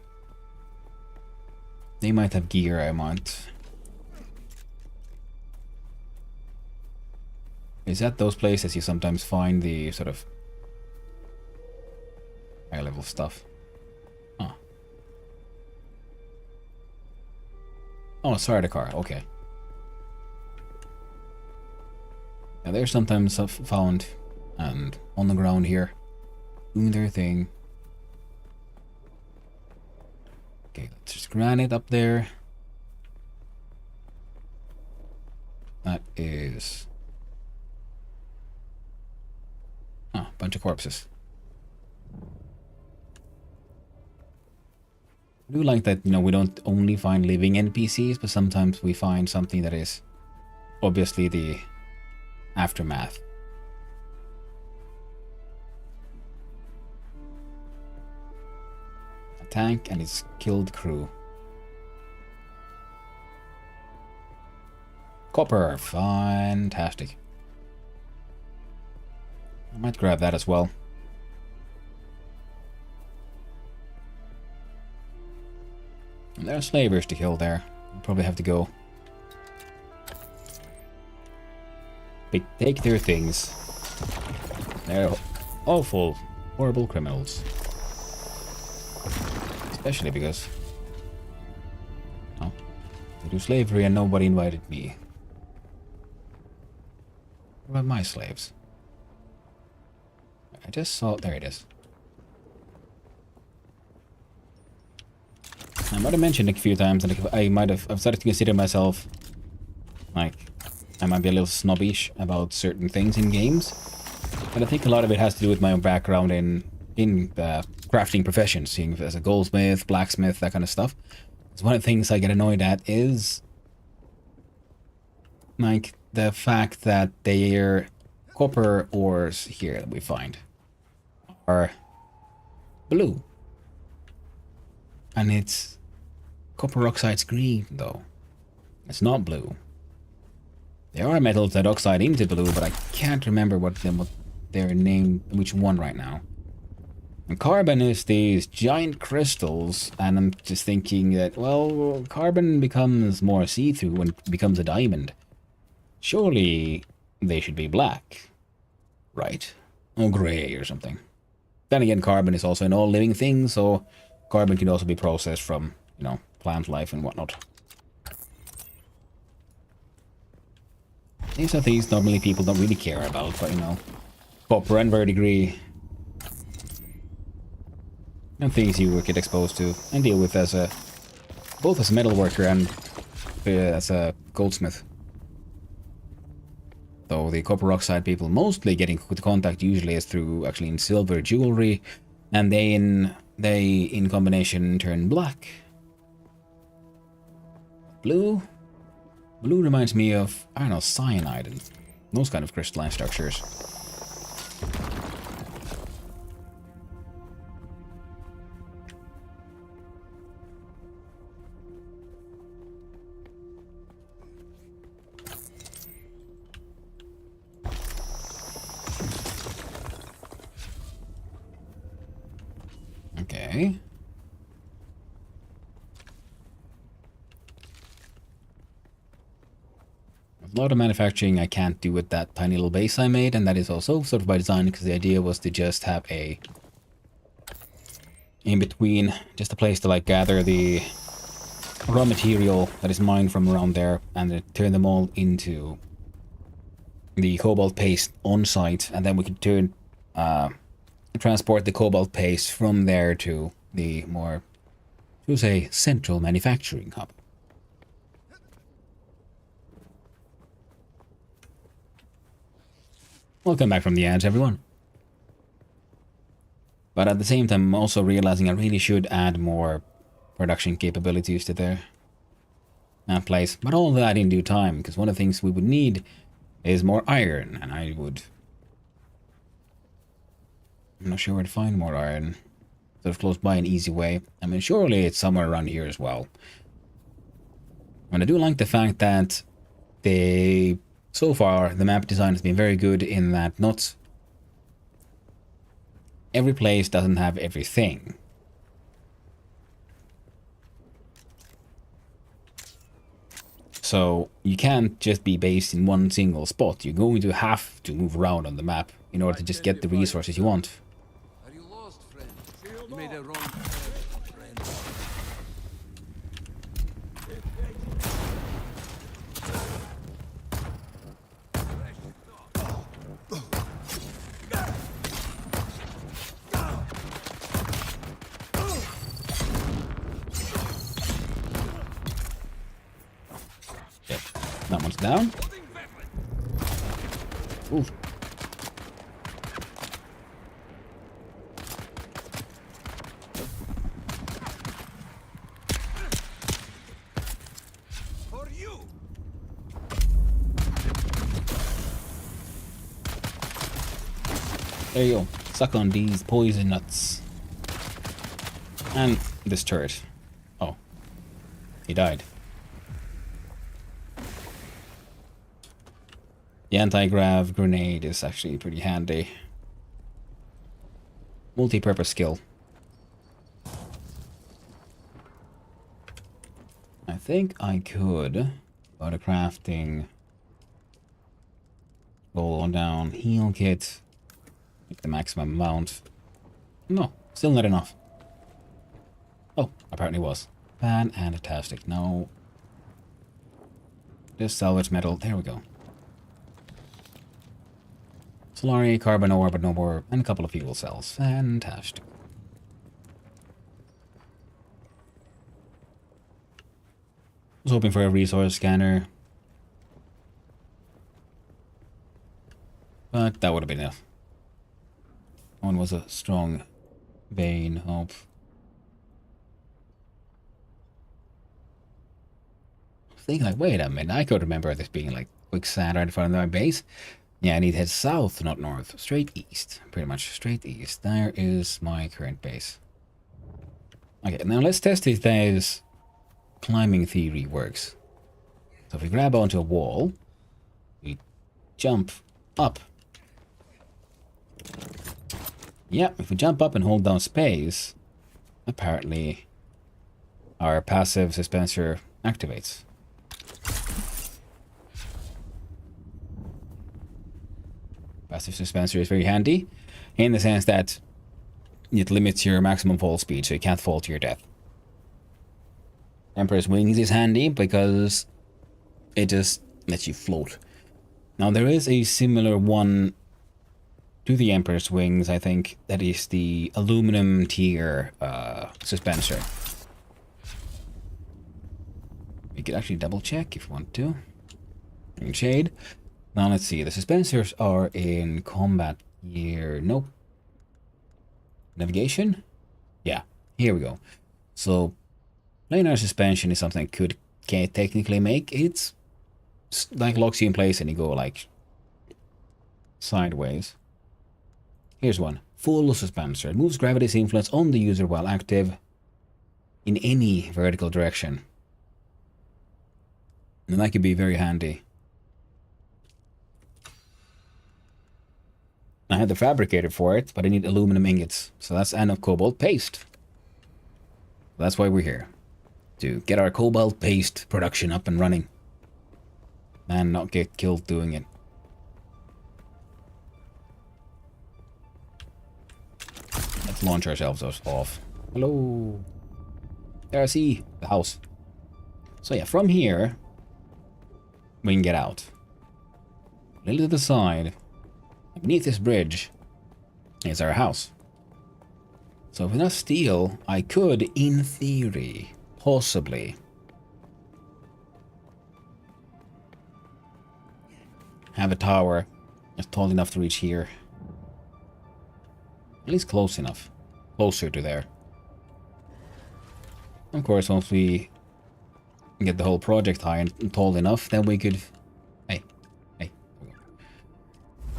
They might have gear I want. Is that those places you sometimes find the sort of high level stuff? Huh. Oh, sorry, the car. Okay. Now they're sometimes found and on the ground here. Doing their thing. Okay, let's just granite up there. That is... oh, bunch of corpses. I do like that, you know, we don't only find living NPCs, but sometimes we find something that is obviously the aftermath. Tank and its killed crew. Copper, fantastic. I might grab that as well. And there are slavers to kill there. We'll probably have to go take their things. They're awful, horrible criminals. Especially because, oh, they do slavery and nobody invited me. What about my slaves? I just saw, there it is. I might have mentioned it a few times that I've started to consider myself, like, I might be a little snobbish about certain things in games. But I think a lot of it has to do with my own background in the crafting profession, seeing as a goldsmith, blacksmith, that kind of stuff. It's one of the things I get annoyed at is like the fact that their copper ores here that we find are blue. And it's copper oxide's green though. It's not blue. There are metals that oxide into blue, but I can't remember what their name, which one right now. And carbon is these giant crystals, and I'm just thinking that, well, carbon becomes more see-through when it becomes a diamond. Surely they should be black, right? Or gray or something. Then again, carbon is also an all living thing, so carbon can also be processed from, you know, plant life and whatnot. These are things normally people don't really care about, but you know, copper and verdigris and things you get exposed to and deal with as a both as a metal worker and as a goldsmith. Though the copper oxide people mostly getting into contact usually is through actually in silver jewelry, and they in combination turn black. Blue reminds me of, I don't know, cyanide and those kind of crystalline structures. Okay. A lot of manufacturing I can't do with that tiny little base I made, and that is also sort of by design, because the idea was to just have a in between, just a place to like gather the raw material that is mined from around there and then turn them all into the cobalt paste on site, and then we could transport the cobalt paste from there to the more, should say, central manufacturing hub. Welcome back from the ads, everyone. But at the same time, I'm also realizing I really should add more production capabilities to their place. But all of that in due time, because one of the things we would need is more iron, and I'm not sure where to find more iron. Sort of close by an easy way. I mean, surely it's somewhere around here as well. And I do like the fact that so far, the map design has been very good in that not every place doesn't have everything. So you can't just be based in one single spot. You're going to have to move around on the map in order to just get the resources you want. Are you lost, friend? You made a wrong friend. Yep, that one's down. Ooh. For you. There you go. Suck on these poison nuts. And this turret. Oh. He died. The anti-grav grenade is actually pretty handy. Multi-purpose skill. I think I could go to crafting. Roll on down. Heal kit. Make the maximum amount. No, still not enough. Oh, apparently was. Fantastic. No. Just salvage metal. There we go. Solari, carbon ore, but no more, and a couple of fuel cells. Fantastic. Was hoping for a resource scanner, but that would have been enough. One was a strong vein hope. I was thinking like, wait a minute, I could remember this being like quicksand right in front of my base. Yeah, I need to head south, not north. Straight east. Pretty much straight east. There is my current base. Okay, now let's test if this climbing theory works. So if we grab onto a wall, we jump up. Yeah, if we jump up and hold down space, apparently our passive suspensor activates. Passive suspensor is very handy in the sense that it limits your maximum fall speed, so you can't fall to your death. Emperor's Wings is handy because it just lets you float. Now there is a similar one to the Emperor's Wings, I think, that is the aluminum tier suspenser. You could actually double check if you want to. In shade. Now let's see, the suspensors are in combat gear. Nope. Navigation? Yeah, here we go. So, planar suspension is something I can't technically make. It's like locks you in place and you go like sideways. Here's one. Full suspensor. It moves gravity's influence on the user while active in any vertical direction. And that could be very handy. I had the fabricator for it, but I need aluminum ingots. So that's and cobalt paste. That's why we're here. To get our cobalt paste production up and running. And not get killed doing it. Let's launch ourselves off. Hello. There I see the house. So yeah, from here, we can get out. A little to the side. Beneath this bridge is our house. So with enough steel, I could, in theory, possibly have a tower that's tall enough to reach here. At least close enough. Closer to there. Of course, once we get the whole project high and tall enough, then we could... Hey.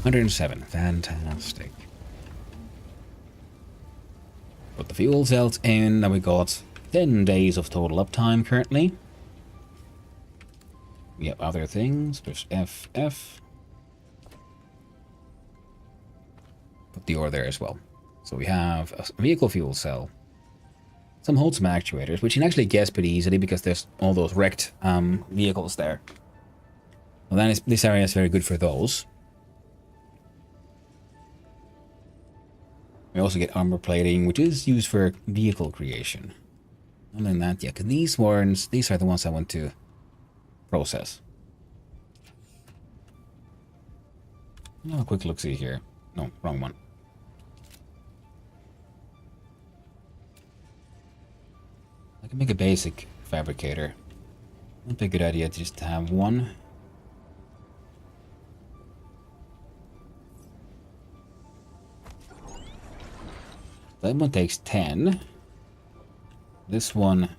107. Fantastic. Put the fuel cells in, and we got 10 days of total uptime currently. We have other things. There's FF. Put the ore there as well. So we have a vehicle fuel cell. Some Holtzman actuators, which you can actually guess pretty easily because there's all those wrecked vehicles there. Well, then this area is very good for those. We also get armor plating, which is used for vehicle creation. Other than that, yeah, because these are the ones I want to process. Have a quick look-see here. No, wrong one. I can make a basic fabricator. Might be a good idea to just have one. That one takes 10. This one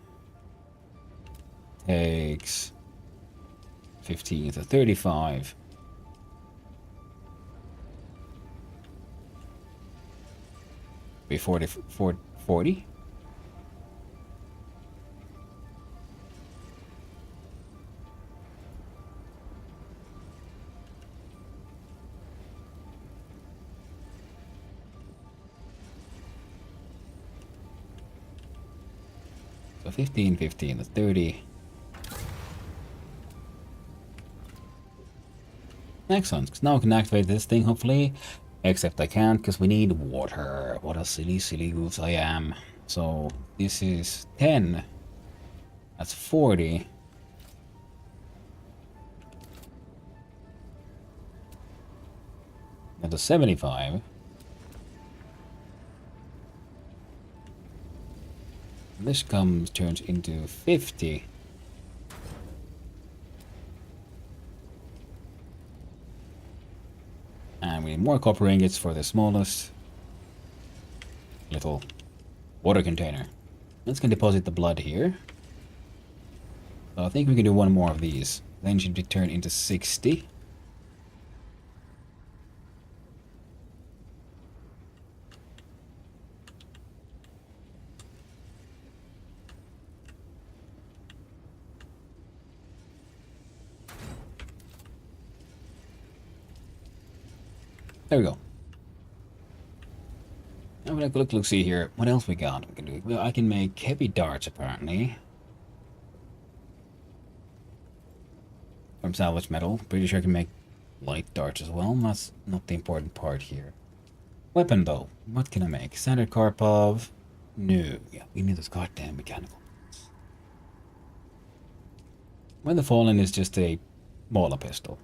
takes 15, so 35. Be 40? So 15, 15, that's 30. Excellent, because now we can activate this thing, hopefully. Except I can't, because we need water. What a silly, silly goose I am. So, this is 10. That's 40. That's 75. This turns into 50. And we need more copper ingots for the smallest little water container. Let's can deposit the blood here. So I think we can do one more of these. Then it should be turned into 60. There we go. Now we look, see here. What else we got? We can do. Well, I can make heavy darts apparently from salvaged metal. Pretty sure I can make light darts as well. That's not the important part here. Weapon bow. What can I make? Standard Karpov. No. Yeah, we need those goddamn mechanical. When the Fallen is just a Mola pistol.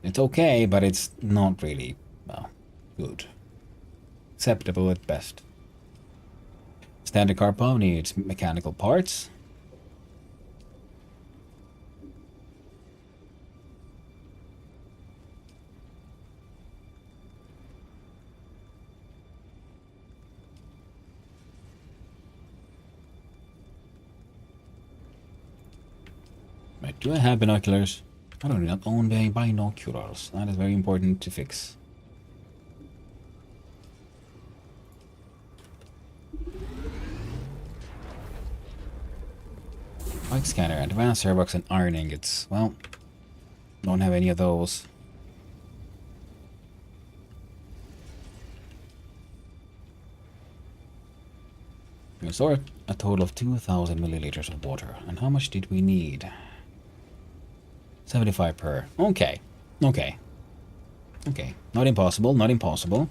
It's okay, but it's not really, well, good. Acceptable at best. Standard Karpov needs mechanical parts. Right, do I have binoculars? I do not own any binoculars. That is very important to fix. Bike scanner, advanced airbox and iron ingots. Well, don't have any of those. We stored a total of 2,000 milliliters of water. And how much did we need? 75 per. Okay. Okay. Okay. Not impossible. Not impossible.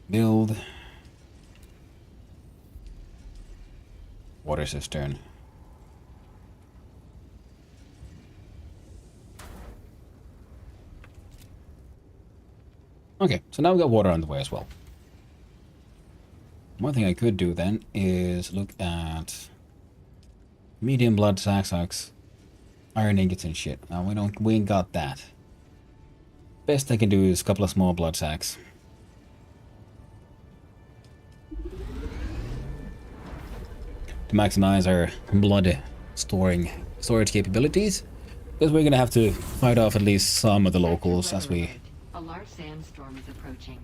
Build. Water cistern. Okay, so now we got water on the way as well. One thing I could do then is look at medium blood sacks, iron ingots and shit. Now we ain't got that. Best I can do is a couple of small blood sacks. To maximize our blood storage capabilities, because we're gonna have to fight off at least some of the locals as we a large sandstorm is approaching.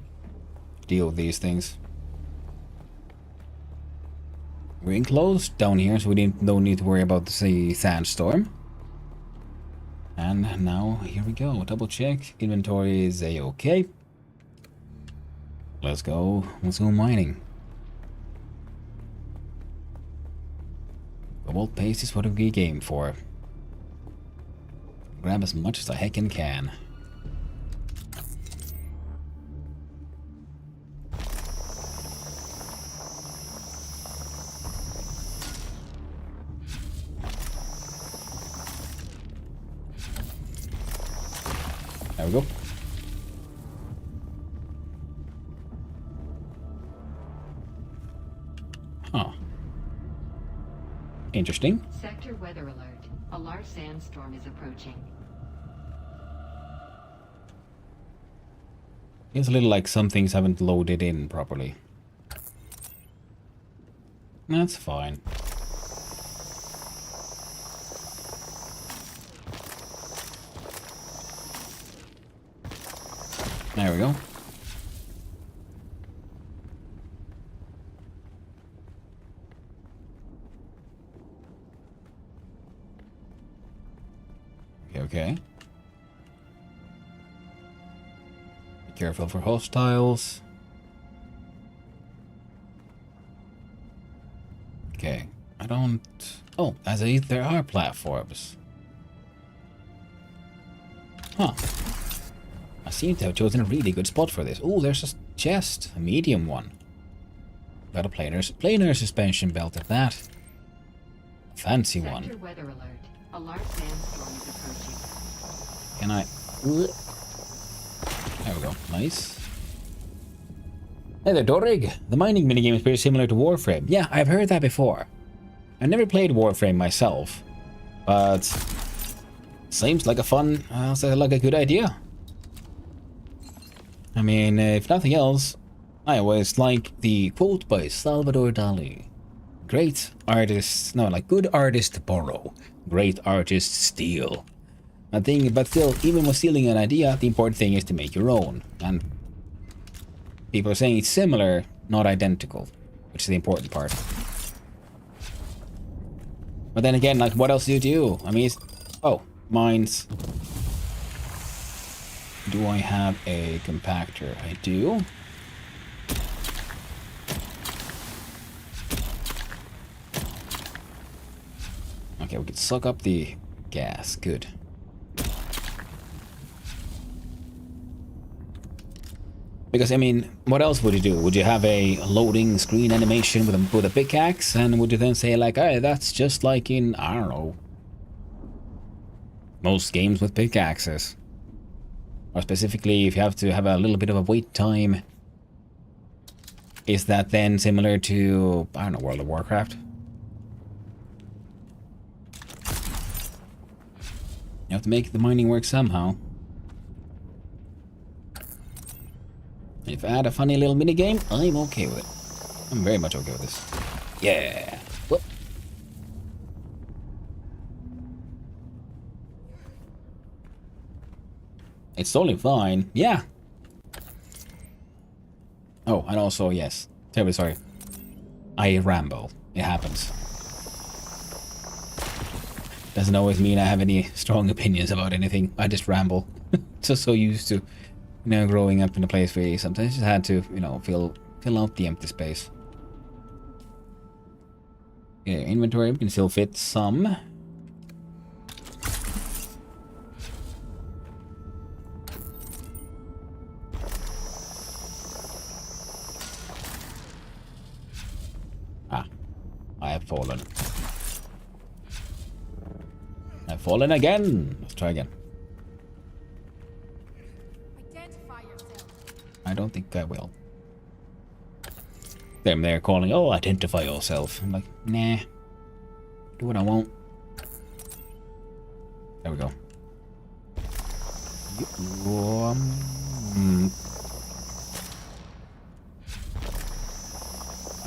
Deal with these things. We're enclosed down here, so we don't need to worry about the sandstorm. And now here we go. Double check. Inventory is a-okay. Let's go mining. Cobalt paste is what we game for. Grab as much as I heckin' can. There we go. Huh. Interesting. Sector weather alert. A large sandstorm is approaching. Feels a little like some things haven't loaded in properly. That's fine. There we go. Okay. Be careful for hostiles. Okay. I don't... Oh, there are platforms. Huh. I seem to have chosen a really good spot for this. Oh, there's a chest. A medium one. Got a planar suspension belt at that. Fancy one. Sector weather alert. A large sandstorm is approaching. Can I... There we go. Nice. Hey there, Dorig. The mining minigame is pretty similar to Warframe. Yeah, I've heard that before. I've never played Warframe myself, but seems like a fun, like a good idea. I mean, if nothing else, I always like the quote by Salvador Dali. Great artists, no, like good artists borrow, great artists steal. But still, even when stealing an idea, the important thing is to make your own. And people are saying it's similar, not identical, which is the important part. But then again, like, what else do you do? I mean, oh, mines. Do I have a compactor? I do. Okay, we can suck up the gas. Good. Because, I mean, what else would you do? Would you have a loading screen animation with a pickaxe? And would you then say, like, hey, that's just like in, I don't know, most games with pickaxes? Or specifically, if you have to have a little bit of a wait time, is that then similar to, I don't know, World of Warcraft? You have to make the mining work somehow. If I had a funny little mini game, I'm okay with it. I'm very much okay with this. Yeah. Whoop. It's totally fine. Yeah. Oh, and also, yes. Terribly sorry. I ramble. It happens. Doesn't always mean I have any strong opinions about anything. I just ramble. Just so used to, you know, growing up in a place where you sometimes just had to, you know, fill out the empty space. Okay, inventory, we can still fit some. Ah, I have fallen. I've fallen again. Let's try again. Identify yourself. I don't think I will. Them there calling, oh, identify yourself. I'm like, nah. Do what I want. There we go.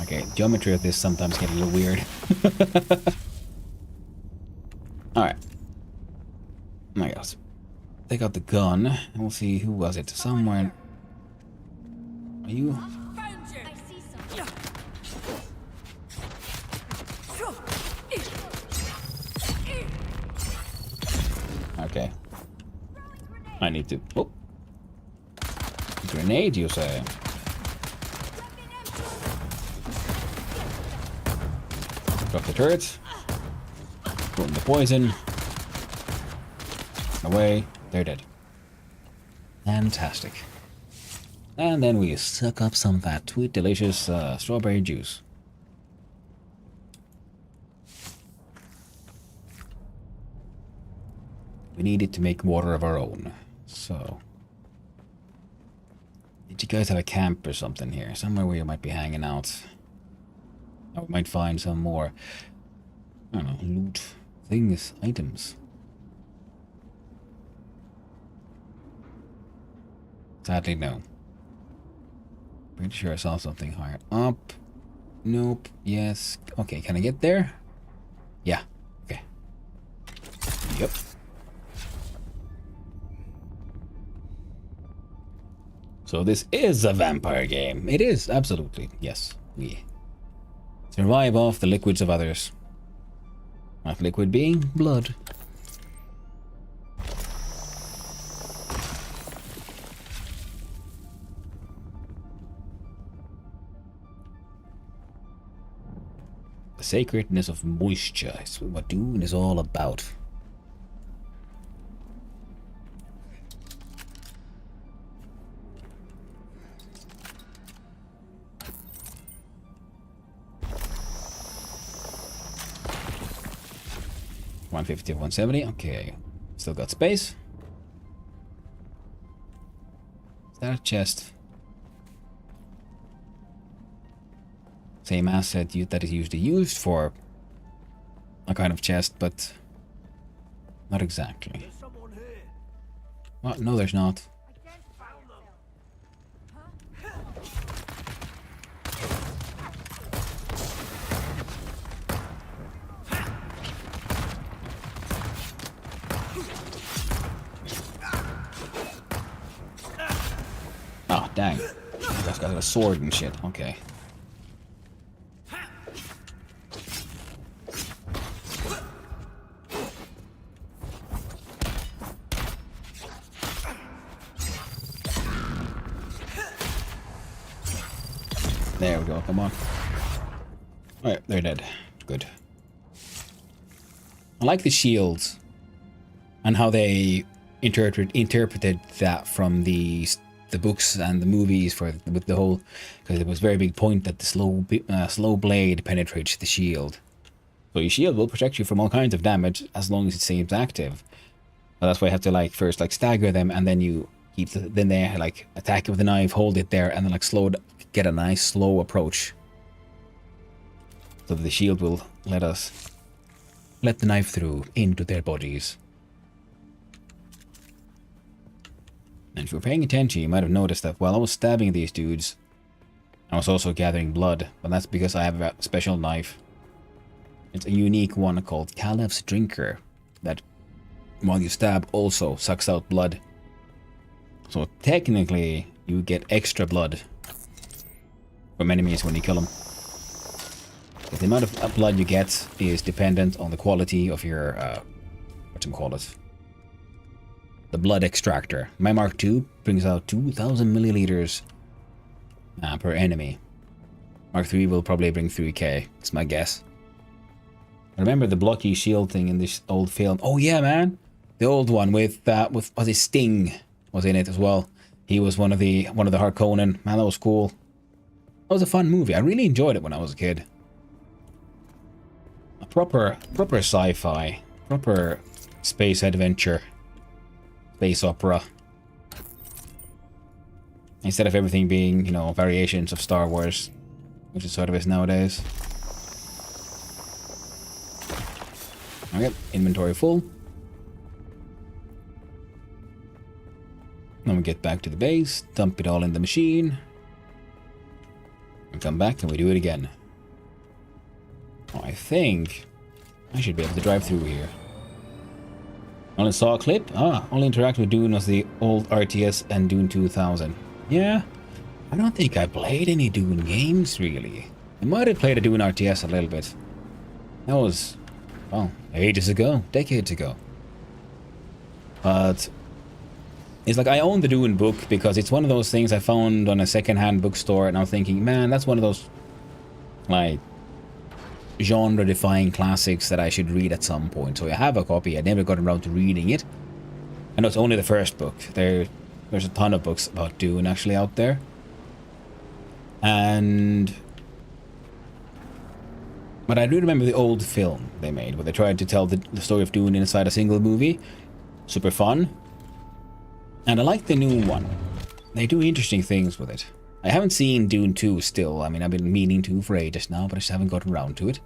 Okay, geometry of this sometimes get a little weird. Alright. My gosh. Take out the gun, and we'll see who was it. Somewhere. Are you? Found you. I see something. Okay. I need to. Oh. Grenade, you say? Drop the turrets. Put in the poison. Away. They're dead. Fantastic. And then we suck up some of that sweet, delicious strawberry juice. We needed to make water of our own. So. Did you guys have a camp or something here? Somewhere where you might be hanging out. Or we might find some more, I don't know, loot things, items. Sadly, no. Pretty sure I saw something higher up. Nope. Yes. Okay, can I get there? Yeah. Okay. Yep. So this is a vampire game. It is, absolutely. Yes. We survive off the liquids of others. That liquid being blood. The sacredness of moisture is what Dune is all about. $150, $170. Okay, still got space. Is that a chest? Same asset that is usually used for a kind of chest, but not exactly. Well, no, there's not. Oh, dang. This guy's got a sword and shit. Okay. There we go, come on. Alright, they're dead. Good. I like the shields and how they interpreted that from the the books and the movies with the whole, because it was a very big point that the slow blade penetrates the shield. So your shield will protect you from all kinds of damage as long as it seems active. But that's why you have to like first like stagger them, and then you keep then they like attack with the knife, hold it there, and then like get a nice slow approach. So that the shield will let the knife through into their bodies. And if you were paying attention, you might have noticed that while I was stabbing these dudes, I was also gathering blood, but that's because I have a special knife. It's a unique one called Calef's Drinker, that while you stab also sucks out blood. So technically, you get extra blood from enemies when you kill them. But the amount of blood you get is dependent on the quality of your, whatchamacallit, the blood extractor. My Mark II brings out 2,000 milliliters per enemy. Mark III will probably bring 3k, that's my guess. I remember the blocky shield thing in this old film. Oh yeah, man! The old one with was it Sting was in it as well. He was one of the Harkonnen. Man, that was cool. That was a fun movie. I really enjoyed it when I was a kid. A proper sci-fi, proper space adventure, space opera. Instead of everything being, you know, variations of Star Wars, which is sort of is nowadays. Okay, inventory full. Then we get back to the base, dump it all in the machine, and come back and we do it again. Oh, I think I should be able to drive through here. Only saw a clip? Only interact with Dune was the old RTS and Dune 2000. Yeah, I don't think I played any Dune games, really. I might have played a Dune RTS a little bit. That was, well, ages ago, decades ago. But it's like I own the Dune book because it's one of those things I found on a second-hand bookstore, and I'm thinking, man, that's one of those, like, genre-defying classics that I should read at some point. So I have a copy. I never got around to reading it. I know it's only the first book. There's a ton of books about Dune actually out there. But I do remember the old film they made, where they tried to tell the story of Dune inside a single movie. Super fun. And I like the new one. They do interesting things with it. I haven't seen Dune 2 still. I mean, I've been meaning to for ages now, but I just haven't gotten around to it.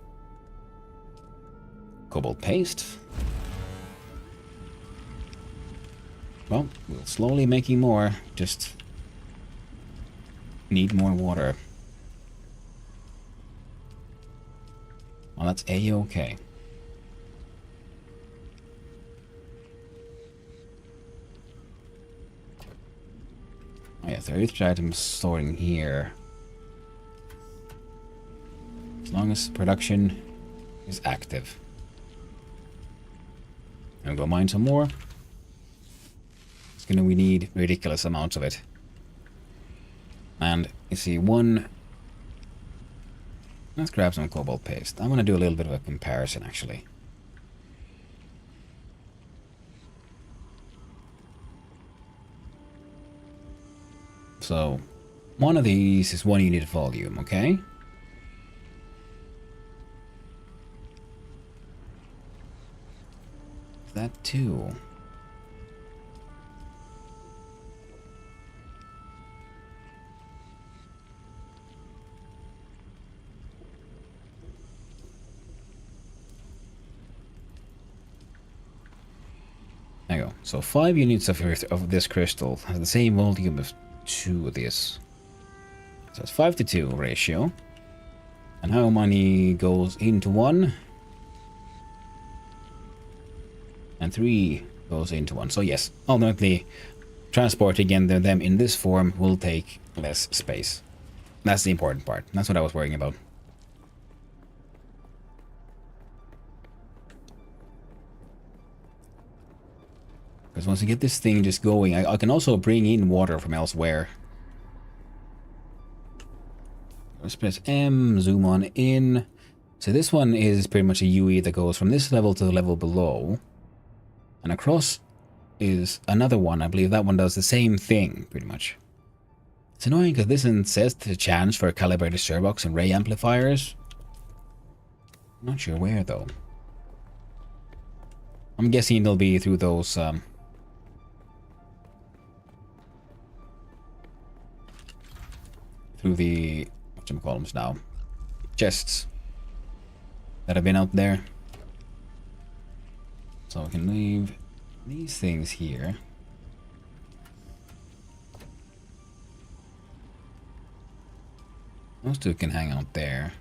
Cobalt paste. Well, we're slowly making more. Just need more water. Well, that's A-okay. Oh yeah, there are each item storing here. As long as production is active. I'm gonna go mine some more. We need ridiculous amounts of it. And you see one. Let's grab some cobalt paste. I'm gonna do a little bit of a comparison actually. So, one of these is 1 unit volume, okay? That too. There you go. So 5 units of this crystal has the same volume of 2 of this. So it's 5-to-2 ratio. And how many goes into 1? And 3 goes into 1. So yes, ultimately transporting them in this form will take less space. That's the important part. That's what I was worrying about. Because once I get this thing just going, I can also bring in water from elsewhere. Let's press M, zoom on in. So this one is pretty much a UE that goes from this level to the level below. And across is another one. I believe that one does the same thing, pretty much. It's annoying because this insists a chance for calibrated stirbox and ray amplifiers. I'm not sure where though. I'm guessing they'll be through those through the whatchamacallums now, chests that have been out there. So we can leave these things here. Those two can hang out there.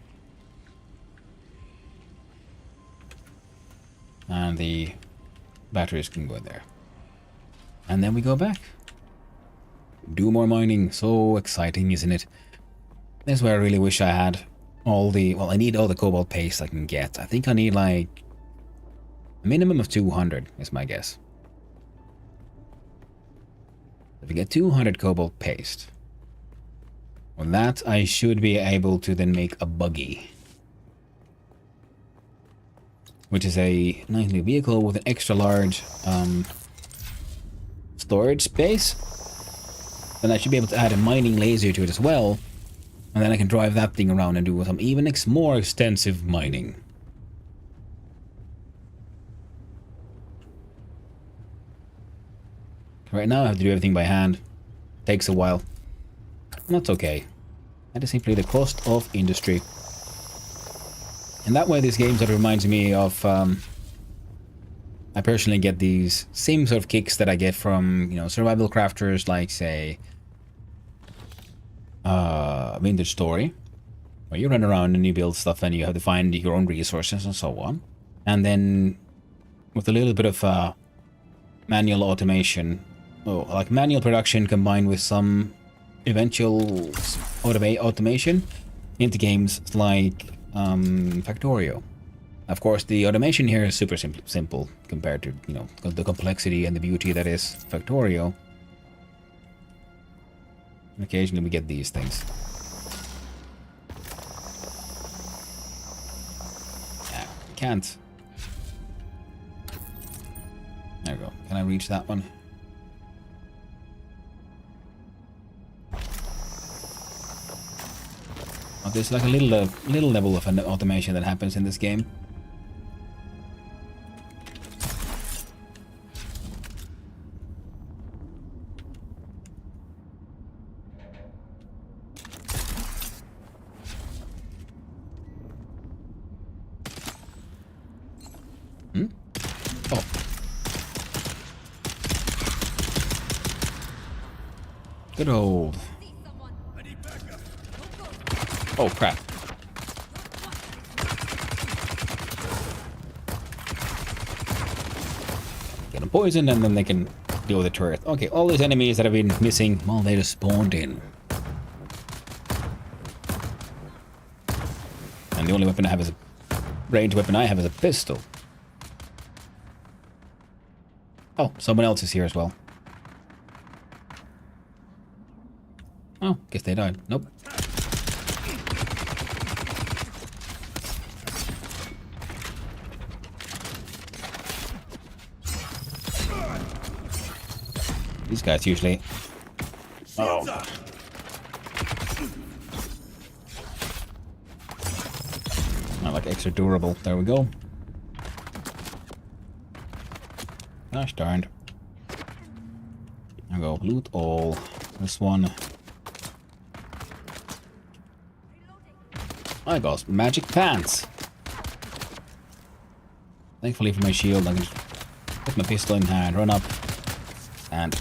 And the batteries can go there. And then we go back. Do more mining. So exciting, isn't it? This is where I really wish I had all the... Well, I need all the cobalt paste I can get. I think I need like... a minimum of 200 is my guess. If we get 200 cobalt paste... With that, I should be able to then make a buggy. Which is a nice new vehicle with an extra large storage space. Then I should be able to add a mining laser to it as well. And then I can drive that thing around and do some even more extensive mining. Right now I have to do everything by hand. Takes a while. That's okay. That is simply the cost of industry. And that way this game sort of reminds me of... I personally get these same sort of kicks that I get from, you know, survival crafters like, say... Vintage Story. Where you run around and you build stuff and you have to find your own resources and so on. And then... with a little bit of manual automation... Oh, like manual production combined with some... eventual automation into games like Factorio. Of course, the automation here is super simple compared to, you know, the complexity and the beauty that is Factorio. And occasionally we get these things. Yeah, can't. There we go. Can I reach that one? Oh, there's like a little level of an automation that happens in this game. Hmm? Oh. Good old. Oh, crap. Get them poisoned and then they can deal with the turret. Okay, all these enemies that have been missing, well, they just spawned in. And the only weapon I have is a... ranged weapon I have is a pistol. Oh, someone else is here as well. Oh, guess they died. Nope. These guys usually... Oh. Not like extra durable. There we go. Gosh darned. There we go. Loot all. This one. I got magic pants. Thankfully for my shield, I can just put my pistol in hand, run up, and...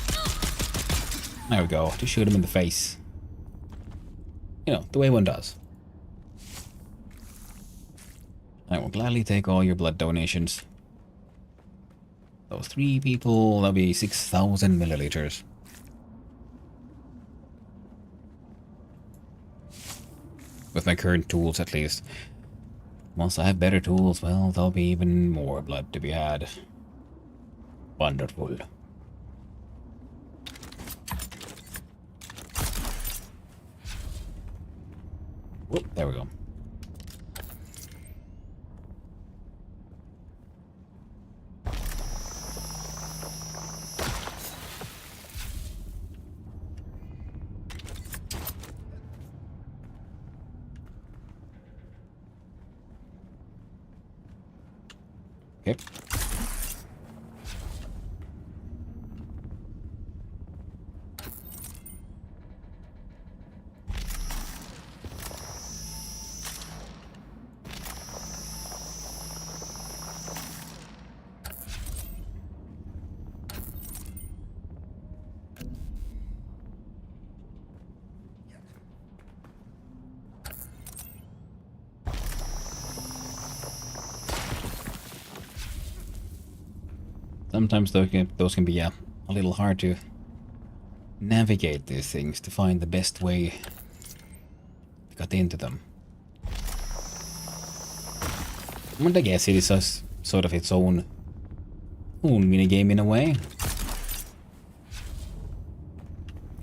there we go, to shoot him in the face. You know, the way one does. I will gladly take all your blood donations. Those 3 people, that'll be 6,000 milliliters. With my current tools, at least. Once I have better tools, well, there'll be even more blood to be had. Wonderful. Whoop, there we go. Okay. Sometimes those can be a little hard to navigate these things to find the best way to get into them. And I guess it is a sort of its own minigame in a way.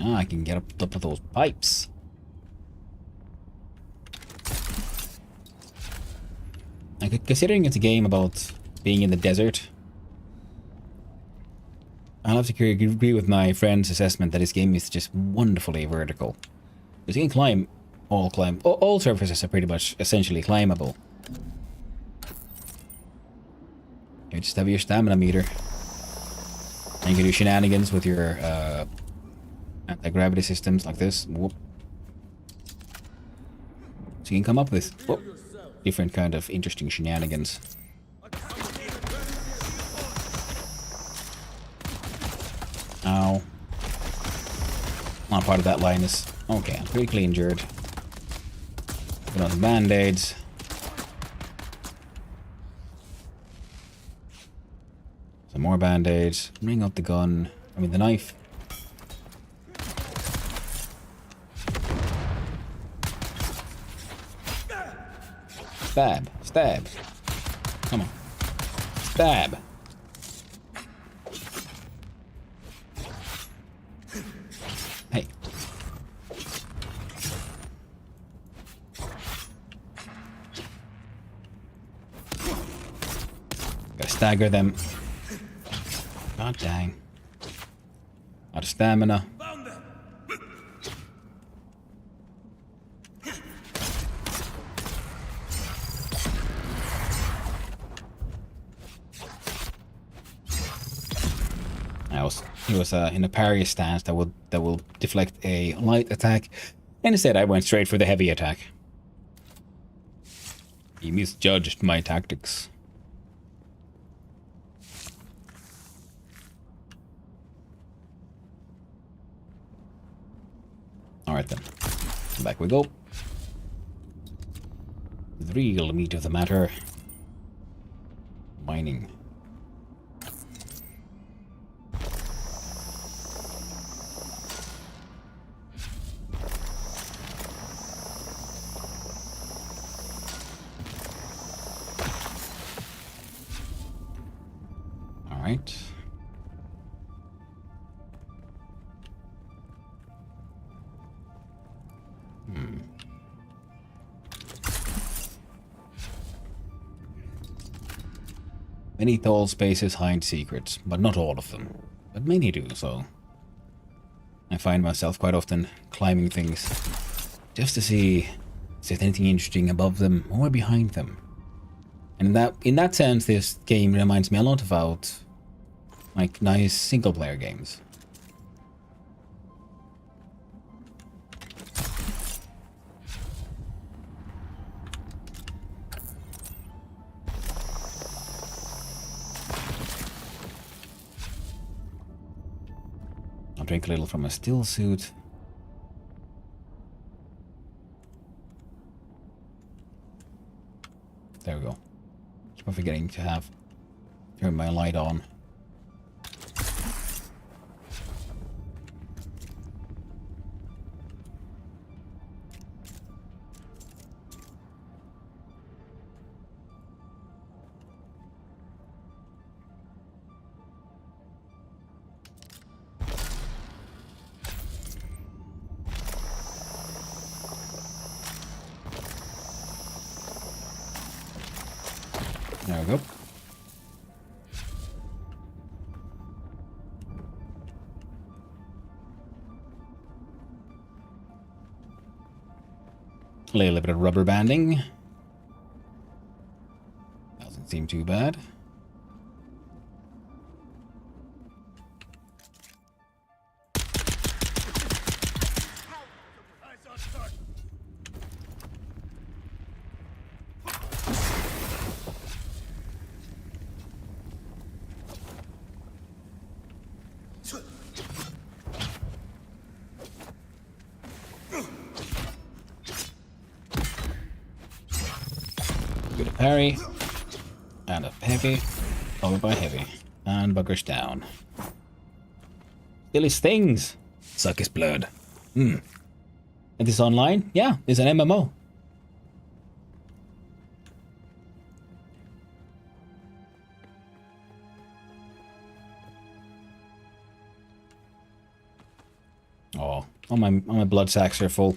Ah, I can get up top of those pipes. Considering it's a game about being in the desert, I'll have to agree with my friend's assessment that this game is just wonderfully vertical. Because you can all surfaces are pretty much essentially climbable. You just have your stamina meter. And you can do shenanigans with your anti-gravity systems like this. Whoop. So you can come up with different kind of interesting shenanigans. Ow. Not part of that line is... Okay, I'm critically injured. Put on the band-aids. Some more band-aids. Bring out the gun. I mean the knife. Stab. Stab. Come on. Stab. Hey. Gotta stagger them. God dang. Out of stamina. He was in a parry stance that will deflect a light attack, and instead I went straight for the heavy attack. He misjudged my tactics. Alright then. Back we go. The real meat of the matter. Mining. Alright. Many tall spaces hide secrets, but not all of them. But many do, so... I find myself quite often climbing things just to see if there's anything interesting above them or behind them. And in that sense, this game reminds me a lot about like nice single-player games. I'll drink a little from a still suit. There we go. Keep forgetting to turn my light on. There we go. A little bit of rubber banding. Doesn't seem too bad. Good a parry. And a heavy. Over by heavy. And buggers down. Still his stings. Suck his blood. And this is online? Yeah, it's an MMO. Oh, all my blood sacks are full.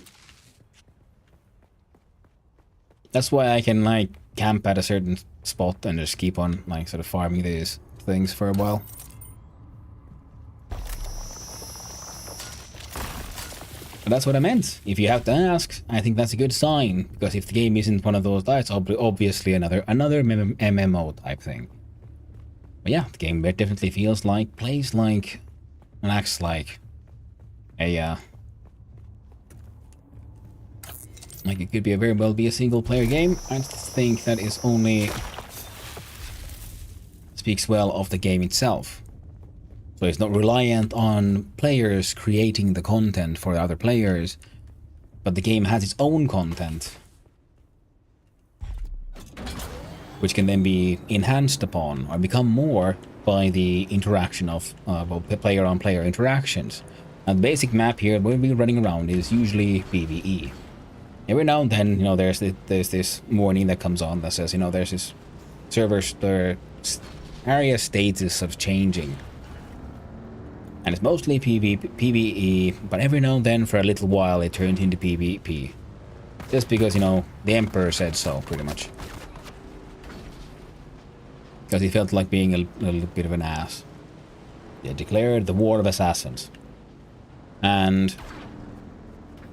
That's why I can like camp at a certain spot and just keep on like sort of farming these things for a while. But that's what I meant. If you have to ask, I think that's a good sign, because if the game isn't one of those, that's obviously another MMO type thing. But yeah, the game definitely feels like, plays like, and acts like a like it could be very well be a single player game. I think that is only speaks well of the game itself. So it's not reliant on players creating the content for other players, but the game has its own content, which can then be enhanced upon or become more by the interaction of player-on-player interactions. And the basic map here we'll be running around is usually PvE. Every now and then, you know, there's this warning that comes on that says, you know, there's this their area status of changing. And it's mostly PvE, but every now and then for a little while it turned into PvP. Just because, you know, the Emperor said so, pretty much. Because he felt like being a little bit of an ass. They declared the War of Assassins. And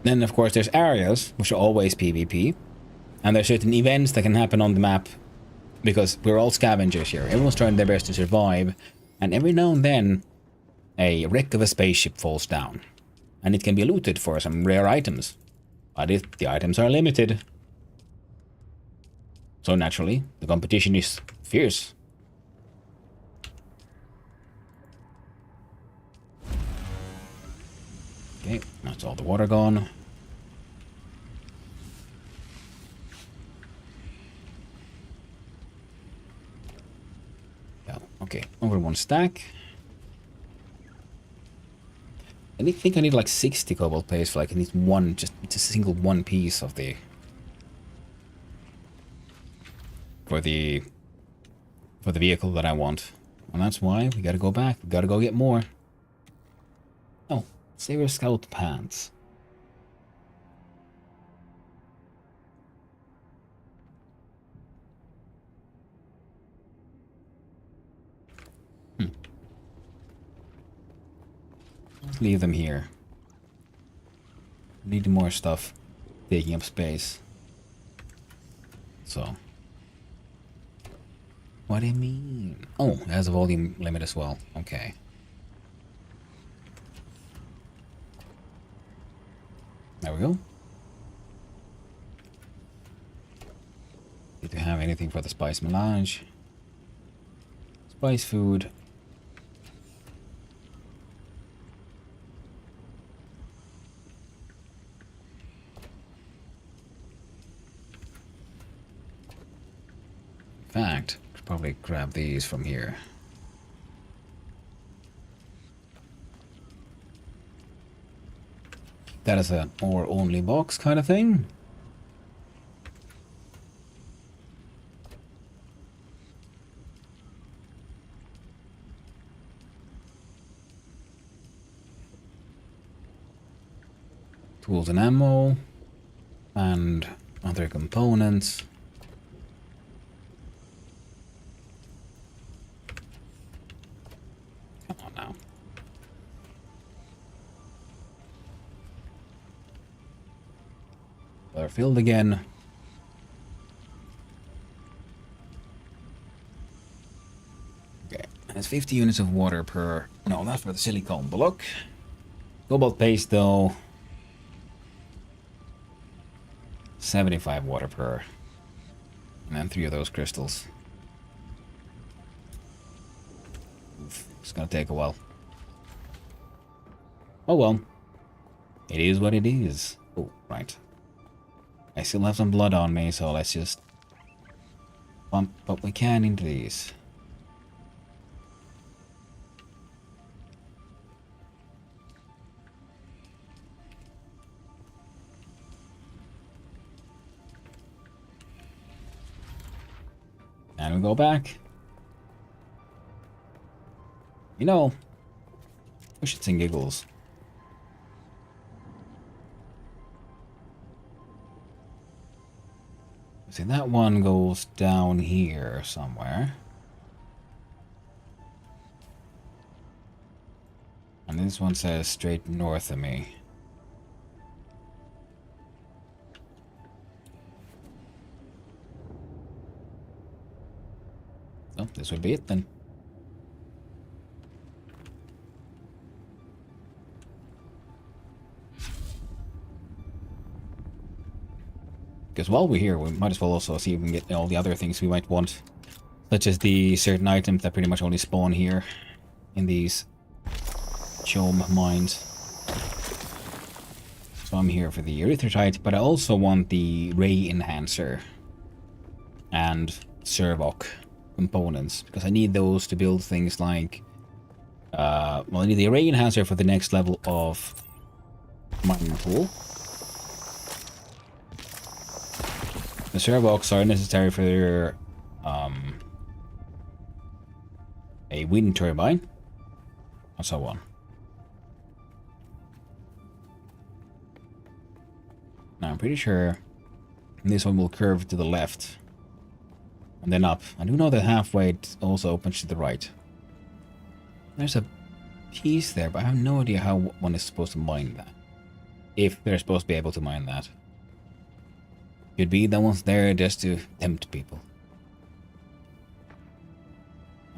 then, of course, there's areas, which are always PvP. And there's certain events that can happen on the map, because we're all scavengers here. Everyone's trying their best to survive. And every now and then, a wreck of a spaceship falls down. And it can be looted for some rare items. But the items are limited. So naturally, the competition is fierce. Okay, that's all the water gone. Yeah, okay, over one stack. I think I need like 60 cobalt paste for like I need one, just a single one piece of the for the vehicle that I want. And that's why we gotta go back. We gotta go get more. Oh, Saber Scout pants. Let's leave them here. Need more stuff taking up space. So. What do you mean? Oh, it has a volume limit as well. Okay. There we go. Need to have anything for the spice melange. Spice food. In fact, could probably grab these from here. That is a ore only box kind of thing. Tools and ammo and other components. Come on now. They're filled again. Okay, that's 50 units of water per... No, that's for the silicone block. Cobalt paste though. 75 water per. And then 3 of those crystals. Oof, it's gonna take a while. Oh well. It is what it is. Oh, right. I still have some blood on me, so let's just pump what we can into these. And we go back. You know, we should sing giggles. See, that one goes down here somewhere. And this one says straight north of me. So, this would be it then. Because while we're here, we might as well also see if we can get all the other things we might want. Such as the certain items that pretty much only spawn here in these Chome mines. So I'm here for the erythritite, but I also want the ray enhancer and servoc components, because I need those to build things like well, I need the ray enhancer for the next level of mining pool. The servocs are necessary for a wind turbine, and so on. Now I'm pretty sure this one will curve to the left and then up. I do know that halfway it also opens to the right. There's a piece there, but I have no idea how one is supposed to mine that. If they're supposed to be able to mine that. Could be that one's there just to tempt people.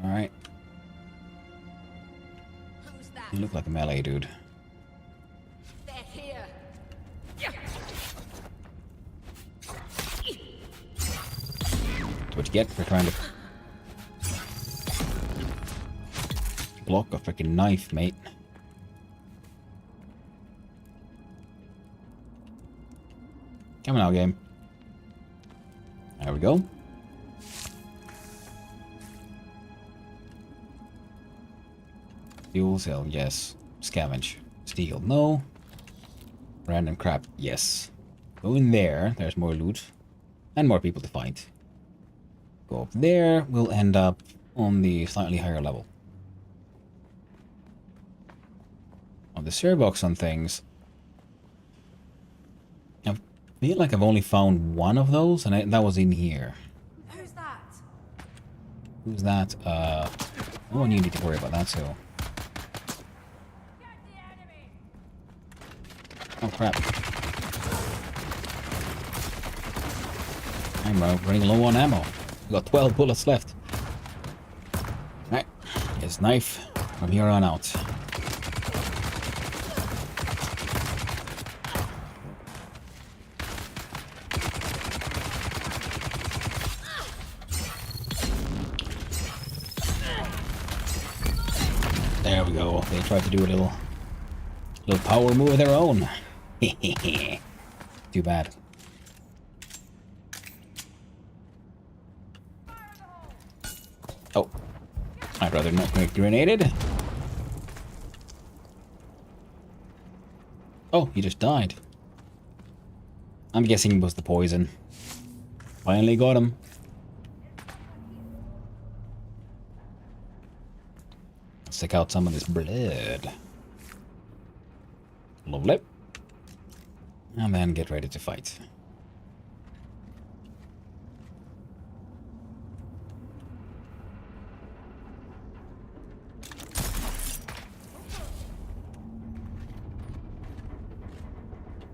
Alright. Who's that? You look like a melee dude. They're here. That's what you get for trying to block a freaking knife, mate. Come on now, game. There we go. Fuel cell, yes. Scavenge. Steal, no. Random crap, yes. Go in there, there's more loot. And more people to fight. Go up there, we'll end up on the slightly higher level. On the servox on things, I feel like I've only found one of those, and that was in here. Who's that? Who's that? No one you need to worry about that, so. Get the enemy. Oh crap. I'm running low on ammo. We've got 12 bullets left. Alright, his knife from here on out. There we go. They tried to do a little power move of their own. Too bad. Oh, I'd rather not get grenaded. Oh, he just died. I'm guessing it was the poison. Finally got him. Let's take out some of this blood. Lovely. And then get ready to fight.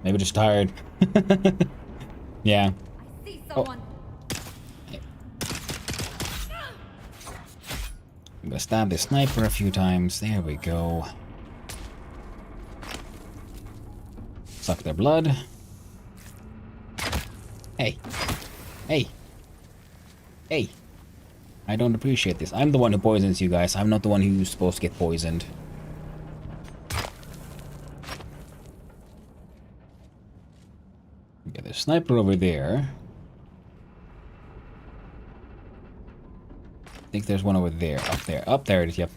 Maybe just tired. Yeah. I see someone. I'm gonna stab this sniper a few times. There we go. Suck their blood. Hey. Hey. Hey. I don't appreciate this. I'm the one who poisons you guys. I'm not the one who's supposed to get poisoned. Okay, there's a sniper over there. I think there's one over there. Up there. Up there it is, yep.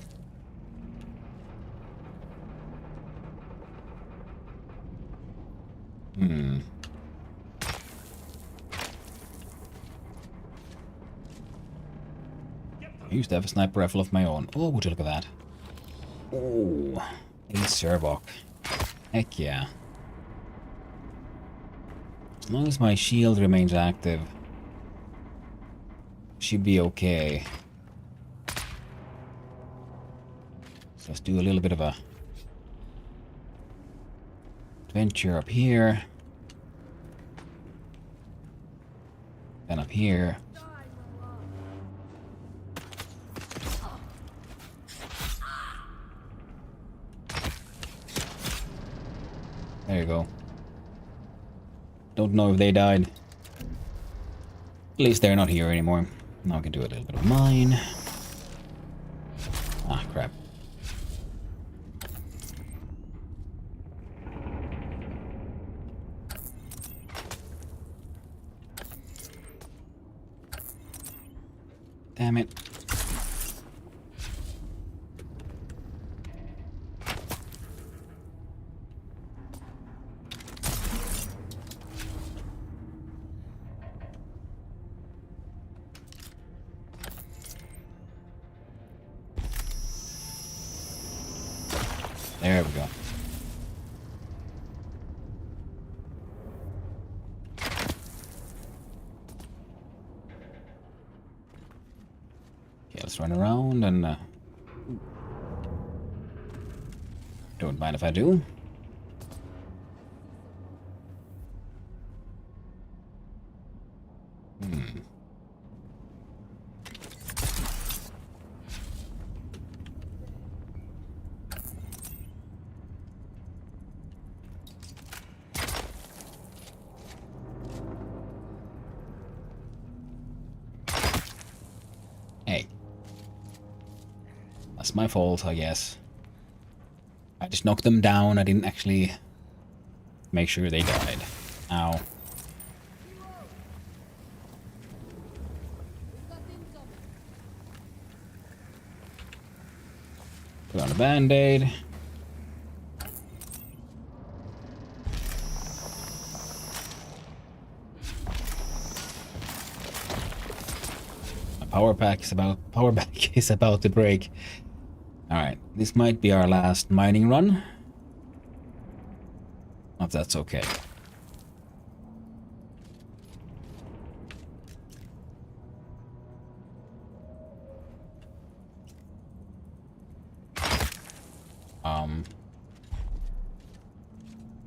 I used to have a sniper rifle of my own. Oh, would you look at that? Oh, a Servok. Heck yeah. As long as my shield remains active, should be okay. So let's do a little bit of a adventure up here. Then up here. There you go. Don't know if they died. At least they're not here anymore. Now I can do a little bit of mine. Ah, crap. Damn it. There we go. Okay, let's run around and don't mind if I do. Hey. That's my fault, I guess. I just knocked them down. I didn't actually make sure they died. Ow. Put on a band-aid. Power bank is about to break. Alright, this might be our last mining run. If that's okay.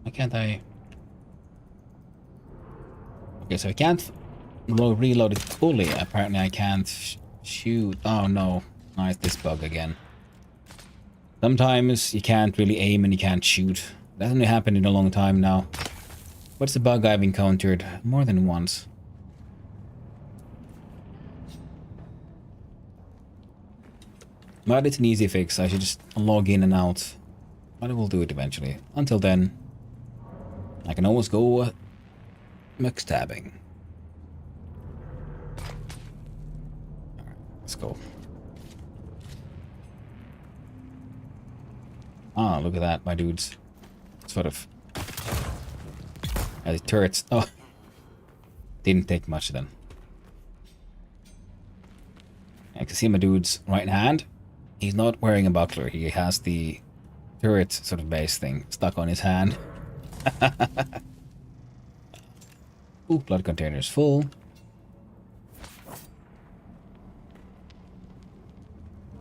Why can't I? Okay, so I can't reload it fully. Apparently I can't shoot. Oh no. Now it's this bug again. Sometimes you can't really aim and you can't shoot. That hasn't happened in a long time now. What's the bug I've encountered more than once? But it's an easy fix. I should just log in and out. But I will do it eventually. Until then, I can always go backstabbing. Alright, let's go. Ah, look at that, my dudes. Sort of. The turrets. Oh. Didn't take much then. I can see my dude's right hand. He's not wearing a buckler. He has the turret sort of base thing stuck on his hand. Ooh, blood container's full.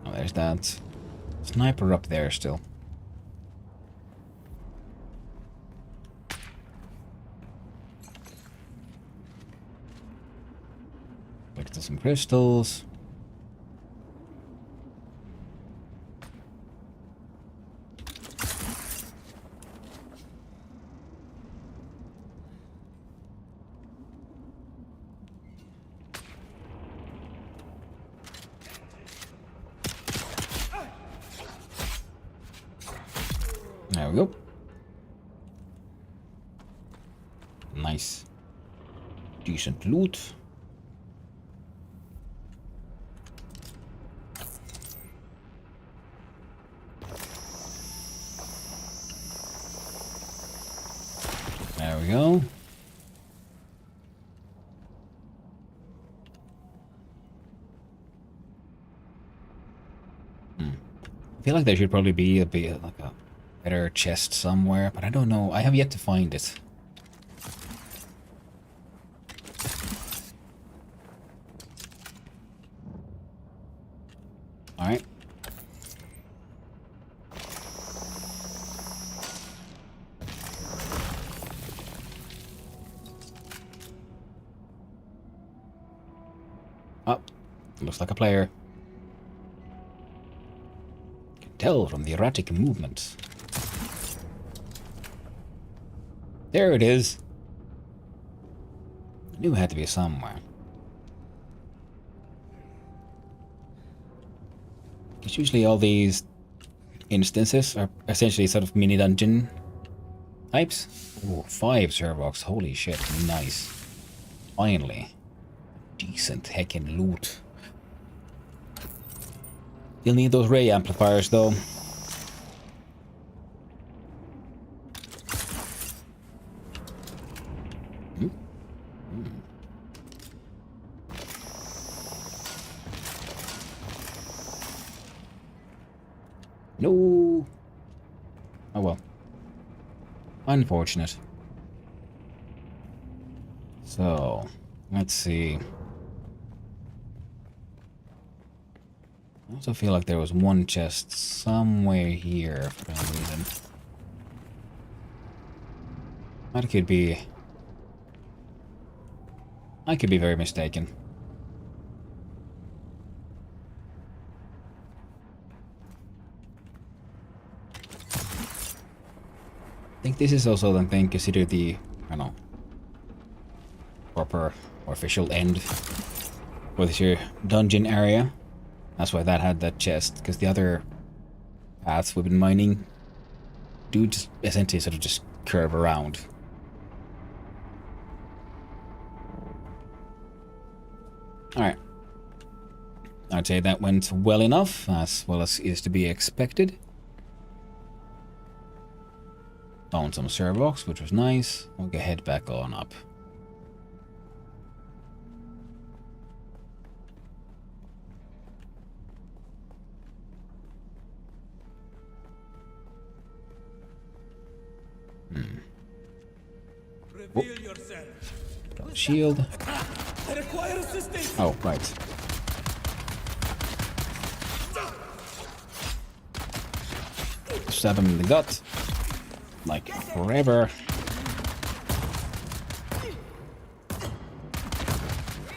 Oh, there's that sniper up there still. Collect some crystals. There we go. Nice. Decent loot. There we go. I feel like there should probably be a bit like a better chest somewhere, but I don't know. I have yet to find it. All right. Oh, looks like a player. Can tell from the erratic movements. There it is. I knew it had to be somewhere. Because usually all these instances are essentially sort of mini dungeon types. Ooh, 5 servox. Holy shit. Nice. Finally. Decent heckin' loot. You'll need those ray amplifiers though. No. Oh well. Unfortunate. So, let's see. I also feel like there was one chest somewhere here for some reason. That could be... I could be very mistaken. I think this is also then considered the, I don't know, proper or official end for this here dungeon area. That's why that had that chest, because the other paths we've been mining do just essentially sort of just curve around. Alright. I'd say that went well enough, as well as is to be expected. Found some servox, which was nice. We'll head back on up. Reveal yourself. Got the shield. I require assistance. Oh, right. Stab him in the gut. Like forever.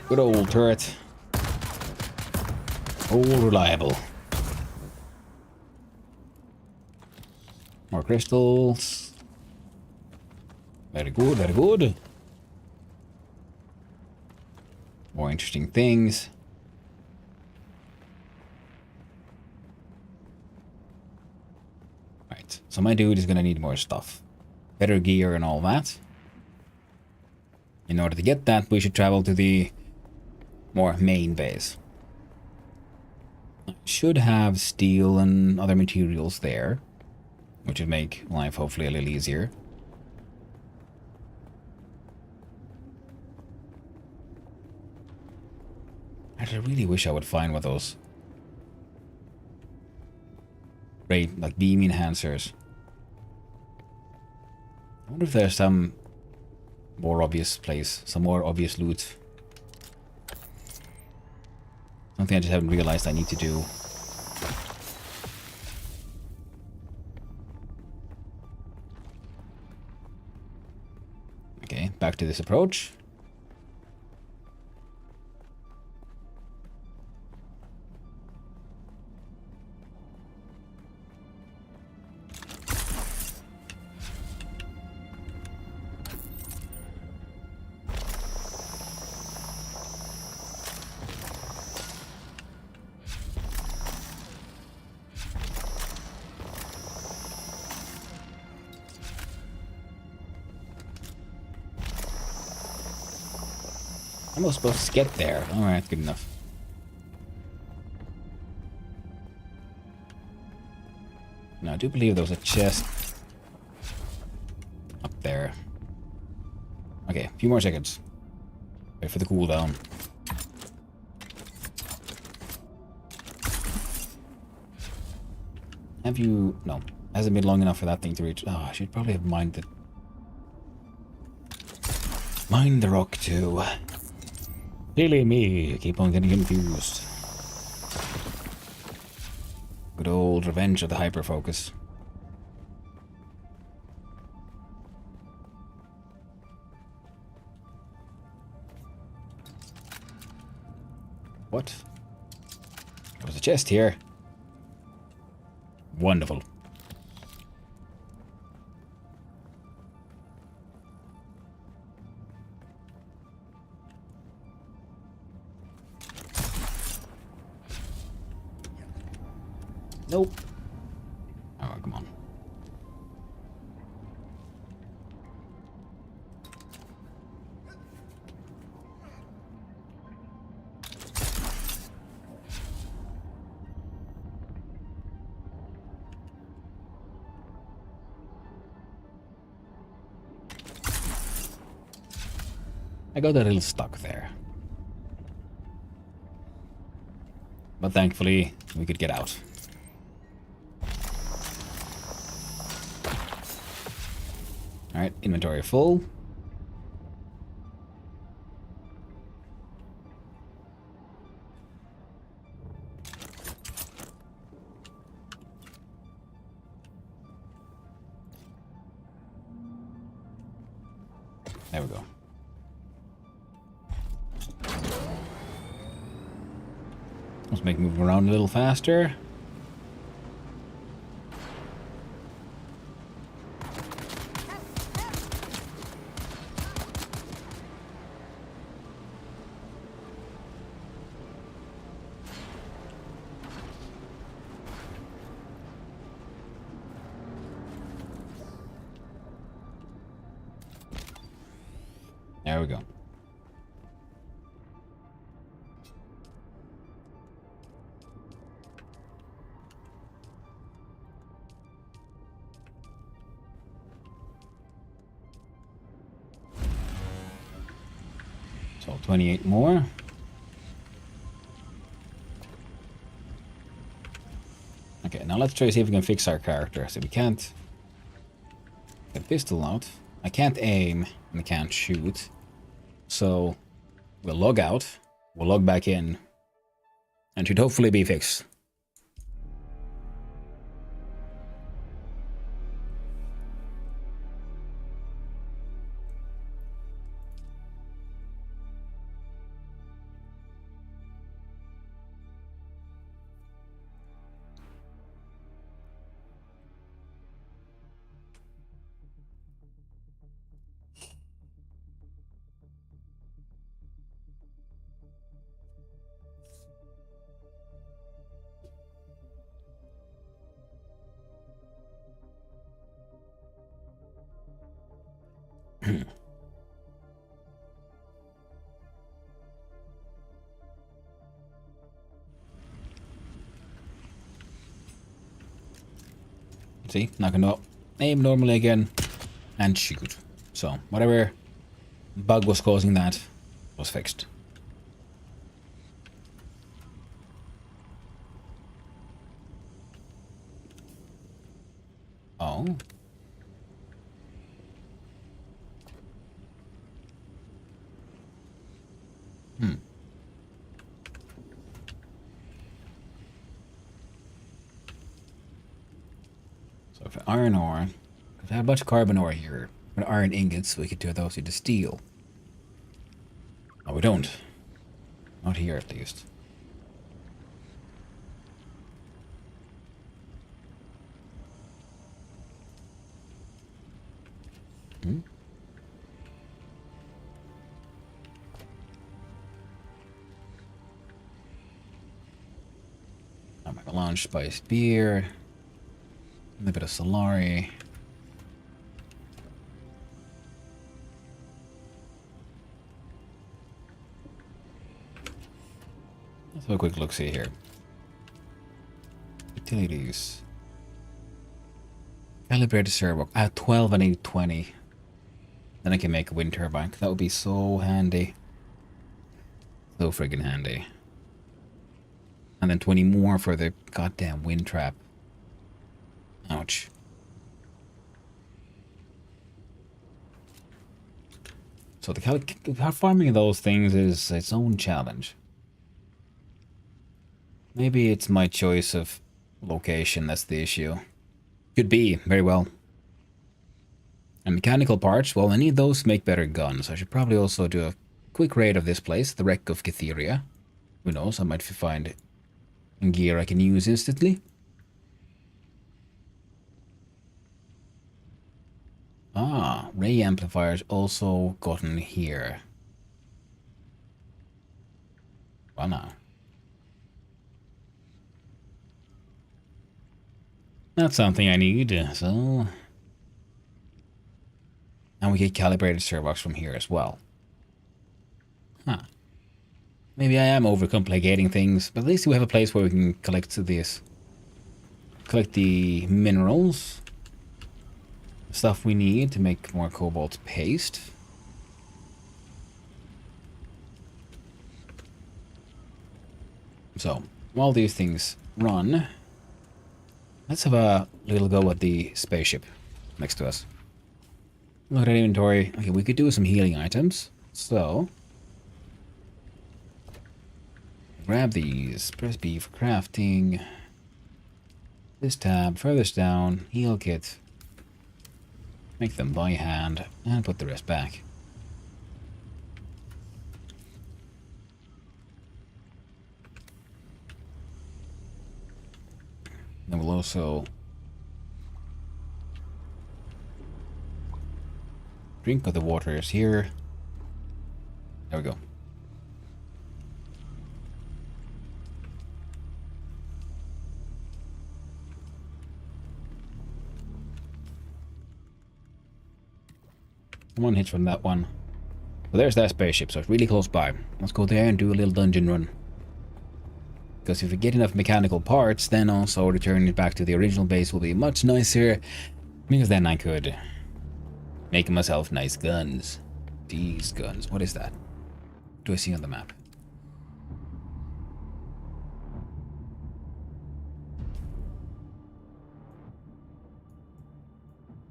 Good old turret. All reliable. More crystals. Very good, very good. More interesting things. Right, so my dude is gonna need more stuff. Better gear and all that. In order to get that, we should travel to the more main base. I should have steel and other materials there, which would make life hopefully a little easier. I really wish I would find one of those great, like, beam enhancers. I wonder if there's some more obvious place, some more obvious loot. Something I just haven't realized I need to do. Okay, back to this approach. I'm not supposed to get there. Alright, good enough. Now, I do believe there was a chest up there. Okay, a few more seconds. Wait for the cooldown. Have you... No. Hasn't been long enough for that thing to reach... Oh, I should probably have mined the rock too. Silly me. I keep on getting confused. Good old revenge of the hyperfocus. What? There was a chest here. Wonderful. Nope. Oh, come on. I got a little stuck there. But thankfully, we could get out. Alright, inventory full. There we go. Let's make moving around a little faster. There we go. So 28 more. Okay, now let's try to see if we can fix our character. So we can't get the pistol out. I can't aim and I can't shoot. So we'll log out, we'll log back in, and should hopefully be fixed. See, not gonna aim normally again and shoot. So whatever bug was causing that was fixed. Oh. So for iron ore, if I had a bunch of carbon ore here, with iron ingots, we could turn those into steel. No, we don't. Not here, at least. I'm gonna launch by spear. A bit of Solari. Let's have a quick look see here. Utilities. Calibrated servo. 12 and 820. Then I can make a wind turbine. That would be so handy. So friggin' handy. And then 20 more for the goddamn wind trap. Ouch. So the farming those things is its own challenge. Maybe it's my choice of location that's the issue. Could be, very well. And mechanical parts, well, I need those to make better guns. I should probably also do a quick raid of this place, the wreck of Kytheria. Who knows, I might find gear I can use instantly. Ah, ray amplifiers also gotten here. Well now. That's something I need, so... And we get calibrated servox from here as well. Huh. Maybe I am overcomplicating things, but at least we have a place where we can collect this. Collect the minerals. Stuff we need to make more cobalt paste. So, while these things run, let's have a little go at the spaceship next to us. Look at inventory. Okay, we could do some healing items. So, grab these. Press B for crafting. This tab, furthest down, heal kit. Make them by hand, and put the rest back. Then we'll also drink of the waters here. There we go. One hit from that one. So there's that spaceship, so it's really close by. Let's go there and do a little dungeon run. Because if we get enough mechanical parts, then also returning it back to the original base will be much nicer. Because then I could make myself nice guns. These guns. What is that? What do I see on the map?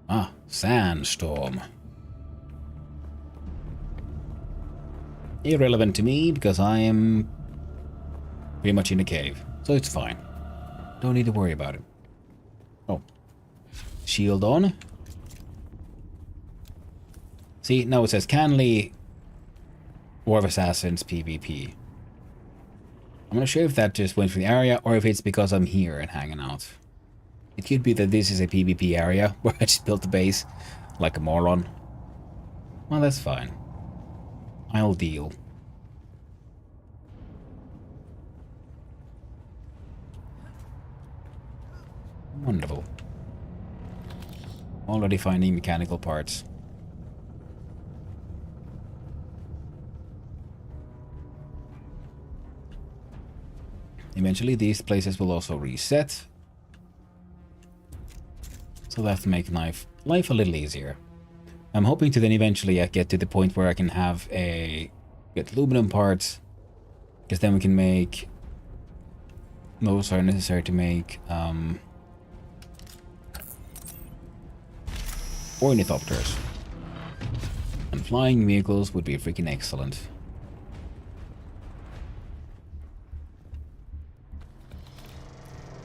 Ah, sandstorm. Irrelevant to me because I am pretty much in a cave, so it's fine. Don't need to worry about it. Oh, shield on. See, now it says Canley War of Assassins PvP. I'm not sure if that just went for the area or if it's because I'm here and hanging out. It could be that this is a PvP area where I just built a base like a moron. Well, that's fine. I'll deal. Wonderful. Already finding mechanical parts. Eventually these places will also reset. So that'll make life a little easier. I'm hoping to then eventually get to the point where I can have get aluminum parts, because then we can make those are necessary to make ornithopters, and flying vehicles would be freaking excellent.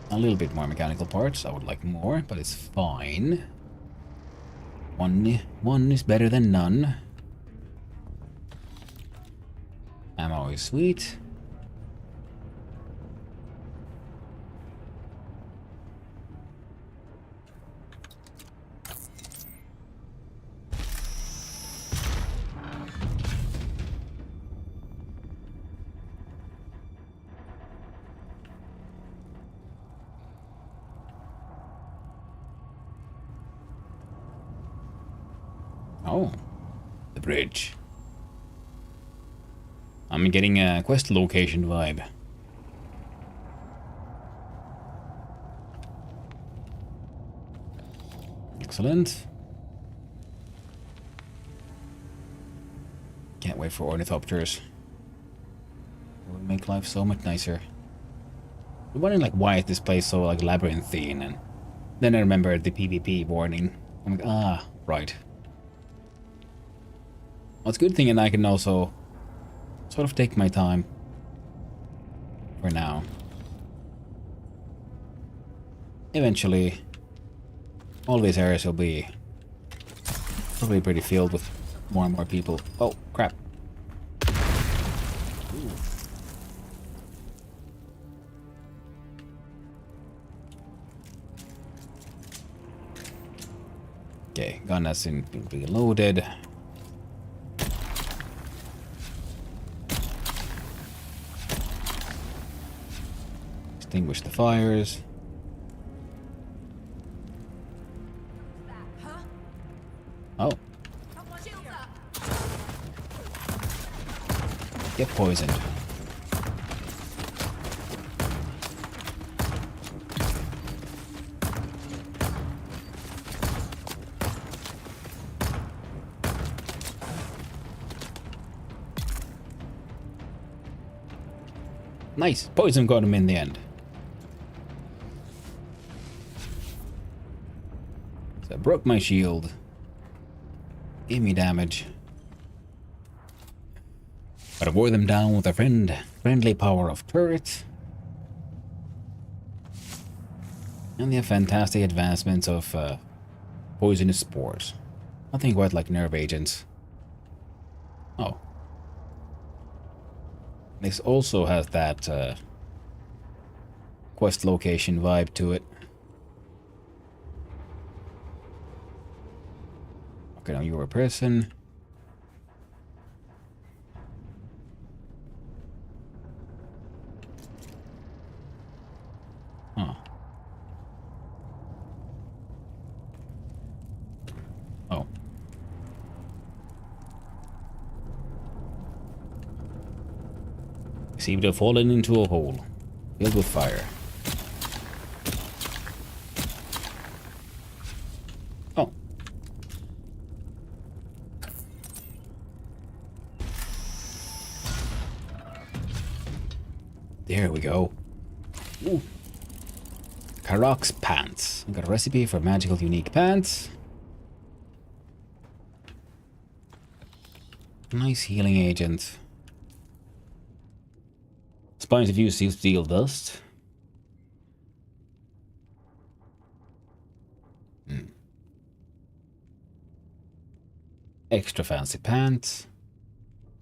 A little bit more mechanical parts. I would like more, but it's fine. One is better than none. Ammo is sweet. Oh, the bridge. I'm getting a quest location vibe. Excellent. Can't wait for ornithopters. It would make life so much nicer. I'm wondering like why is this place so like labyrinthine, and then I remembered the PvP warning. I'm like, ah, right. Well, it's a good thing, and I can also sort of take my time for now. Eventually, all these areas will be probably pretty filled with more and more people. Oh, crap. Ooh. Okay, gun has been reloaded. Extinguish the fires. Huh? Oh, Shields up. get poisoned. Nice. Poison got him in the end. So I broke my shield. Gave me damage. But I wore them down with a friendly power of turret. And the fantastic advancements of poisonous spores. Nothing quite like nerve agents. Oh. This also has that quest location vibe to it. Okay, now you're a person. Huh. Oh. Seem to have fallen into a hole filled with fire. Oh. There we go. Ooh. Karok's pants. I got a recipe for magical unique pants. Nice healing agent. Spines of use steel dust. Extra fancy pants.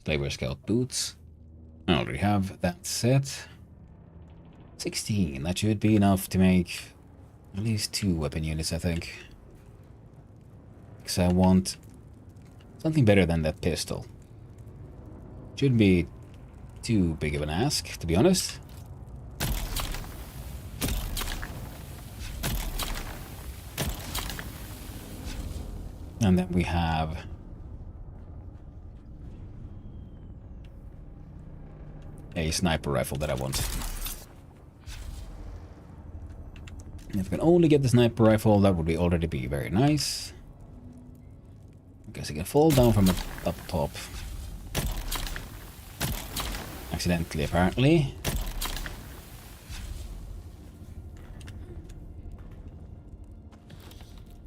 Slaver Scout boots. I already have that set. 16. That should be enough to make at least 2 weapon units, I think. Because I want something better than that pistol. Shouldn't be too big of an ask, to be honest. And then we have a sniper rifle that I want. And if I can only get the sniper rifle, that would already be very nice. I guess I can fall down from up top. Accidentally, apparently.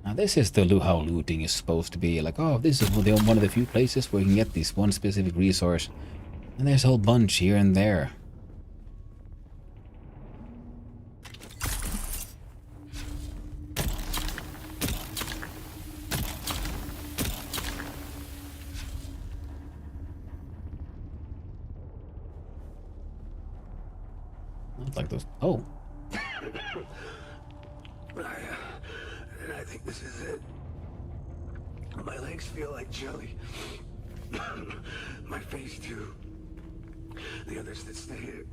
Now this is how looting is supposed to be. Like, oh, this is one of the few places where you can get this one specific resource. And there's a whole bunch here and there. Like those. Oh. I think this is it. My legs feel like jelly. My face too. The others that stay here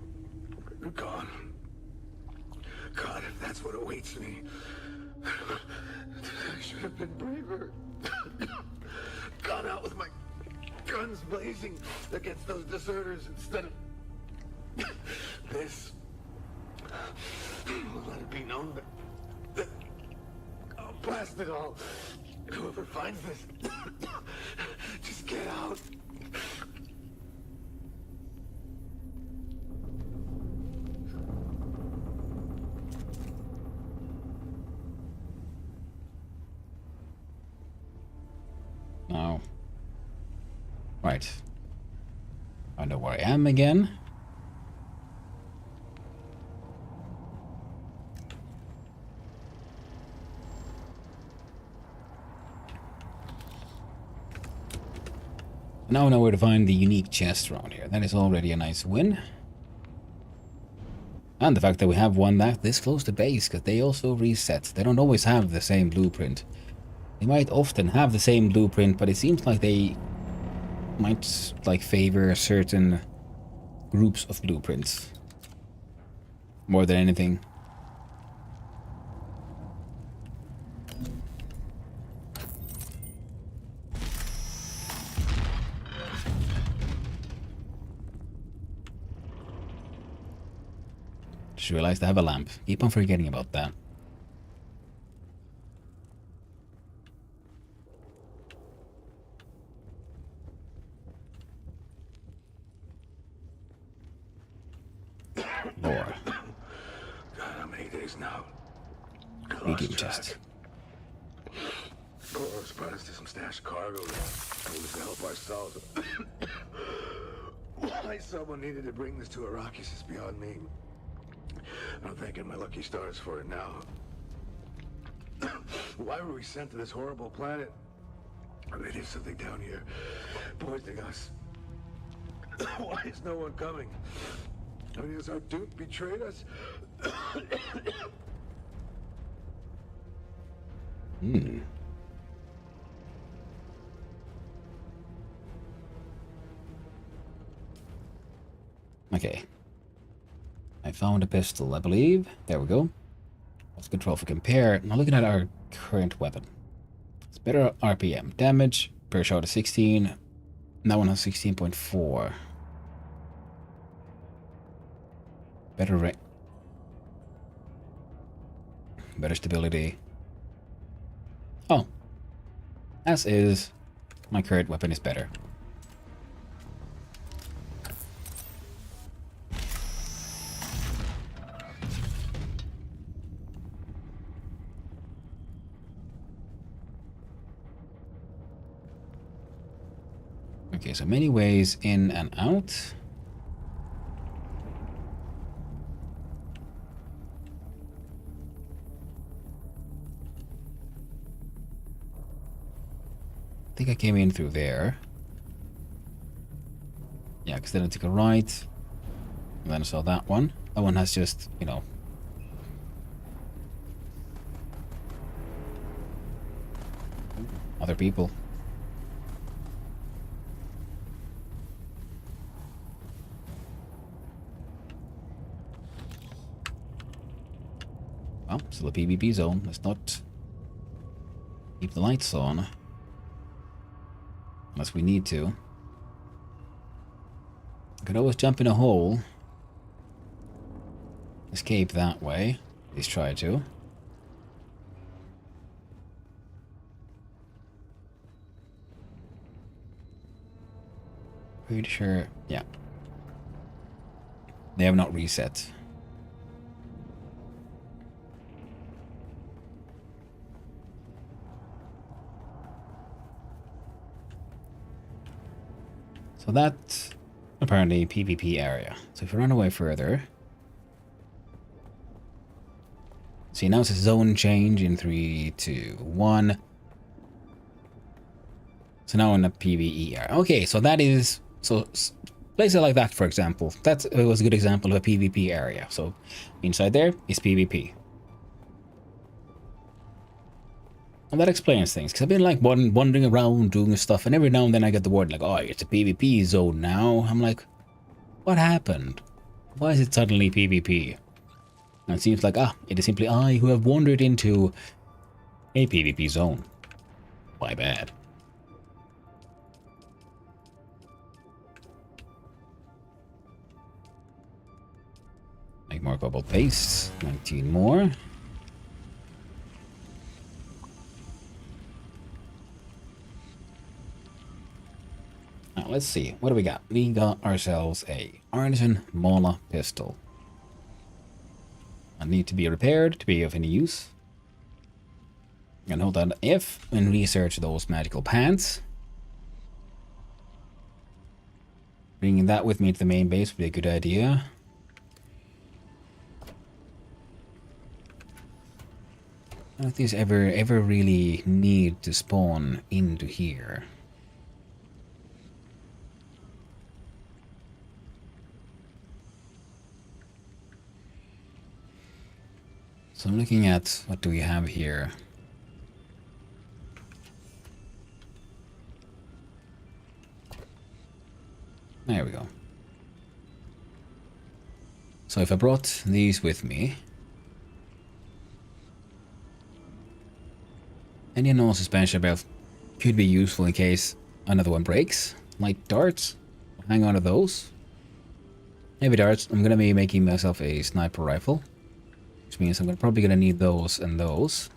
are gone. God, if that's what awaits me. I should have been braver. Gone out with my guns blazing against those deserters instead of this. Let it be known that Blast it all. Whoever finds this, just get out. Now, right. I know where I am again. Now I know where to find the unique chest around here. That is already a nice win. And the fact that we have one that this close to base, because they also reset. They don't always have the same blueprint. They might often have the same blueprint, but it seems like they might like favor certain groups of blueprints more than anything. Just realized I have a lamp. Keep on forgetting about that. Lore. God, how many days now? Medium chest. Coros brought us to some stashed cargo. Told us to help ourselves. Why someone needed to bring this to Arrakis is beyond me. I'm thanking my lucky stars for it now. Why were we sent to this horrible planet? They did something down here, poisoning us. Why is no one coming? I mean, has our Duke betrayed us? Okay. I found a pistol, I believe. There we go. Let's control for compare. Now looking at our current weapon. It's better RPM. Damage per shot is 16. That one has 16.4. Better range. Better stability. Oh. As is, my current weapon is better. Okay, so many ways in and out. I think I came in through there. Yeah, because then I took a right. And then I saw that one. That one has just, you know... other people. Well, still a PvP zone. Let's not keep the lights on. Unless we need to. I could always jump in a hole. Escape that way. At least try to. Pretty sure, yeah. They have not reset. So that's apparently PvP area. So if we run away further... See, now it's a zone change in 3, 2, 1. So now in a PvE area. Okay, so that is... So places like that, for example, that was a good example of a PvP area. So inside there is PvP. And that explains things, because I've been like wandering around doing stuff, and every now and then I get the word like, oh, it's a PvP zone now. I'm like, what happened? Why is it suddenly PvP? And it seems like, it is simply I who have wandered into a PvP zone. My bad. Make more cobalt paste. 19 more. let's see. What do we got? We got ourselves a artisan Mola pistol. I need to be repaired to be of any use. And hold on F and research those magical pants. Bringing that with me to the main base would be a good idea. I don't know if these ever really need to spawn into here. So I'm looking at what do we have here. There we go. So if I brought these with me, any null suspension belt could be useful in case another one breaks. Like darts, hang on to those. Heavy darts, I'm gonna be making myself a sniper rifle, which means I'm probably gonna need those and those.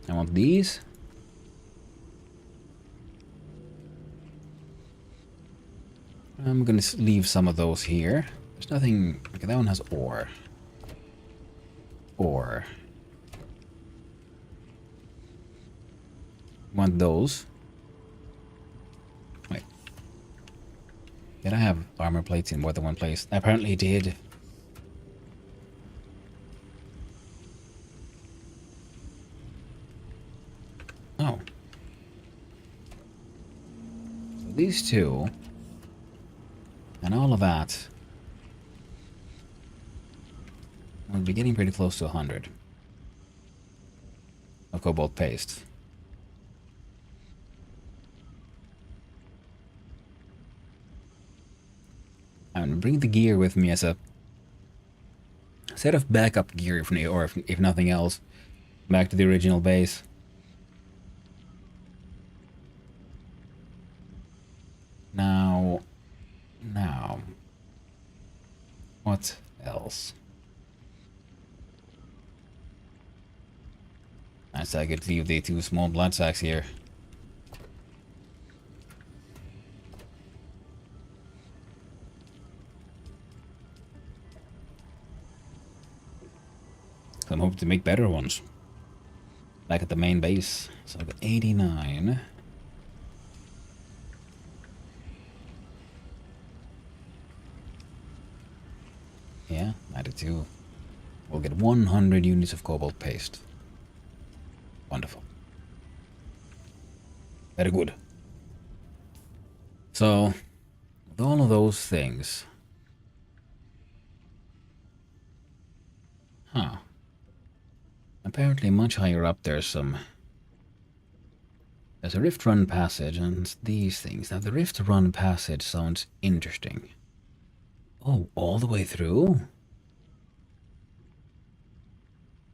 I want these. I'm gonna leave some of those here. There's nothing. Okay, that one has ore. Ore. Want those? Wait. Did I have armor plates in more than one place? I apparently did. Oh. So these two. And all of that will be getting pretty close to 100 of cobalt paste. I'm gonna bring the gear with me as a set of backup gear, if nothing else, back to the original base. Now, what else? Nice, I could leave the 2 small blood sacks here. I'm hoping to make better ones. Back at the main base. So I've got 89. Yeah, 92. We'll get 100 units of cobalt paste. Wonderful. Very good. So, with all of those things... Huh. Apparently much higher up there's a rift run passage and these things. Now the rift run passage sounds interesting. Oh, all the way through?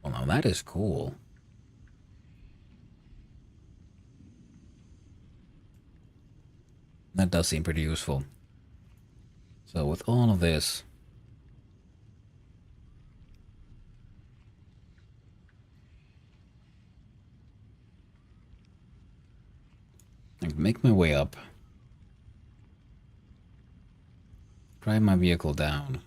Well, now that is cool. That does seem pretty useful. So with all of this... I can make my way up. Drive my vehicle down.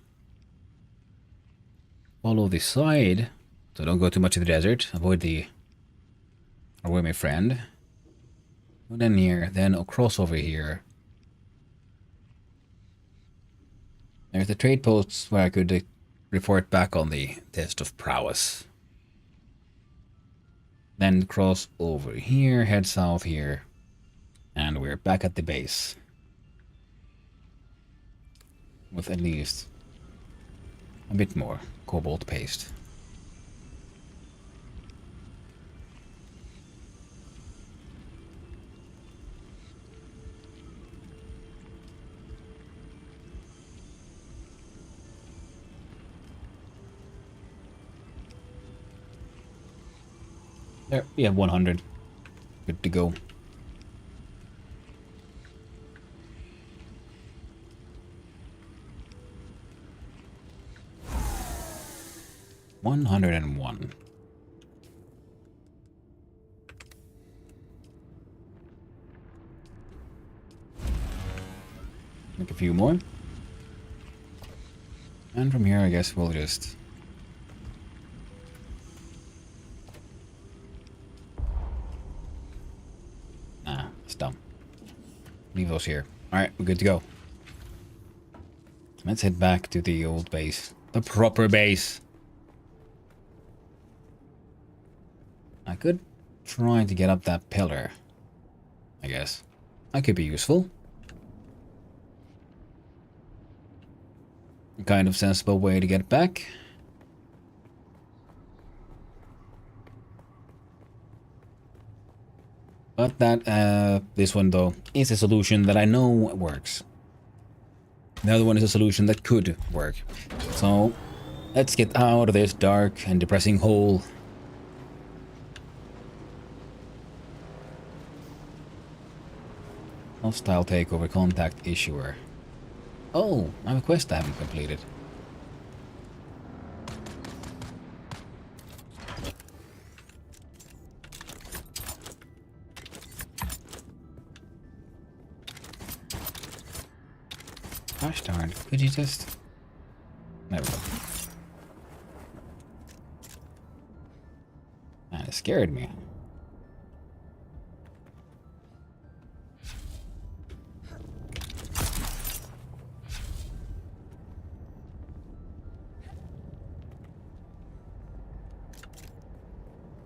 Follow the side. So don't go too much in the desert. Avoid my friend. Go down here, then I'll cross over here. There's the trade posts where I could report back on the test of prowess. Then cross over here, head south here. And we're back at the base. With at least a bit more cobalt paste. There, we have 100. Good to go. $101. Make a few more. And from here, I guess we'll just... Nah, it's dumb. Leave those here. Alright, we're good to go. Let's head back to the old base. The proper base. I could try to get up that pillar. I guess. That could be useful. A kind of sensible way to get back. But that, this one though, is a solution that I know works. The other one is a solution that could work. So, let's get out of this dark and depressing hole. Hostile takeover, contact issuer. Oh, I have a quest I haven't completed. Gosh darn, could you just... There we go. Man, it scared me.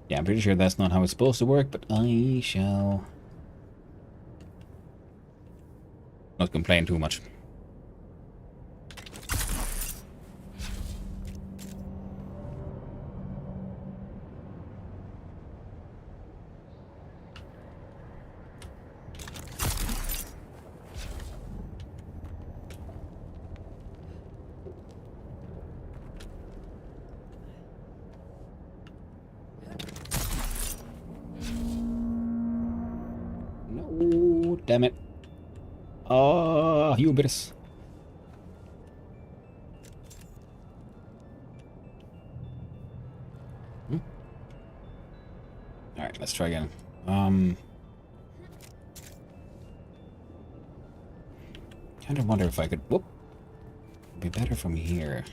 Yeah, I'm pretty sure that's not how it's supposed to work, but I shall not complain too much. No, damn it. Ah, hubris. Alright, let's try again. Kind of wonder if I could... Whoop. It'd be better from here.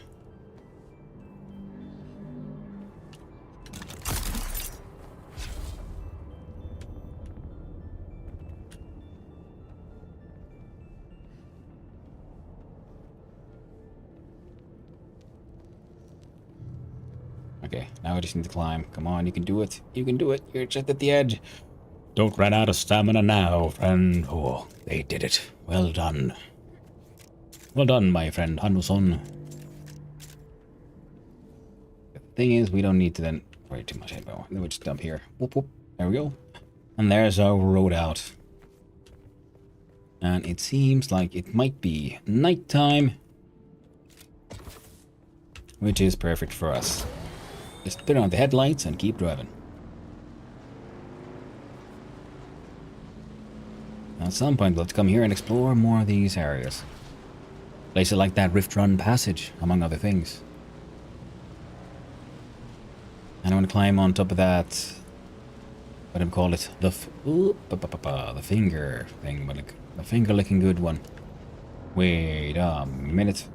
Okay, now I just need to climb. Come on, you can do it. You can do it. You're just at the edge. Don't run out of stamina now, friend. Oh, they did it. Well done. Well done, my friend Hanuson. The thing is, we don't need to then worry too much about it. We'll just dump here. Whoop, whoop. There we go. And there's our road out. And it seems like it might be nighttime, which is perfect for us. Just turn on the headlights and keep driving. At some point, we'll have to come here and explore more of these areas. Places like that Rift Run passage, among other things. And I want to climb on top of that... What do I call it? The finger thing. The finger looking good one. Wait a minute.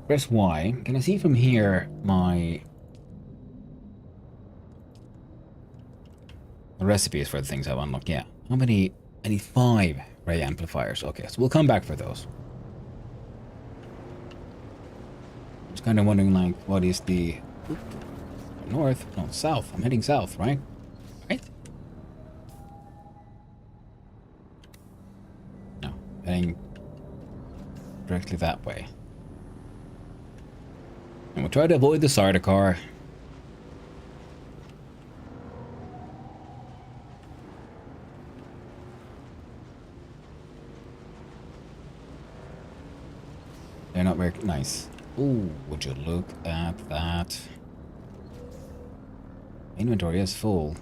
Press Y. Can I see from here my... The recipes for the things I've unlocked? Yeah. How many? I need 5 ray amplifiers. Okay, so we'll come back for those. Just kind of wondering, like, what is the... North? No, south. I'm heading south, right? Right? No, heading directly that way. And we'll try to avoid the Sardaukar. They're not very nice. Ooh, would you look at that? Inventory is full.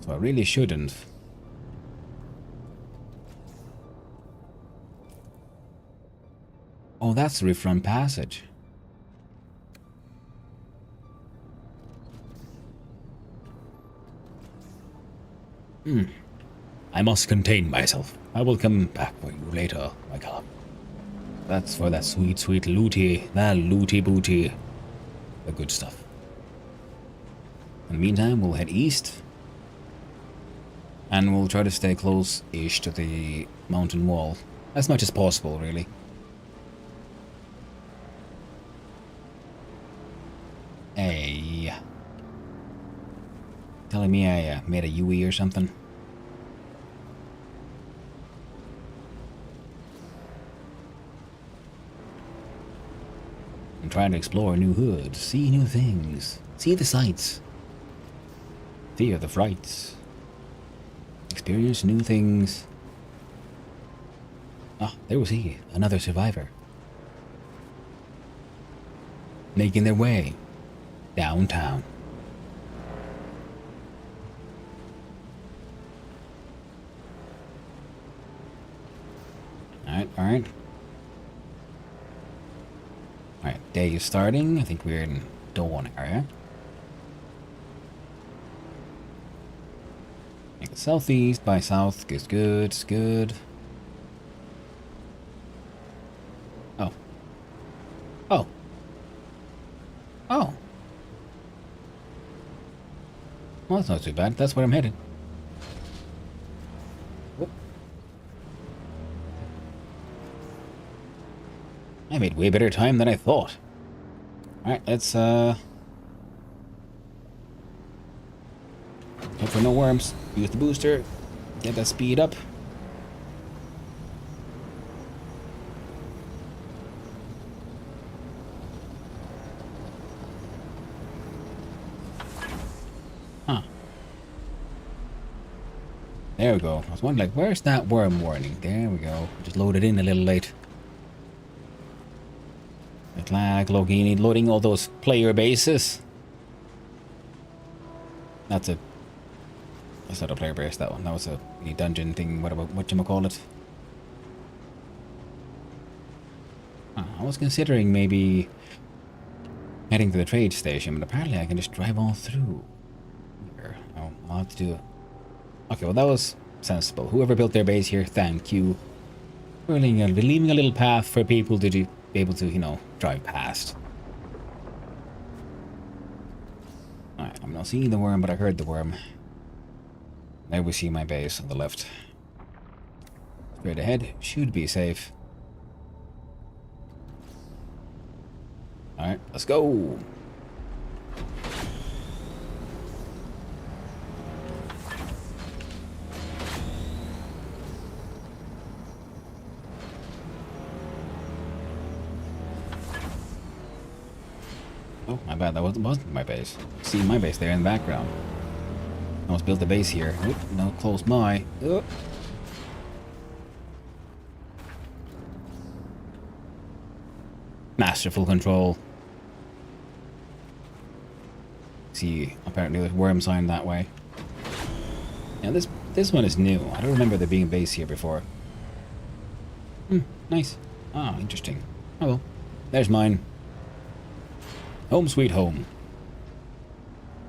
So I really shouldn't. Oh, that's the Rift Run passage. I must contain myself. I will come back for you later, my cub. That's for that sweet, sweet looty. That looty booty. The good stuff. In the meantime, we'll head east. And we'll try to stay close-ish to the mountain wall. As much as possible, really. Hey. Telling me I made a UE or something? I'm trying to explore new hoods, see new things, see the sights, fear the frights, experience new things. Ah, there was he, another survivor. Making their way downtown. Alright. Alright, day is starting. I think we're in dawn area. Make it southeast by south. Good. Oh. Oh. Oh. Well, that's not too bad. That's where I'm headed. Whoop. I made way better time than I thought. Alright, let's, hope for no worms. Use the booster. Get that speed up. Huh. There we go. I was wondering, like, where's that worm warning? There we go. Just loaded in a little late. Like Logini loading all those player bases. That's not a player base, that one. That was a dungeon thing, whatchamacallit. I was considering maybe heading to the trade station, but apparently I can just drive all through here. Oh, I'll have to do it. Okay, well that was sensible. Whoever built their base here, thank you. We're leaving a little path for people to be able to, you know, drive past. Alright, I'm not seeing the worm, but I heard the worm. There we see my base on the left. Straight ahead, should be safe. Alright, let's go! Oh, my bad, that wasn't my base. See my base there in the background. I almost built a base here. Oop, no, close my. Oop. Masterful control. See, apparently there's worm sign that way. Yeah, this one is new. I don't remember there being a base here before. Nice. Ah, interesting. Oh well. There's mine. Home sweet home.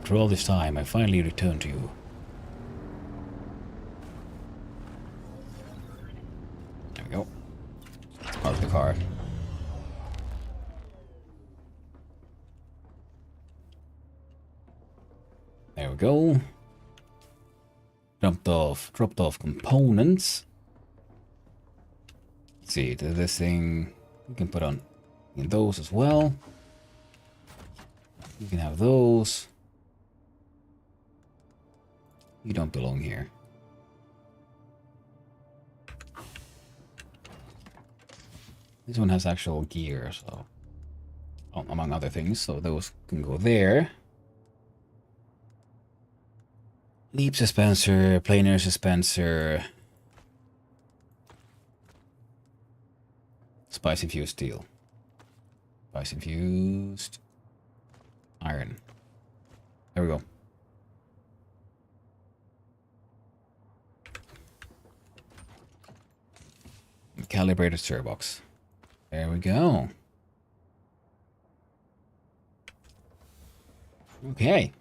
After all this time, I finally returned to you. There we go. Let's park the car. There we go. Dropped off components. Let's see, this thing we can put on those as well. You can have those. You don't belong here. This one has actual gear, so among other things, so those can go there. Leap dispenser, planar dispenser, spice infused steel, spice infused iron. There we go. Calibrated stirbox. There we go. Okay.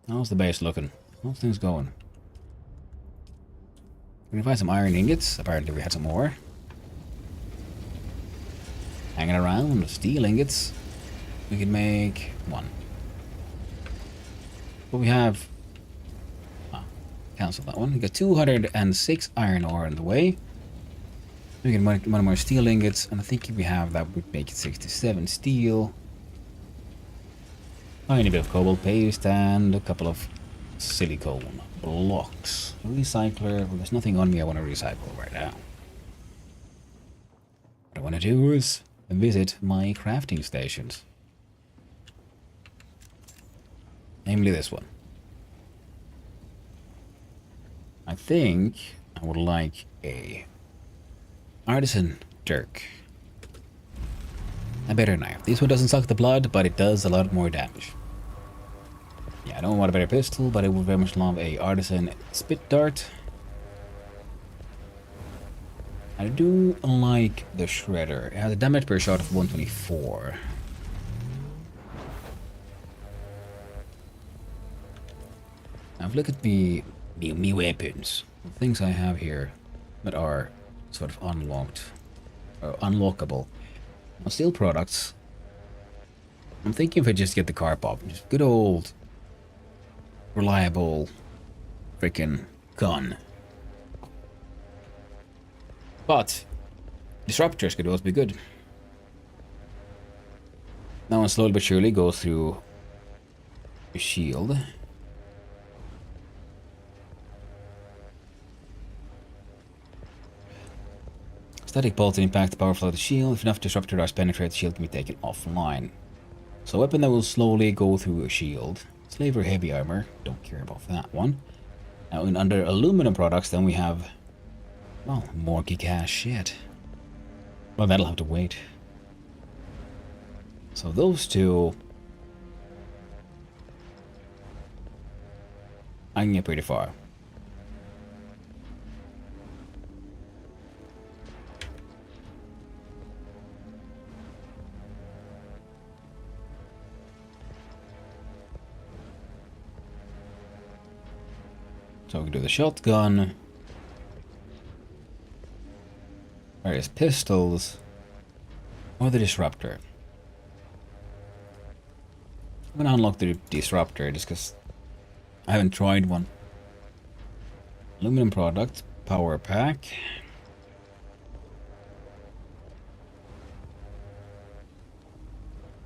How's the base looking? How's things going? We can find some iron ingots. Apparently we had some more. Hanging around. Steel ingots. We can make 1. But we have... cancel that one. We got 206 iron ore in the way. We get one more steel ingots. And I think if we have that, would make it 67 steel. Tiny bit of cobalt paste and a couple of silicone blocks. Recycler. Well, there's nothing on me I want to recycle right now. What I want to do is visit my crafting stations. Namely this one. I think I would like a artisan dirk. A better knife. This one doesn't suck the blood, but it does a lot more damage. Yeah, I don't want a better pistol, but I would very much love a artisan spit dart. I do like the shredder. It has a damage per shot of 124. Now, if you look at me weapons, the things I have here that are sort of unlocked or unlockable. Now, steel products. I'm thinking if I just get the car pop, just good old, reliable, freaking gun. But disruptors could also be good. Now, one slowly but surely goes through a shield. Static bolts impact the power flow of the shield. If enough disruptor darts penetrate, the shield can be taken offline. So a weapon that will slowly go through a shield. Slaver heavy armor. Don't care about that one. Now under aluminum products, then we have, well, more kick-ass shit. Well, that'll have to wait. So those two, I can get pretty far. So we can do the shotgun, various pistols, or the disruptor. I'm gonna unlock the disruptor just because I haven't tried one. Aluminum product, power pack.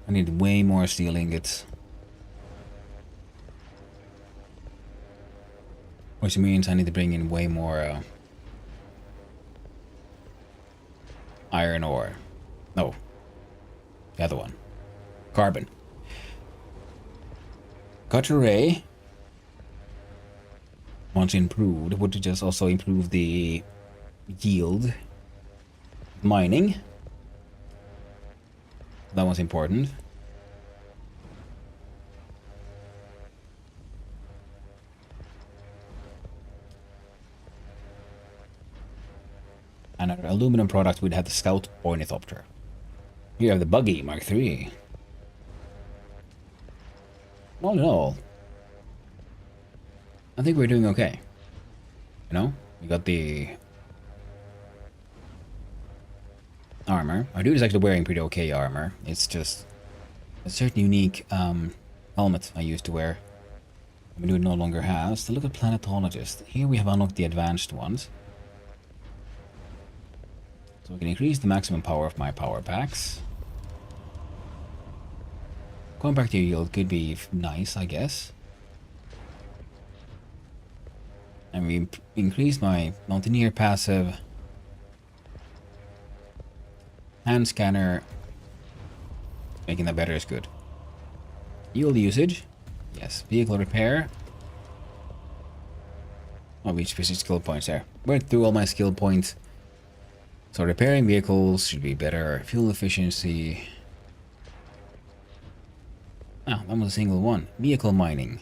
I need way more steel ingots. Which means I need to bring in way more iron ore. No. The other one. Carbon. Cutter ray. Once improved, would just also improve the yield. Mining. That was important. And our aluminum product would have the Scout Ornithopter. Here you have the Buggy Mark III. All in all, I think we're doing okay. You know, we got the armor. Our dude is actually wearing pretty okay armor. It's just a certain unique helmet I used to wear. My dude no longer has. So look at Planetologist. Here we have unlocked the advanced ones. So we can increase the maximum power of my power packs. Compact yield could be nice, I guess. And we increased my Mountaineer passive. Hand scanner. Making that better is good. Yield usage. Yes. Vehicle repair. Oh, we reached skill points there. Went through all my skill points. So repairing vehicles should be better. Fuel efficiency. Ah, that was a single one. Vehicle mining.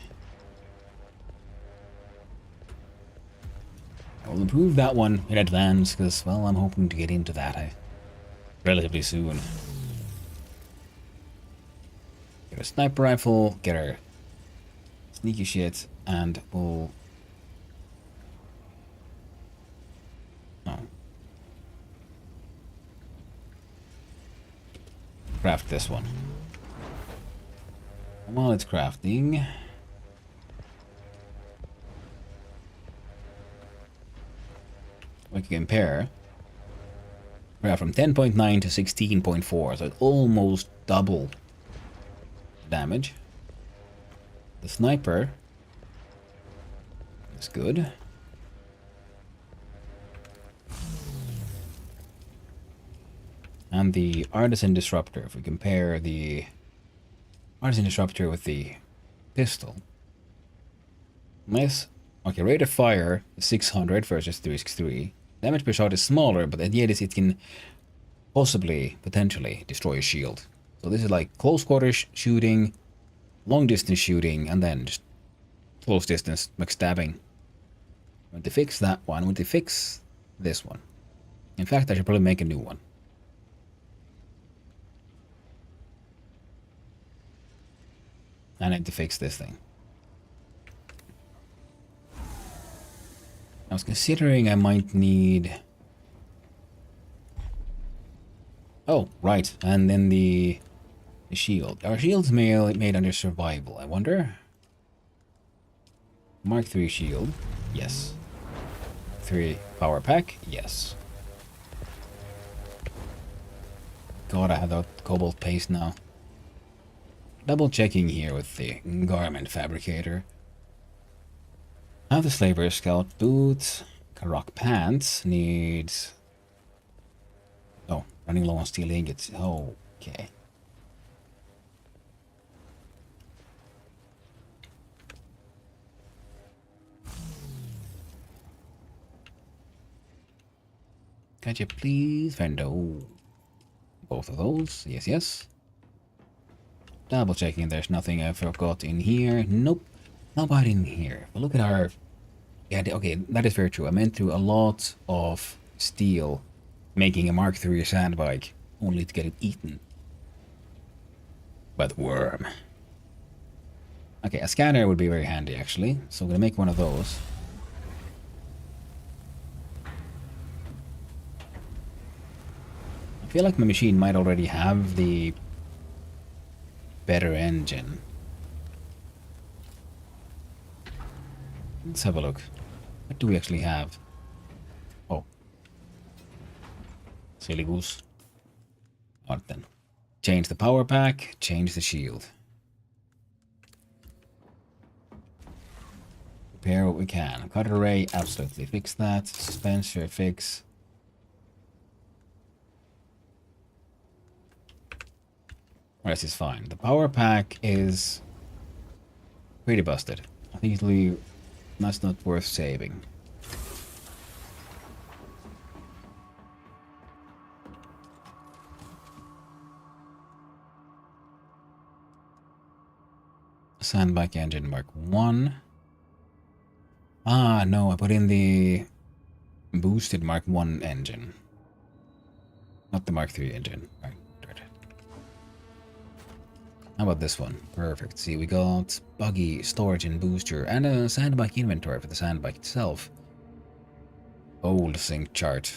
I will improve that one in advance because, well, I'm hoping to get into that relatively soon. Get a sniper rifle. Get our Sneaky shit, and we'll... Oh. Craft this one. While it's crafting... we can compare. We're from 10.9 to 16.4, so it's almost double damage. The sniper is good. And the artisan disruptor, if we compare the artisan disruptor with the pistol. Nice. Okay, rate of fire is 600 versus 363. Damage per shot is smaller, but the idea is it can possibly, potentially, destroy a shield. So this is like close quarters shooting, long distance shooting, and then just close distance backstabbing. I want to fix that one. I want to fix this one. In fact, I should probably make a new one. I need to fix this thing. I was considering I might need... Oh, right. And then the shield. Our shield's made under survival, I wonder? Mark 3 shield. Yes. 3 power pack. Yes. God, I have that cobalt paste now. Double checking here with the garment fabricator. I have the slaver scout boots. Karok pants needs... Oh, running low on steel ingots. Oh, okay. Could you please find both of those? Yes, yes. Double checking there's nothing I forgot in here. Nope. Nobody in here. But look at our... Yeah, okay, that is very true. I went through a lot of steel making a Mark III sandbike, only to get it eaten by the worm. Okay, a scanner would be very handy, actually. So I'm going to make one of those. I feel like my machine might already have the better engine. Let's have a look. What do we actually have? Oh. Silly goose. Alright then. Change the power pack, change the shield. Repair what we can. Cutter ray, absolutely. Fix that. Dispenser, fix. Rest is fine. The power pack is pretty busted. I think that's not worth saving. Sandbike engine Mark 1. Ah, no, I put in the boosted Mark 1 engine. Not the Mark 3 engine. Right. How about this one? Perfect. See, we got buggy, storage and booster, and a sandbike inventory for the sandbike itself. Old sync chart.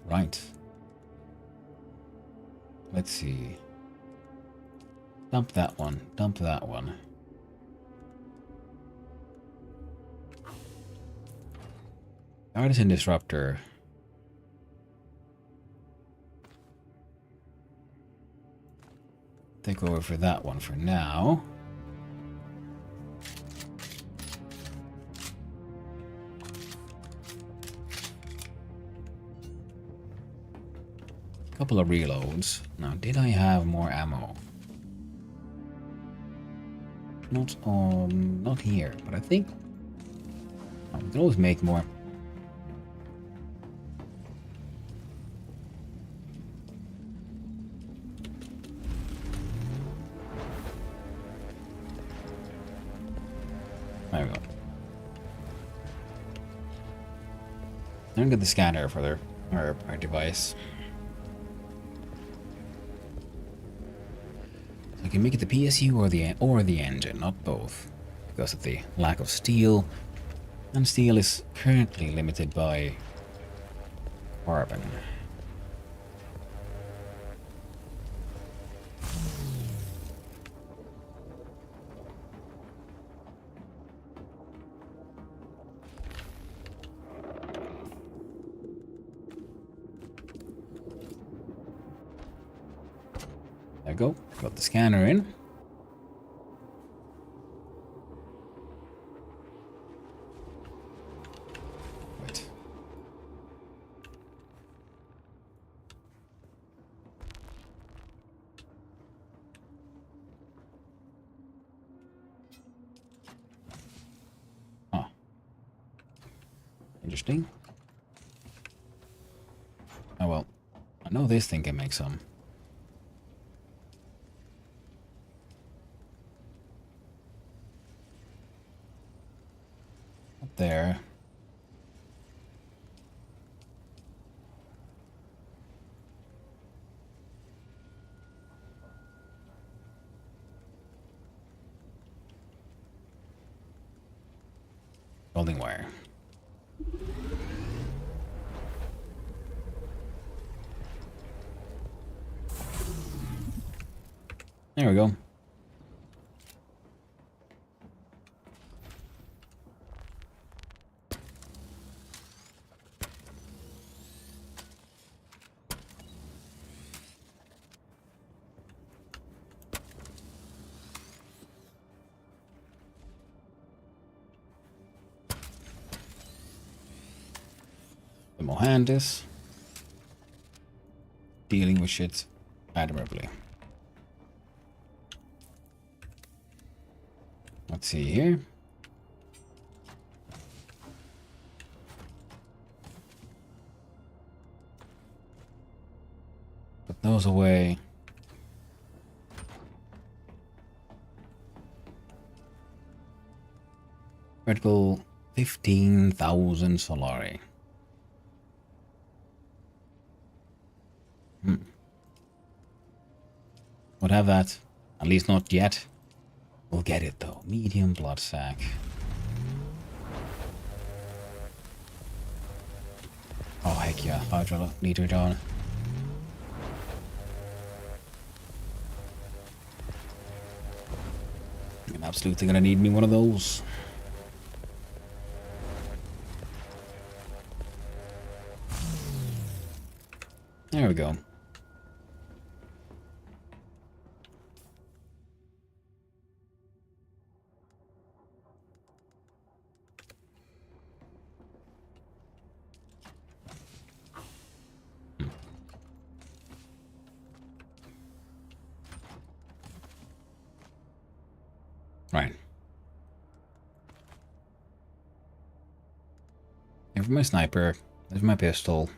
Right. Let's see. Dump that one. Dump that one. Artisan disruptor. Take over for that one for now. Couple of reloads. Now, did I have more ammo? Not here, but I think I can always make more. There we go. I'm gonna get the scanner for our device. can make it the PSU or the engine, not both, because of the lack of steel, and steel is currently limited by carbon. There we go. Got the scanner in. Wait. Huh. Interesting. Oh well. I know this thing can make some. There. Welding wire. There we go. The Mohandas dealing with shit admirably. Let's see here. Put those away. Vertical 15,000 Solari. Would have that. At least not yet. We'll get it though. Medium blood sac. Oh heck yeah, 5 liter John. I'm absolutely gonna need me one of those. There we go. Right. Here's my sniper. There's my pistol.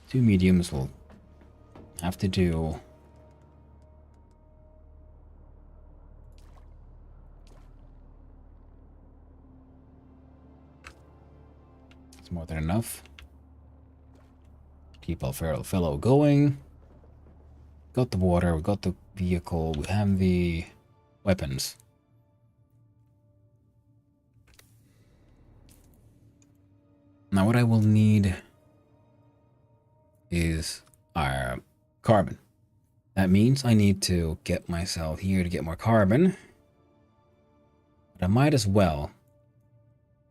2 mediums will have to do. It's more than enough. Keep our fellow going. Got the water, we got the vehicle, we have the weapons. Now what I will need is our carbon. That means I need to get myself here to get more carbon. But I might as well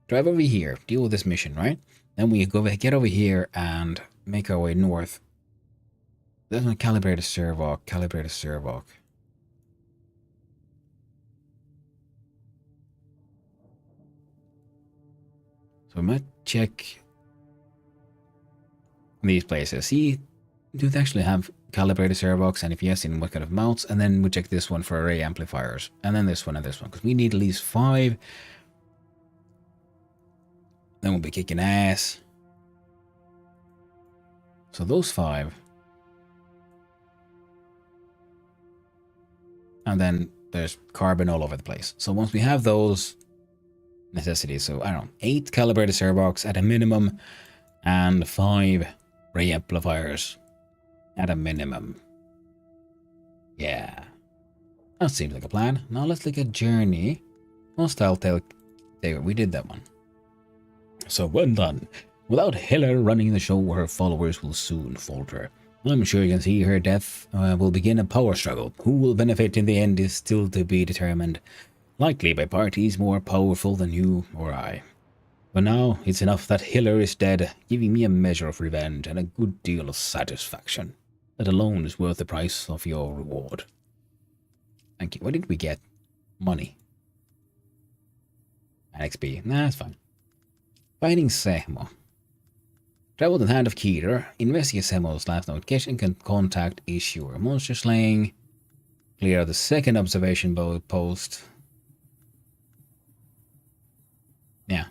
drive over here, deal with this mission, right? Then we get over here and make our way north. That's my calibrate a servoc, calibrate a servoc. So I might check these places. See, do they actually have calibrated servocs, and if yes, in what kind of mounts? And then we check this one for array amplifiers, and then this one and this one, because we need at least 5. Then we'll be kicking ass. So those 5. And then there's carbon all over the place. So once we have those necessities, so I don't know, 8 calibrated servocs at a minimum, and 5 array amplifiers. At a minimum. Yeah. That seems like a plan. Now let's look at Journey. Most I'll tell. There, we did that one. So well done. Without Hiller running the show, her followers will soon falter. I'm sure you can see her death will begin a power struggle. Who will benefit in the end is still to be determined. Likely by parties more powerful than you or I. But now it's enough that Hiller is dead, giving me a measure of revenge and a good deal of satisfaction. That alone is worth the price of your reward. Thank you. What did we get? Money. And XP. Nah, that's fine. Fighting Sehmo. Travel to the hand of Keter. Investigate Sehmo's last notification. Can contact Issuer. Monster slaying. Clear out the second observation post. Yeah.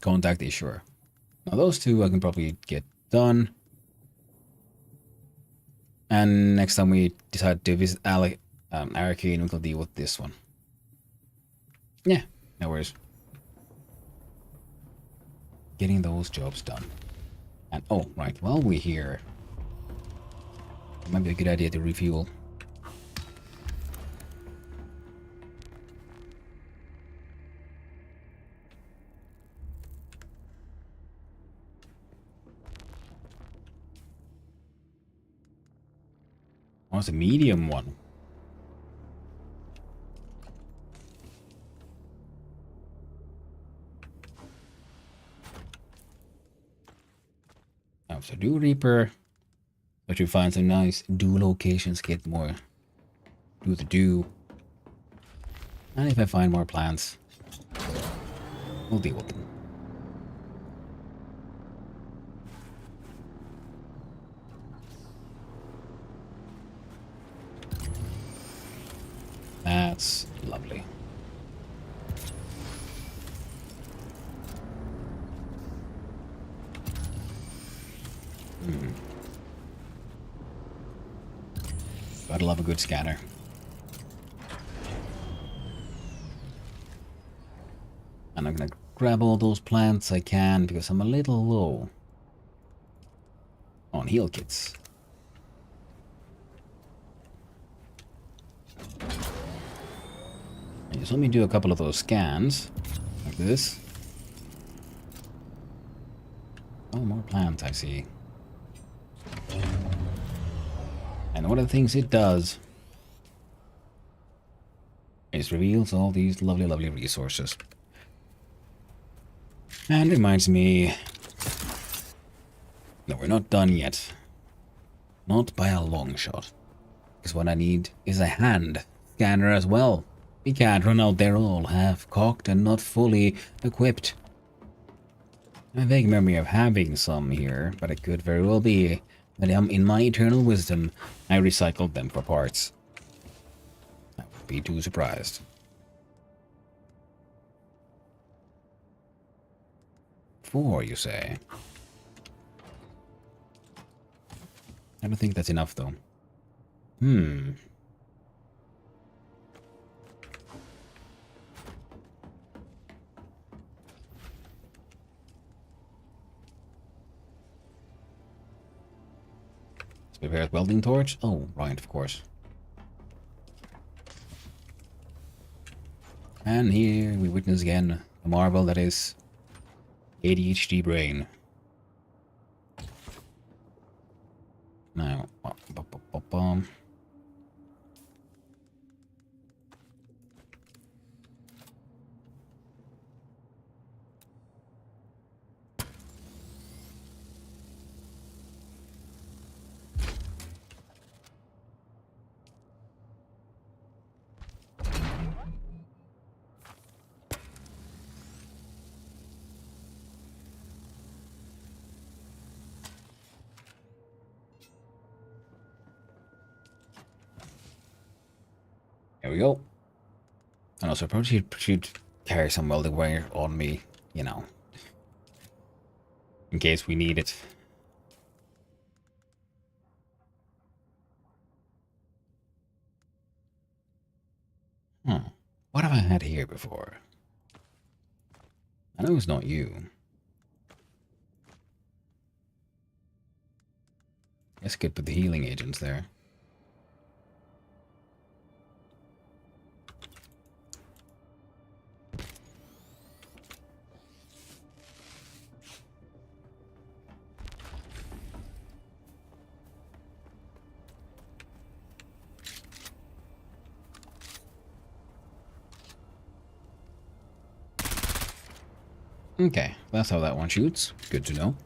Contact Issuer. Now those two I can probably get done. And next time we decide to visit Arcane, we can deal with this one. Yeah, no worries. Getting those jobs done. And oh, right, while we're here, it might be a good idea to refuel. Oh, it's a medium one. Oh, so do Reaper. Let you find some nice do locations, get more. Do the do. And if I find more plants, we'll deal with them. That's lovely. Gotta love a good scanner. And I'm gonna grab all those plants I can because I'm a little low on heal kits. And just let me do a couple of those scans like this. Oh, more plants I see. And one of the things it does is reveals all these lovely, lovely resources. And reminds me that we're not done yet. Not by a long shot. Because what I need is a hand scanner as well. We can't run out there all half-cocked and not fully equipped. I have a vague memory of having some here, but it could very well be that in my eternal wisdom, I recycled them for parts. I would be too surprised. Four, you say? I don't think that's enough, though. Prepare welding torch? Oh, right, of course. And here we witness again a marvel that is ADHD brain. Now, there we go. And also, I probably should carry some welding wire on me, you know, in case we need it. What have I had here before? I know it's not you. Let's get with the healing agents there. Okay, that's how that one shoots. Good to know.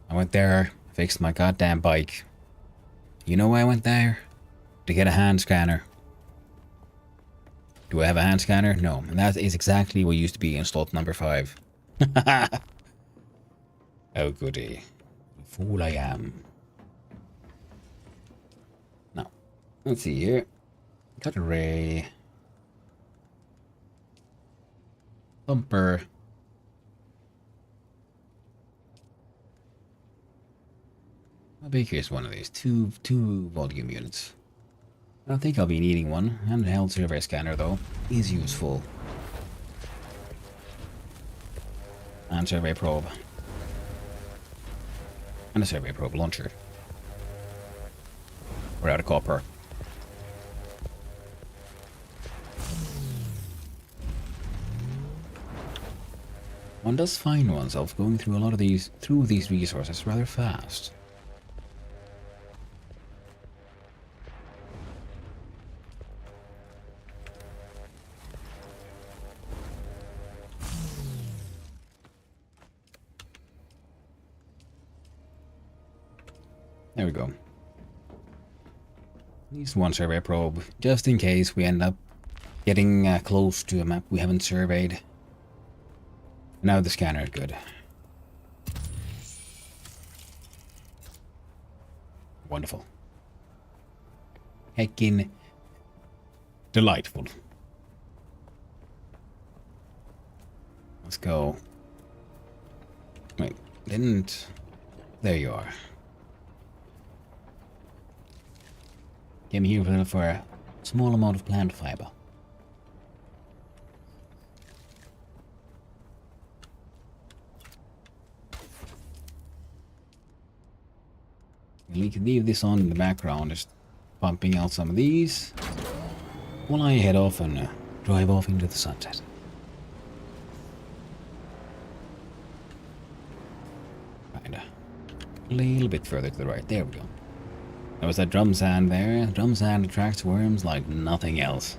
I went there, fixed my goddamn bike. You know why I went there? To get a hand scanner. Do I have a hand scanner? No. And that is exactly what used to be in slot number 5. Oh goody. Fool I am. Now, let's see here. Got a ray. Thumper. How big is one of these? Two volume units. I don't think I'll be needing one. Handheld survey scanner, though, is useful. And survey probe. And a survey probe launcher. We're out of copper. One does find oneself going through a lot of these resources rather fast. There we go. At least one survey probe, just in case we end up getting close to a map we haven't surveyed. Now the scanner is good. Wonderful. Heckin' delightful. Let's go. Wait, didn't... There you are. Came here for a small amount of plant fiber. We can leave this on in the background, just pumping out some of these while I head off and drive off into the sunset. Right, a little bit further to the right. There we go. There was that drum sand there. Drum sand attracts worms like nothing else.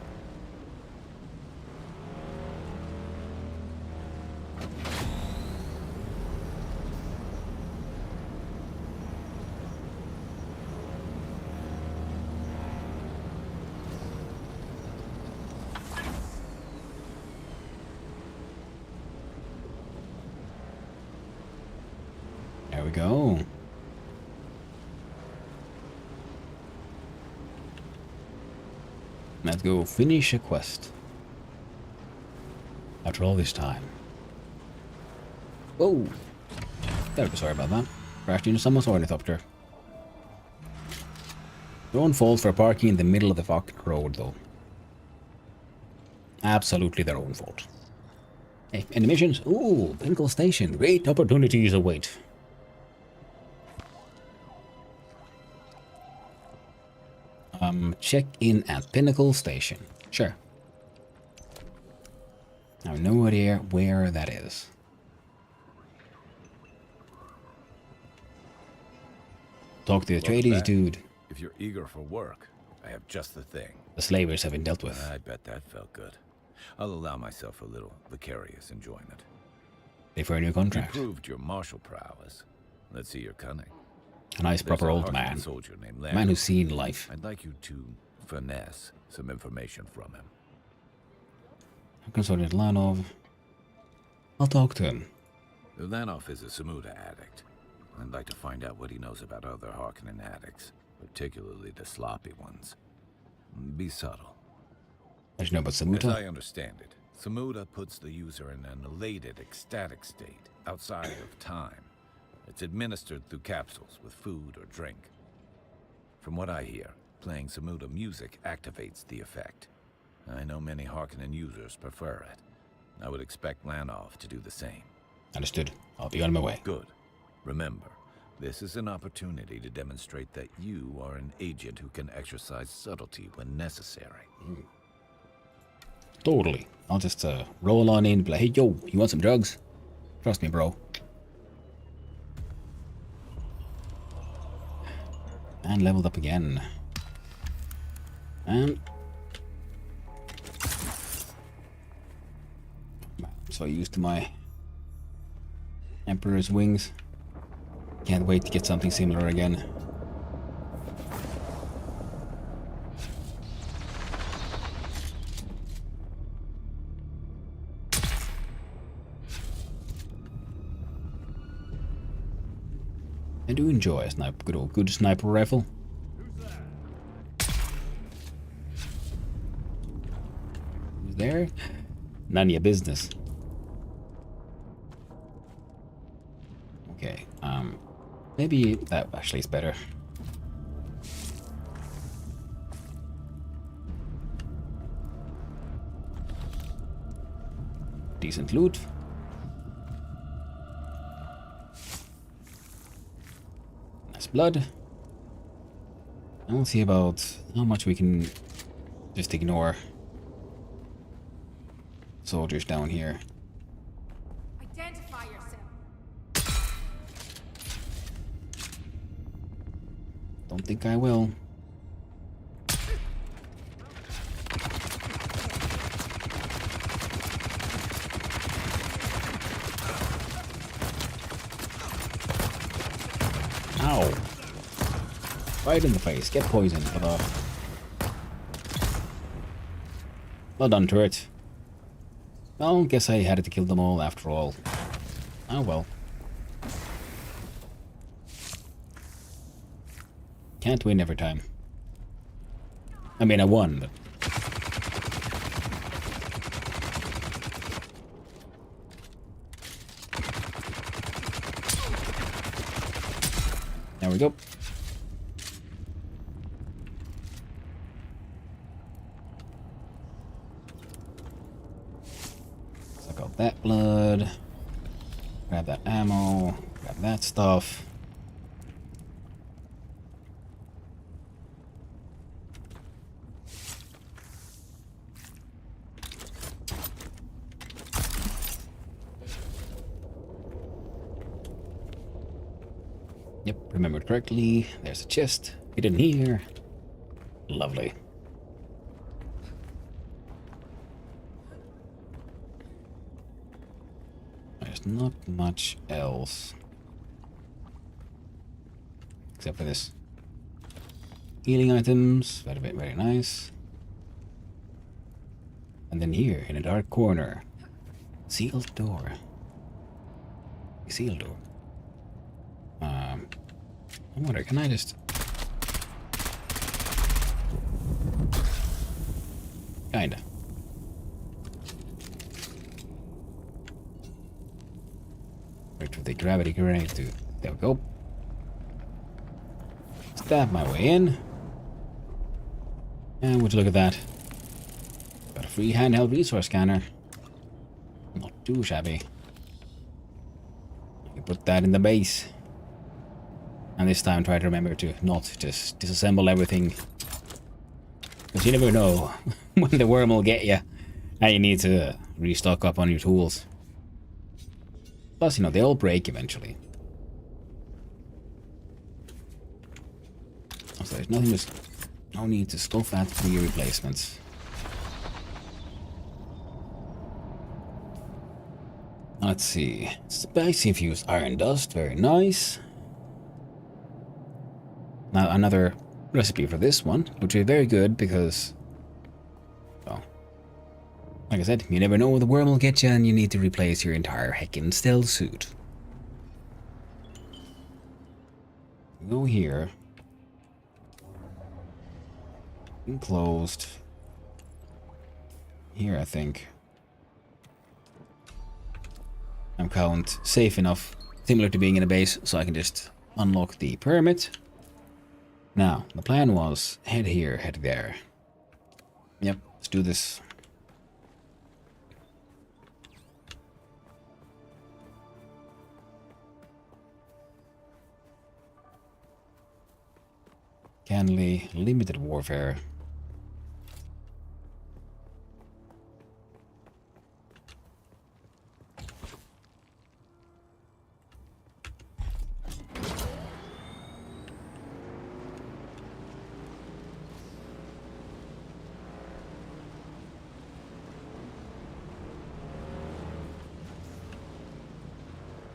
There we go. Let's go finish a quest. After all this time. Whoa! Terribly sorry about that. Crashed into someone's ornithopter. Their own fault for parking in the middle of the fucking road, though. Absolutely their own fault. Hey, any missions? Ooh, Pinnacle Station. Great opportunities await. Check in at Pinnacle Station. Sure. I have no idea where that is. Talk to the tradies, dude. If you're eager for work, I have just the thing. The slavers have been dealt with. I bet that felt good. I'll allow myself a little vicarious enjoyment. Pay for a new You contract. proved your martial prowess. Let's see your cunning. A nice proper There's a old Harkonnen man. soldier named A man Landon. who's seen life. I'd like you to finesse some information from him. Consultant Lanov. I'll talk to him. Lanov is a Samuda addict. I'd like to find out what he knows about other Harkonnen addicts, particularly the sloppy ones. Be subtle. I should know about As I Samuta. understand it, Samuda puts the user in an elated, ecstatic state, outside of time. It's administered through capsules with food or drink. From what I hear, playing Samuda music activates the effect. I know many Harkonnen users prefer it. I would expect Lanov to do the same. Understood. I'll be on my way. Good. Remember, this is an opportunity to demonstrate that you are an agent who can exercise subtlety when necessary. Totally. I'll just roll on in and be like, hey, yo, you want some drugs? Trust me, bro. And leveled up again. And... I'm so used to my Emperor's wings. Can't wait to get something similar again. I do enjoy a good sniper rifle. Who's there? None of your business. Okay, maybe that actually is better. Decent loot. Nice blood. And we'll see about how much we can just ignore soldiers down here. Identify yourself. Don't think I will. Ow. Right in the face. Get poisoned. But, well done, turret. Well, guess I had to kill them all after all. Oh well. Can't win every time. I mean, I won, but... There we go. Suck out that blood. Grab that ammo. Grab that stuff. Yep, remembered correctly. There's a chest. Get in here. Lovely. There's not much else. Except for this. Healing items. Very nice. And then here, in a dark corner. Sealed door. Sealed door. I wonder, can I just... Kinda. Wait for the gravity grenade to... There we go. Stab my way in. And would you look at that? Got a free handheld resource scanner. Not too shabby. You put that in the base. And this time try to remember to not just disassemble everything. Because you never know when the worm will get you. And you need to restock up on your tools. Plus, you know, they all break eventually. So there's nothing to... No need to scoff at free replacements. Let's see. Spicy infused iron dust. Very nice. Now another recipe for this one, which is very good because, well, like I said, you never know where the worm will get you and you need to replace your entire heckin' stealth suit. Go here. Enclosed. Here, I think. I'm count safe enough, similar to being in a base, so I can just unlock the pyramid. Now, the plan was head here, head there. Yep, let's do this. Canley, limited warfare.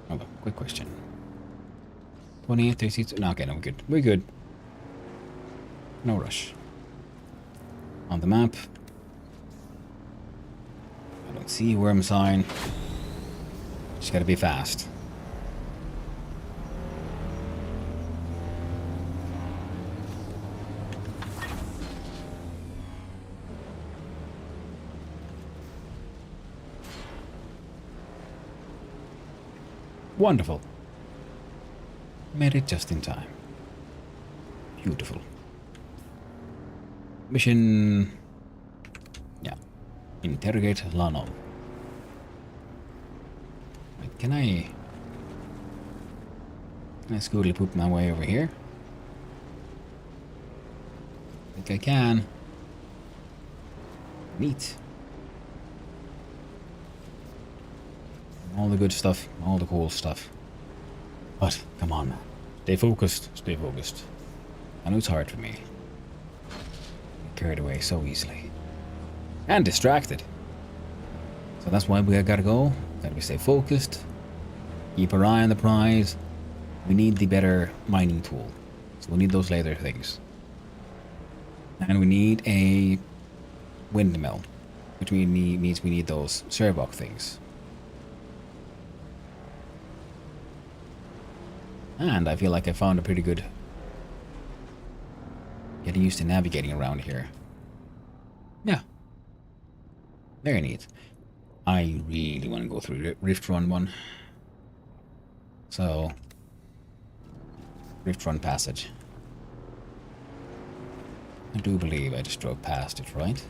Hold on, quick question. 28, 36. No, okay, no, we're good. We're good. No rush. On the map. I don't see a worm sign. Just gotta be fast. Wonderful. Made it just in time. Beautiful. Mission... Yeah. Interrogate Lano. Wait, can I scootily poop my way over here? I think I can. Neat. All the good stuff, all the cool stuff. But, come on, man. Stay focused, stay focused. I know it's hard for me. Carried away so easily. And distracted. So that's why we gotta go. Gotta stay focused. Keep our eye on the prize. We need the better mining tool. So we need those laser things. And we need a windmill. Which means we need those Servok things. And I feel like I found a pretty good... Getting used to navigating around here. Yeah. Very neat. I really want to go through Rift Run 1. So... Rift Run Passage. I do believe I just drove past it, right?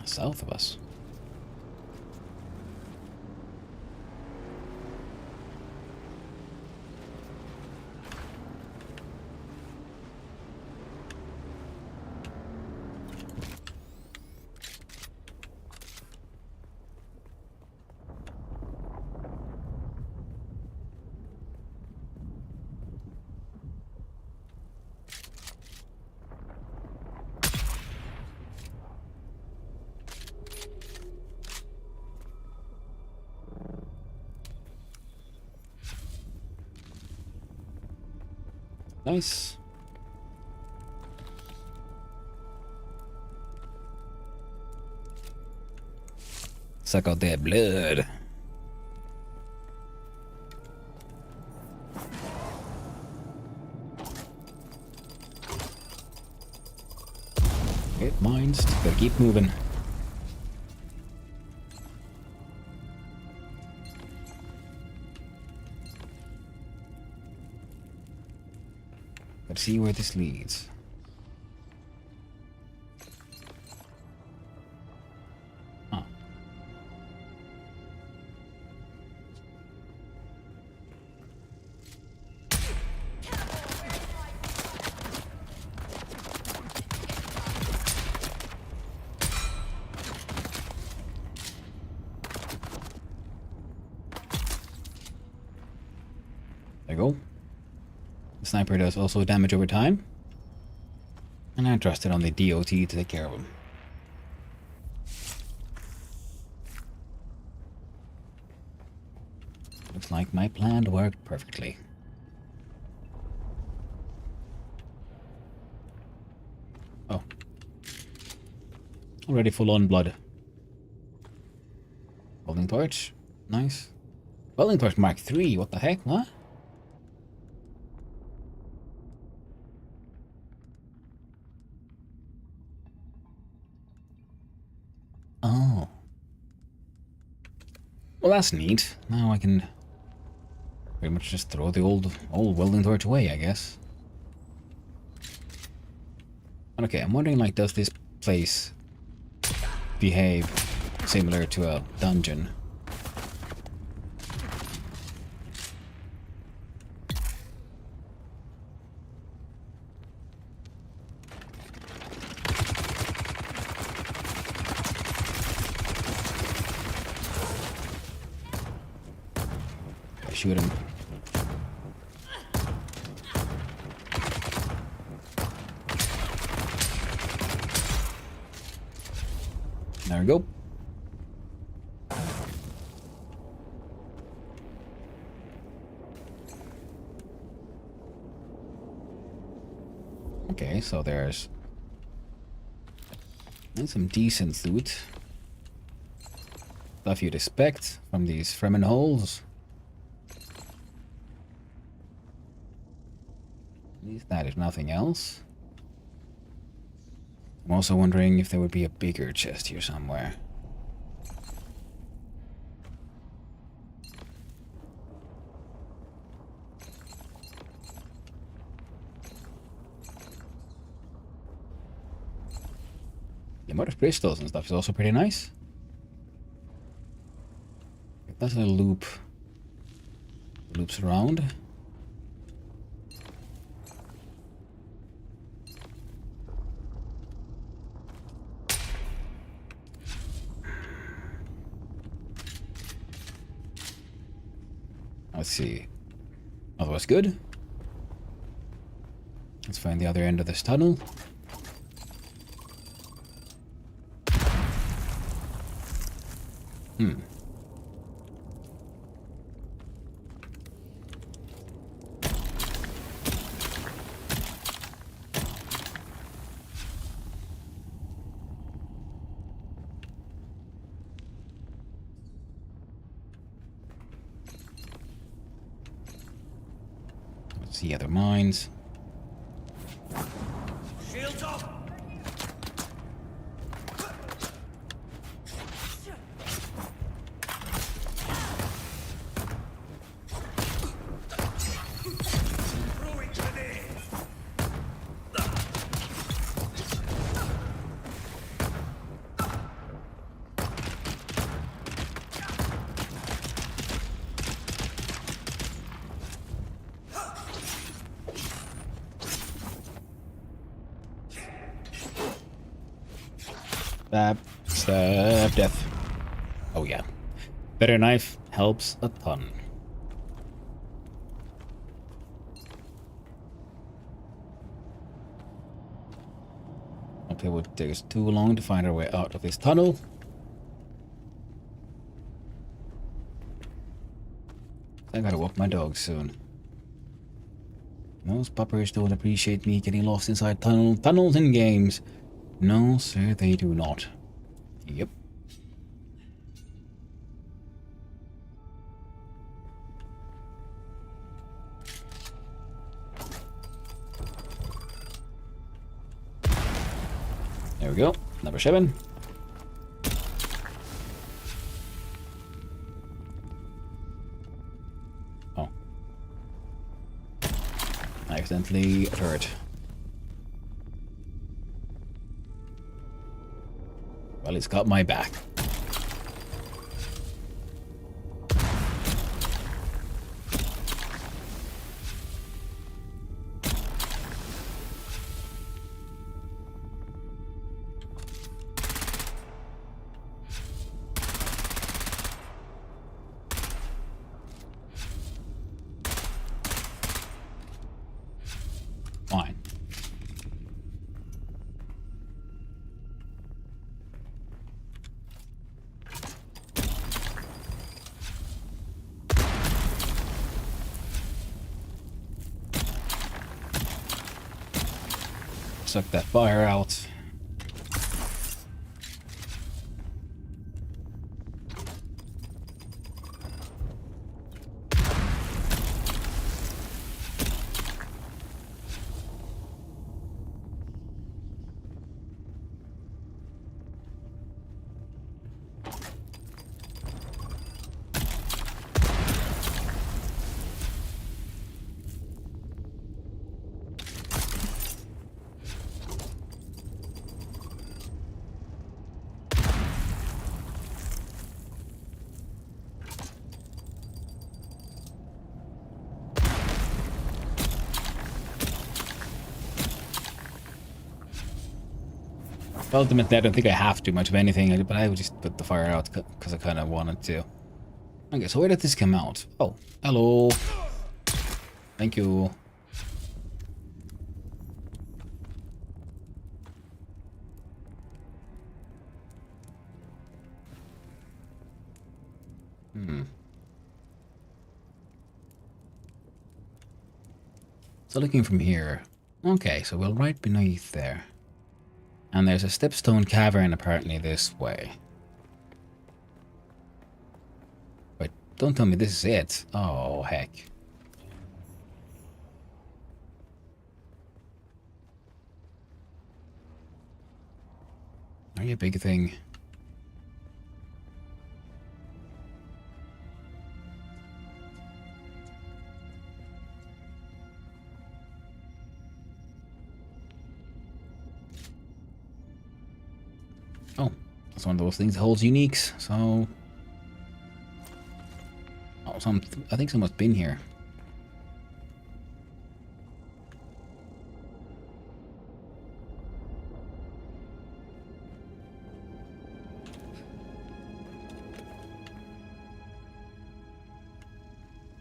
South of us. Nice. Suck out that blood. It minds. Gotta keep moving. Let's see where this leads. Huh. There you go. The sniper does also damage over time. And I trusted on the DOT to take care of him. Looks like my plan worked perfectly. Oh. Already full on blood. Welding torch. Nice. Welding torch Mark III. What the heck? What? Oh. Well, that's neat. Now I can pretty much just throw the old welding torch away, I guess. Okay, I'm wondering, like, does this place behave similar to a dungeon. Shoot him. There we go. Okay, so there's some decent loot. Stuff you'd expect from these Fremen holes. At least that is nothing else. I'm also wondering if there would be a bigger chest here somewhere. The amount of crystals and stuff is also pretty nice. That's a loop. Loops around. Let's see. Oh, that was good. Let's find the other end of this tunnel. Let's see other mines. Shields up! Throwing grenade! Stab, stab, death. Oh yeah. Better knife helps a ton. Okay, it would take us too long to find our way out of this tunnel. I gotta walk my dog soon. Most puppers don't appreciate me getting lost inside tunnels in games. No, sir, they do not. Yep. There we go. Number 7. Oh. I accidentally hurt. Well, it's got my back. Fine. Suck that fire out. Ultimately, I don't think I have to much of anything, but I would just put the fire out because I kind of wanted to. Okay, so where did this come out? Oh, hello. Thank you. So looking from here. Okay, so we're right beneath there. And there's a stepstone cavern apparently this way. Wait, don't tell me this is it. Oh, heck. Are you a big thing? Oh, that's one of those things that holds uniques, so... Oh, I think someone's been here.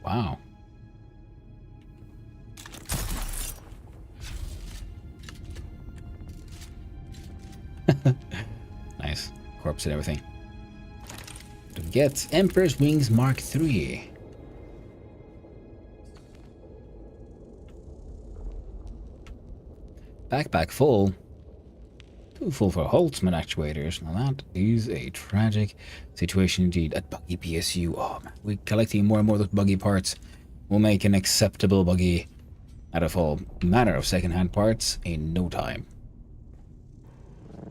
Wow. Nice. Corpse and everything. To get Emperor's Wings Mark III. Backpack full. Too full for Holtzman actuators. Now that is a tragic situation indeed. At buggy PSU. Oh man, we're collecting more and more of those buggy parts. We'll make an acceptable buggy out of all manner of second-hand parts in no time.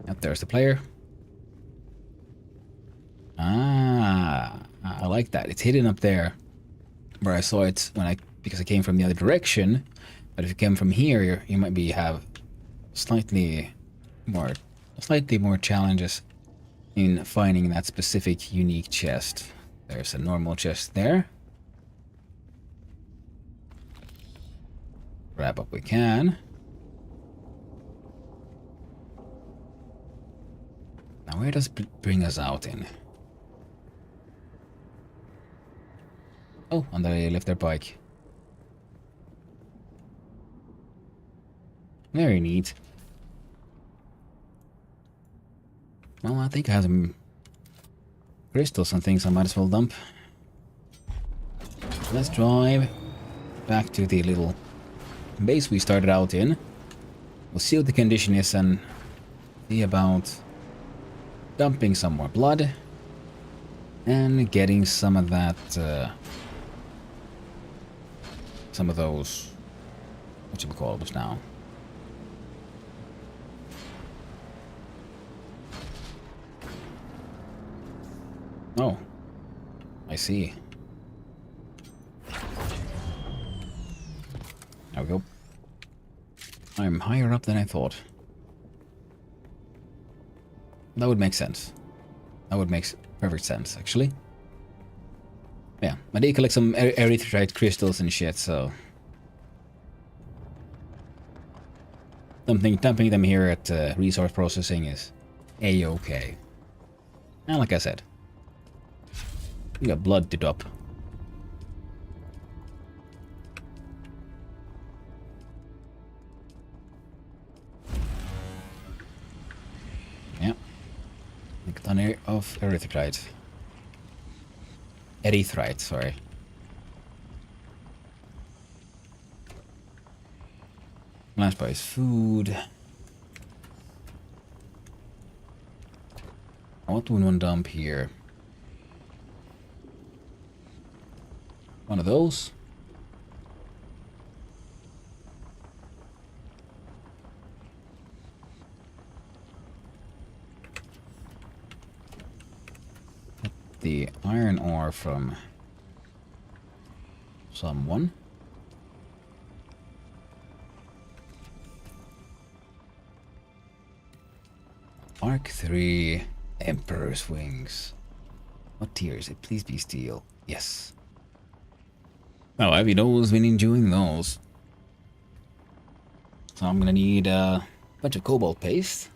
Yep, there's the player. Ah, I like that. It's hidden up there where I saw it because I came from the other direction. But if you came from here, you might have slightly more challenges in finding that specific unique chest. There's a normal chest there. Grab what we can. Now where does it bring us out in? Oh, and they left their bike. Very neat. Well, I think I have some crystals and things I might as well dump. Let's drive back to the little base we started out in. We'll see what the condition is and see about dumping some more blood and getting some of that, some of those, what should we call those now? Oh, I see. There we go. I'm higher up than I thought. That would make sense. That would make perfect sense, actually. Yeah, I did collect some erythrite crystals and shit, so... Dumping them here at resource processing is A-okay. And like I said, we got blood to dump. Yeah. A ton of erythrite. Erythrite, sorry. Last buy is food. What would one dump here? One of those. Get the iron ore from someone. Mark III Emperor's Wings. What tier is it? Please be steel. Yes. Oh, I've always been enjoying those. So I'm gonna need a bunch of cobalt paste.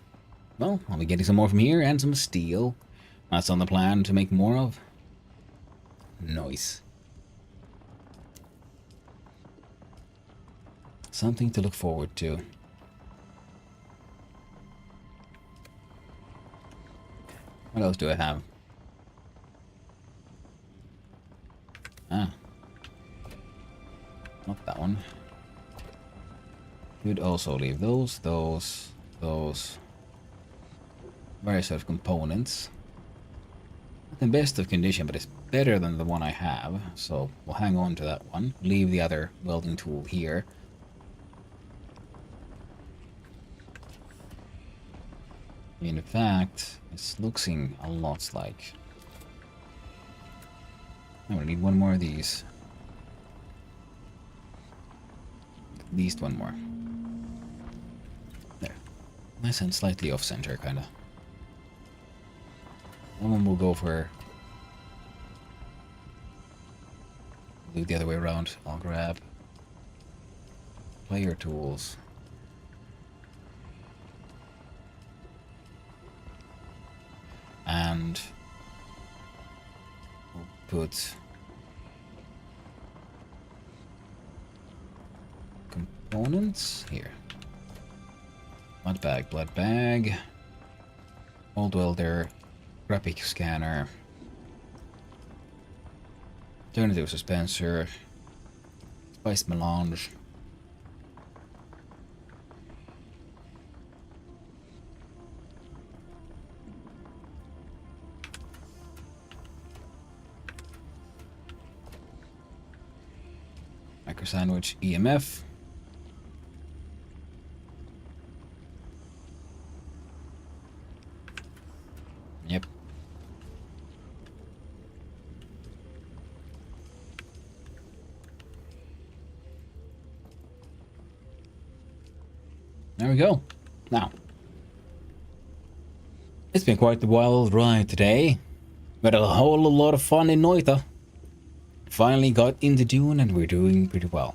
Well, I'll be getting some more from here and some steel. That's on the plan to make more of. Nice. Something to look forward to. What else do I have? Ah. Not that one. Could also leave those. Various sort of components. Not the best of condition, but it's better than the one I have. So we'll hang on to that one. Leave the other welding tool here. In fact, it's looking a lot like... I'm gonna need one more of these. At least one more. There. Nice and slightly off-center, kinda. One will go for... do the other way around. I'll grab... player tools. And... we'll put... components here. Blood bag, old welder, graphic scanner, alternative dispenser, spice melange, micro sandwich, EMF. Yep. There we go. Now, it's been quite a wild ride today. We had a whole lot of fun in Noita. Finally got into Dune and we're doing pretty well.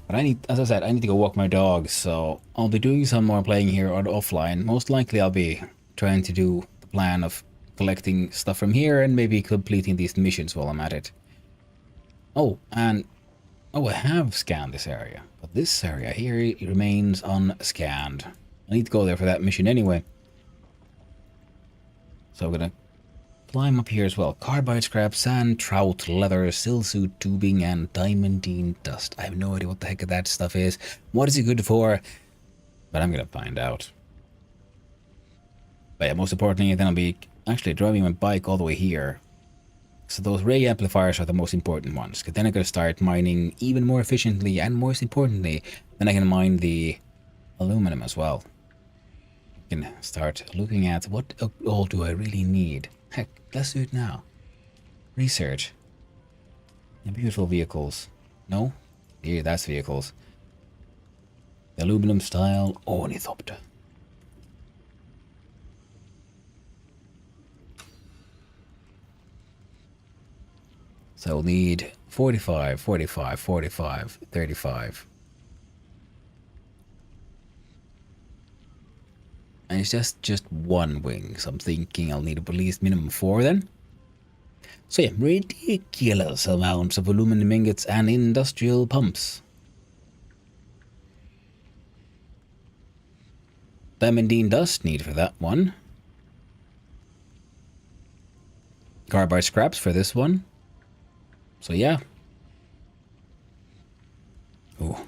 But I need, as I said, I need to go walk my dog, so I'll be doing some more playing here on offline. Most likely I'll be trying to do the plan of collecting stuff from here and maybe completing these missions while I'm at it. Oh, and... oh, I have scanned this area, but this area here remains unscanned. I need to go there for that mission anyway. So I'm gonna climb up here as well. Carbide scrap, sand, trout, leather, siltsuit, tubing, and diamondine dust. I have no idea what the heck that stuff is. What is it good for? But I'm gonna find out. But yeah, most importantly, then I'll be actually driving my bike all the way here. So those ray amplifiers are the most important ones, because then I can start mining even more efficiently, and most importantly, then I can mine the aluminum as well. I can start looking at what all do I really need. Heck, let's do it now. Research. And beautiful vehicles. No? Here, that's vehicles. The aluminum style ornithopter. So we'll need 45, 45, 45, 35. And it's just one wing, so I'm thinking I'll need at least minimum 4 then. So yeah, ridiculous amounts of aluminum ingots and industrial pumps. Diamondine dust need for that one. Carbide scraps for this one. So yeah. Oh,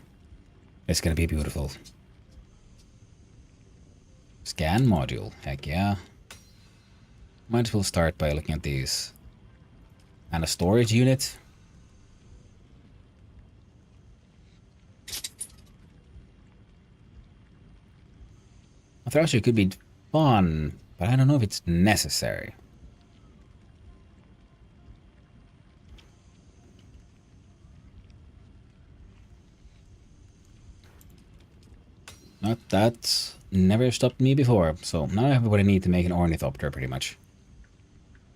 it's gonna be beautiful. Scan module, heck yeah. Might as well start by looking at these. And a storage unit. A thresher could be fun, but I don't know if it's necessary. Not that's never stopped me before, so now I have what I need to make an ornithopter pretty much.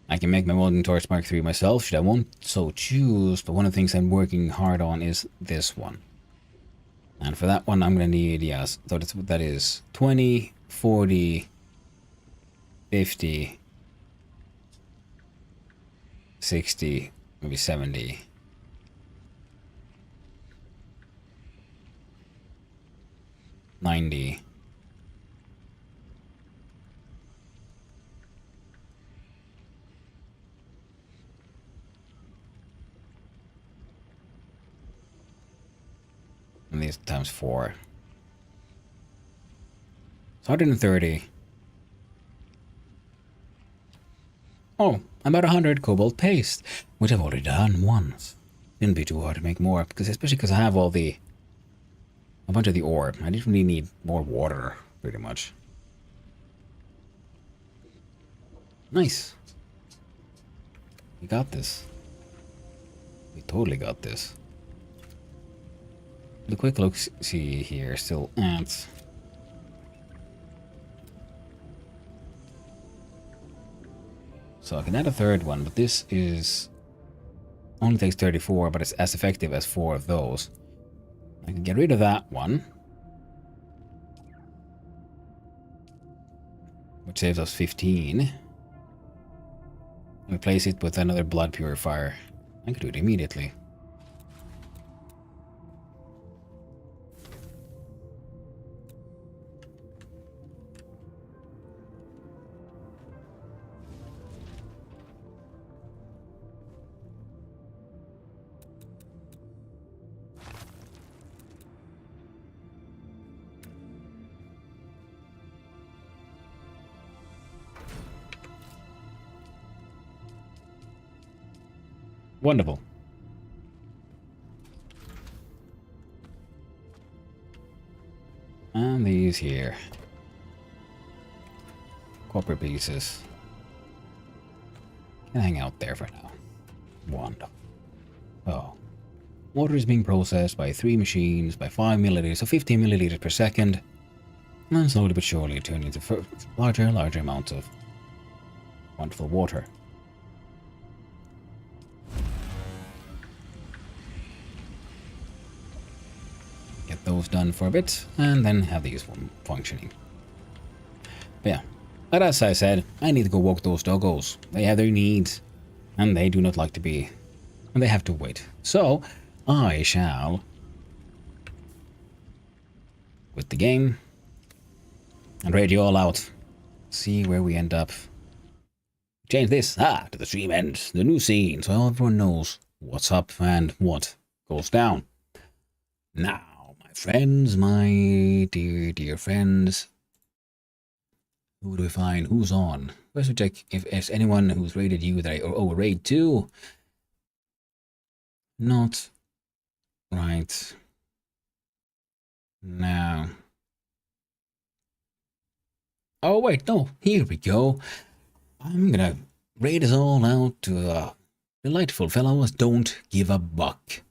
I can make my welding torch Mark III myself should I want so choose, but one of the things I'm working hard on is this one. And for that one I'm gonna need, yes, so that is 20, 40, 50, 60, maybe 70. $90. And these times 4. It's 130. Oh, about 100 cobalt paste, which I've already done once. Didn't be too hard to make more, because especially because I have a bunch of the ore. I didn't really need more water, pretty much. Nice. We got this. We totally got this. The quick look see here, still ants. So I can add a third one, but this is only takes 34, but it's as effective as 4 of those. I can get rid of that one, which saves us 15. Replace it with another blood purifier. I could do it immediately. Wonderful. And these here. Copper pieces. Can hang out there for now. Wonderful. Oh. Water is being processed by 3 machines by 5 milliliters, so 15 milliliters per second. And slowly but surely turning into larger and larger amounts of wonderful water. Get those done for a bit, and then have these functioning. But yeah, but as I said, I need to go walk those doggos. They have their needs, and they do not like to be, and they have to wait. So, I shall quit the game and raid you all out. See where we end up. Change this, to the stream end, the new scene, so everyone knows what's up and what goes down. Now, my friends, my dear friends, who do we find? Who's on? First we check if there's anyone who's raided you that raid 2. Not right now. Oh wait, no, here we go. I'm gonna raid us all out to a delightful fellow as Don't Give a Buck,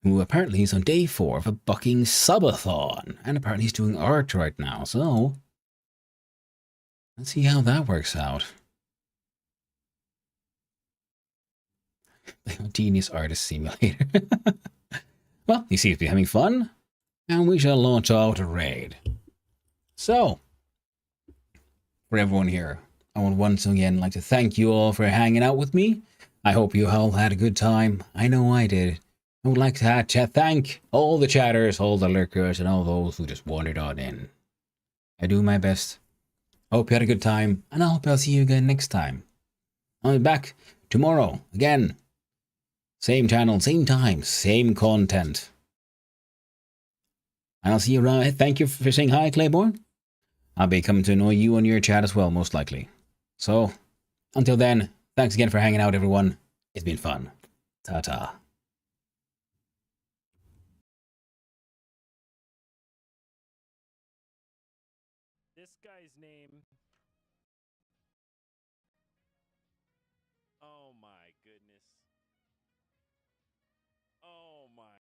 who apparently is on day 4 of a bucking subathon, and apparently he's doing art right now, so let's see how that works out. Genius Artist Simulator. Well, he seems to be having fun, and we shall launch out a raid. So, for everyone here, I would once again like to thank you all for hanging out with me. I hope you all had a good time. I know I did. I would like to thank all the chatters, all the lurkers, and all those who just wandered on in. I do my best. I hope you had a good time, and I hope I'll see you again next time. I'll be back tomorrow, again. Same channel, same time, same content. And I'll see you around. Thank you for saying hi, Claiborne. I'll be coming to annoy you on your chat as well, most likely. So, until then, thanks again for hanging out, everyone. It's been fun. Ta-ta. This guy's name